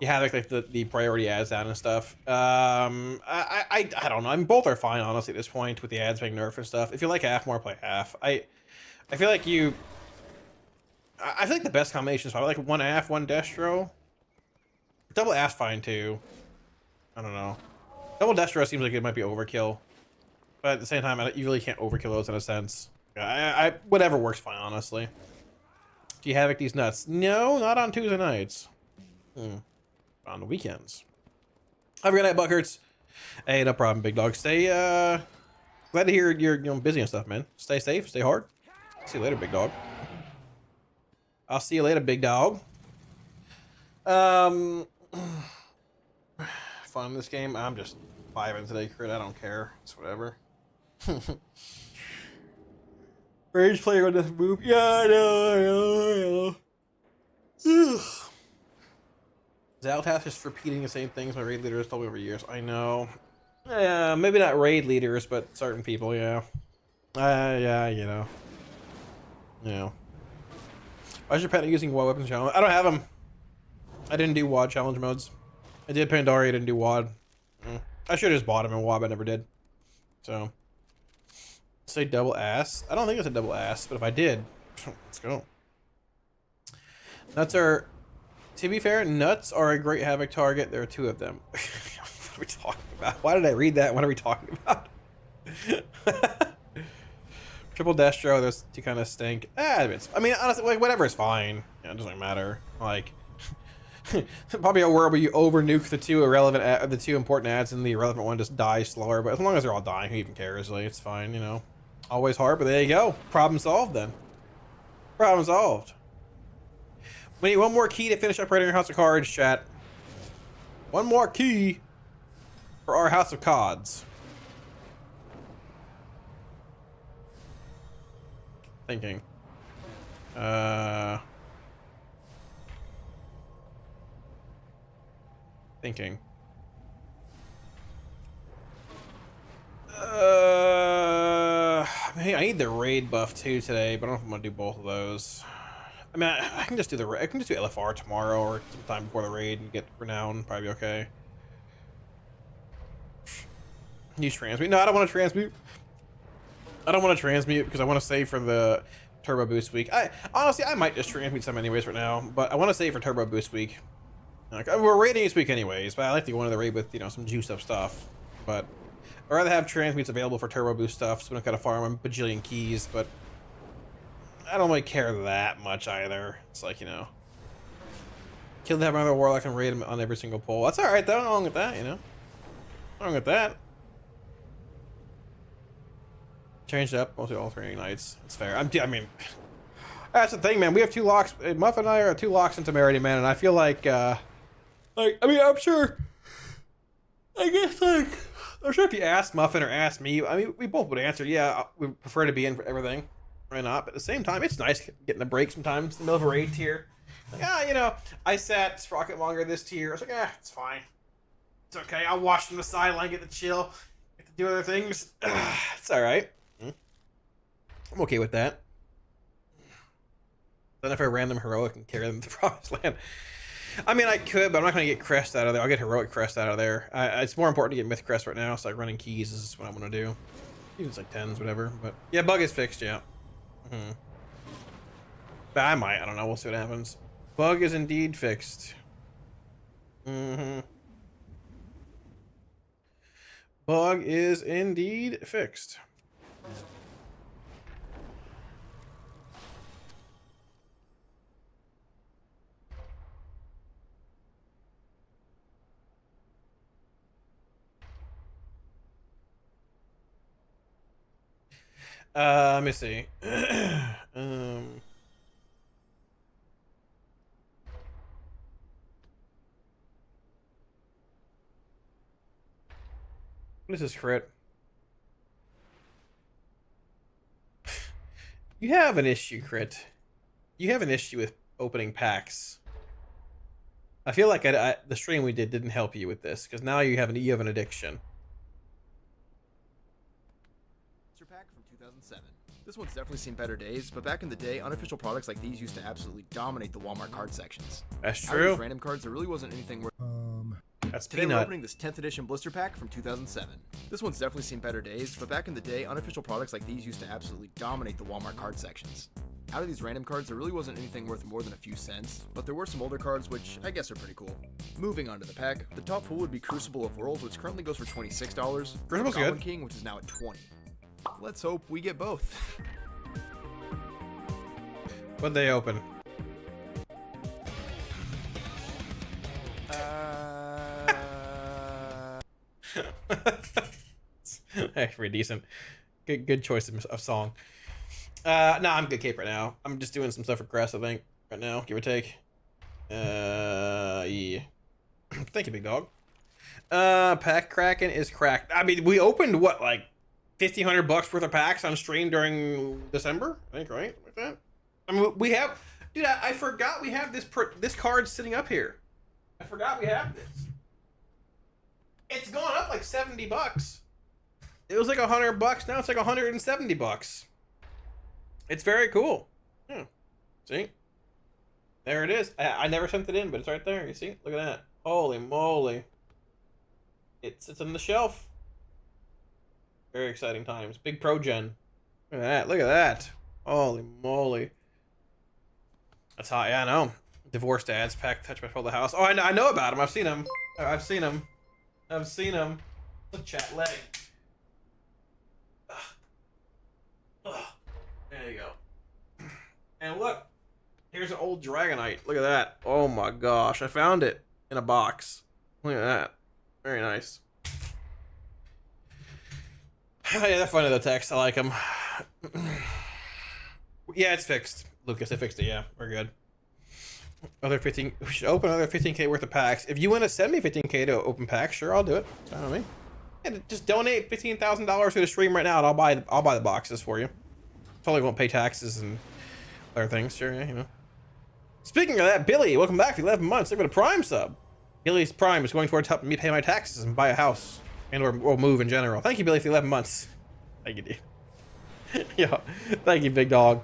you have like the priority ads down and stuff. I don't know. I mean, both are fine honestly at this point with the ads being nerfed and stuff. If you like half more, play half. I feel like I feel like the best combination is probably like one AF, one Destro. Double AF's fine too. I don't know. Double Destro seems like it might be overkill, but at the same time, you really can't overkill those in a sense. Whatever works fine honestly. Do you havoc these nuts? No, not on Tuesday nights. On the weekends. Have a good night, Buckarts. Hey, no problem, big dog. Stay glad to hear you're busy and stuff, man. Stay safe, stay hard. See you later, big dog. I'll see you later, big dog. Fun in this game. I'm just 5 today, crit. I don't care. It's whatever. Rage player on this move. Yeah, I know. Ugh. Zaltas is repeating the same things my raid leaders told me over years. I know. Yeah, maybe not raid leaders, but certain people, yeah. Yeah, you know. Yeah. Why's your pet using wild weapons challenge? I don't have them. I didn't do WoD challenge modes. I did Pandaria, I didn't do WoD. I should have just bought him in WoD, but I never did. So, say double ass. I don't think it's a double ass, but if I did, let's go. Nuts are, to be fair, nuts are a great havoc target. There are 2 of them. What are we talking about? Why did I read that? What are we talking about? Triple Destro, those 2 kind of stink. I mean, honestly, like, whatever is fine. Yeah, it doesn't matter. Like, probably a world where you over nuke the 2 irrelevant, the 2 important ads, and the irrelevant one just dies slower. But as long as they're all dying, who even cares? Like, it's fine, you know. Always hard, but there you go. Problem solved then. Problem solved. We need 1 more key to finish upgrading our House of Cards, chat. 1 more key for our House of Cards. Thinking. Thinking. I need the raid buff too today, but I don't know if I'm gonna do both of those. I mean, I can just do I can just do LFR tomorrow or sometime before the raid and get renown. Probably be okay. Use transmute. No, I don't want to transmute. I don't want to transmute because I want to save for the turbo boost week. Honestly, I might just transmute some anyways right now, but I want to save for turbo boost week. Like, we're raiding this week anyways, but I like to go into the raid with, you know, some juiced up stuff. But I'd rather have transmutes available for turbo boost stuff, so we don't gotta farm a bajillion keys. But I don't really care that much either. It's like, you know, kill to have another Warlock and raid him on every single pull. That's all right though. Nothing wrong with that, you know. Nothing wrong with that. Changed up mostly alternating nights. It's fair. I mean, that's the thing, man. We have 2 locks. Muff and I are 2 locks into Temerity, man, and I feel like, I mean, I'm sure. I guess I'm sure if you asked Muffin or asked me, I mean, we both would answer, yeah, we prefer to be in for everything. Why not? But at the same time, it's nice getting a break sometimes in the middle of a raid tier. Like, you know, I sat Sprocket longer this tier. I was like, it's fine. It's okay. I'll watch from the sideline, get to chill, get to do other things. It's all right. I'm okay with that. Then if I random heroic and carry them to the promised land. I mean, I could, but I'm not going to get crest out of there. I'll get heroic crest out of there. It's more important to get myth crest right now, so like running keys is what I want to do. Even it's like 10s, whatever. But yeah, bug is fixed, yeah. But I might, I don't know. We'll see what happens. Bug is indeed fixed. Bug is indeed fixed. Let me see. What is this crit? You have an issue, crit. You have an issue with opening packs. I feel like the stream we didn't help you with this because now you have an addiction. Pack from 2007. This one's definitely seen better days, but back in the day, unofficial products like these used to absolutely dominate the Walmart card sections. That's Out of true. these random cards, there really wasn't anything worth. That's Today we're peanut. opening this 10th edition blister pack from 2007. This one's definitely seen better days, but back in the day, unofficial products like these used to absolutely dominate the Walmart card sections. Out of these random cards, there really wasn't anything worth more than a few cents, but there were some older cards which I guess are pretty cool. Moving on to the pack, the top full would be Crucible of Worlds, which currently goes for $26. Crucible's Goblin good. King, which is now at $20. Let's hope we get both. What'd they open? Pretty decent. Good choice of song. No, I'm good cape right now. I'm just doing some stuff for Crest, I think, right now, give or take. Yeah. Thank you, big dog. Pack Kraken is cracked. I mean, we opened what, like $1,500 worth of packs on stream during December, I think, right? Like that. I mean, we have, dude. I forgot we have this card sitting up here. I forgot we have this. It's gone up like $70. It was like $100. Now it's like $170. It's very cool. Yeah. See? There it is. I never sent it in, but it's right there. You see? Look at that. Holy moly. It sits on the shelf. Very exciting times. Big pro gen. Look at that. Look at that. Holy moly. That's hot. Yeah, I know. Divorced dads pack touch by the house. Oh, I know about him. I've seen him. I've seen him. I've seen him. Look, chat leg. Ugh. Ugh. There you go. And look. Here's an old Dragonite. Look at that. Oh my gosh. I found it in a box. Look at that. Very nice. Yeah, they're funny, the text. I like them. Yeah, it's fixed. Lucas, I fixed it. Yeah, we're good. Other 15. We should open another 15k worth of packs. If you want to send me 15k to open packs, sure, I'll do it. It's fine with me. And just donate $15,000 to the stream right now, and I'll buy the boxes for you. Totally won't pay taxes and other things. Sure, yeah, you know. Speaking of that, Billy, welcome back for 11 months. Look at a Prime sub. Billy's Prime is going towards helping me pay my taxes and buy a house and or move in general. Thank you, Billy, for 11 months. Thank you, dude. Yeah, thank you, big dog.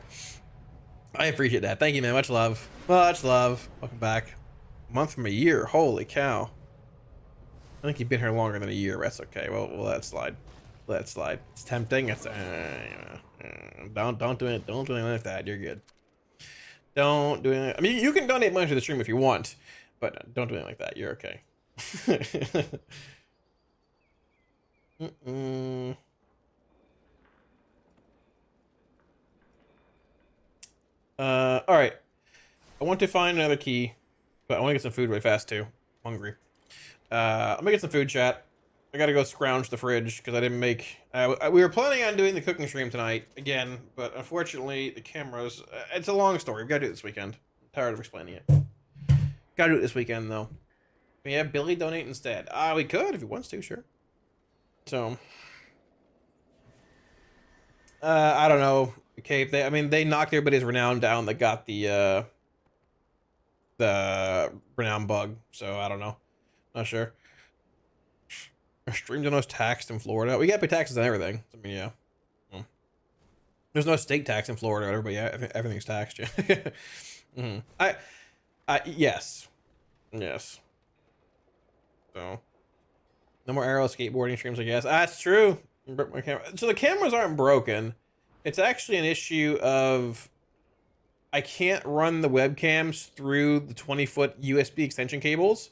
I appreciate that. Thank you, man. Much love. Much love. Welcome back. A month from a year. Holy cow. I think you've been here longer than a year. That's okay. Well, let it slide. Let it slide. It's tempting. It's don't do it. Don't do anything like that. You're good. Don't do anything. I mean, you can donate money to the stream if you want, but don't do anything like that. You're okay. All right. I want to find another key, but I want to get some food really fast too. I'm hungry. Let me get some food, chat. I gotta go scrounge the fridge because I didn't make. We were planning on doing the cooking stream tonight again, but unfortunately the cameras. It's a long story. We gotta do it this weekend. I'm tired of explaining it. Gotta do it this weekend though. We have Billy donate instead. We could if he wants to, sure. So. I don't know. Okay, they knocked everybody's renown down that got the renown bug. So I don't know. Not sure. Our stream's almost taxed in Florida. We got to pay taxes on everything. I mean, yeah. Well, there's no state tax in Florida, or whatever, but yeah, everything's taxed. Yeah. Yes. Yes. So, no more aero skateboarding streams, I guess. That's true. So the cameras aren't broken. It's actually an issue of I can't run the webcams through the 20-foot USB extension cables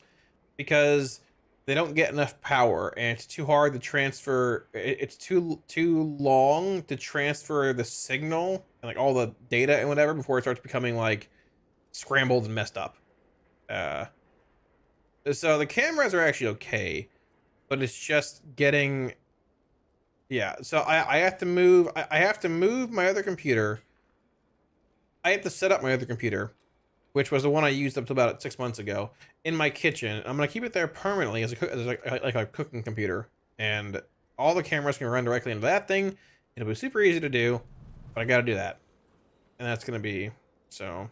because they don't get enough power, and it's too hard to transfer. It's too long to transfer the signal and like all the data and whatever before it starts becoming like scrambled and messed up. So the cameras are actually okay, but it's just getting. Yeah, so I have to move. I have to move my other computer. I have to set up my other computer, which was the one I used up to about 6 months ago, in my kitchen. I'm gonna keep it there permanently as a cooking computer, and all the cameras can run directly into that thing. It'll be super easy to do, but I gotta do that, and that's gonna be so.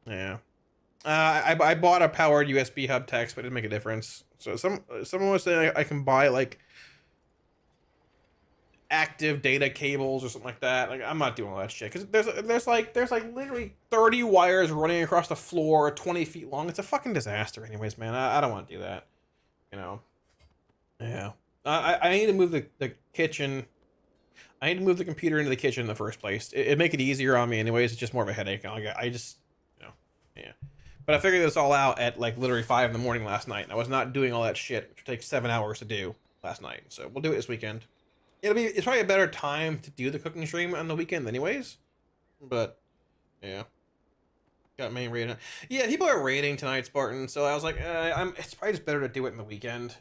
Yeah, I bought a powered USB hub text, but it didn't make a difference. So someone was saying I can buy like active data cables or something like that. Like I'm not doing all that shit because there's like literally 30 wires running across the floor 20 feet long. It's a fucking disaster anyways, man. I don't want to do that, you know. Yeah, I need to move the kitchen. I need to move the computer into the kitchen in the first place. It'd make it easier on me anyways. It's just more of a headache. I just, you know, yeah. But I figured this all out at like literally 5 in the morning last night, and I was not doing all that shit, which would take 7 hours to do last night. So we'll do it this weekend. It's probably a better time to do the cooking stream on the weekend anyways. But yeah. Got main rating. Yeah, people are rating tonight, Spartan, so I was like, it's probably just better to do it in the weekend.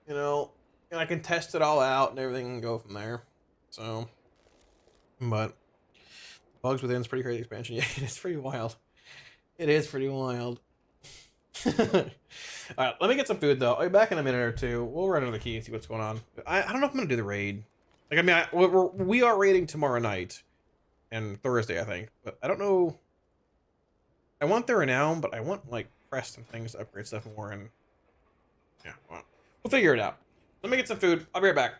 You know? And I can test it all out and everything and go from there. So but Bugs Within is pretty crazy expansion. Yeah, it's pretty wild. It is pretty wild. Alright, let me get some food though. I'll be back in a minute or two. We'll run another key and see what's going on. I don't know if I'm gonna do the raid. Like, I mean, we are raiding tomorrow night and Thursday, I think. But I don't know. I want the renown, but I want like crest and things to upgrade stuff more. And yeah, well, we'll figure it out. Let me get some food. I'll be right back.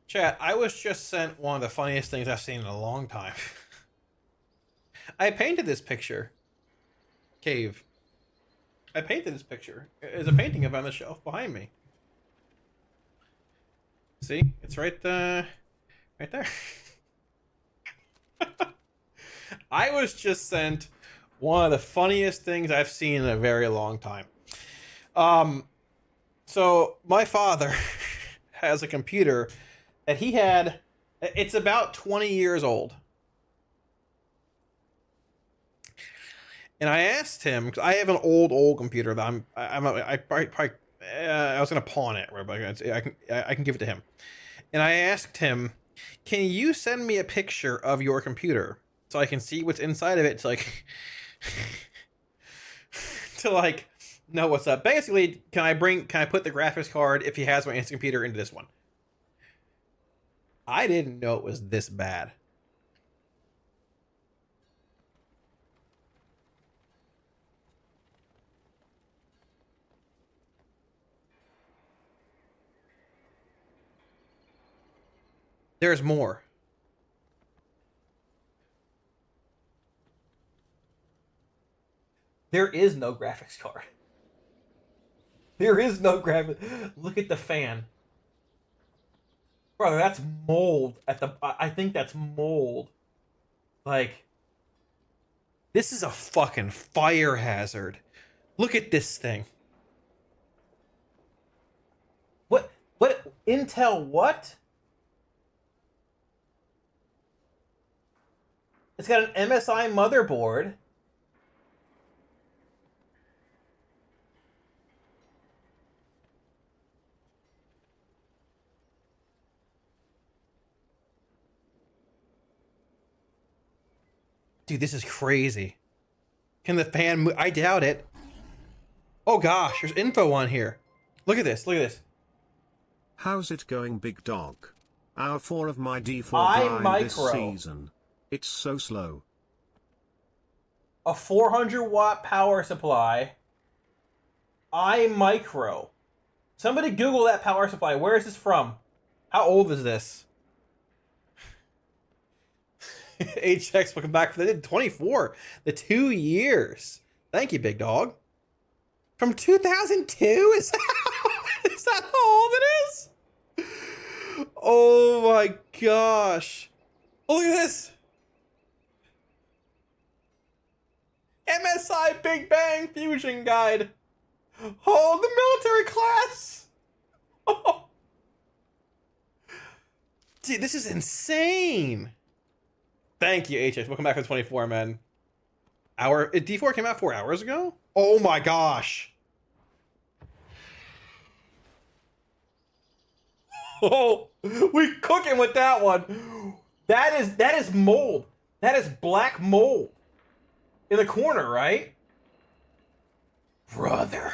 Chat, I was just sent one of the funniest things I've seen in a long time. I painted this picture. Cave. I painted this picture. There's a painting of it on the shelf behind me. See? It's right there. I was just sent one of the funniest things I've seen in a very long time. So my father has a computer that he had. It's about 20 years old. And I asked him, because I have an old computer that I was gonna pawn it, but I can give it to him. And I asked him, can you send me a picture of your computer so I can see what's inside of it to like to like know what's up? Basically, can I put the graphics card, if he has my instant computer, into this one? I didn't know it was this bad. There's more. There is no graphics card. There is no graphics. Look at the fan. Brother, that's mold at the... I think that's mold. Like, this is a fucking fire hazard. Look at this thing. What? Intel what? It's got an MSI motherboard. Dude, this is crazy. Can the fan move? I doubt it. Oh gosh, there's info on here. Look at this, look at this. How's it going, big dog? Hour 4 of my D4 grind this season. It's so slow. A 400 watt power supply. iMicro. Somebody Google that power supply. Where is this from? How old is this? HX, welcome back for the 24. The 2 years. Thank you, big dog. From 2002? Is that how old it is? Oh my gosh. Look at this. MSI Big Bang Fusion Guide. Oh, the military class. Oh. Dude, this is insane. Thank you, HX. Welcome back to 24, man. D4 came out 4 hours ago? Oh my gosh. Oh, we cooking with that one. That is mold. That is black mold. In the corner, right? Brother.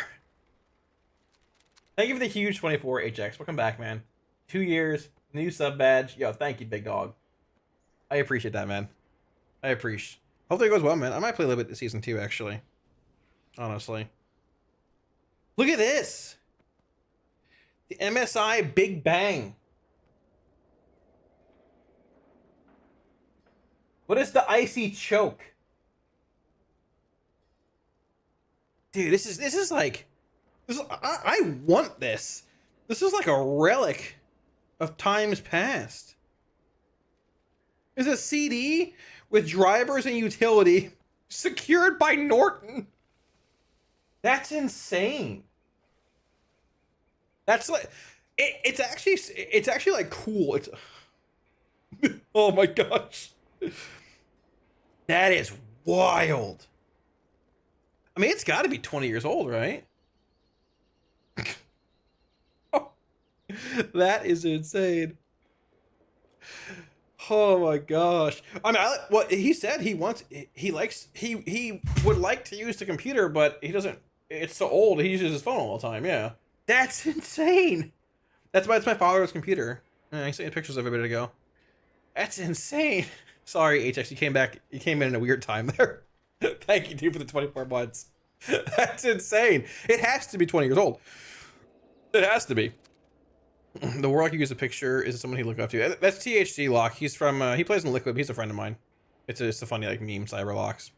Thank you for the huge 24, HX. Welcome back, man. 2 years, new sub badge. Yo, thank you, big dog. I appreciate that, man. I appreciate. Hopefully it goes well, man. I might play a little bit this season 2, actually. Honestly. Look at this. The MSI Big Bang. What is the icy choke? Dude, this is like, I want this. This is like a relic of times past. It's a CD with drivers and utility secured by Norton. That's insane. That's like, it's actually like cool. It's, oh my gosh. That is wild. I mean, it's got to be 20 years old, right? Oh, that is insane. Oh my gosh. I mean, what he said, he would like to use the computer, but he doesn't. It's so old. He uses his phone all the time. Yeah, that's insane. That's my father's computer. I sent you pictures of it a bit ago. That's insane. Sorry, HX, you came back. You came in a weird time there. Thank you, dude, for the 24 months. That's insane. It has to be 20 years old. It has to be. The Warlock you use a picture is someone he looked up to. That's THC Lock. He's from, he plays in Liquid. He's a friend of mine. It's a funny, like, meme, Cyberlocks.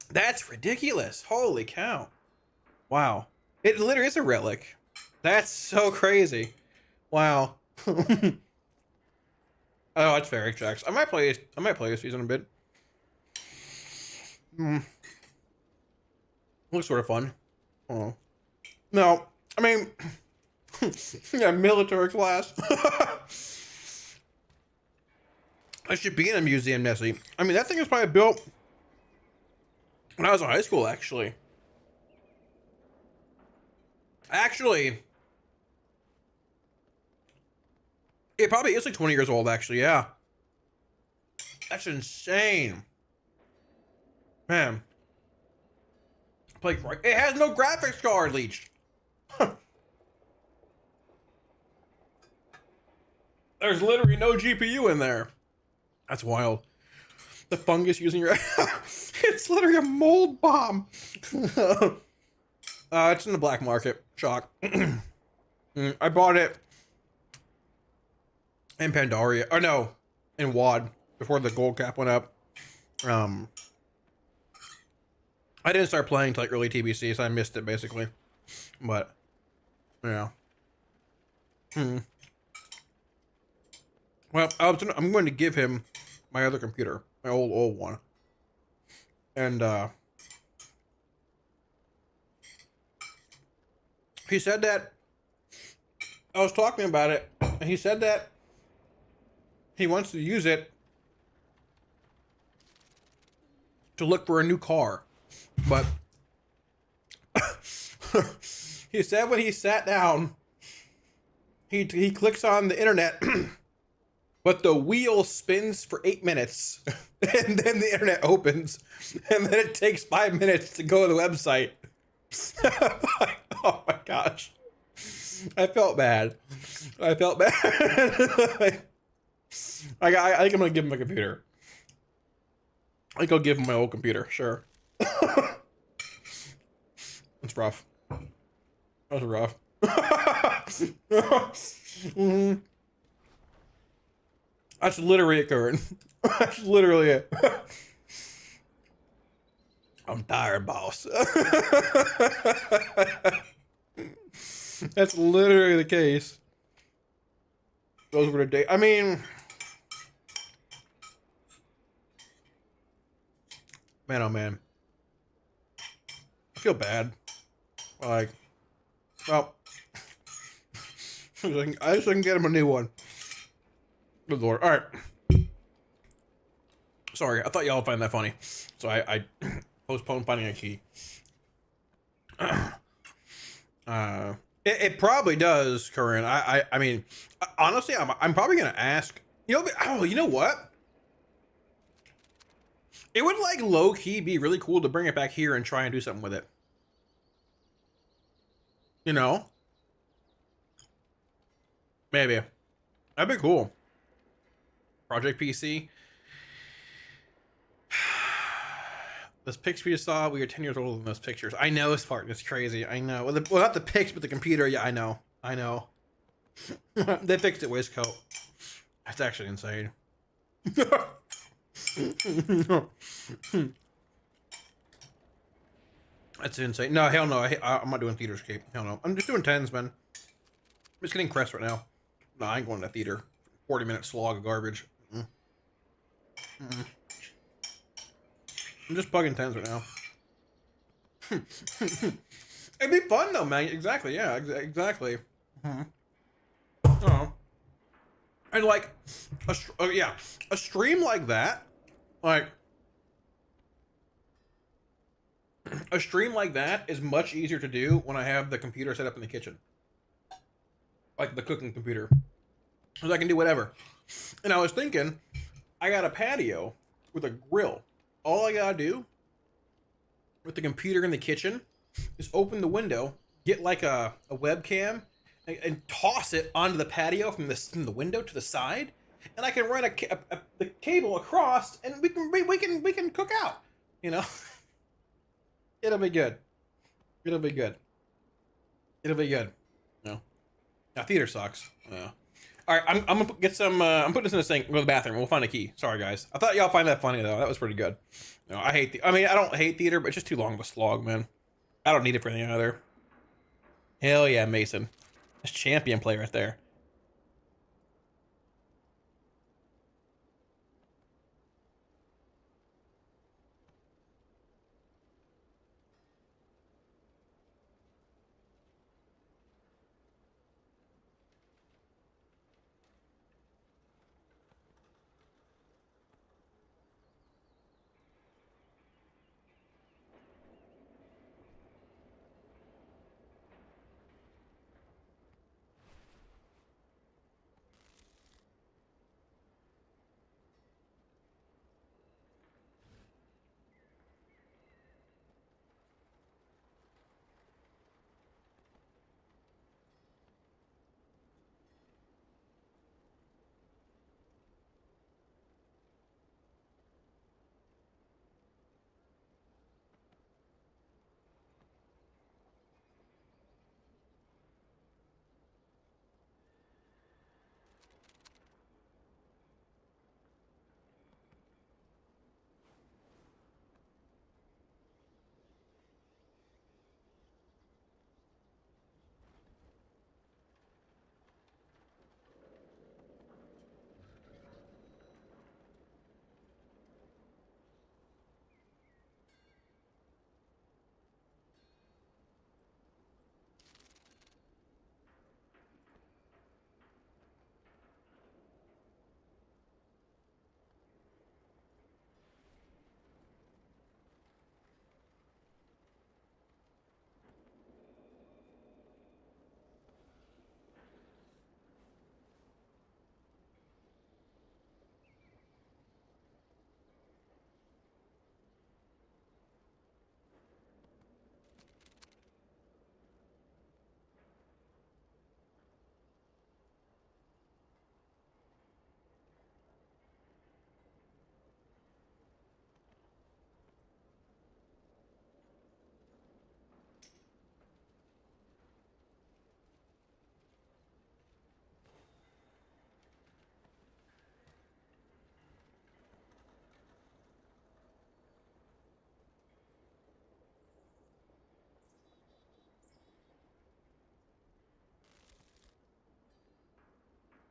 That's ridiculous. Holy cow. Wow. It literally is a relic. That's so crazy. Wow. Oh, it's fair, Jax. I might play this season a bit. Looks sort of fun. Oh. No, I mean, yeah, military class. I should be in a museum, Nessie. I mean, that thing was probably built when I was in high school, actually. It probably is like 20 years old, actually, yeah. That's insane. Man. It has no graphics card, Leech. There's literally no GPU in there. That's wild. The fungus using your... It's literally a mold bomb. It's in the black market. Shock. I bought it in Pandaria. Oh, no. In WAD. Before the gold cap went up. I didn't start playing till like early TBC, so I missed it basically. But, yeah. Well, I'm going to give him my other computer, my old one. And he said that I was talking about it, and he said that he wants to use it to look for a new car. But he said when he sat down, he clicks on the internet, but the wheel spins for 8 minutes, and then the internet opens, and then it takes 5 minutes to go to the website. Oh my gosh. I felt bad. I think I'm gonna give him a computer. I think I'll give him my old computer, sure. It's rough. That's rough. That's literally it, Curran. That's literally it. I'm tired, boss. That's literally the case. Those were the days. I mean, man, oh man. I feel bad. Like, well, I just can get him a new one. Good lord. All right. Sorry, I thought y'all would find that funny, so I postponed finding a key. It probably does, Curran. I mean, honestly, I'm probably gonna ask. You know what? It would like low key be really cool to bring it back here and try and do something with it. You know? Maybe. That'd be cool. Project PC. Those pictures you saw, we were 10 years older than those pictures. I know, Spartan, it's crazy. I know. Well, not the pics, but the computer. Yeah, I know. I know. They fixed it, waistcoat. That's actually insane. That's insane. No, hell no. I'm not doing theater escape. Hell no. I'm just doing 10s, man. I'm just getting Crest right now. No, I ain't going to theater. 40-minute slog of garbage. I'm just bugging 10s right now. It'd be fun though, man. Exactly. Yeah, exactly. Oh. And like, a stream like that, like, a stream like that is much easier to do when I have the computer set up in the kitchen. Like the cooking computer. Because I can do whatever. And I was thinking, I got a patio with a grill. All I gotta do with the computer in the kitchen is open the window, get like a webcam, and toss it onto the patio from the window to the side, and I can run the cable across, and we can cook out. You know, it'll be good. It'll be good. It'll be good. No, Now, theater sucks. Yeah. All right, I'm gonna get some. I'm putting this in the sink. Go to the bathroom. We'll find a key. Sorry, guys. I thought y'all find that funny though. That was pretty good. No, I hate. I mean, I don't hate theater, but it's just too long of a slog, man. I don't need it for anything either. Hell yeah, Mason. That's champion play right there.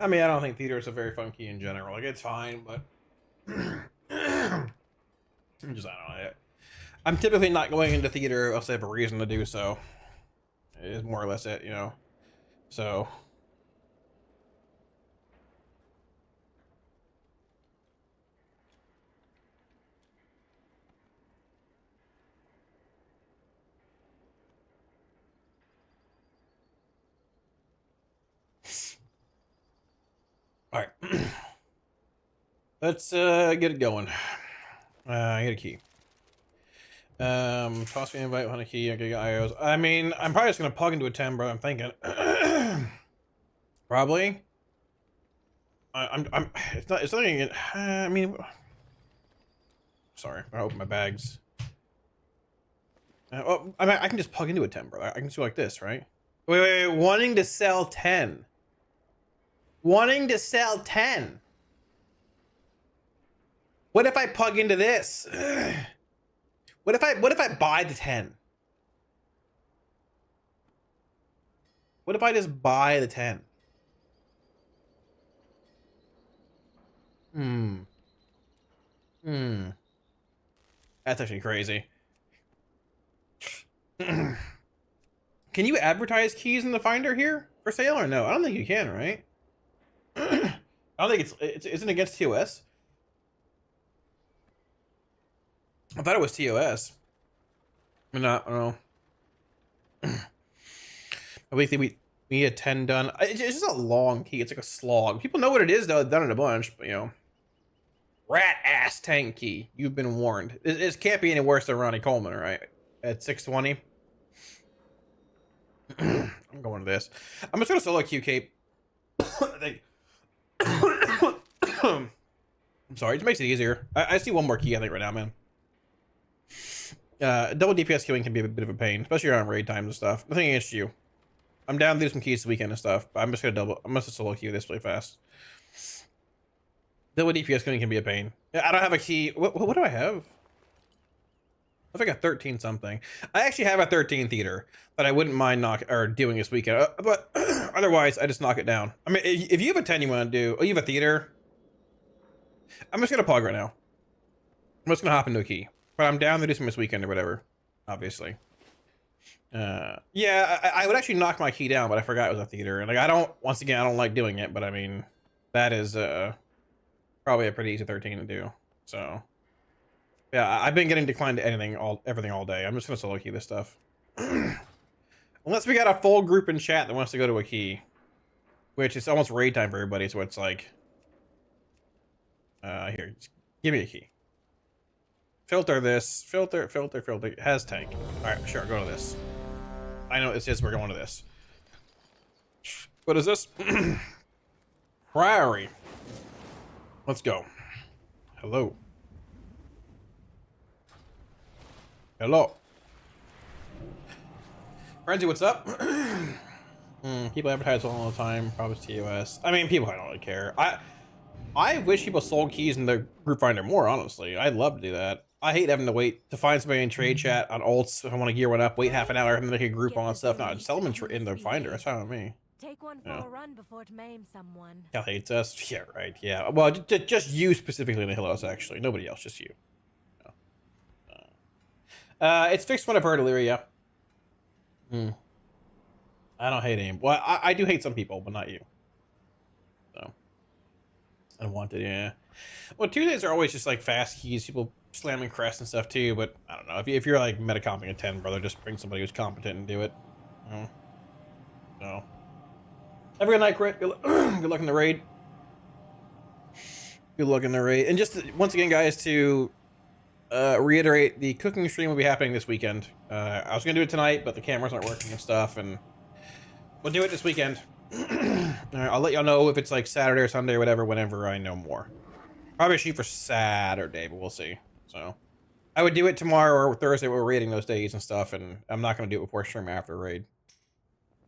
I mean, I don't think theater is a very fun key in general. Like, it's fine, but I'm just, I don't know. I'm typically not going into theater unless I have a reason to do so. It is more or less it, you know. So. All right. Let's get it going. I get a key. Toss me an invite on a key. Okay, IOs. I mean, I'm probably just gonna plug into a 10, bro. I'm thinking. Probably. I'm. It's not. It's not gonna get. I mean. Sorry, I open my bags. Well, I mean, I can just plug into a 10, bro. I can just go like this, right? Wait. Wanting to sell 10. Wanting to sell 10. What if I plug into this? What if I buy the 10? What if I just buy the 10? That's actually crazy. Can you advertise keys in the Finder here for sale or no? I don't think you can, right? I don't think it's isn't against TOS. I thought it was TOS. I don't know. I think we need a 10 done. It's just a long key. It's like a slog. People know what it is though. I've done it a bunch, but you know. Rat ass tank key. You've been warned. This can't be any worse than Ronnie Coleman, right? At 620. I'm going to this. I'm just gonna solo Q cape. I think. I'm sorry, it just makes it easier. I see one more key, I think, right now, man. Double DPS killing can be a bit of a pain, especially around raid times and stuff. Nothing against you. I'm down to do some keys this weekend and stuff. But I'm just gonna solo queue this really fast. Double DPS can be a pain. Yeah, I don't have a key. What do I have? I think a 13 something. I actually have a 13 theater that I wouldn't mind doing this weekend. But otherwise, I just knock it down. I mean, if you have a 10 you want to do, you have a theater. I'm just gonna pog right now. I'm just gonna hop into a key. But I'm down to do some this weekend or whatever. Obviously. Yeah, I would actually knock my key down, but I forgot it was a theater. And like, once again, I don't like doing it, but I mean, that is probably a pretty easy 13 to do. So. Yeah, I've been getting declined to everything all day. I'm just gonna solo key this stuff. Unless we got a full group in chat that wants to go to a key. Which is almost raid time for everybody, so it's like... here, just give me a key. Filter this. Filter. Has tank. Alright, sure, go to this. I know what this is, we're going to this. What is this? Priory. Let's go. Hello. Hello. Frenzy, what's up? People advertise all the time, probably TOS. I mean, people don't really care. I wish people sold keys in the group finder more, honestly. I'd love to do that. I hate having to wait to find somebody in trade chat on ults if I want to gear one up, wait half an hour and then make a group on stuff. No, just sell them in the finder. That's fine with me. Take one for a run before it maims someone. Cal hates us. Yeah, right. Yeah. Well, just you specifically in the Hillos, actually. Nobody else, just you. It's fixed when I've heard Illyria. I don't hate aim. Well, I do hate some people, but not you. So. Unwanted, yeah. Well, Tuesdays are always just like fast keys, people slamming crests and stuff too, but I don't know. If you're like metacomping a 10, brother, just bring somebody who's competent and do it. No. Have a good night, Crit. Good luck in the raid. Good luck in the raid. And just once again, guys, to reiterate, the cooking stream will be happening this weekend. I was gonna do it tonight, but the cameras aren't working and stuff, and we'll do it this weekend. I'll let y'all know if it's like Saturday or Sunday or whatever whenever I know more. Probably shoot for Saturday, but we'll see. So I would do it tomorrow or Thursday. We're raiding those days and stuff, and I'm not gonna do it before stream after raid.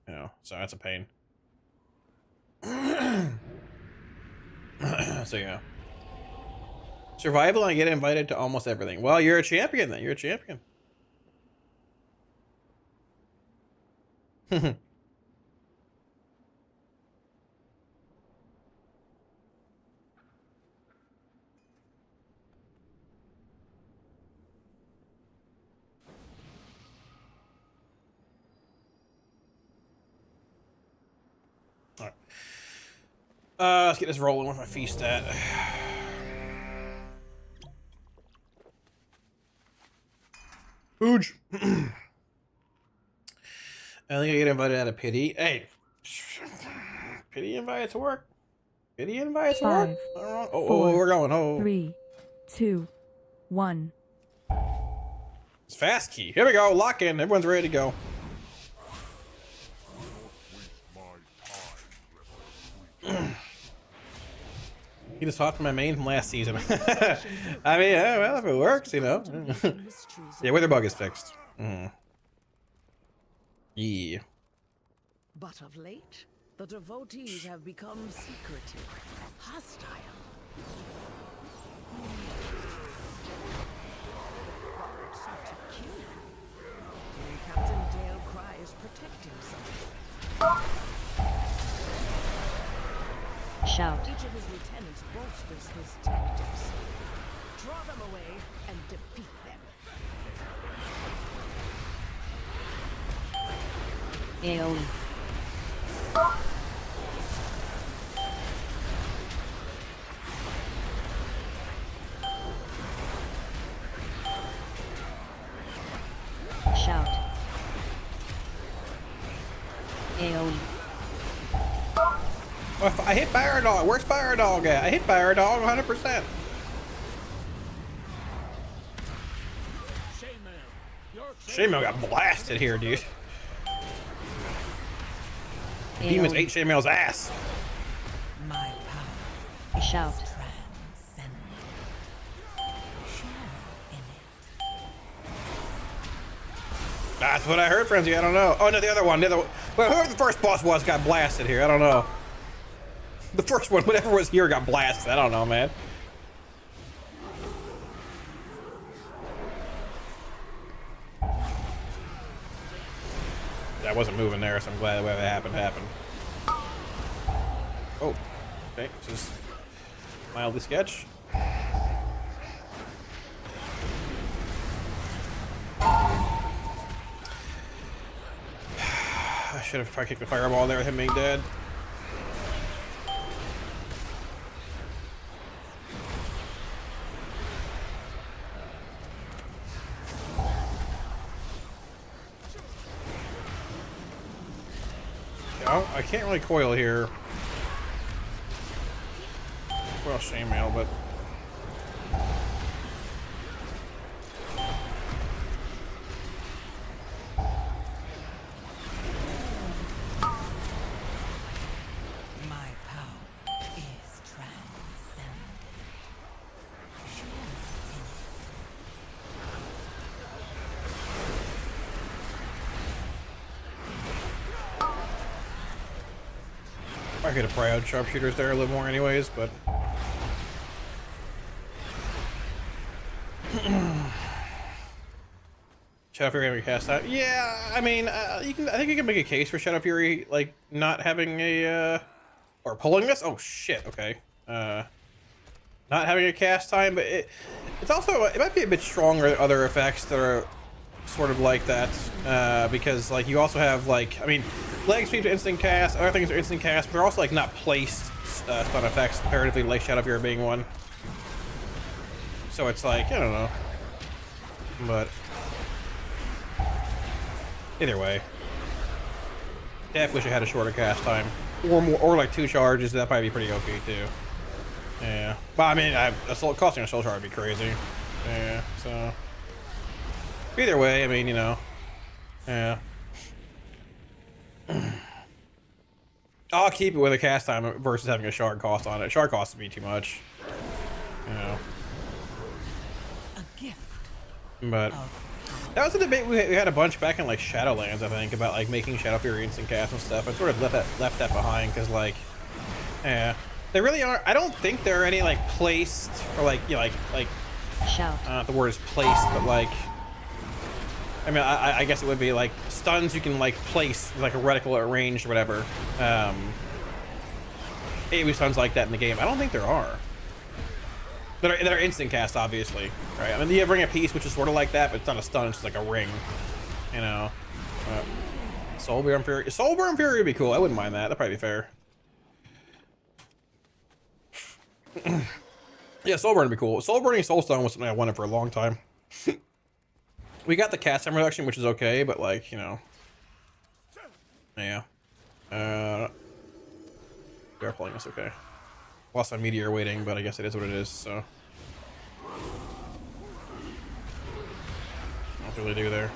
You know, so that's a pain. So yeah. Survival and I get invited to almost everything. Well, you're a champion then. You're a champion. Alright. Let's get this rolling with my feast stat. Huge. I think I get invited out of pity. Hey, pity invited to work. Pity invited to work. 5, Oh, we're going. Oh, 3, 2, 1. It's fast key. Here we go. Lock in. Everyone's ready to go. He just hopped my main from last season. I mean, yeah, well, if it works, you know. Yeah, Witherbug is fixed. Yeah. But of late, the devotees have become secretive, hostile. Captain Dale cries, protect himself. Shout. Each of his lieutenants bolsters his tactics. Draw them away and defeat them. AoE. Shout. AoE. I hit Fire Dog. Where's Fire Dog at? I hit Fire Dog 100%. Shaymail got blasted here, dude. Demons ate Shaymail's ass. My power. Shout. That's what I heard, Frenzy. I don't know. Oh, no, the other one. Well, whoever the first boss was got blasted here. I don't know. The first one, whatever was here, got blasted. I don't know, man. I wasn't moving there, so I'm glad the way that happened. Oh, okay. This is mildly sketch. I should have probably kicked the fireball there with him being dead. Oh, I can't really coil here. Well, chainmail, but My power is transcendent. I could have probably had sharpshooters there a little more anyways, but Shadow Fury having a cast out. Yeah, I mean, I think you can make a case for Shadow Fury like not having a or pulling this. Oh shit. Okay. Not having a cast time, but it's also it might be a bit stronger than other effects that are sort of like that because like you also have like, I mean, leg sweep to instant cast, other things are instant cast, but they're also like not placed stun effects comparatively to like Shadow Fury being one. So it's like, I don't know, but either way, definitely wish I had a shorter cast time or more, or like 2 charges. That'd probably be pretty okay too. Yeah, but I mean, costing a soul shard would be crazy. Yeah, so either way, I mean, you know, yeah. I'll keep it with a cast time versus having a shard cost on it. Shard cost would be too much, you know. A gift. But that was a debate we had a bunch back in like Shadowlands, I think, about like making Shadow Fury instant cast and stuff. I sort of left that behind because like, yeah, they really are. I don't think there are any like placed or like, you know, like shout. The word is placed, but like, I mean, I guess it would be like stuns you can like place like a reticle or ranged or whatever. AoE stuns like that in the game. I don't think there are. That are instant cast, obviously, right? I mean, you have Ring of Peace, which is sort of like that, but it's not a stun; it's just like a ring, you know. Soulburn Fury. Soulburn Fury would be cool. I wouldn't mind that. That'd probably be fair. Yeah, Soulburn would be cool. Soulburning Soulstone was something I wanted for a long time. We got the cast time reduction, which is okay, but like, you know, yeah. We are playing this okay. Lost my meteor waiting, but I guess it is what it is, so. What do they do there?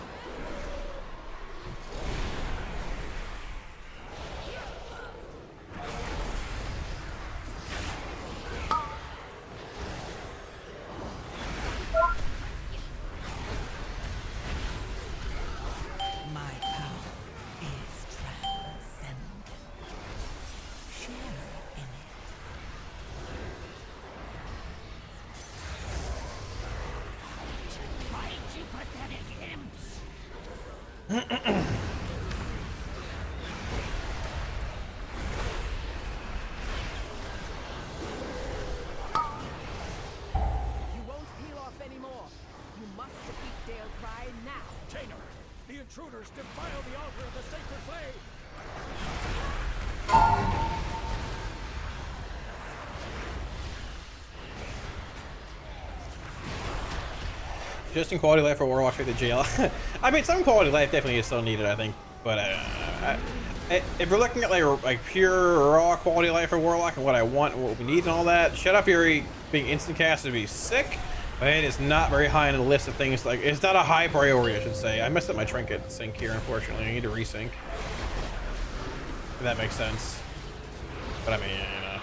Intruders defile the altar of the sacred blade! Just in quality of life for Warlock for the jail. I mean, some quality of life definitely is still needed, I think. But if we're looking at like pure raw quality of life for Warlock and what I want and what we need and all that, Shadow Fury being instant cast would be sick. But it is not very high on the list of things. Like, it's not a high priority, I should say. I messed up my trinket sync here, unfortunately. I need to resync. If that makes sense. But I mean, you know,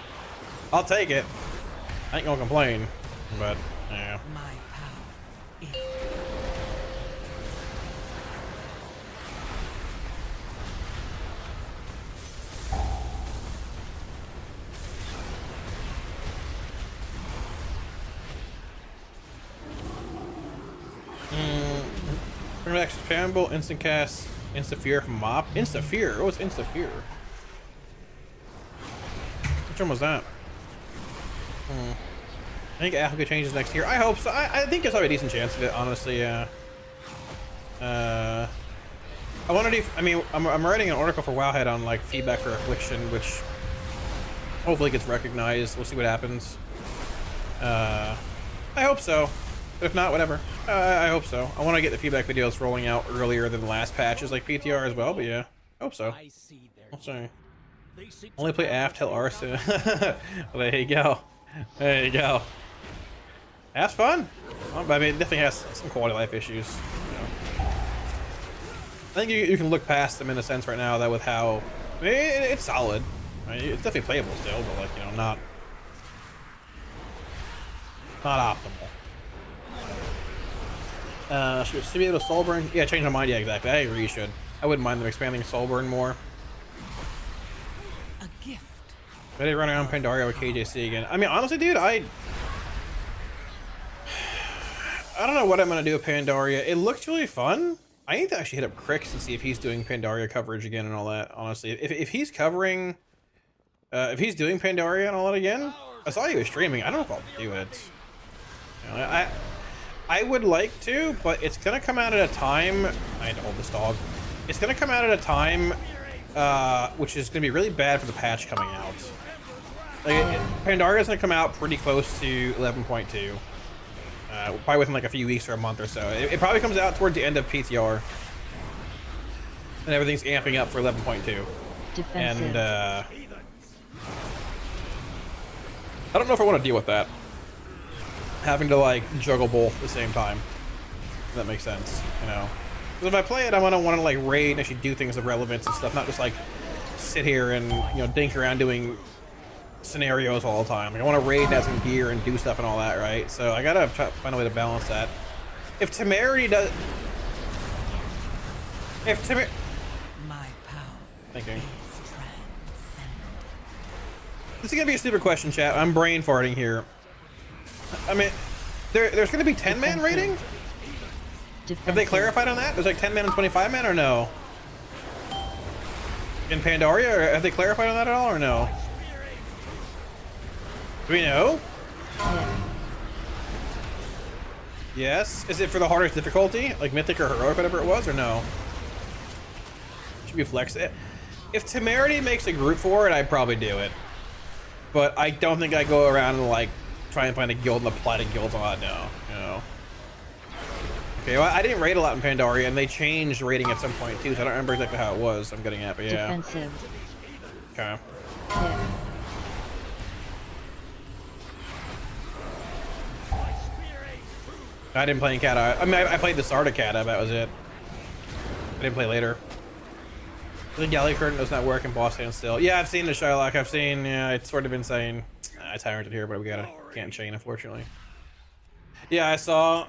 I'll take it. I ain't gonna complain. But yeah. Next, spammable, instant cast, insta fear from mop. Insta fear? What was insta fear? Which one was that? I think Africa changes next year. I hope so. I think it's probably a decent chance of it, honestly. Yeah. I want to do. I mean, I'm writing an article for Wowhead on like feedback for Affliction, which hopefully gets recognized. We'll see what happens. I hope so. But if not, whatever. I hope so. I want to get the feedback videos rolling out earlier than the last patches, like PTR as well. But yeah, I hope so. We'll see. Only play Aft till Arson. Well, there you go. There you go. That's fun. Well, but I mean, it definitely has some quality of life issues. You know. I think you can look past them in a sense right now. That with how I mean, it's solid. I mean, it's definitely playable still, but like you know, not optimal. Should be able to Soulburn? Yeah, change my mind. Yeah, exactly. I agree. You should. I wouldn't mind them expanding Soulburn more. A gift. Ready to run around Pandaria with KJC again. I mean, honestly, dude, I don't know what I'm gonna do with Pandaria. It looks really fun. I need to actually hit up Crix and see if he's doing Pandaria coverage again and all that. Honestly, if he's covering, if he's doing Pandaria and all that again, I saw he was streaming. I don't know if I'll do it. You know, I would like to, but it's gonna come out at a time. I need to hold this dog. It's gonna come out at a time, which is gonna be really bad for the patch coming out. Like, Pandaria's gonna come out pretty close to 11.2. Probably within like a few weeks or a month or so. It probably comes out towards the end of PTR. And everything's amping up for 11.2. Defensive. And I don't know if I want to deal with that. Having to like juggle both at the same time. If that makes sense, you know. Because if I play it, I want to like raid and actually do things of relevance and stuff, not just like sit here and you know dink around doing scenarios all the time. Like, I want to raid and have some gear and do stuff and all that, right? So I gotta try to find a way to balance that. If Temerity does, My power. thinking. This is gonna be a stupid question, chat. I'm brain farting here. I mean, there's gonna be 10-man raiding? Have they clarified on that? There's like 10-man and 25-man or no? In Pandaria, or have they clarified on that at all or no? Do we know? Yes. Is it for the hardest difficulty, like Mythic or Heroic, whatever it was, or no? Should be flex. If Temerity makes a group for it, I'd probably do it. But I don't think I go around and like try and find a guild and apply to guilds on that. No. Okay, well, I didn't raid a lot in Pandaria, and they changed raiding at some point too, so I don't remember exactly how it was. I'm getting at, but yeah. Defensive. Okay. Hit. I didn't play in Kata. I mean, I played the start of Kata, that was it. I didn't play later. The galley curtain does not work in Boss Stand still. Yeah, I've seen the Shylock. I've seen, yeah, it's sort of insane. It's Tyrant here, but we can't chain, unfortunately. Yeah, I saw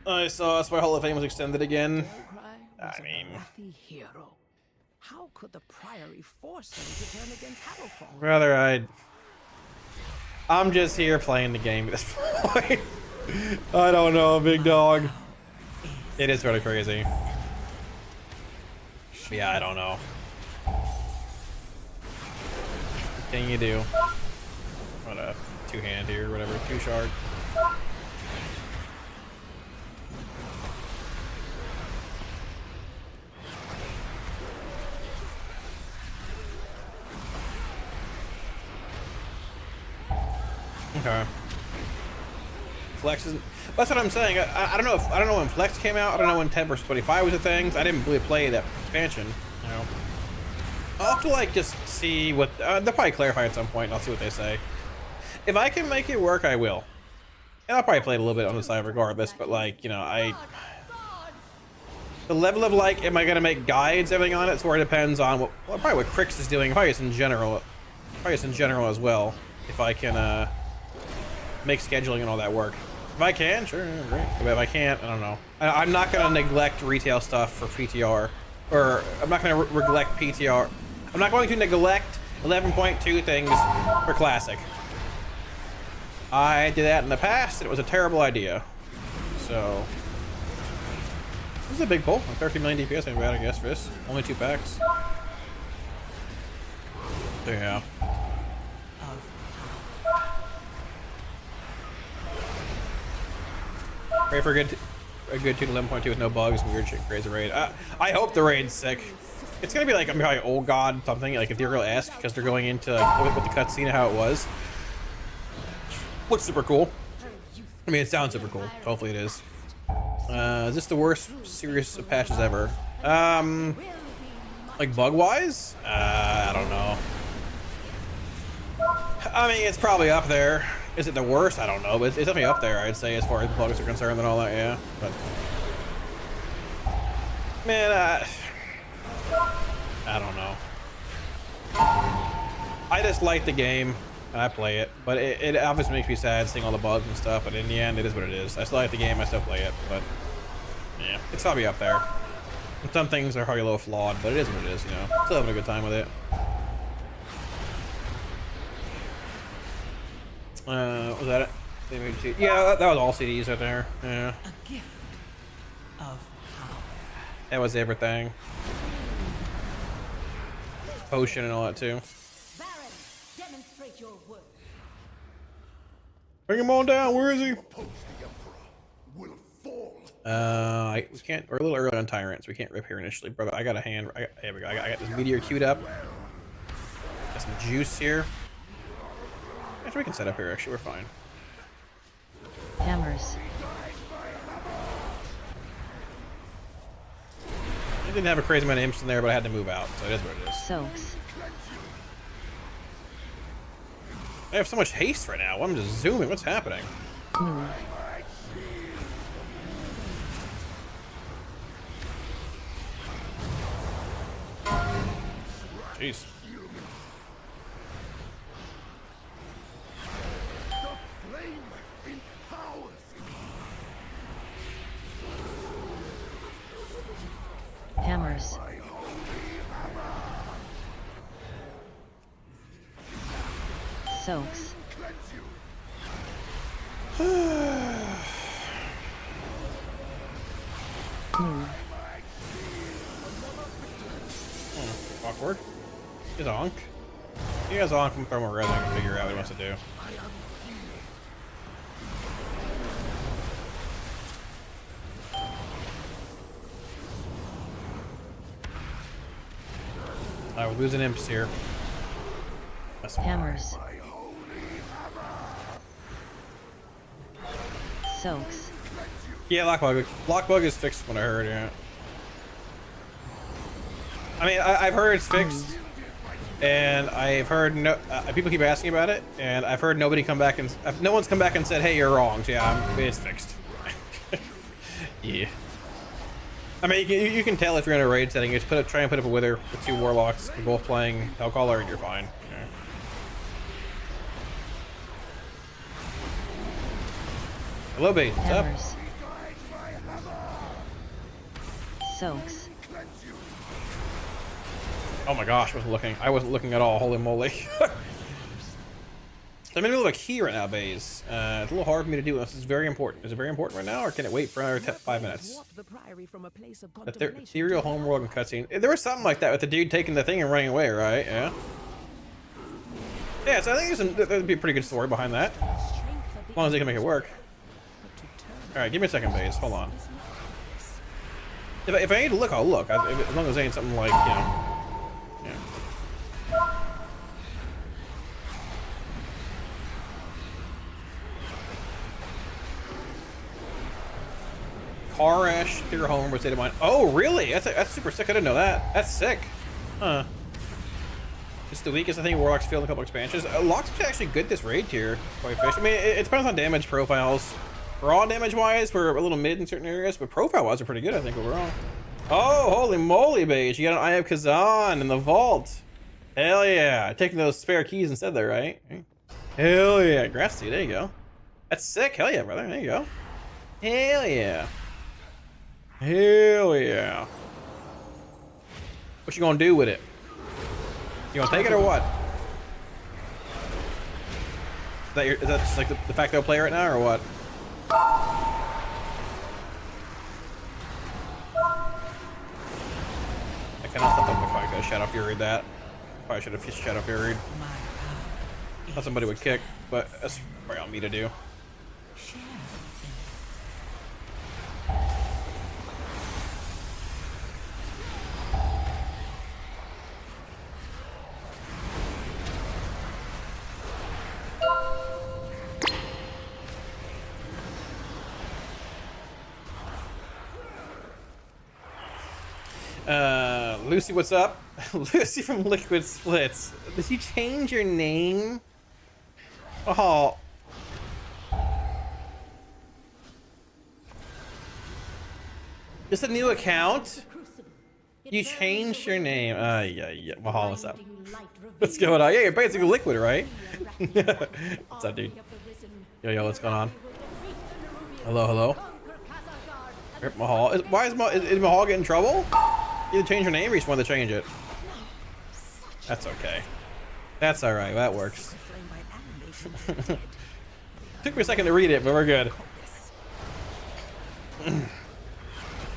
that's why Hall of Fame was extended again. I mean, Hero. How could the Priory force them to turn against Harrowfall? rather I'm just here playing the game at this point. I don't know, big dog. It is sort of crazy. Yeah, I don't know. What can you do? What a two-hand here, whatever, two shard. Okay. Flex is. That's what I'm saying. I don't know when Flex came out. I don't know when 10 versus 25 was a thing. So I didn't really play that expansion. You know. I'll have to like just see what they'll probably clarify at some point. And I'll see what they say. If I can make it work, I will. And I'll probably play it a little bit on the side regardless. But like you know, the level of like, am I gonna make guides, everything on it? So it depends on what probably what Crix is doing. Probably it's in general. Probably it's in general as well. If I can make scheduling and all that work. If I can, sure, great. But if I can't, I don't know. I'm not gonna neglect retail stuff for PTR, or I'm not gonna neglect PTR. I'm not going to neglect 11.2 things for Classic. I did that in the past, and it was a terrible idea. So This is a big pull. 13 million DPS ain't bad, I guess, for this. Only 2 packs. There you go. Pray for a good 2 to 11.2 with no bugs and weird shit, crazy raid. I hope the raid's sick. It's gonna be like, I'm probably old god something, like if they're real esque, because they're going into like, with the cutscene how it was. Looks super cool. I mean, it sounds super cool. Hopefully it is. Is this the worst serious of patches ever? Like bug-wise? I don't know. I mean, it's probably up there. Is it the worst? I don't know, but it's definitely up there, I'd say, as far as bugs are concerned and all that, yeah. But man, I don't know. I just like the game. I play it, but it obviously makes me sad seeing all the bugs and stuff, but in the end, it is what it is. I still like the game, I still play it, but yeah, it's probably up there. And some things are probably a little flawed, but it is what it is, you know. Still having a good time with it. Was that it? Yeah, that was all CDs right there. Yeah. A gift of power. That was everything. Potion and all that too. Baron, demonstrate your worth. Bring him on down. Where is he? We can't. We're a little early on Tyrants. We can't rip here initially, brother. I got a hand. There we go. I got this meteor queued up. Got some juice here. Actually, we can set up here. Actually, we're fine. Hammers. I didn't have a crazy amount of imps in there, but I had to move out, so it is what it is. Soaks. I have so much haste right now. I'm just zooming. What's happening? Move. Jeez. Hammers. Soaks. Move. Awkward. He's Onk. He has Onk from Thermal Res and figure out what he wants to do. We're losing imps here. That's Hammers. Soaks. Yeah, Lockbug is fixed when I heard, yeah. I mean, I've heard it's fixed, and I've heard people keep asking about it, and I've heard nobody come back and no one's come back and said, "Hey, you're wrong." So yeah, it's fixed. Yeah. I mean, you can tell if you're in a raid setting. You just try and put up a wither with 2 warlocks, you're both playing Hellcaller, and you're fine. Yeah. Hello, bait. What's up? Hammers. Soaks. Oh my gosh, I wasn't looking at all. Holy moly. I'm in the middle of a key right now, Baze. It's a little hard for me to do this. It's very important. Is it very important right now, or can it wait for another 5 minutes? The ethereal homeworld and cutscene. There was something like that with the dude taking the thing and running away, right? Yeah. Yeah, so I think there'd be a pretty good story behind that. As long as they can make it work. Alright, give me a second, Baze. Hold on. If I need to look, I'll look. As long as it ain't something like, you know. Yeah. Carash, your home, state of mind. Oh, really? That's super sick. I didn't know that. That's sick. Huh. It's the weakest, I think, Warlock's failed in a couple expansions. Lock's actually good this raid tier. Quite fish. I mean, it depends on damage profiles. Raw damage-wise, we're a little mid in certain areas, but profile-wise, we're pretty good, I think, overall. Oh, holy moly, Beige. You got an Eye of Kazan in the vault. Hell yeah. Taking those spare keys instead there, right? Hell yeah. Grass tea, there you go. That's sick. Hell yeah, brother. There you go. Hell yeah. Hell yeah. What you gonna do with it? You gonna take it or what? Is that just like the de facto play right now or what? Probably Shadow Fury that. Probably should have Shadow Fury. Thought somebody would kick, but that's probably on me to do. Lucy, what's up? Lucy from Liquid Splits. Did you change your name? Oh. Just a new account? You changed your name. Yeah. Mahal, what's up? What's going on? Yeah, you're basically Liquid, right? What's up, dude? Yo, what's going on? Hello. Rip Mahal. Why is Mahal getting in trouble? You change your name or you just wanted to change it? That's okay. That's alright, that works. Took me a second to read it, but we're good.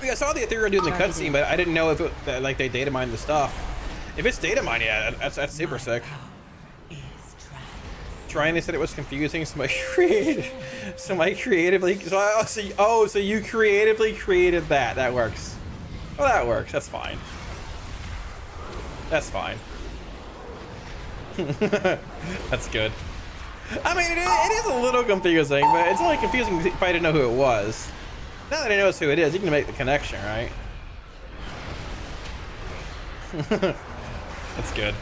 I saw the Ethereal doing the cutscene, but I didn't know if it, like they data mined the stuff. If it's data mined, yeah, that's super sick. Trying, they said it was confusing, so I creatively, so you creatively created that. That works. Well, that works. That's fine. That's fine. That's good. I mean, it is a little confusing, but it's only confusing if I didn't know who it was. Now that I know who it is, you can make the connection, right? That's good.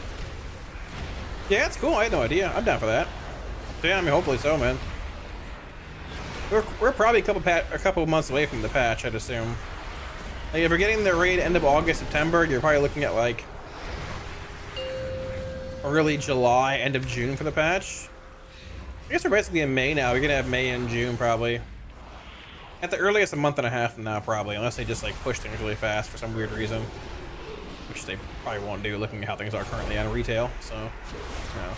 Yeah, that's cool. I had no idea. I'm down for that. Yeah, I mean, hopefully so, man. We're probably a couple months away from the patch, I'd assume. Like, if we're getting the raid end of August, September, you're probably looking at like early July, end of June for the patch. I guess we're basically in May now. We're gonna have May and June probably. At the earliest, a month and a half from now, probably, unless they just like push things really fast for some weird reason, which they probably won't do, looking at how things are currently on retail. So, you know.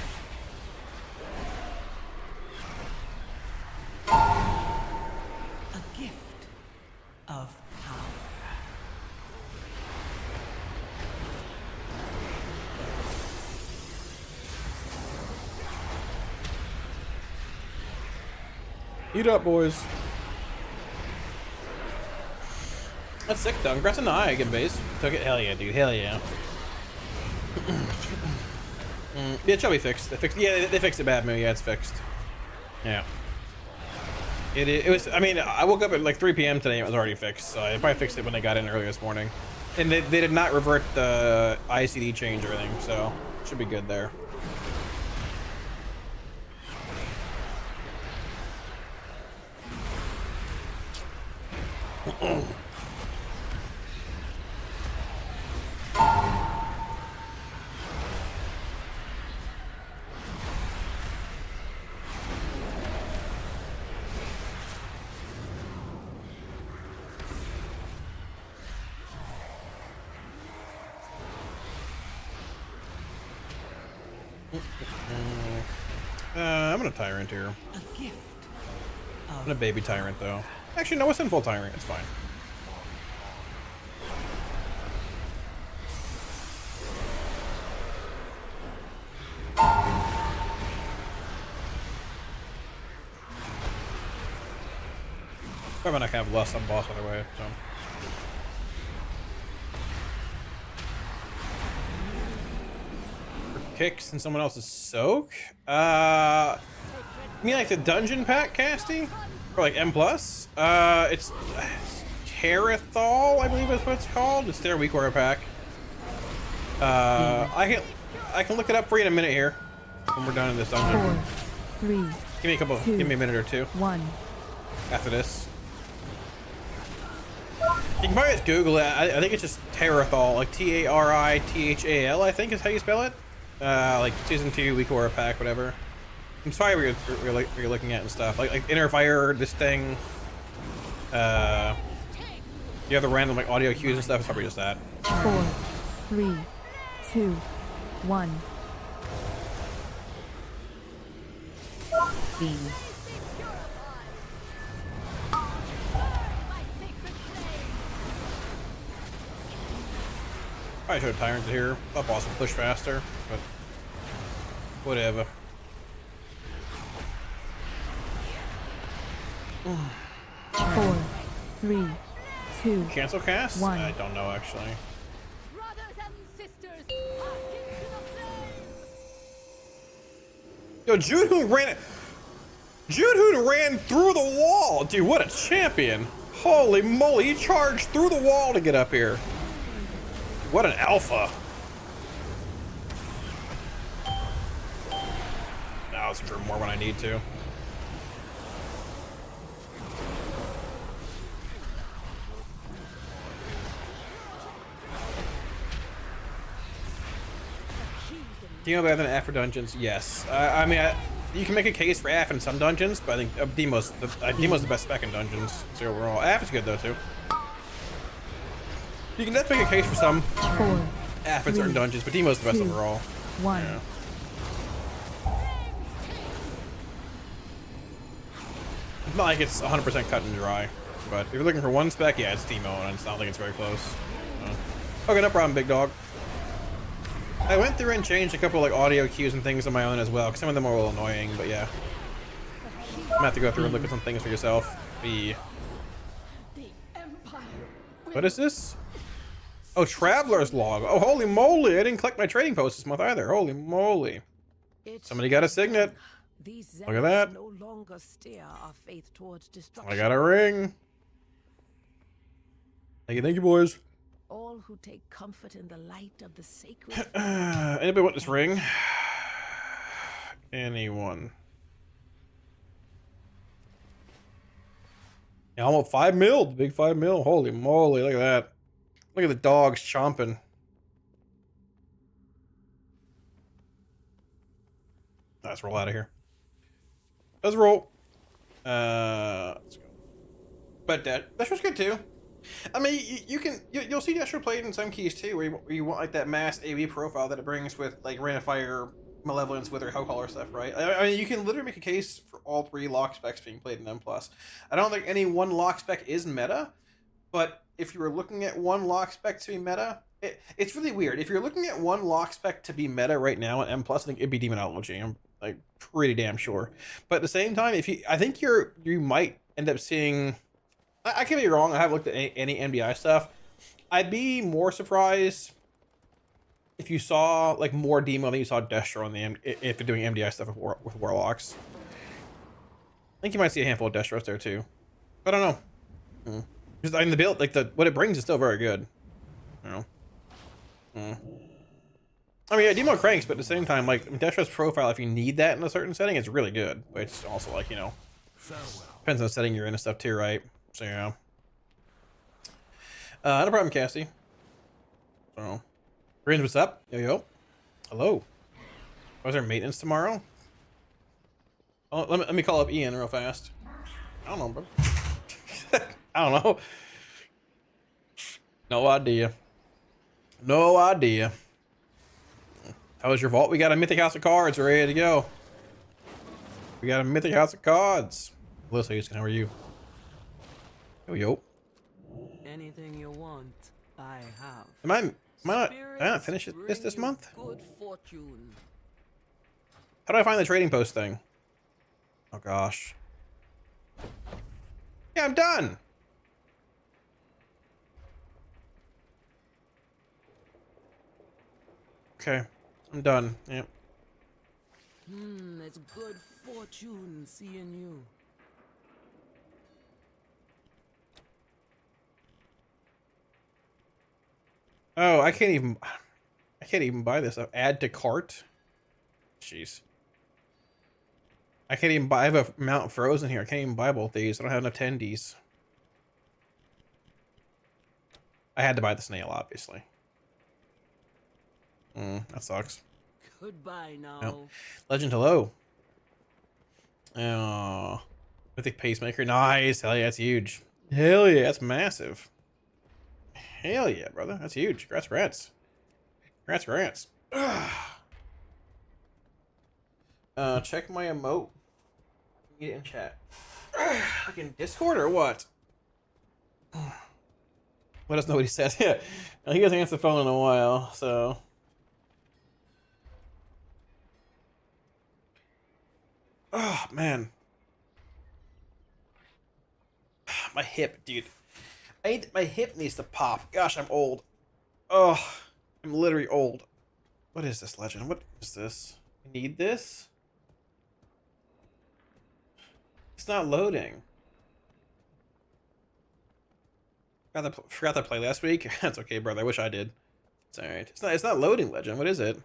A gift of power. Eat up, boys. That's sick, though. Congrats on the eye again, base. Took it. Hell yeah, dude. Hell yeah. Yeah, it shall be fixed. They fixed it bad, yeah, it's fixed. Yeah. It was, I mean, I woke up at like 3 p.m. today and it was already fixed, so I probably fixed it when they got in earlier this morning. And they did not revert the ICD change or anything, so it should be good there. I'm gonna Tyrant here. I'm gonna baby Tyrant though. Actually, no, it's in full Tyrant. It's fine. Probably not gonna have less on boss either way. So. Kicks and someone else's soak. You mean like the dungeon pack casting? Or like M+? It's Terrathol, I believe is what it's called. It's their weak warrior pack. I can look it up for you in a minute here when we're done in this dungeon. 4, 3. Give me a minute or two. 1. After this. You can probably just Google it. I think it's just Terrathol, like T-A-R-I-T-H-A-L, I think is how you spell it. Like season 2, weak aura pack, whatever. I'm sorry what you're looking at and stuff. Like Inner Fire, this thing. You have the random like audio cues and stuff. It's probably just that. 4, 3, 2, 1. Beam. Probably should have tyrants here. Up also push faster, but whatever. 4, 3, 2, Cancel cast? 1. I don't know actually. Brothers and sisters, hearken to the flame. Yo, Jude ran through the wall! Dude, what a champion! Holy moly, he charged through the wall to get up here. What an alpha. Now let's draw more when I need to. Do you know better than AF for dungeons? Yes. I mean, you can make a case for AF in some dungeons, but I think Demo's the best spec in dungeons. So overall, AF is good though too. You can definitely make a case for some 4, AF in certain dungeons, but Demo's the best 2, overall. 1. Yeah. It's not like it's 100% cut and dry, but if you're looking for one spec, yeah, it's Demo, and I don't think it's very close. Okay, no problem, big dog. I went through and changed a couple like audio cues and things on my own as well, because some of them are a little annoying, but yeah. I'm gonna have to go through and look at some things for yourself. What is this? Oh, Traveler's Log. Oh, holy moly, I didn't collect my trading post this month either. Holy moly. Somebody got a signet. Look at that. No longer steer our faith towards destruction. I got a ring. Thank you, boys. All who take comfort in the light of the sacred. Anybody want this ring? Anyone? Yeah, almost 5 mil. The big 5 mil. Holy moly, look at that. Look at the dogs chomping. Let's roll out of here. Let's roll. Let's go. But Destro's good too. I mean, you'll see Destro played in some keys too, where you want like that mass AV profile that it brings with like Rain of Fire, Malevolence, Wither, Hellcaller stuff, right? I mean, you can literally make a case for all 3 lock specs being played in M+. I don't think any one lock spec is meta, but if you were looking at one lock spec to be meta, it's really weird. If you're looking at one lock spec to be meta right now in M+, I think it'd be Demonology. I'm like pretty damn sure. But at the same time, I think you might end up seeing. I could be wrong. I haven't looked at any MDI stuff. I'd be more surprised if you saw like more Demo than you saw Destro on the if you're doing MDI stuff with Warlocks. I think you might see a handful of Destros there too. I don't know. Because I mean, the build, like what it brings is still very good. You know. I mean, yeah, Demo cranks, but at the same time, like Destro's profile, if you need that in a certain setting, it's really good. But it's also like, you know, depends on the setting you're in and stuff too, right? So yeah. No problem, Cassie. So, Gringe, what's up? Yo. Hello. Was there maintenance tomorrow? Oh, let me call up Ian real fast. I don't know, bro. I don't know. No idea. No idea. How was your vault? We got a Mythic House of Cards ready to go. We got a Mythic House of Cards. Melissa, how are you? Yo. Anything you want, I have. Am I not finish this month? Good fortune. How do I find the trading post thing? Oh gosh. Yeah, I'm done. Okay, I'm done. Yep. It's good fortune seeing you. Oh, I can't even buy this. Add to cart. Jeez. I can't even buy. I have a mount frozen here. I can't even buy both these. I don't have enough attendees. I had to buy the snail, obviously. That sucks. Goodbye now. No. Legend, hello. Oh, Mythic Pacemaker, nice. Hell yeah, that's huge. Hell yeah, that's massive. Hell yeah, brother, that's huge. Congrats. Check my emote. Get it in chat. Fucking Discord or what? Let us know what he said. Yeah, he hasn't answered the phone in a while, so. Oh man, my hip, dude. My hip needs to pop. Gosh, I'm old. Oh, I'm literally old. What is this, Legend? What is this? I need this? It's not loading. Forgot to play last week. That's okay, brother. I wish I did. It's alright. It's not loading, Legend. What is it?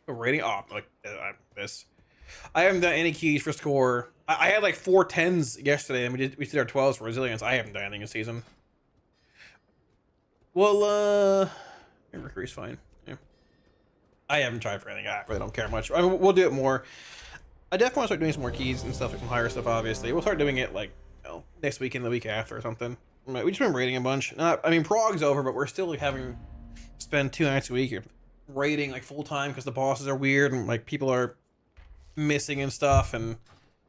A rating? Oh, like this. I haven't done any keys for score. I had like 4 10s yesterday, and we did our 12s for resilience. I haven't done anything this season. Well, Mercury's fine. Yeah. I haven't tried for anything. I really don't care much. I mean, we'll do it more. I definitely want to start doing some more keys and stuff, like some higher stuff. Obviously, we'll start doing it like next week and the week after or something. We just been raiding a bunch. I mean, prog's over, but we're still like having to spend 2 nights a week raiding like full time because the bosses are weird and like people are missing and stuff, and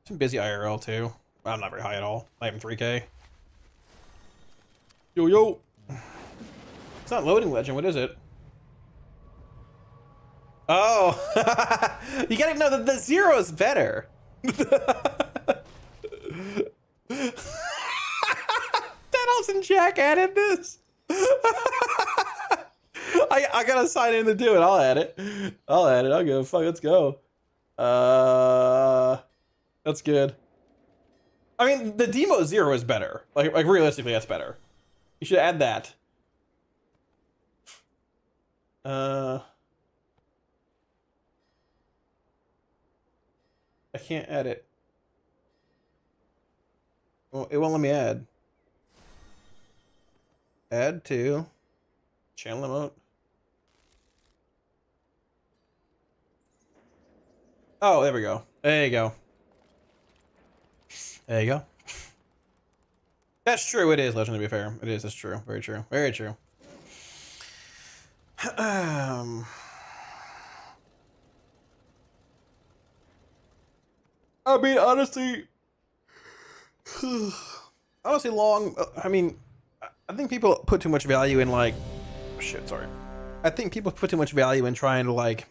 some busy IRL too. I'm not very high at all. I am 3K. Yo. It's not loading, Legend. What is it? Oh, you gotta know that the 0 is better. Denos and Jack added this. I gotta sign in to do it. I'll add it. I'll go. Fuck, let's go. That's good. I mean, the demo 0 is better. Like realistically, that's better. You should add that. I can't add it. Well, it won't let me add. Add to channel emote. Oh, there we go. There you go. There you go. That's true. It is, Legend, to be fair. It is. That's true. Very true. Very true. I mean, honestly, I mean, I think people put too much value in like, shit, sorry. I think people put too much value in trying to like,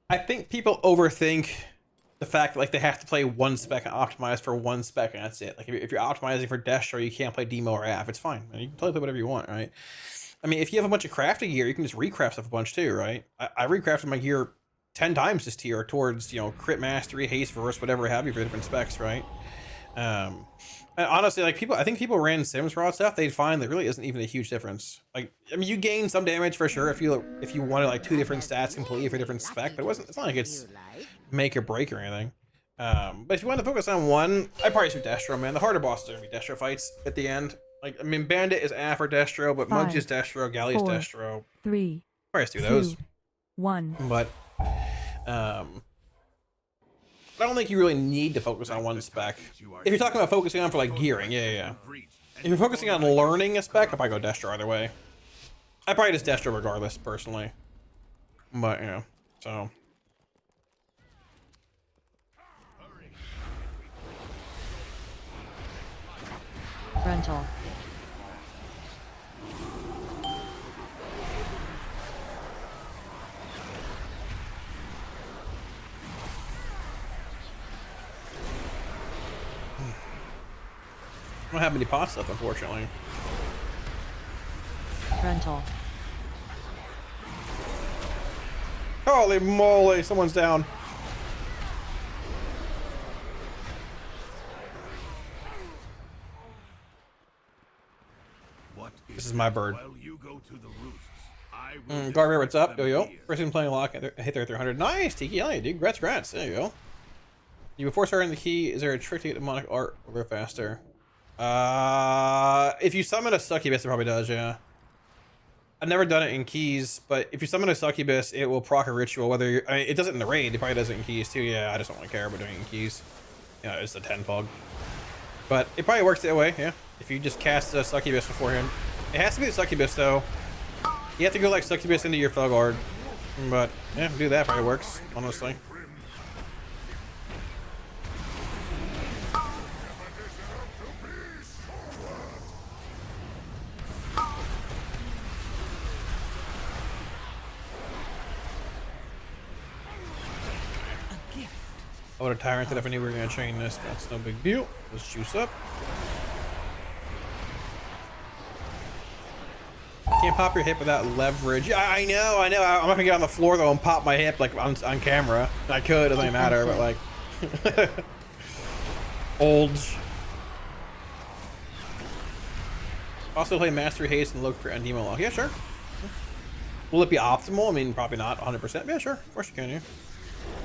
I think people overthink the fact that like they have to play one spec and optimize for one spec and that's it. Like if you're optimizing for Destro, you can't play Demo or AF. It's fine. You can play whatever you want, right? I mean, if you have a bunch of crafting gear, you can just recraft stuff a bunch too, right? I recrafted my gear 10 times this tier towards, you know, crit mastery, haste, verse, whatever have you for different specs, right? And honestly, like I think people ran Sims raw stuff, they'd find there really isn't even a huge difference. Like, I mean, you gain some damage for sure if you wanted like 2 different stats completely for different spec, but it's not like it's make or break or anything. But if you want to focus on one, I'd probably do Destro, man. The harder bosses are gonna be Destro fights at the end. Like, I mean, Bandit is AF or Destro, but Muggs is Destro, Galley is Destro. 3, probably do those. 1. But I don't think you really need to focus on one spec. If you're talking about focusing on for like gearing, yeah. If you're focusing on learning a spec, I'd probably go Destro either way. I probably just Destro regardless, personally. But you know, so. Rental. I don't have any pot stuff, unfortunately. Rental. Holy moly, someone's down. This is my bird. Garber, what's up? Yo. Person playing lock, hit their 300. Nice, Tiki. Yeah, dude. Congrats. There you go. Before starting the key, is there a trick to get demonic art a little faster? If you summon a succubus, it probably does, yeah. I've never done it in keys, but if you summon a succubus, it will proc a ritual, whether you're, I mean, it does it in the raid, it probably does it in keys too, yeah, I just don't really care about doing it in keys. Yeah, it's the 10 pug. But it probably works that way, yeah. If you just cast a succubus beforehand. It has to be the succubus, though. You have to go, like, succubus into your Felguard. But, yeah, do that probably works, honestly. I would have tyrant it if I knew we were gonna chain this. That's no big deal. Let's juice up. Can't pop your hip without leverage. Yeah, I know. I'm not gonna get on the floor though and pop my hip like on camera. I could, doesn't even matter, but like old. Also play Mastery Haste and look for Demon Lock. Yeah, sure. Will it be optimal? I mean, probably not 100%. Yeah, sure. Of course you can. Yeah.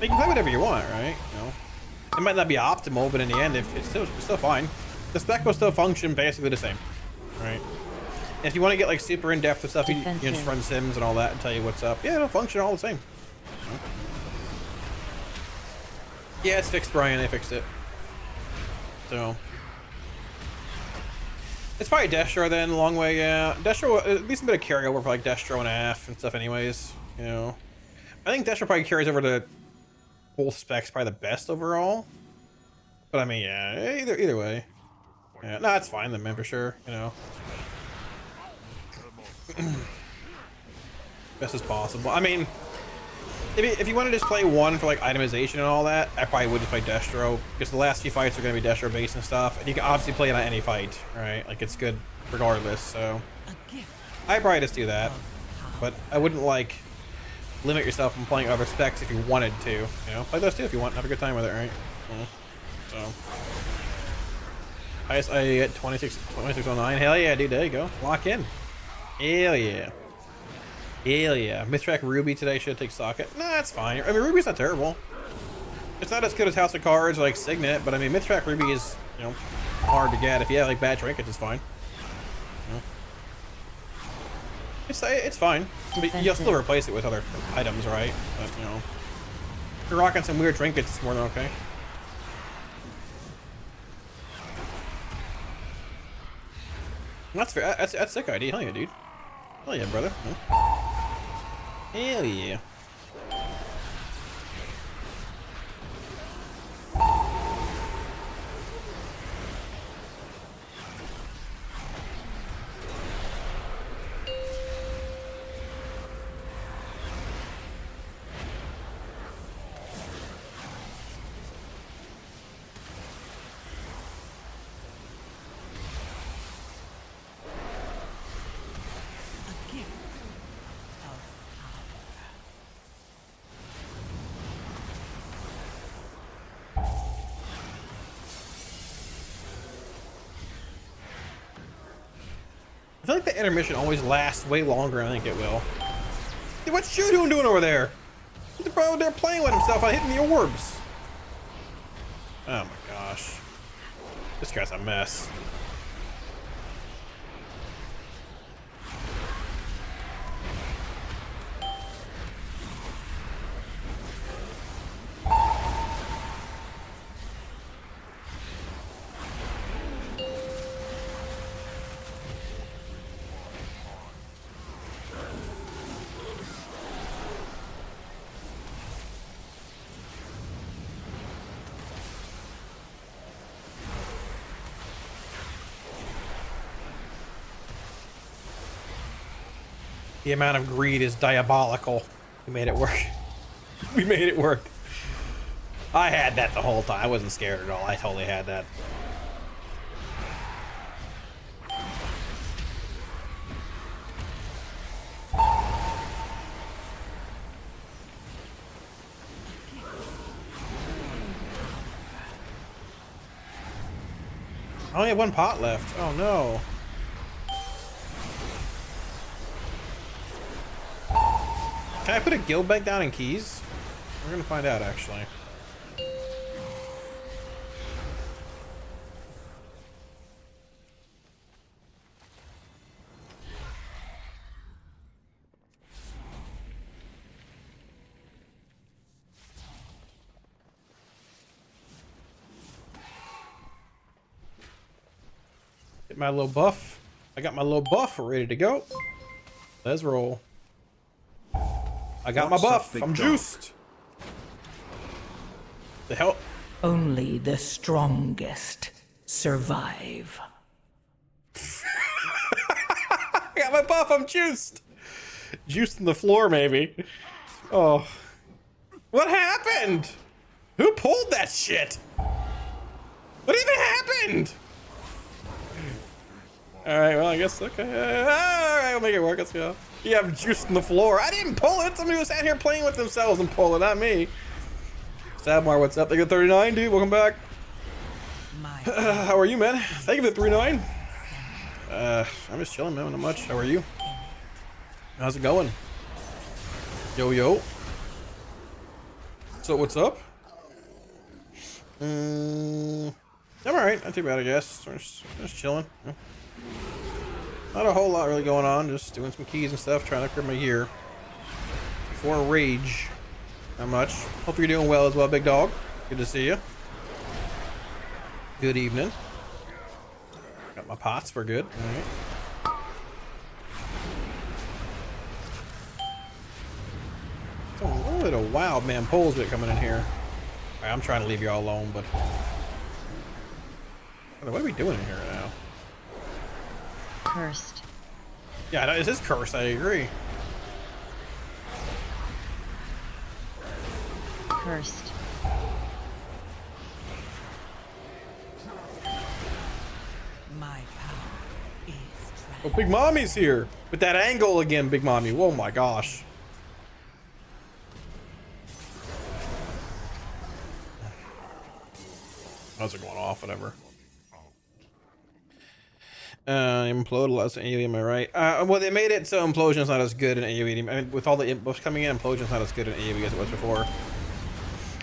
You can play whatever you want, right? You know, it might not be optimal, but in the end, if it's still fine. The spec will still function basically the same, right? And if you want to get like super in depth with stuff, you can just run sims and all that and tell you what's up. Yeah, it'll function all the same. Yeah, it's fixed, Brian. They fixed it. So it's probably Destro then, long way. Yeah, Destro at least a bit of carryover for like Destro and AF and stuff, anyways. You know, I think Destro probably carries over to full specs, probably the best overall. But I mean, yeah, either way. Yeah, no, it's fine then, man, for sure. You know, best as possible. I mean, if you want to just play one for like itemization and all that, I probably would just play Destro, because the last few fights are going to be Destro based and stuff, and you can obviously play it on any fight, right? Like it's good regardless. So I probably just do that, but I wouldn't like limit yourself from playing other specs if you wanted to. You know, play those too if you want. Have a good time with it, right? So highest I get 2609. Hell yeah, dude. There you go. Lock in. Hell yeah. Hell yeah. Mythic Ruby today should take socket. No, that's fine. I mean, Ruby's not terrible. It's not as good as House of Cards or like Signet, but I mean, Mythic Ruby is, you know, hard to get. If you have like bad trinkets, it's fine. You know? It's fine. But you'll still replace it with other items, right? But, you know, if you're rocking some weird trinkets, it's more than okay. That's fair. That's sick idea. Hell yeah, dude. Hell yeah, brother. Hell yeah. I feel like the intermission always lasts way longer than I think it will. Hey, what's Shodoon doing over there? He's probably there playing with himself on hitting the orbs. Oh my gosh. This guy's a mess. The amount of greed is diabolical. We made it work. We made it work. I had that the whole time. I wasn't scared at all. I totally had that. I only have one pot left. Oh no. Can I put a guild bank down in keys? We're gonna find out, actually. Get my little buff. I got my little buff ready to go. Let's roll. I got my buff. I'm juiced. The hell? Only the strongest survive. I got my buff. I'm juiced. Juiced in the floor, maybe. Oh. What happened? Who pulled that shit? What even happened? All right, well, I guess, okay. All right, we'll make it work. Let's go. You have juice on the floor. I didn't pull it. Somebody was out here playing with themselves and pull it, not me. Sabmar, what's up? They got 39, dude. Welcome back. How are you, man? Thank you for the 39. I'm just chilling, man. Not much. How are you? How's it going? Yo, yo. So, what's up? I'm alright. Not too bad, I guess. Just chilling. Yeah. Not a whole lot really going on. Just doing some keys and stuff. Trying to clear my year. Before rage. Not much. Hope you're doing well as well, big dog. Good to see you. Good evening. Got my pots for good. All right. So a little bit of wild man pulls bit coming in here. All right, I'm trying to leave you all alone, but what are we doing in here now? Cursed. Yeah, it is cursed. I agree. Cursed. My power is Oh, Big Mommy's here with that angle again, Big Mommy. Oh my gosh. How's it going off? Whatever. Implode less than AoE, am I right? Well, they made it so Implosion's not as good in AoE. I mean, with all the buffs coming in, Implosion's not as good in AoE as it was before.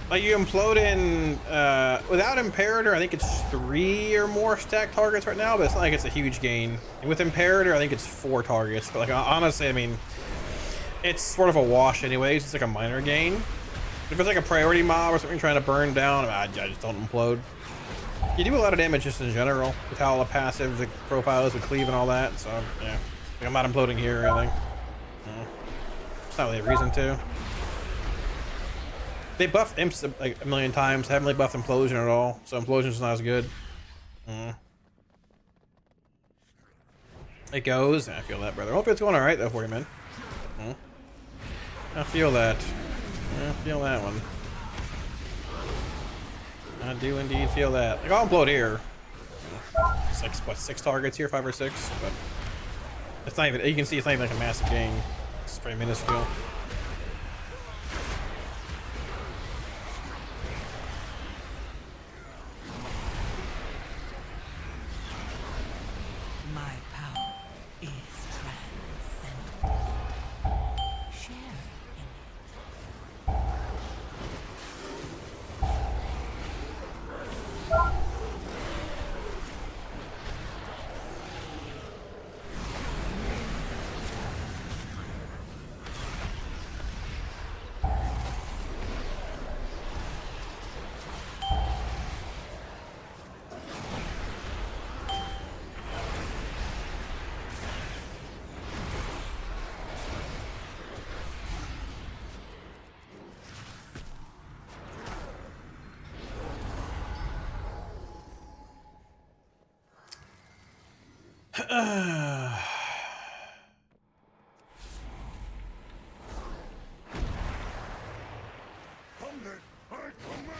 Like, you implode in, without Imperator, I think it's 3 or more stack targets right now, but it's not like it's a huge gain. And with Imperator, I think it's 4 targets. But, like, honestly, I mean, it's sort of a wash anyways. It's like a minor gain. If it's like a priority mob or something trying to burn down, I just don't implode. You do a lot of damage just in general with how the passive the profile is with cleave and all that. So yeah, like, I'm not imploding here or anything. No. It's not really a reason to. They buffed imps like a million times. Haven't really buffed implosion at all. So implosion is not as good. It goes. I feel that, brother. Hope it's going all right though for you, man. I feel that. I feel that one. I do indeed feel that. Like, I'll implode here. It's like, what, 6 targets here? 5 or 6? But it's not even, you can see it's not even like a massive gain. It's pretty minuscule. my power is transcendent. Share in it.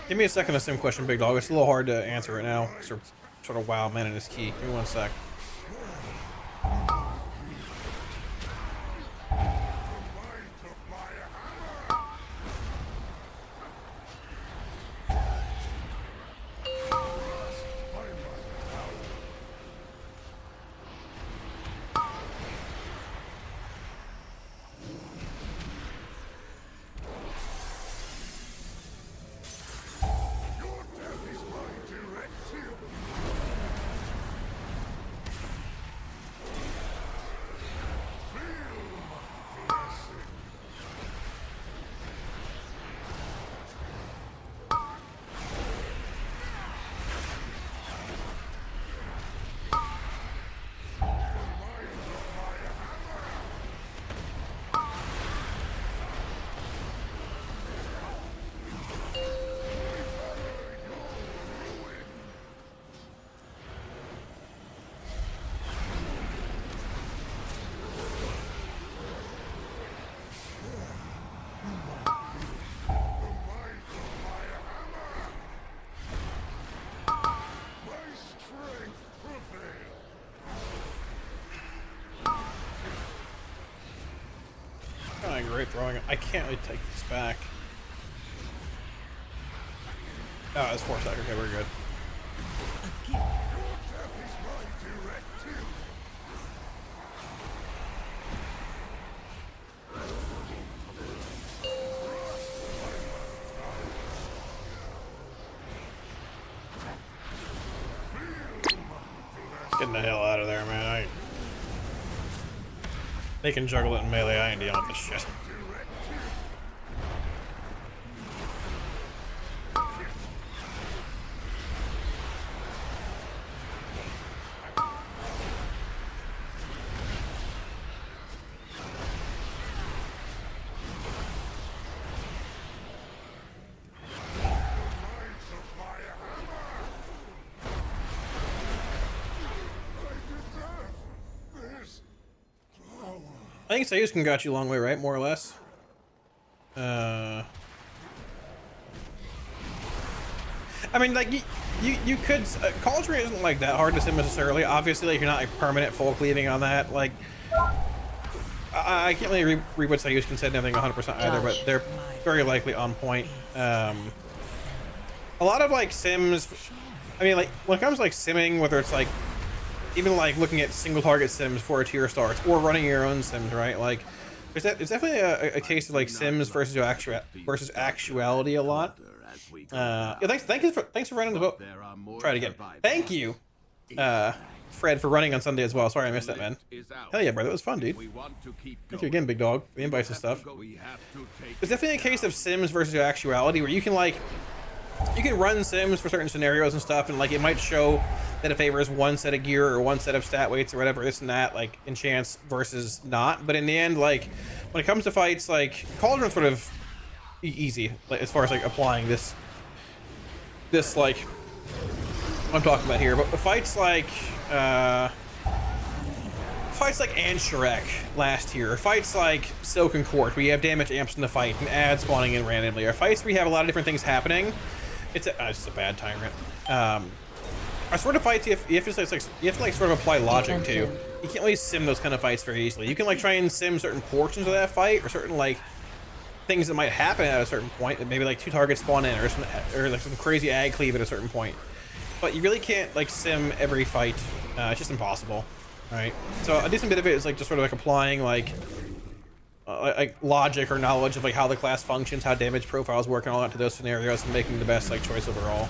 Give me a second to sim question, big dog. It's a little hard to answer right now. Sort of wild man in his key. Give me 1 sec. doing great throwing. I can't really take this back. Oh, it's 4 seconds. Okay, we're good. Getting the hell out of there, man. They can juggle it in melee. I ain't dealing with this shit. I think Sayus can got you a long way, right? More or less. I mean, like you could. Cauldron isn't like that hard to sim necessarily. Obviously, like you're not like permanent full cleaving on that. Like I can't really read what Sayus can say and everything 100% either, but they're very likely on point. A lot of like sims. I mean, like when it comes to like simming, whether it's like even like looking at single target sims for a tier starts or running your own sims, right? Like it's definitely a case of like sims versus actuality a lot. Yeah, thanks for running the vote. Try it again. Thank you, Fred, for running on Sunday as well. Sorry I missed that, man. Hell yeah, brother, it was fun, dude. Thank you again, big dog. The invites and stuff. It's definitely a case of sims versus actuality where you can like. You can run sims for certain scenarios and stuff, and like it might show that it favors one set of gear or one set of stat weights or whatever, this and that, like in chance versus not. But in the end, like when it comes to fights, like Cauldron's sort of easy, like as far as like applying this like I'm talking about here. But fights like Ansharek last year, or fights like Silken Court, where you have damage amps in the fight and ads spawning in randomly, or fights where you have a lot of different things happening. It's just a bad tyrant. Are sort of fights you have to like sort of apply logic to. You can't really sim those kind of fights very easily. You can like try and sim certain portions of that fight or certain like things that might happen at a certain point, that maybe like 2 targets spawn in or like some crazy ag cleave at a certain point. But you really can't like sim every fight. It's just impossible. Right, so a decent bit of it is like just sort of like applying like logic or knowledge of like how the class functions, how damage profiles work, and all that to those scenarios, and making the best like choice overall.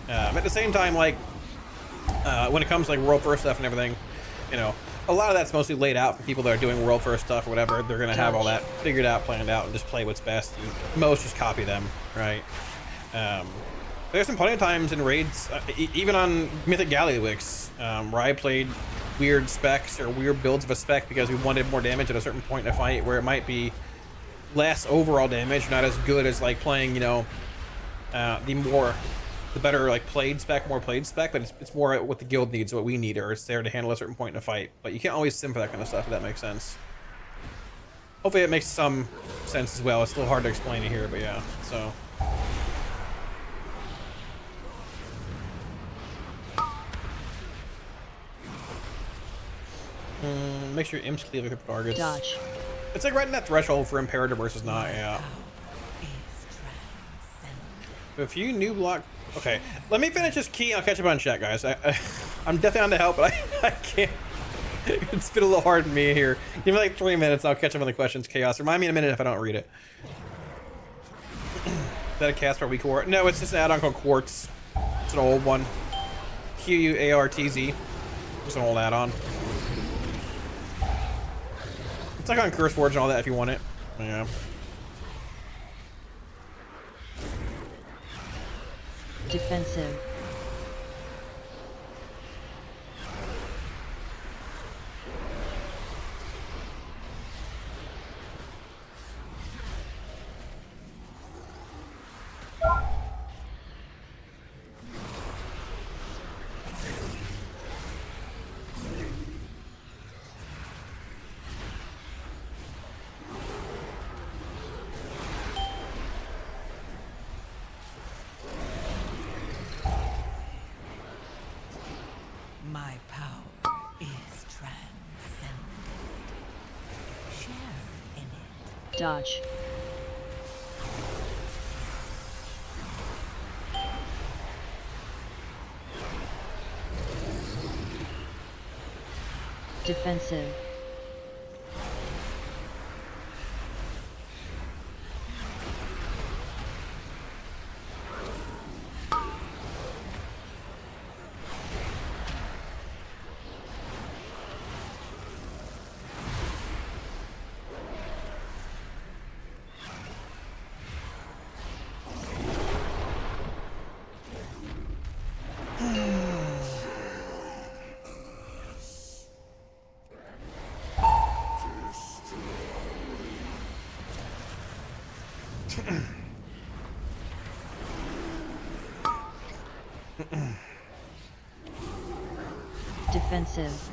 At the same time, like when it comes to like world first stuff and everything, you know, a lot of that's mostly laid out for people that are doing world first stuff or whatever. They're gonna have all that figured out, planned out, and just play what's best. And most just copy them, right? There's been plenty of times in raids, even on Mythic Gallywix, where I played weird specs or weird builds of a spec because we wanted more damage at a certain point in a fight where it might be less overall damage, not as good as like playing, you know, the better like played spec, more played spec, but it's more what the guild needs, what we need, or it's there to handle a certain point in a fight. But you can't always sim for that kind of stuff, if that makes sense. Hopefully it makes some sense as well. It's a little hard to explain it here, but yeah, so. Make sure imps cleave equipped targets. Dodge. It's like right in that threshold for Imperator versus not, yeah. A few new block. Okay, let me finish this key. I'll catch up on chat, guys. I'm definitely on to help, but I can't. It's been a little hard for me here. Give me like 3 minutes. I'll catch up on the questions. Chaos. Remind me in a minute if I don't read it. Is that a cast for weak war? No, it's just an add-on called Quartz. It's an old one. QUARTZ. Just an old add-on. It's like on CurseForge and all that if you want it. Yeah. Defensive. Dodge. Defensive. Defensive.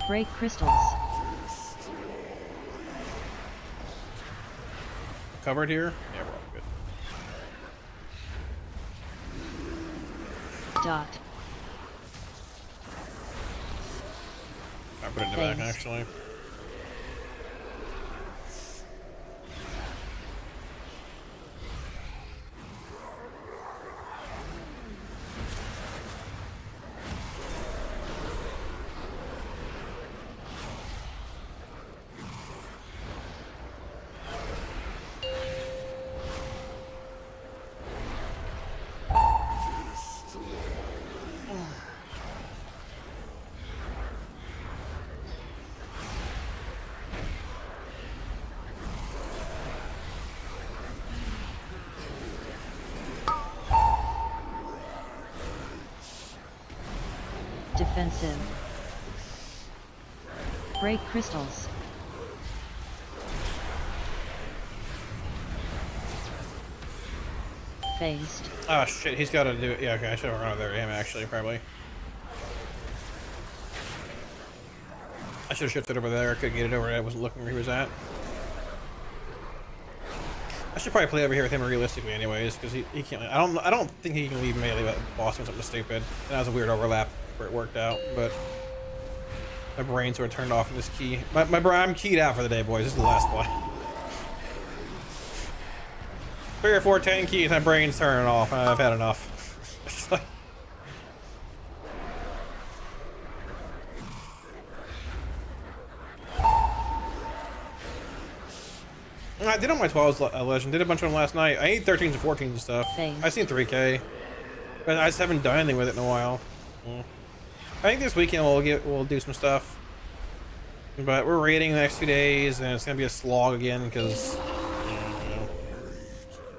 Break crystals. Covered here? Yeah, we're all good. Dot. I put it in the back, actually. Defensive. Break crystals. Phased. Oh shit, he's got to do it. Yeah, okay, I should have run over there to him actually, probably. I should have shifted over there. I couldn't get it over there. I wasn't looking where he was at. I should probably play over here with him realistically, anyways, because he can't. I don't think he can leave melee without boss doing something stupid. And that was a weird overlap where it worked out, but my brain sort of turned off in this key. I'm keyed out for the day, boys. This is the last one. 3 or 4 10 keys, my brain's turning off. I've had enough. I did on my 12s legend. Did a bunch of them last night. I ate 13s and 14s and stuff. Thanks. I've seen 3K, but I just haven't done anything with it in a while. I think this weekend we'll do some stuff, but we're raiding the next 2 days, and it's gonna be a slog again because.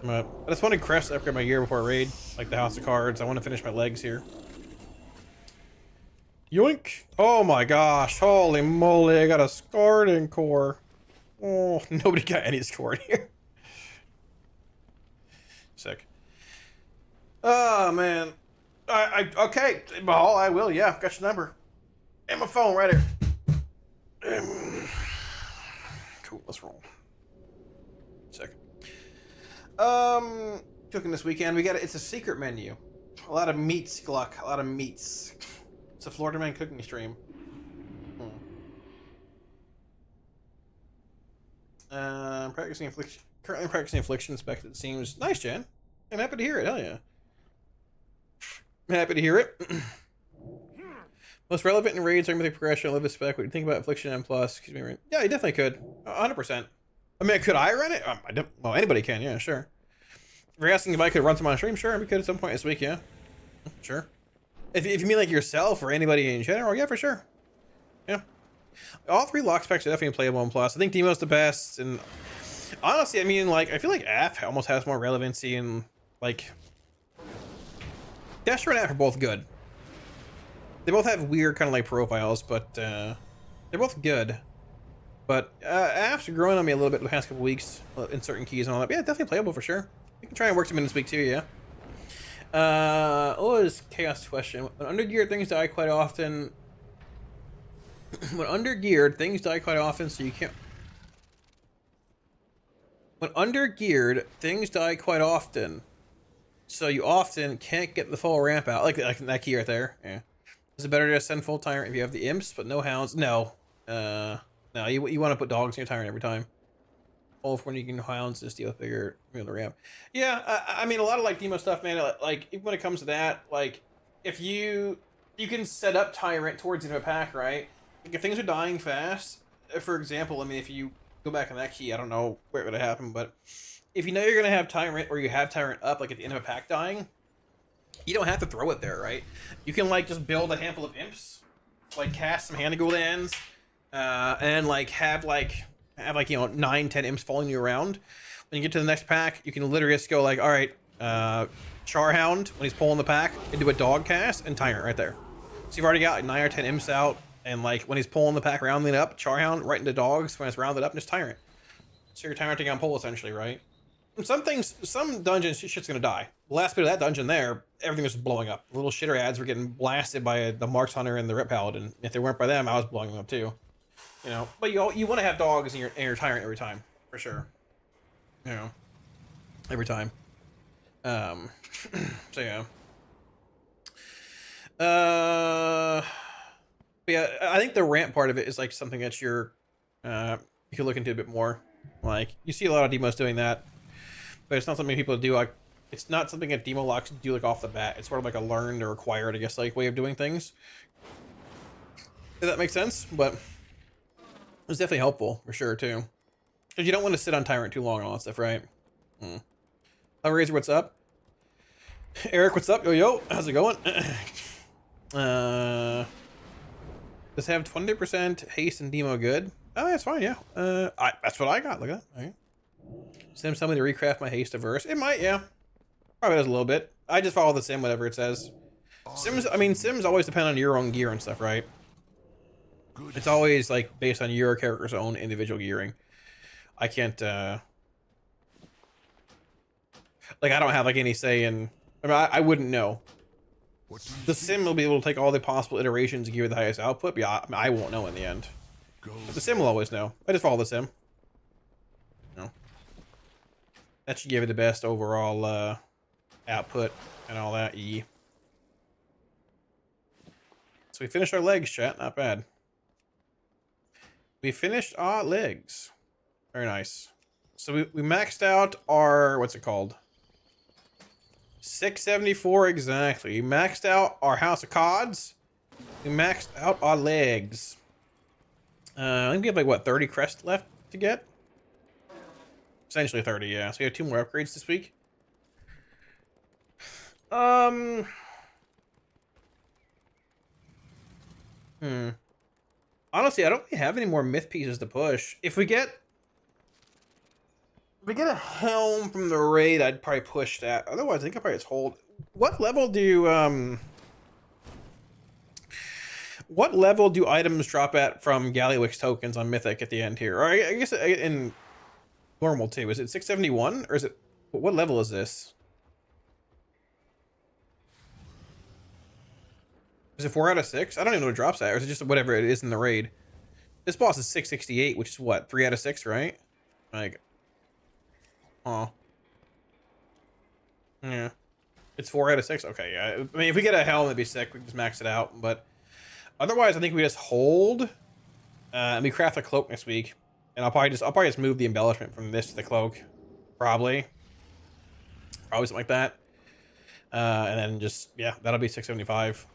But I just wanted Crest to upgrade my gear before I raid, like the House of Cards. I want to finish my legs here. Yoink! Oh my gosh! Holy moly! I got a scarred in core. Oh, nobody got any scored here. Sick. Oh man. Okay, Mahal, I will. Yeah, got your number and my phone right here. Cool. Let's roll. Sick. Cooking this weekend. It's a secret menu. A lot of meats, Gluck. A lot of meats. It's a Florida Man cooking stream. Practicing affliction. Currently practicing affliction. Spec. It seems nice, Jan. I'm happy to hear it. Hell yeah. I'm happy to hear it. Most relevant in raids are Mythic progression. I love this spec. What do you think about affliction M+? Excuse me. Yeah, you definitely could. 100%. I mean, could I run it? Well, anybody can. Yeah, sure. If you're asking if I could run some on stream, sure, we could at some point this week. Yeah, sure. If you mean like yourself or anybody in general, yeah, for sure. Yeah. All 3 lock specs are definitely playable in Plus. I think Demo's the best, and honestly, I mean, like, I feel like AF almost has more relevancy, and like, Destro and AF are both good. They both have weird kind of like profiles, but they're both good. But AF's growing on me a little bit the past couple weeks in certain keys and all that. But yeah, definitely playable for sure. You can try and work some in this week too, yeah. What is Chaos question? When undergeared, things die quite often. When undergeared, things die quite often, so you can't. When undergeared, things die quite often, so you often can't get the full ramp out. Like that key right there. Yeah. Is it better to send full timer if you have the imps but no hounds? No. No, you want to put dogs in your tyrant every time. All for when you can hounds just deal with bigger the ramp. Yeah, I mean a lot of like demo stuff, man. Like even when it comes to that, like if you can set up tyrant towards the end of a pack, right? Like if things are dying fast, for example, I mean if you go back on that key, I don't know where it would have happened, but if you know you're gonna have tyrant or you have tyrant up like at the end of a pack dying, you don't have to throw it there, right? You can like just build a handful of imps, like cast some hand ends, and like have you know 9-10 imps following you around. When you get to the next pack, you can literally just go like, all right, Charhound when he's pulling the pack, and do a dog cast and tyrant right there. So you've already got like 9 or 10 imps out, and like when he's pulling the pack rounding up, Charhound right into dogs when it's rounded up, and just tyrant. So you're tyranting on pull essentially, right? And some dungeons, shit's gonna die. The last bit of that dungeon there, everything was blowing up. Little shitter ads were getting blasted by the Marks Hunter and the Rip Paladin. If they weren't by them, I was blowing them up too. You know, but you want to have dogs in your tyrant every time, for sure. You know, every time. So yeah. But yeah, I think the ramp part of it is like something that you could look into a bit more. Like you see a lot of demos doing that, but it's not something people do. Like it's not something that demo locks do like off the bat. It's sort of like a learned or acquired, I guess, like way of doing things. If that makes sense, but it's definitely helpful for sure too, because you don't want to sit on tyrant too long and all that stuff, right? Razor, what's up? Eric, what's up? Yo, how's it going? Does have 20% haste and demo good? Oh, that's fine, yeah. That's what I got. Look at that. All right. Sim, somebody to recraft my haste averse. It might, yeah. Probably does a little bit. I just follow the sim, whatever it says. Sims always depend on your own gear and stuff, right? It's always like based on your character's own individual gearing. I can't like I don't have like any say in. I mean, I wouldn't know. The sim will be able to take all the possible iterations and give you the highest output. But yeah, I won't know in the end. But the sim will always know. I just follow the sim. No. That should give you the best overall output and all that. So we finished our legs, chat. Not bad. We finished our legs. Very nice. So we maxed out our, what's it called? 674 exactly. We maxed out our House of Cards. We maxed out our legs. I think we have like what, 30 crests left to get? Essentially 30, yeah. So we have 2 more upgrades this week. Honestly, I don't really have any more myth pieces to push. If we get a helm from the raid, I'd probably push that. Otherwise, I think I'll probably just hold. What level do items drop at from Gallywix tokens on Mythic at the end here? Or I guess in normal too. Is it 671 or is it what level is this? Is it 4 out of 6? I don't even know what it drops at, or is it just whatever it is in the raid? This boss is 668, which is what, 3 out of 6, right? Like, oh, yeah, it's 4 out of 6. Okay, yeah. I mean, if we get a helm, it'd be sick. We can just max it out, but otherwise, I think we just hold and we craft a cloak next week, and I'll probably just move the embellishment from this to the cloak, probably something like that, and then just yeah, that'll be 675.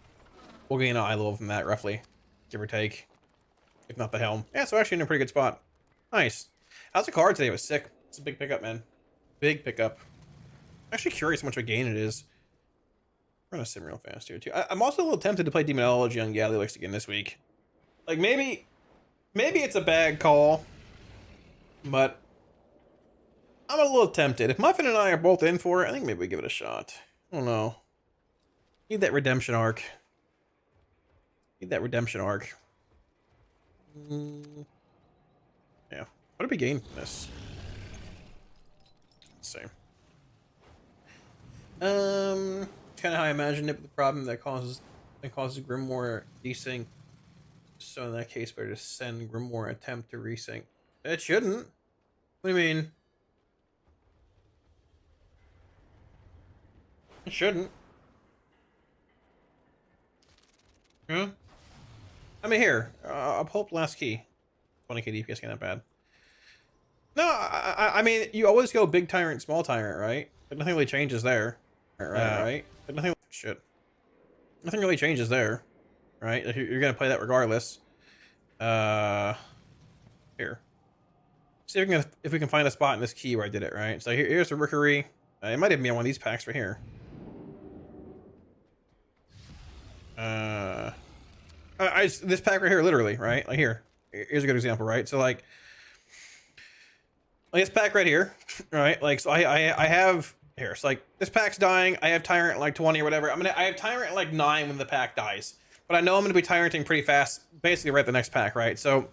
We'll gain an eye level from that, roughly, give or take, if not the helm. Yeah, so actually in a pretty good spot. Nice. How's the card today? It was sick. It's a big pickup, man. Big pickup. I'm actually curious how much of a gain it is. We're gonna sim real fast here too. I'm also a little tempted to play Demonology on Gallywix again this week. Like maybe it's a bad call, but I'm a little tempted. If Muffin and I are both in for it, I think maybe we give it a shot. I don't know. Need that redemption arc. Need that redemption arc. Yeah. What did we gain from this? Let's see. Kind of how I imagined it, but the problem that causes Grimoire desync. So in that case, better to send Grimoire attempt to resync. It shouldn't. What do you mean? It shouldn't. Yeah. I mean, here, I'll pull up last key. 20k DPS ain't that bad. No, I mean, you always go big tyrant, small tyrant, right? Like, nothing really changes there. Right? Like, nothing... Shit. Nothing really changes there. Right? Like, you're gonna play that regardless. Here. See if we can find a spot in this key where I did it, right? So here's the rookery. It might even be on one of these packs right here. This pack right here, literally, right? Like here. Here's a good example, right? So like this pack right here, right? Like, so I have here. So like this pack's dying. I have tyrant at like 20 or whatever. I have tyrant at like 9 when the pack dies, but I know I'm gonna be tyranting pretty fast, basically right at the next pack, right? So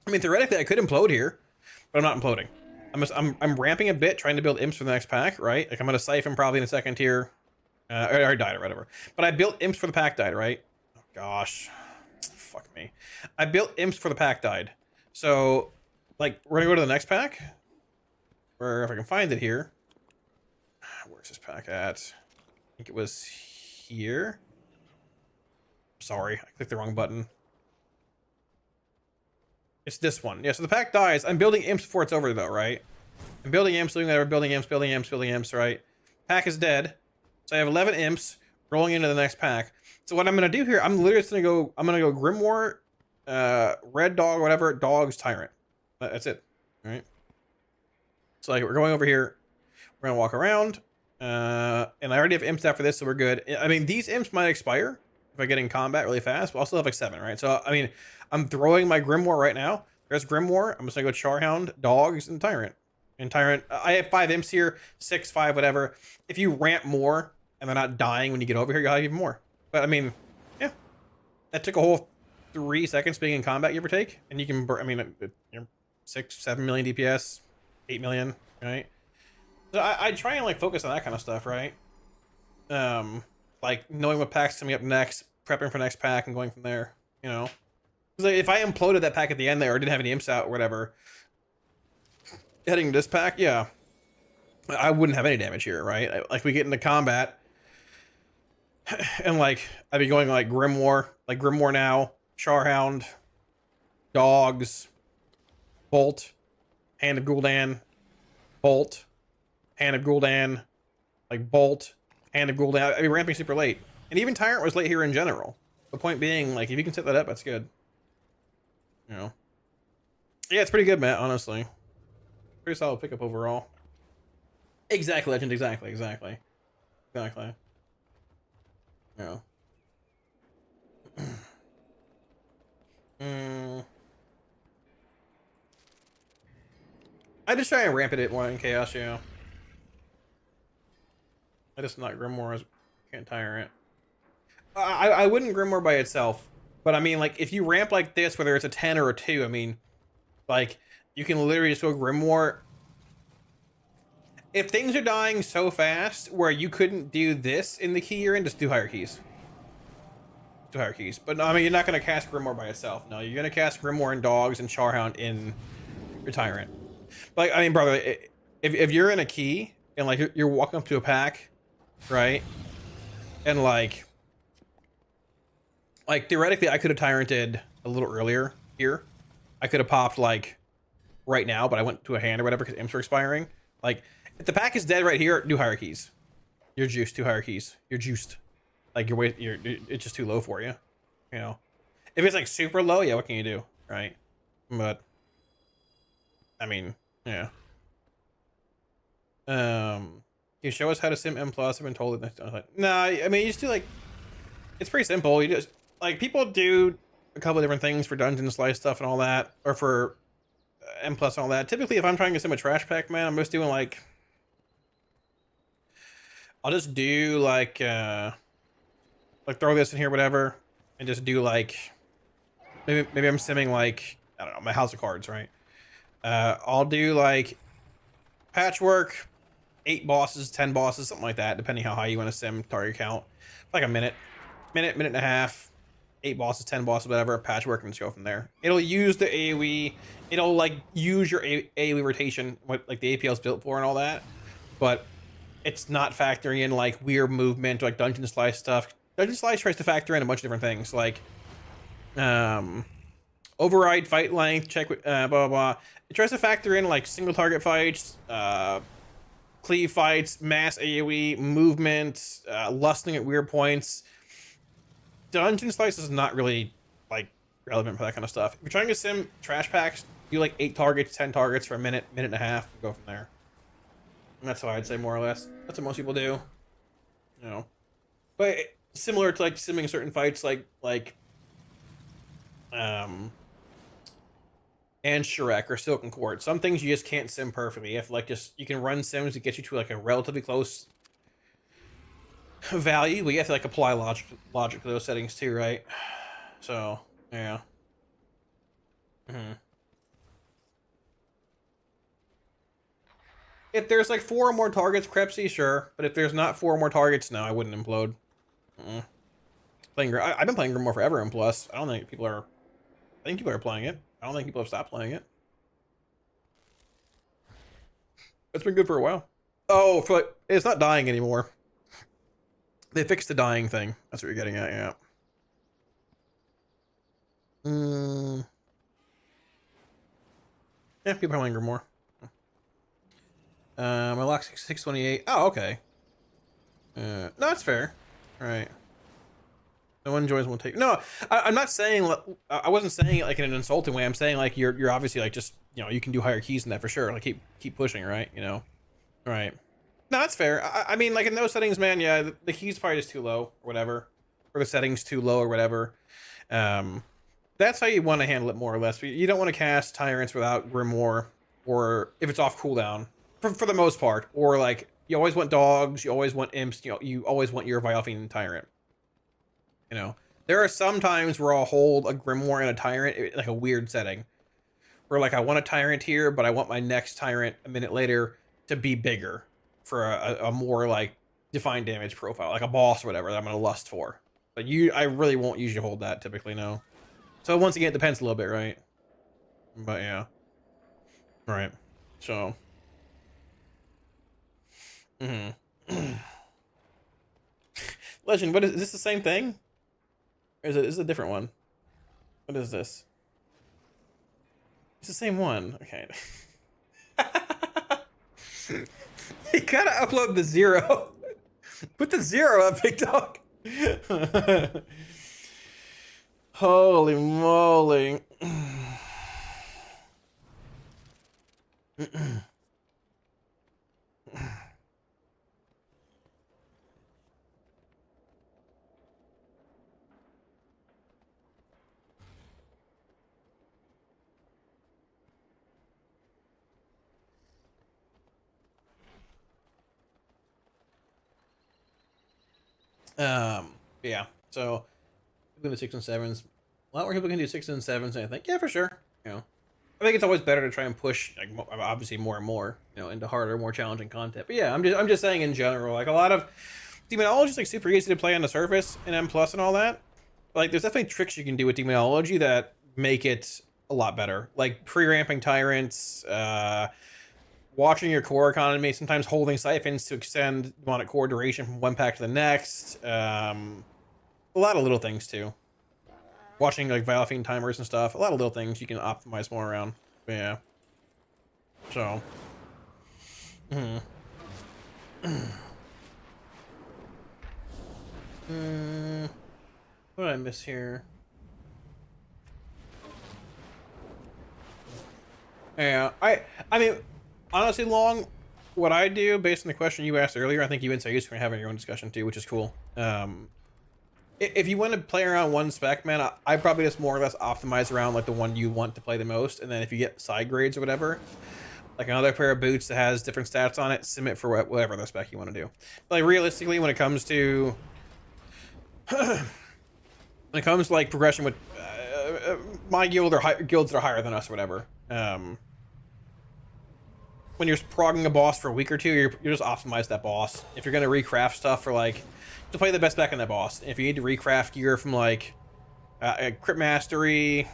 I mean, theoretically, I could implode here, but I'm not imploding. I'm ramping a bit, trying to build imps for the next pack, right? Like I'm gonna siphon probably in the second tier. Or died or whatever. But I built imps for the pack died, right? Oh gosh, fuck me. I built imps for the pack died. So, like, we're gonna go to the next pack. Or if I can find it here. Where's this pack at? I think it was here. Sorry, I clicked the wrong button. It's this one. Yeah, so the pack dies. I'm building imps before it's over though, right? I'm building imps, doing whatever, building imps, right? Pack is dead. So I have 11 imps rolling into the next pack. So what I'm gonna do here, I'm literally just gonna go. I'm gonna go Grimoire, Red Dog, whatever, Dogs, Tyrant. That's it. All right. So like we're going over here. We're gonna walk around, and I already have imps after this, so we're good. I mean, these imps might expire if I get in combat really fast, but I'll still have like 7, right? So I mean, I'm throwing my Grimoire right now. There's Grimoire. I'm just gonna go Charhound, Dogs, and Tyrant. And Tyrant, I have 5 imps here, 6, 5, whatever. If you ramp more and they're not dying when you get over here, you'll have even more. But I mean, yeah, that took a whole 3 seconds being in combat, give or take. And you can, I mean, you're 6, 7 million DPS, 8 million, right? So I try and like focus on that kind of stuff, right? Like knowing what pack's coming up next, prepping for next pack, and going from there. You know, because like, if I imploded that pack at the end there or didn't have any imps out or whatever. Heading to this pack, yeah, I wouldn't have any damage here, right? Like we get into combat, and like I'd be going like Grimoire now, Charhound, Dogs, Bolt, Hand of Gul'dan, Bolt, Hand of Gul'dan, like Bolt, Hand of Gul'dan. I'd be ramping super late, and even Tyrant was late here in general. The point being, like if you can set that up, that's good. You know, yeah, it's pretty good, Matt. Honestly. Pretty solid pickup overall. Exactly, Legend. Exactly. Yeah. I just try and ramp it at one in Chaos, yeah. I just not Grimoire. Can't Tyrant. I wouldn't Grimoire by itself, but I mean, like, if you ramp like this, whether it's a 10 or a 2, I mean, like, you can literally just go Grimoire. If things are dying so fast where you couldn't do this in the key you're in, just do higher keys. Do higher keys. But no, I mean, you're not going to cast Grimoire by itself. No, you're going to cast Grimoire and Dogs and Charhound in your Tyrant. Like, I mean, brother, if you're in a key and, like, you're walking up to a pack, right? And, like theoretically, I could have Tyranted a little earlier here. I could have popped, like, right now, but I went to a hand or whatever because imps were expiring. Like, if the pack is dead right here, do higher keys. You're juiced, 2 higher keys. You're juiced. Like, it's just too low for you. You know? If it's, like, super low, yeah, what can you do? Right? But, I mean, yeah. Can you show us how to sim M+? I've been told it. Nah, I mean, you just do, like, it's pretty simple. You just, like, people do a couple of different things for dungeon slice stuff and all that, or for M+ and all that. Typically, if I'm trying to sim a trash pack, man, I'm just doing, like, I'll just do, like throw this in here, whatever, and just do, like, maybe I'm simming, like, I don't know, my house of cards, right? I'll do, like, patchwork, 8 bosses, 10 bosses, something like that, depending how high you want to sim target count. Like a minute and a half, 8 bosses, 10 bosses, whatever, patchwork, and just go from there. It'll use the AoE, it'll, like, use your AoE rotation, what, like, the APL's built for and all that, but it's not factoring in, like, weird movement, like dungeon slice stuff. Dungeon slice tries to factor in a bunch of different things, like override fight length, check blah blah blah. It tries to factor in like single target fights, cleave fights, mass AoE, movement, lusting at weird points. Dungeon slice is not really like relevant for that kind of stuff. If you're trying to sim trash packs, do like 8 targets, 10 targets for a minute, minute and a half, and go from there. And that's how I'd say more or less. That's what most people do. You know, but similar to like simming certain fights, like and Shrek or Silken Cord. Some things you just can't sim perfectly. You have to like you can run sims to get you to like a relatively close value, but you have to like apply logic to those settings too, right? So yeah. If there's like 4 or more targets, Crepsy, sure. But if there's not 4 or more targets, no, I wouldn't implode. I've been playing Grimoire forever, and plus, I don't think people are. I think people are playing it. I don't think people have stopped playing it. It's been good for a while. Oh, it's not dying anymore. They fixed the dying thing. That's what you're getting at, yeah. Yeah, people are playing Grimoire. My lock 628. Oh, okay. No, that's fair. All right. No one enjoys, won't take. No, I'm not saying. I wasn't saying it like in an insulting way. I'm saying like you're obviously like just you can do higher keys than that for sure. Like keep pushing, right? All right. No, that's fair. I mean, like in those settings, man. Yeah, the keys probably just too low or whatever, or the settings too low or whatever. That's how you want to handle it more or less. You don't want to cast Tyrants without Grimoire, or if it's off cooldown for the most part, or like you always want dogs, you always want imps, you always want your Vialfiend Tyrant. There are some times where I'll hold a Grimoire and a Tyrant, like a weird setting, where like I want a Tyrant here, but I want my next Tyrant a minute later to be bigger for a more like defined damage profile, like a boss or whatever that I'm gonna lust for. But I really won't usually hold that typically, no. So once again, it depends a little bit, right? But yeah, right. So, Legend, what is this? The same thing? Or is it a different one? What is this? It's the same one. Okay. You gotta upload the 0. Put the 0 up, big dog. Holy moly. Yeah, so we're going to 6 and 7s. A lot more people can do 6 and 7s, and I think, yeah, for sure. I think it's always better to try and push, like, obviously more and more, into harder, more challenging content. But yeah, I'm just saying in general, like a lot of Demonology is like super easy to play on the surface in M+ and all that. Like, there's definitely tricks you can do with Demonology that make it a lot better, like pre-ramping Tyrants, watching your core economy, sometimes holding siphons to extend demonic core duration from one pack to the next. A lot of little things too. Watching like Vialfiend timers and stuff. A lot of little things you can optimize more around. But yeah. So. What did I miss here? Yeah, I mean, honestly, Long, what I do, based on the question you asked earlier, I think you and Sayus are having your own discussion too, which is cool. If you want to play around one spec, man, I probably just more or less optimize around like the one you want to play the most, and then if you get side grades or whatever, like another pair of boots that has different stats on it, sim it for whatever the spec you want to do. But like realistically, when it comes to like progression with my guild or guilds that are higher than us or whatever, when you're progging a boss for a week or two, you're just optimize that boss. If you're gonna recraft stuff for like to play the best back in that boss, if you need to recraft gear from like crit mastery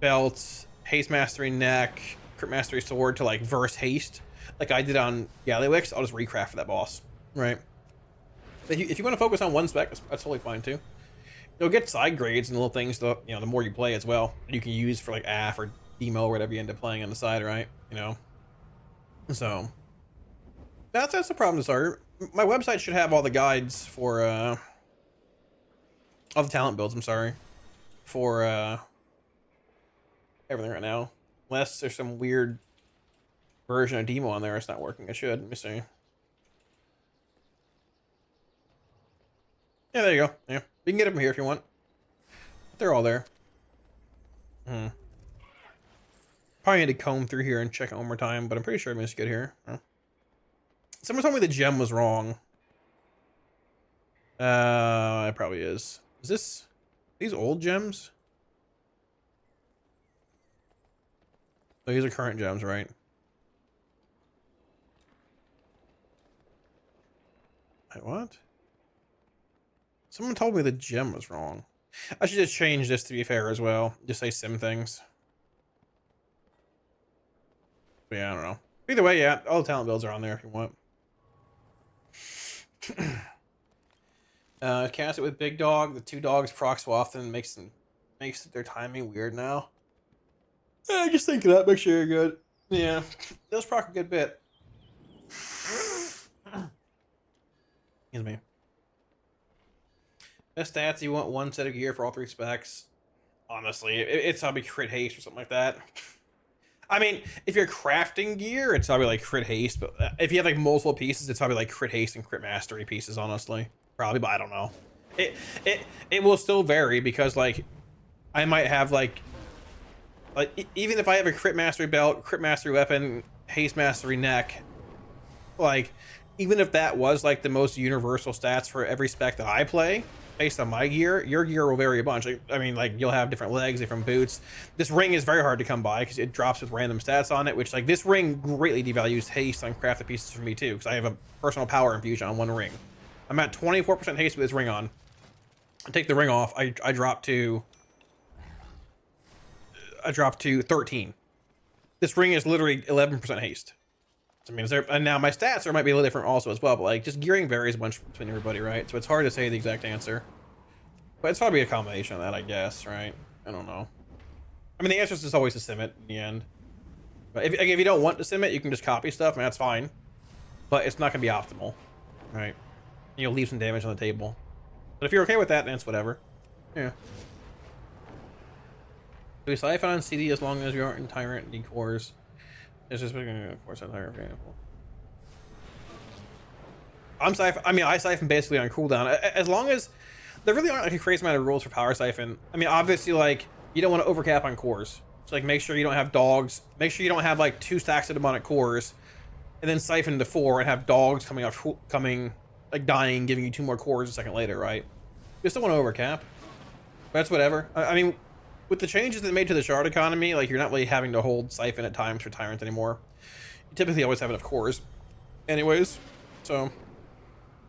belts, haste mastery neck, crit mastery sword to like verse haste, like I did on Gallywix, I'll just recraft for that boss, right? If you want to focus on one spec, that's totally fine too. You'll get side grades and little things, the more you play as well. You can use for like AF or demo or whatever you end up playing on the side, right? So that's the problem to start. My website should have all the guides for all the talent builds. I'm sorry, for everything right now, unless there's some weird version of demo on there. It's not working. It should. Let me see. Yeah, there you go. Yeah, you can get them here if you want. They're all there. Probably need to comb through here and check it one more time, but I'm pretty sure I missed good here. Someone told me the gem was wrong. It probably is. Is this these old gems? Oh, these are current gems, right? Wait, what? Someone told me the gem was wrong. I should just change this to be fair as well. Just say sim things. But yeah, I don't know. Either way, yeah, all the talent builds are on there if you want. Cast it with big dog. The two dogs proc so often makes their timing weird now. Just think of that. Make sure you're good. Yeah, those proc a good bit. Excuse me. Best stats, you want one set of gear for all 3 specs. Honestly, it's probably crit haste or something like that. I mean, if you're crafting gear, it's probably like crit haste, but if you have like multiple pieces, it's probably like crit haste and crit mastery pieces, honestly. Probably, but I don't know. It will still vary because like I might have like even if I have a crit mastery belt, crit mastery weapon, haste mastery neck, like even if that was like the most universal stats for every spec that I play, based on my gear, your gear will vary a bunch. Like, I mean, like you'll have different legs, different boots. This ring is very hard to come by because it drops with random stats on it, which like this ring greatly devalues haste on crafted pieces for me too, because I have a personal power infusion on one ring. I'm at 24% haste with this ring on. I take the ring off, I drop to 13. This ring is literally 11% haste. I mean, and now my stats might be a little different also as well, but like just gearing varies a bunch between everybody, right? So it's hard to say the exact answer. But it's probably a combination of that, I guess, right? I don't know. I mean, the answer is just always to sim it in the end. But if you don't want to sim it, you can just copy stuff, and that's fine. But it's not going to be optimal, right? You'll leave some damage on the table. But if you're okay with that, then it's whatever. Yeah. Do we siphon on CD as long as you aren't in Tyrant decors? It's just of course example. I siphon basically on cooldown. As long as there really aren't like a crazy amount of rules for power siphon. I mean, obviously, like you don't want to overcap on cores. So like make sure you don't have dogs. Make sure you don't have like 2 stacks of demonic cores, and then siphon to 4 and have dogs like dying, giving you 2 more cores a second later, right? You just don't want to overcap. But that's whatever. I mean, with the changes that they made to the shard economy, like you're not really having to hold siphon at times for tyrant anymore. You typically always have enough cores anyways, so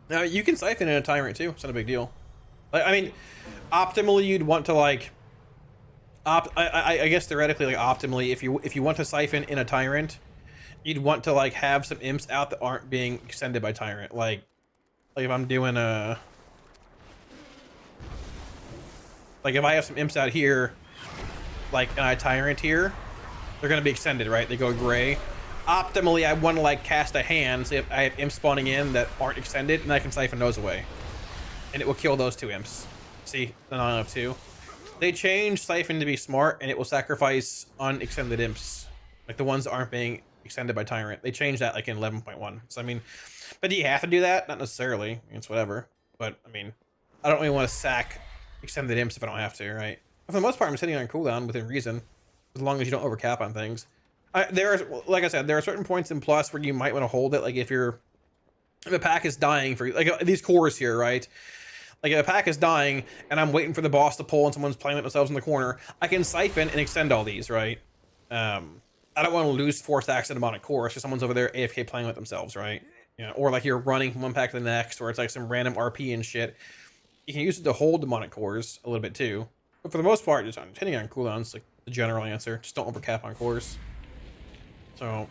now you can siphon in a tyrant too. It's not a big deal. Like, I mean, optimally you'd want to like I guess theoretically, like optimally, if you want to siphon in a tyrant, you'd want to like have some imps out that aren't being extended by tyrant. Like if I'm doing like if I have some imps out here, like and I tyrant here, they're gonna be extended, right? They go gray. Optimally, I want to like cast a hand, so if I have imps spawning in that aren't extended, and I can siphon those away, and it will kill those 2 imps. See, then I have 2. They changed siphon to be smart, and it will sacrifice unextended imps, like the ones that aren't being extended by tyrant. They changed that like in 11.1. So I mean, but do you have to do that? Not necessarily. I mean, it's whatever. But I mean, I don't really want to sack extended imps if I don't have to, right? But for the most part, I'm sitting on cooldown within reason, as long as you don't overcap on things. Like I said, there are certain points in Plus where you might want to hold it. Like if a pack is dying for like these cores here, right? Like if a pack is dying and I'm waiting for the boss to pull and someone's playing with themselves in the corner, I can siphon and extend all these, right? I don't want to lose 4 stacks of demonic cores because someone's over there AFK playing with themselves, right? You know, or like you're running from one pack to the next, or it's like some random RP and shit. You can use it to hold demonic cores a little bit too, but for the most part, just hitting on cooldowns, like the general answer. Just don't overcap on cores. So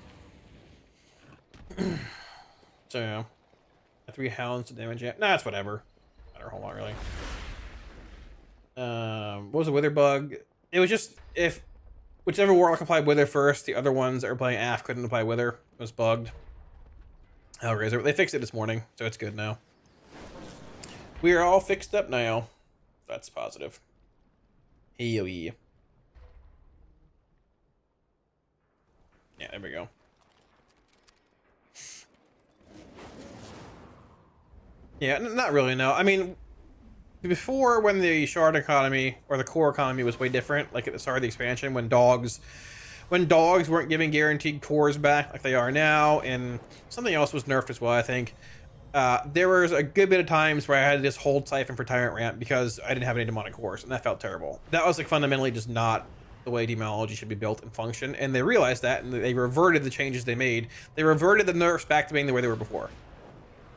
yeah, 3 hounds to damage. Yeah, nah, it's whatever. Matter a whole lot really. What was the wither bug? It was just if whichever warlock applied wither first, the other ones that were playing AF couldn't apply wither. It was bugged. Hellraiser. They fixed it this morning, so it's good now. We are all fixed up now. That's positive. Hell yeah. Yeah, there we go. Yeah, not really, no. I mean, before, when the shard economy or the core economy was way different, like at the start of the expansion, when dogs weren't giving guaranteed cores back like they are now, and something else was nerfed as well, I think. There was a good bit of times where I had to just hold Siphon for Tyrant Ramp because I didn't have any demonic cores, and that felt terrible. That was like fundamentally just not the way demonology should be built and function, and they realized that, and they reverted the changes they made. They reverted the nerfs back to being the way they were before.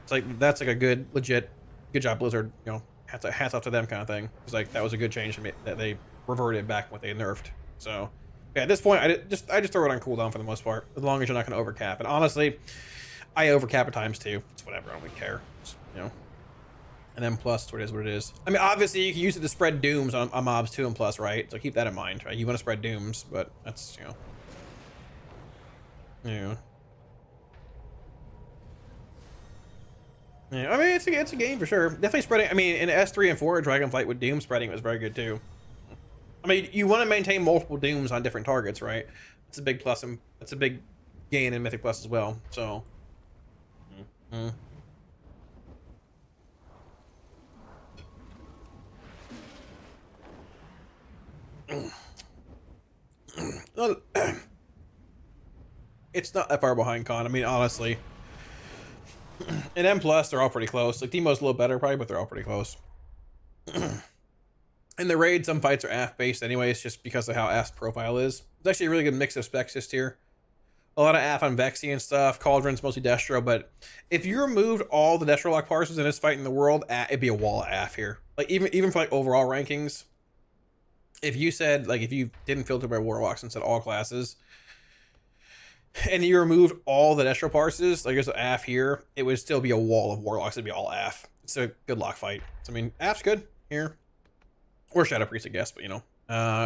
It's like, that's like a good, legit, good job, Blizzard, you know, hats off to them kind of thing. It's like, that was a good change that they reverted back what they nerfed. So, yeah, at this point, I just throw it on cooldown for the most part, as long as you're not going to overcap. And honestly, I overcap at times too. It's whatever, I don't really care. It's, you know. And then plus, what it is. I mean, obviously, you can use it to spread dooms on mobs too, and plus, right? So keep that in mind, right? You want to spread dooms, but that's, you know. Yeah. Yeah, I mean, it's a game for sure. Definitely spreading. I mean, in S3 and 4, Dragonflight with Doom spreading was very good too. I mean, you want to maintain multiple Dooms on different targets, right? It's a big plus, and it's a big gain in Mythic Plus as well. So. It's not that far behind Con. I mean, honestly. In M+, they're all pretty close. Like, Demo's a little better, probably, but they're all pretty close. In the raid, some fights are AF-based anyways, just because of how AF's profile is. It's actually a really good mix of specs this tier. A lot of AF on Vexy and stuff. Cauldron's mostly Destro, but if you removed all the Destro lock parses in this fight in the world, it'd be a wall of AF here. Like, even for, like, overall rankings, if you said, like, if you didn't filter by Warlocks and said all classes, and you removed all the Destro parses, like there's an AF here, it would still be a wall of Warlocks. It'd be all AF. It's a good lock fight. So, I mean, AF's good here. Or Shadow Priest, I guess, but you know.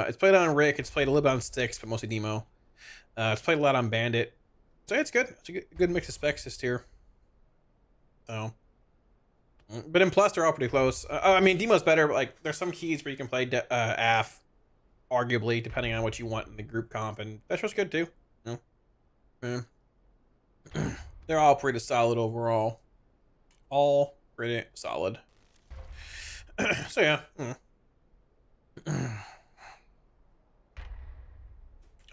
It's played on Rick, it's played a little bit on Styx, but mostly Demo. It's played a lot on Bandit. So it's good. It's a good mix of specs this tier. So. But in Plus, they're all pretty close. I mean, Demo's better, but like, there's some keys where you can play AF, arguably, depending on what you want in the group comp, and that's just good too. You know? Yeah. They're all pretty solid overall. All pretty solid. So yeah.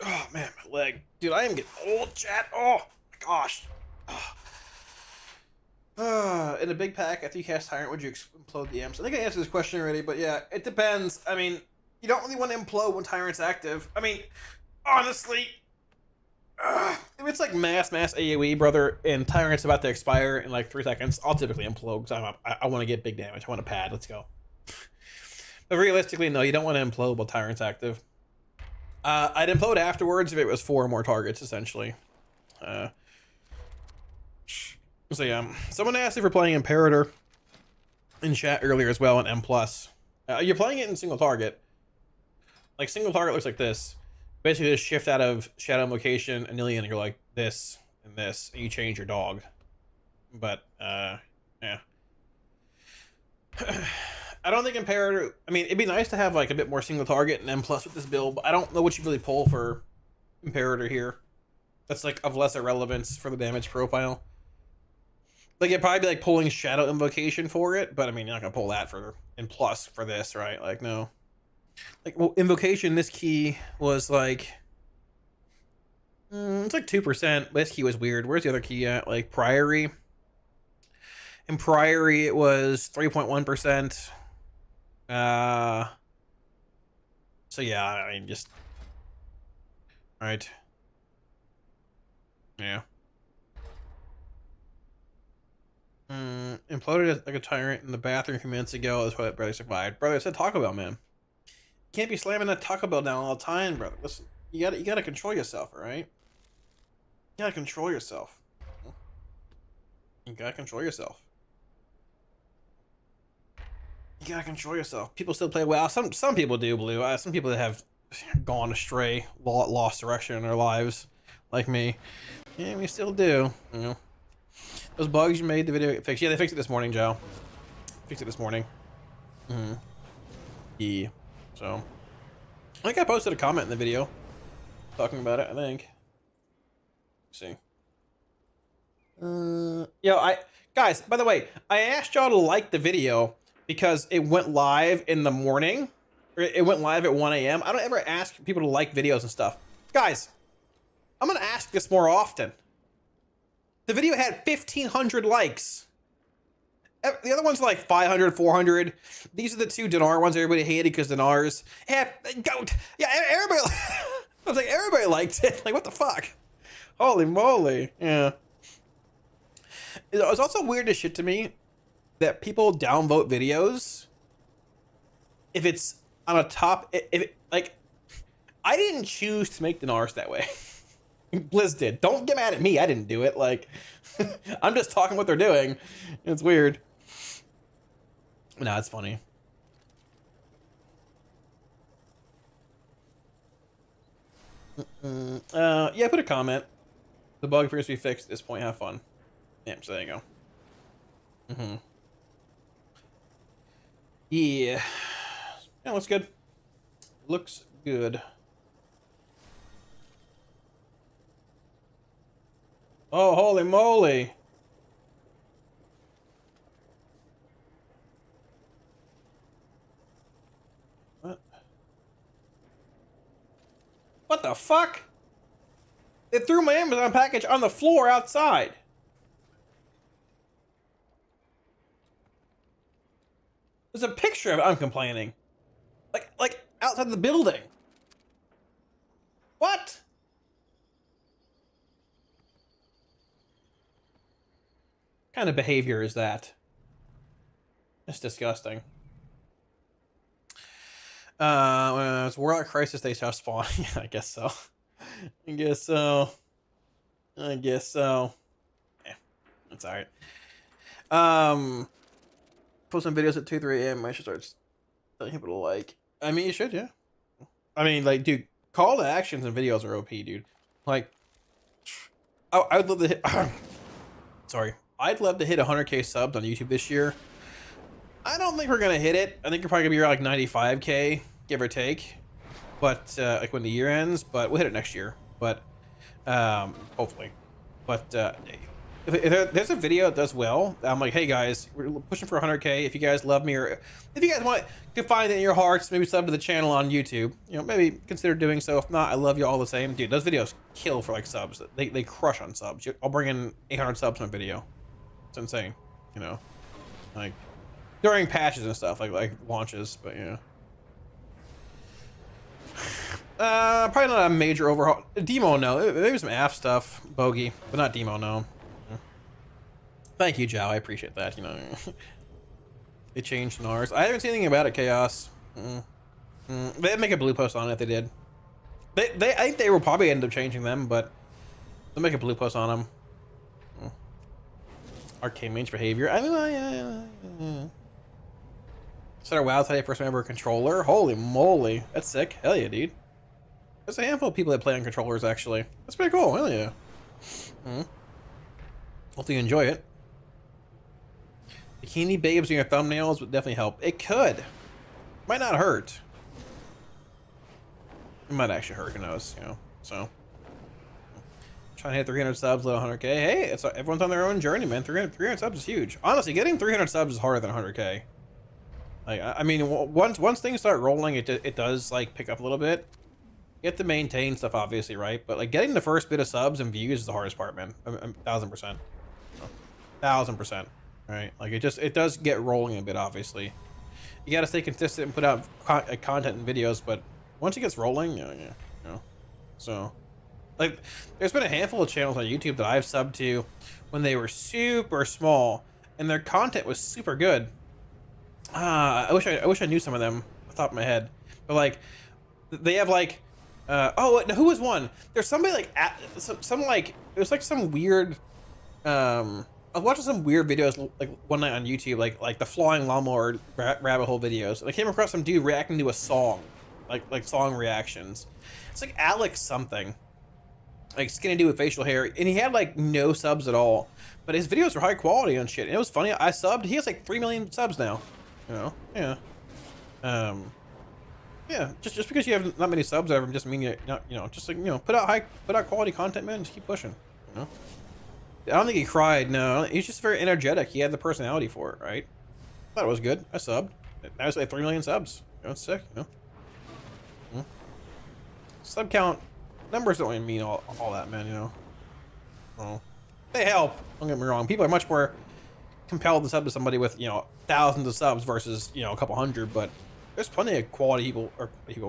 Oh man, my leg. Dude, I am getting old, chat. Oh my gosh. In a big pack, after you cast Tyrant, would you implode the Imps? I think I answered this question already, but yeah, it depends. I mean, you don't really want to implode when Tyrant's active. I mean, honestly, if it's like mass AoE, brother, and Tyrant's about to expire in like 3 seconds, I'll typically implode because I want to get big damage. I want a pad. Let's go. But realistically, no, you don't want to implode while Tyrant's active. I'd implode afterwards if it was 4 or more targets, essentially. So yeah, someone asked if we're playing Imperator in chat earlier as well in M+. You're playing it in single target. Like, single target looks like this. Basically, just shift out of Shadow Invocation, Anilian, and you're like this, and you change your dog. But, yeah. I don't think Imperator... I mean, it'd be nice to have, like, a bit more single target and M+ with this build, but I don't know what you really pull for Imperator here. That's, like, of lesser relevance for the damage profile. Like, it'd probably be, like, pulling Shadow Invocation for it, but, I mean, you're not gonna pull that in plus for this, right? Like, no. Like, well, Invocation, this key was, like... it's like 2%. This key was weird. Where's the other key at? Like, Priory. In Priory, it was 3.1%. So yeah, I mean, just... Right. Yeah. Imploded like a tyrant in the bathroom a few minutes ago. That's why brother survived. Brother, I said Taco Bell, man. You can't be slamming that Taco Bell down all the time, brother. Listen, you gotta control yourself, alright? You gotta control yourself. You gotta control yourself. You gotta control yourself. People still play WoW. Some people do, Blue. Some people that have gone astray, lost direction in their lives, like me. Yeah, we still do. You know, those bugs you made the video fix. Yeah, they fixed it this morning, Joe. Fixed it this morning. Yeah. So, I think I posted a comment in the video talking about it. I think. Let's see. Guys, by the way, I asked y'all to like the video because it went live in the morning. Or it went live at 1 a.m. I don't ever ask people to like videos and stuff. Guys, I'm gonna ask this more often. The video had 1,500 likes. The other ones are like 500, 400. These are the two Dinar ones everybody hated because Dinars. Yeah, everybody. I was like, everybody liked it. Like, what the fuck? Holy moly. Yeah. It was also weird as shit to me that people downvote videos if it's on a top. Like, I didn't choose to make Dinars that way. Blizz did. Don't get mad at me. I didn't do it. Like, I'm just talking what they're doing. It's weird. No, it's funny. Yeah, put a comment. The bug appears to be fixed at this point. Have fun. Yeah, so there you go. Yeah. Yeah, looks good. Looks good. Oh, holy moly. What the fuck? They threw my Amazon package on the floor outside. There's a picture of it. I'm complaining. Like outside the building. What? What kind of behavior is that? It's disgusting. It's Warlock Crisis, they shall spawn. Yeah, I guess so. I guess so. Yeah, that's alright. Post some videos at 2, 3 a.m. I should start telling people to like. I mean, you should, yeah. I mean, like, dude, call to actions and videos are OP, dude. Like, I would love to hit. Sorry. I'd love to hit 100k subs on YouTube this year. I don't think we're gonna hit it. I think we're probably gonna be around like 95k, give or take. But like when the year ends, but we'll hit it next year. But hopefully. But if there's a video that does well, I'm like, hey guys, we're pushing for 100k. If you guys love me, or if you guys want to find it in your hearts, maybe sub to the channel on YouTube. You know, maybe consider doing so. If not, I love you all the same, dude. Those videos kill for like subs. They crush on subs. I'll bring in 800 subs on a video. It's insane, you know, like during patches and stuff, like launches. But yeah, probably not a major overhaul. Demo, no. Maybe some AF stuff, bogey, but not demo, no. Thank you, Joe. I appreciate that. You know, they changed NARS. I haven't seen anything about it. Chaos. They'd make a blue post on it if they did. I think they will probably end up changing them, but they'll make a blue post on them. Arcane mage behavior. I mean, started WoW today, first time ever controller. Holy moly, that's sick. Hell yeah, dude. There's a handful of people that play on controllers actually. That's pretty cool. Hell yeah. Hopefully you enjoy it. Bikini babes in your thumbnails would definitely help. It could. Might not hurt. It might actually hurt. Who knows? You know. So. Trying to hit 300 subs, little 100k. Hey, everyone's on their own journey, man. 300 subs is huge. Honestly, getting 300 subs is harder than 100k. Like, I mean, once things start rolling, it does like pick up a little bit. You have to maintain stuff, obviously, right? But like getting the first bit of subs and views is the hardest part, man. 1000%. 1000%. Right? Like it does get rolling a bit, obviously. You got to stay consistent and put out content and videos, but once it gets rolling, you know. So. Like, there's been a handful of channels on YouTube that I've subbed to when they were super small, and their content was super good. I wish I knew some of them off the top of my head. But like, they have like, who was one? There's somebody like some like it was like some weird, I was watching some weird videos like one night on YouTube, like the flying lawnmower rabbit hole videos, and I came across some dude reacting to a song, like song reactions. It's like Alex something, like skinny dude with facial hair, and he had like no subs at all, but his videos were high quality and shit. And it was funny. I subbed. He has like 3 million subs now. You know, yeah. Yeah, just because you have not many subs ever doesn't mean you're not, just like, put out quality content, man. Just keep pushing. You know. I don't think he cried. No, he's just very energetic. He had the personality for it, right? I thought it was good. I subbed. Now it's like 3 million subs. It's sick. Sub count numbers don't even mean all that, man. Well, they help. Don't get me wrong. People are much more compelled to sub to somebody with thousands of subs versus a couple hundred, but there's plenty of quality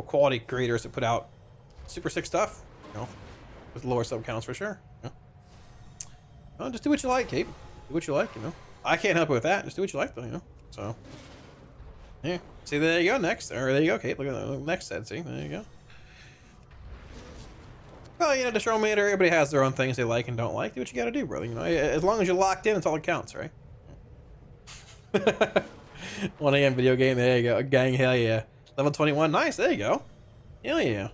quality creators that put out super sick stuff, with lower sub counts for sure. Well, just do what you like, Kate. Do what you like, I can't help you with that. Just do what you like, though, So, yeah. See, there you go. Next, or there you go, Kate. Look at the next set. See, there you go. Well, to show me that everybody has their own things they like and don't like. Do what you got to do, brother. As long as you're locked in, it's all that counts, right? 1 AM video game. There you go, gang. Hell yeah. Level 21. Nice. There you go. Hell yeah.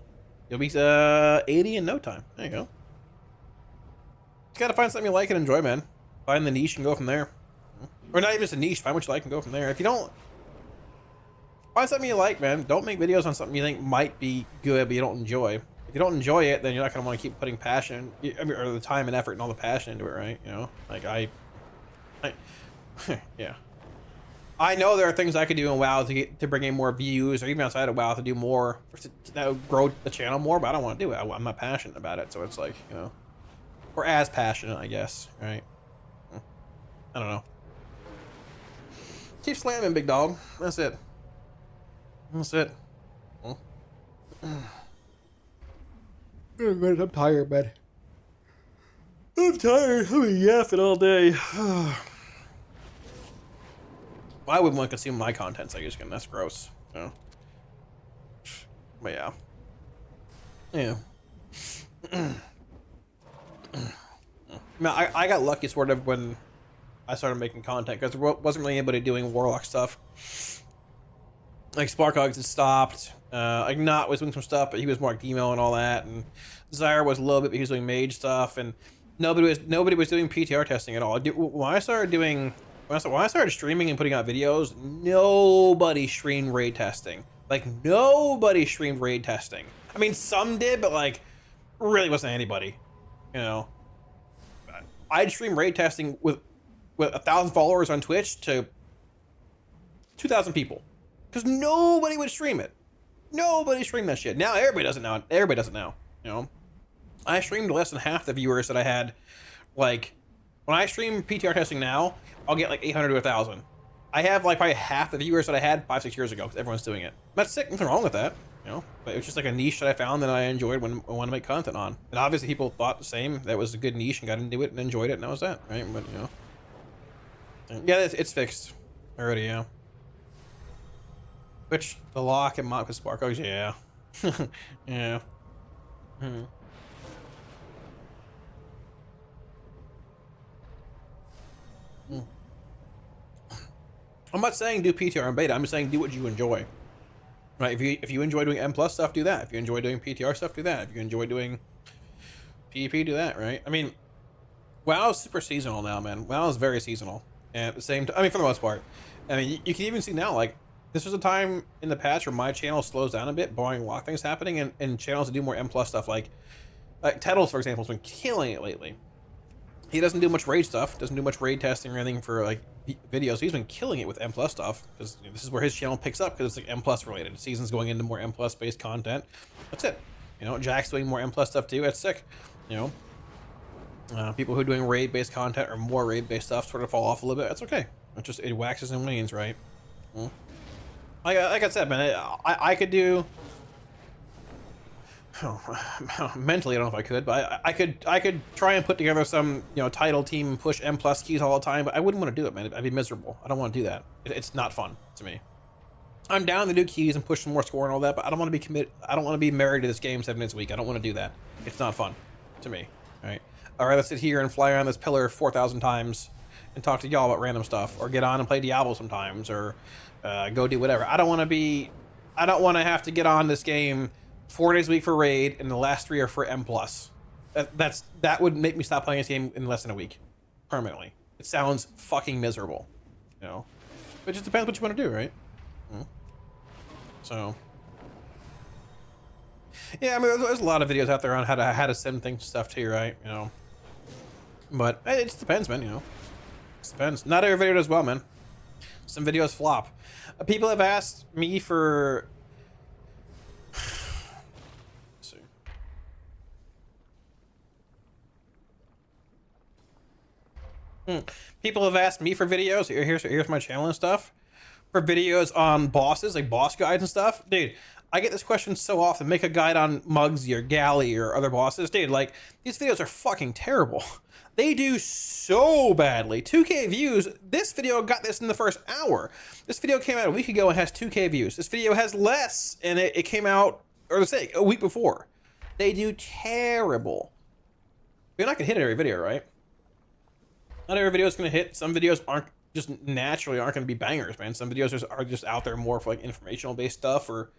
You'll be 80 in no time. There you go. You gotta find something you like and enjoy, man. Find the niche and go from there. Or not even just a niche. Find what you like and go from there. If you don't find something you like, man, don't make videos on something you think might be good but you don't enjoy. If you don't enjoy it, then you're not gonna want to keep putting passion, or the time and effort and all the passion into it, right? Like I yeah. I know there are things I could do in WoW to bring in more views, or even outside of WoW to do more, to grow the channel more, but I don't want to do it. I'm not passionate about it, so it's like, or as passionate, I guess, right? I don't know. Keep slamming, big dog. That's it. That's it. I'm tired, man. I'm tired. I've been yapping all day. Why wouldn't want to consume my content? So that's gross. But yeah. Yeah. I got lucky sort of when I started making content, because there wasn't really anybody doing Warlock stuff. Like Sparkhogs had stopped. Like Knot was doing some stuff, but he was more like emo and all that. And Zyre was a little bit, but he was doing mage stuff. And nobody was doing PTR testing at all. When I started streaming and putting out videos, nobody streamed raid testing. Like, nobody streamed raid testing. I mean, some did, but like, really wasn't anybody. I'd stream raid testing with 1,000 followers on Twitch to 2,000 people, because nobody would stream it. Nobody streamed that shit. Now everybody does it now. Everybody does it now. I streamed less than half the viewers that I had. Like, when I stream PTR testing now, I'll get like 800 to 1,000. I have like probably half the viewers that I had 5-6 years ago, because everyone's doing it. That's sick. Nothing wrong with that. But it was just like a niche that I found that I enjoyed when I want to make content on. And obviously people thought the same. That was a good niche and got into it and enjoyed it, and that was that, right? But yeah, it's fixed already. Yeah. Which the lock and mock with Sparkos, yeah. Yeah. I'm not saying do PTR and beta. I'm just saying do what you enjoy. Right? If you enjoy doing M+ stuff, do that. If you enjoy doing PTR stuff, do that. If you enjoy doing PvP, do that. Right? I mean, WoW is super seasonal now, man. WoW is very seasonal, and at the same time, I mean, for the most part. I mean, you can even see now, like, this was a time in the patch where my channel slows down a bit, barring lock things happening, and channels that do more M+ stuff, like Tettles, for example, has been killing it lately. He doesn't do much raid stuff, doesn't do much raid testing or anything for like videos. He's been killing it with M+ stuff, because this is where his channel picks up, because it's like M+ related. Season's going into more M+ based content. That's it. Jack's doing more M+ stuff too. That's sick. People who are doing raid based content or more raid based stuff sort of fall off a little bit. That's okay. It waxes and wanes, right? Like I said, man, I could do. Mentally, I don't know if I could, but I could try and put together some title team and push M+ keys all the time, but I wouldn't want to do it, man. I'd be miserable. I don't want to do that. It's not fun to me. I'm down to do keys and push some more score and all that, but I don't want to be I don't want to be married to this game 7 days a week. I don't want to do that. It's not fun to me. All right. I'd rather sit here and fly around this pillar 4,000 times and talk to y'all about random stuff, or get on and play Diablo sometimes, or go do whatever. I don't want to have to get on this game 4 days a week for raid, and the last 3 are for M+. That would make me stop playing this game in less than a week, permanently. It sounds fucking miserable, you know. It just depends what you want to do, right? So, yeah, I mean, there's a lot of videos out there on how to sim things stuff too, right? You know, but it just depends, man. You know, it just depends. Not every video does well, man. Some videos flop. People have asked me for. Let's see. People have asked me for videos. Here's my channel and stuff. For videos on bosses, like boss guides and stuff. Dude, I get this question so often. Make a guide on Muggsy or Galley or other bosses. Dude, like, these videos are fucking terrible. They do so badly. 2K views. This video got this in the first hour. This video came out a week ago and has 2K views. This video has less, and it came out, or let's say, a week before. They do terrible. You're not gonna hit every video, right? Not every video is gonna hit. Some videos aren't just naturally aren't gonna be bangers, man. Some videos are just out there more for like informational based stuff, or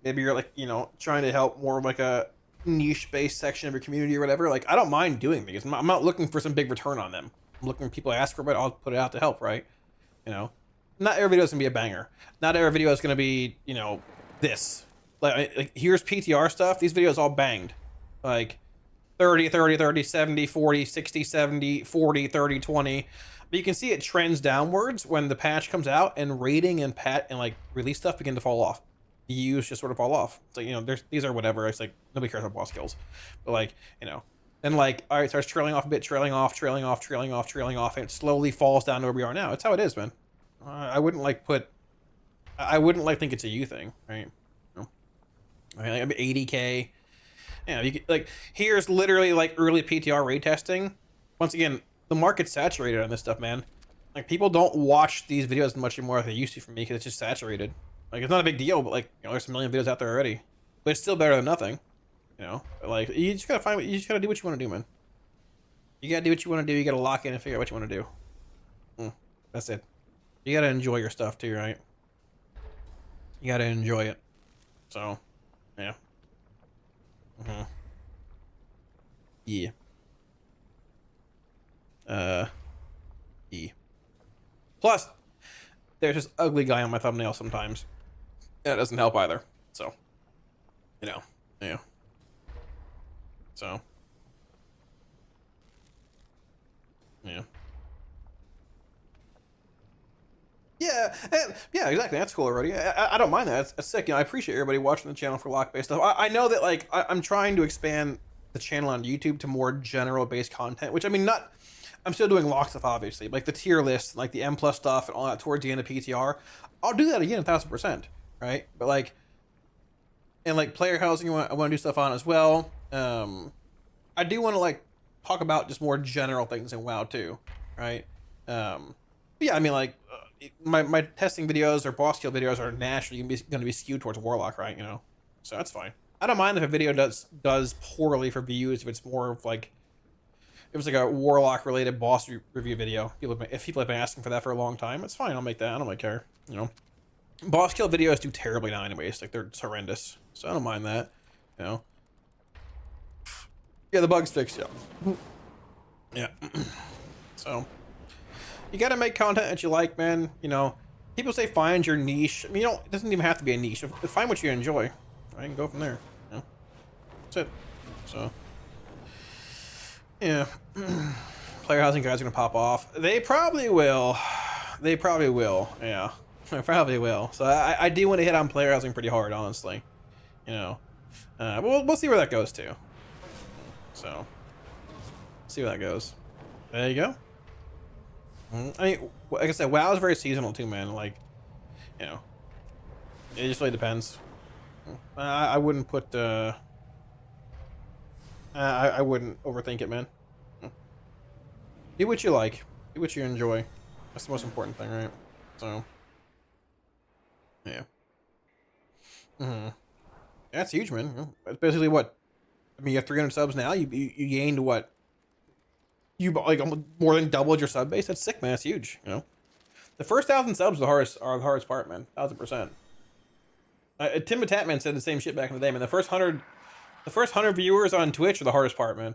maybe you're like, you know, trying to help more like a niche based section of your community or whatever. Like, I don't mind doing these. I'm not looking for some big return on them. I'm looking for people to ask for it. I'll put it out to help, right? You know, not every video is gonna be a banger. Not every video is gonna be, you know, this. Like here's PTR stuff. These videos all banged. Like 30, 30, 30, 70, 40, 60, 70, 40, 30, 20. But you can see it trends downwards when the patch comes out, and rating and like release stuff begin to fall off. The views just sort of fall off. So, you know, these are whatever. It's like nobody cares about boss kills, but like, you know, and like, all right, it starts trailing off a bit, trailing off, and it slowly falls down to where we are now. It's how it is, man. I wouldn't like think it's a you thing, right? No. I mean, 80K. Yeah, you could, like, here's literally like early PTR raid testing. Once again, the market's saturated on this stuff, man. Like, people don't watch these videos much anymore as they used to for me, because it's just saturated. Like, it's not a big deal, but like, you know, there's a million videos out there already. But it's still better than nothing. You know, but like, you just gotta do what you want to do, man. You gotta do what you want to do. You gotta lock in and figure out what you want to do. That's it. You gotta enjoy your stuff too, right? You gotta enjoy it. So, yeah. Yeah. Plus, there's this ugly guy on my thumbnail sometimes. That doesn't help either. So, you know, yeah. So, yeah. Yeah, yeah, exactly. That's cool already. I don't mind that. That's sick. You know, I appreciate everybody watching the channel for lock-based stuff. I know that, like, I'm trying to expand the channel on YouTube to more general-based content, which, I mean, not... I'm still doing lock stuff, obviously. Like, the tier list, like, the M+ stuff and all that towards the end of PTR. I'll do that again 1,000%, right? But, like... And, like, player housing, I want to do stuff on as well. I do want to, like, talk about just more general things in WoW, too, right? Yeah, I mean, like... My testing videos or boss kill videos are naturally going to be skewed towards Warlock, right? You know, so that's fine. I don't mind if a video does poorly for views if it's more of like if it's like a Warlock related boss review video. If people have been asking for that for a long time, it's fine. I'll make that. I don't really care. You know, boss kill videos do terribly now, anyways. Like, they're horrendous, so I don't mind that. You know, yeah, the bug's fixed. Yeah, yeah. So. You gotta make content that you like, man. You know, people say find your niche. I mean, you don't. It doesn't even have to be a niche. Find what you enjoy. I can go from there. You know? That's it. So, yeah. Player housing guys are gonna pop off. They probably will. They probably will. Yeah, they probably will. So I do want to hit on player housing pretty hard, honestly. You know, but we'll see where that goes too. So, see where that goes. There you go. I mean, like I said, WoW is very seasonal too, man. Like, you know, it just really depends. I wouldn't put, I wouldn't overthink it, man. Do what you like. Do what you enjoy. That's the most important thing, right? So, yeah. That's huge, man. That's basically what? I mean, you have 300 subs now. You gained what? you like almost more than doubled your sub base. That's sick, man. That's huge. You know, the first 1,000 subs are the hardest part, man. 1,000%. Tim the Tatman said the same shit back in the day, man. The first 100 viewers on Twitch are the hardest part, man.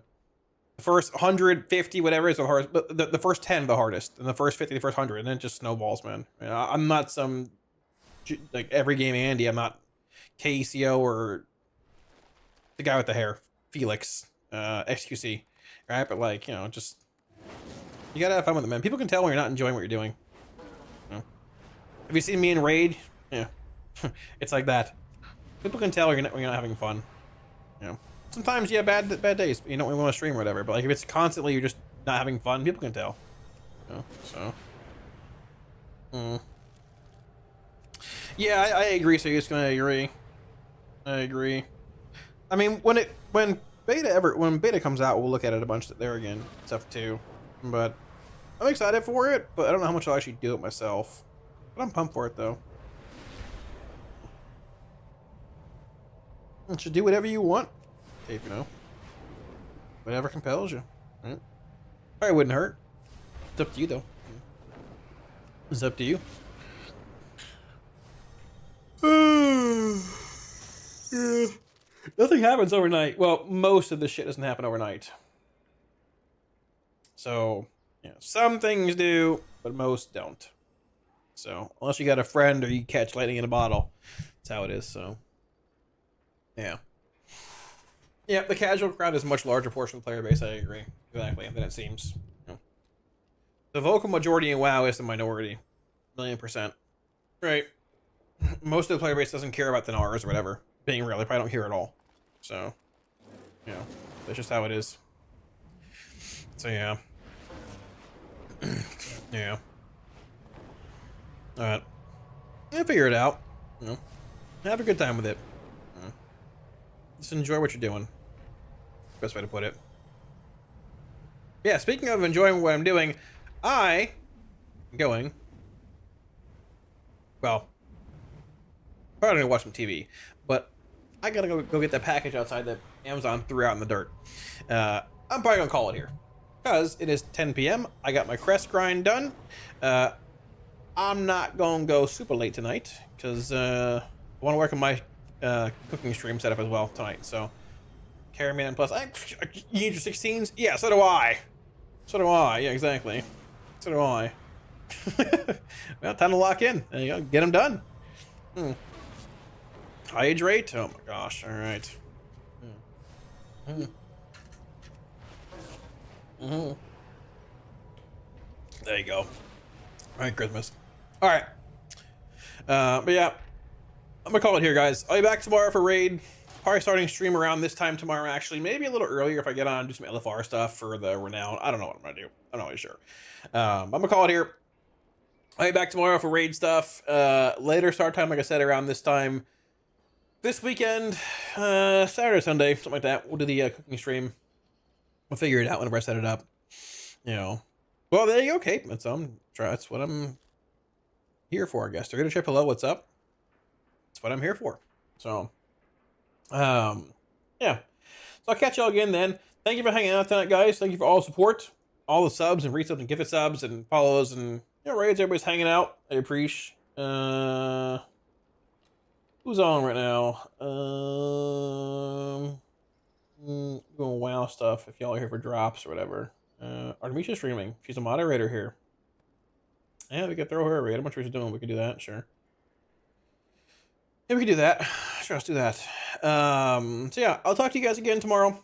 The first 150, whatever, is the hardest. But the first 10 are the hardest, and the first 50, the first 100, and then it just snowballs, man. You know, I'm not some like every game Andy. I'm not KCO or the guy with the hair, Felix, XQC, right? But like, you know, just you gotta have fun with it, man. People can tell when you're not enjoying what you're doing. You know? Have you seen me in Raid? Yeah, it's like that. People can tell when you're not having fun. You know, sometimes you have bad days. You don't want to stream or whatever. But like, if it's constantly you're just not having fun, people can tell. You know, so. Yeah, I agree. So you're just gonna agree. I agree. I mean, when beta comes out, we'll look at it a bunch there again, stuff too. But I'm excited for it, but I don't know how much I'll actually do it myself. But I'm pumped for it though. You should do whatever you want, Dave, you know. Whatever compels you, right? Probably wouldn't hurt. It's up to you though. It's up to you. Yeah. Nothing happens overnight. Well, most of the shit doesn't happen overnight. So, yeah, some things do, but most don't. So, unless you got a friend or you catch lightning in a bottle, that's how it is, so. Yeah. Yeah, the casual crowd is a much larger portion of the player base, I agree. Exactly, than it seems. You know. The vocal majority in WoW is the minority. 1,000,000%. Right. Most of the player base doesn't care about the Nars or whatever. Being real, they probably don't hear at all. So, you know, that's just how it is. So, yeah. Yeah. Alright. Yeah, figure it out. You know, have a good time with it. Just enjoy what you're doing. Best way to put it. Yeah, speaking of enjoying what I'm doing, I'm going. Well, probably gonna watch some TV, but I gotta go get that package outside that Amazon threw out in the dirt. I'm probably gonna call it here because it is 10 p.m. I got my crest grind done. I'm not gonna go super late tonight because I want to work on my cooking stream setup as well tonight. So, carry me in. Plus, you need your 16s? Yeah, so do I. So do I. Yeah, exactly. So do I. Well, time to lock in. There you go. Get them done. Hydrate? Oh my gosh. All right. There you go. Merry Christmas. All right. But yeah, I'm gonna call it here, guys. I'll be back tomorrow for raid. Probably starting stream around this time tomorrow, actually. Maybe a little earlier if I get on and do some LFR stuff for the renown. I don't know what I'm gonna do. I'm not really sure. I'm gonna call it here. I'll be back tomorrow for raid stuff. Later start time, like I said, around this time. This weekend, Saturday, Sunday, something like that. We'll do the cooking stream. We'll figure it out whenever I set it up. You know. Well, there you go, Kate. That's what I'm here for, I guess. They're gonna chip hello, what's up? That's what I'm here for. So, yeah. So I'll catch y'all again then. Thank you for hanging out tonight, guys. Thank you for all the support, all the subs and resubs and gifted subs and follows and raids. Everybody's hanging out. I appreciate. Who's on right now? Doing WoW stuff. If y'all are here for drops or whatever. Artemisia's streaming. She's a moderator here. Yeah, we could throw her a raid. How much she's doing? We could do that. Sure. Yeah, we could do that. Sure, let's do that. So yeah, I'll talk to you guys again tomorrow.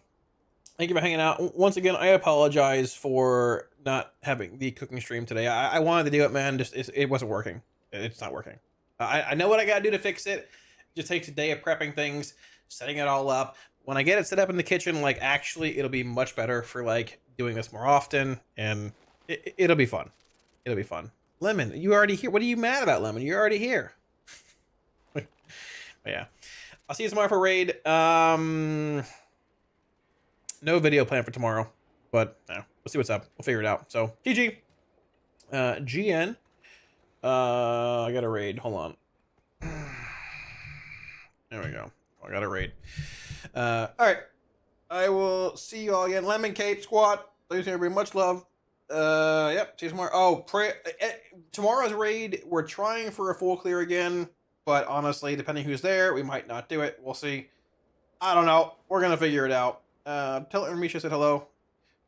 Thank you for hanging out. Once again, I apologize for not having the cooking stream today. I wanted to do it, man. Just it wasn't working. It's not working. I know what I gotta do to fix it. It just takes a day of prepping things, setting it all up. When I get it set up in the kitchen, like actually, it'll be much better for like doing this more often, and it'll be fun. It'll be fun. Lemon, you already here? What are you mad about, Lemon? You're already here. But yeah, I'll see you tomorrow for raid. No video plan for tomorrow, but we'll see what's up. We'll figure it out. So GG. GN. I got a raid. Hold on. There we go. I got a raid. All right. I will see you all again. Lemon Cape Squat. Thanks, everybody. Much love. Yep. See you tomorrow. Oh, tomorrow's raid. We're trying for a full clear again, but honestly, depending who's there, we might not do it. We'll see. I don't know. We're gonna figure it out. Tell Misha said hello.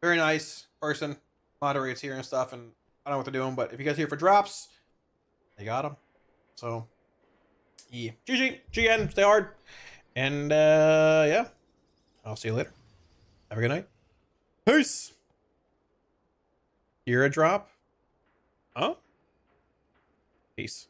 Very nice person. Moderates here and stuff, and I don't know what they're doing, but if you guys are here for drops, they got them. So, yeah. GG. GN. Stay hard. And, yeah. I'll see you later. Have a good night. Peace. You're a drop? Huh? Peace.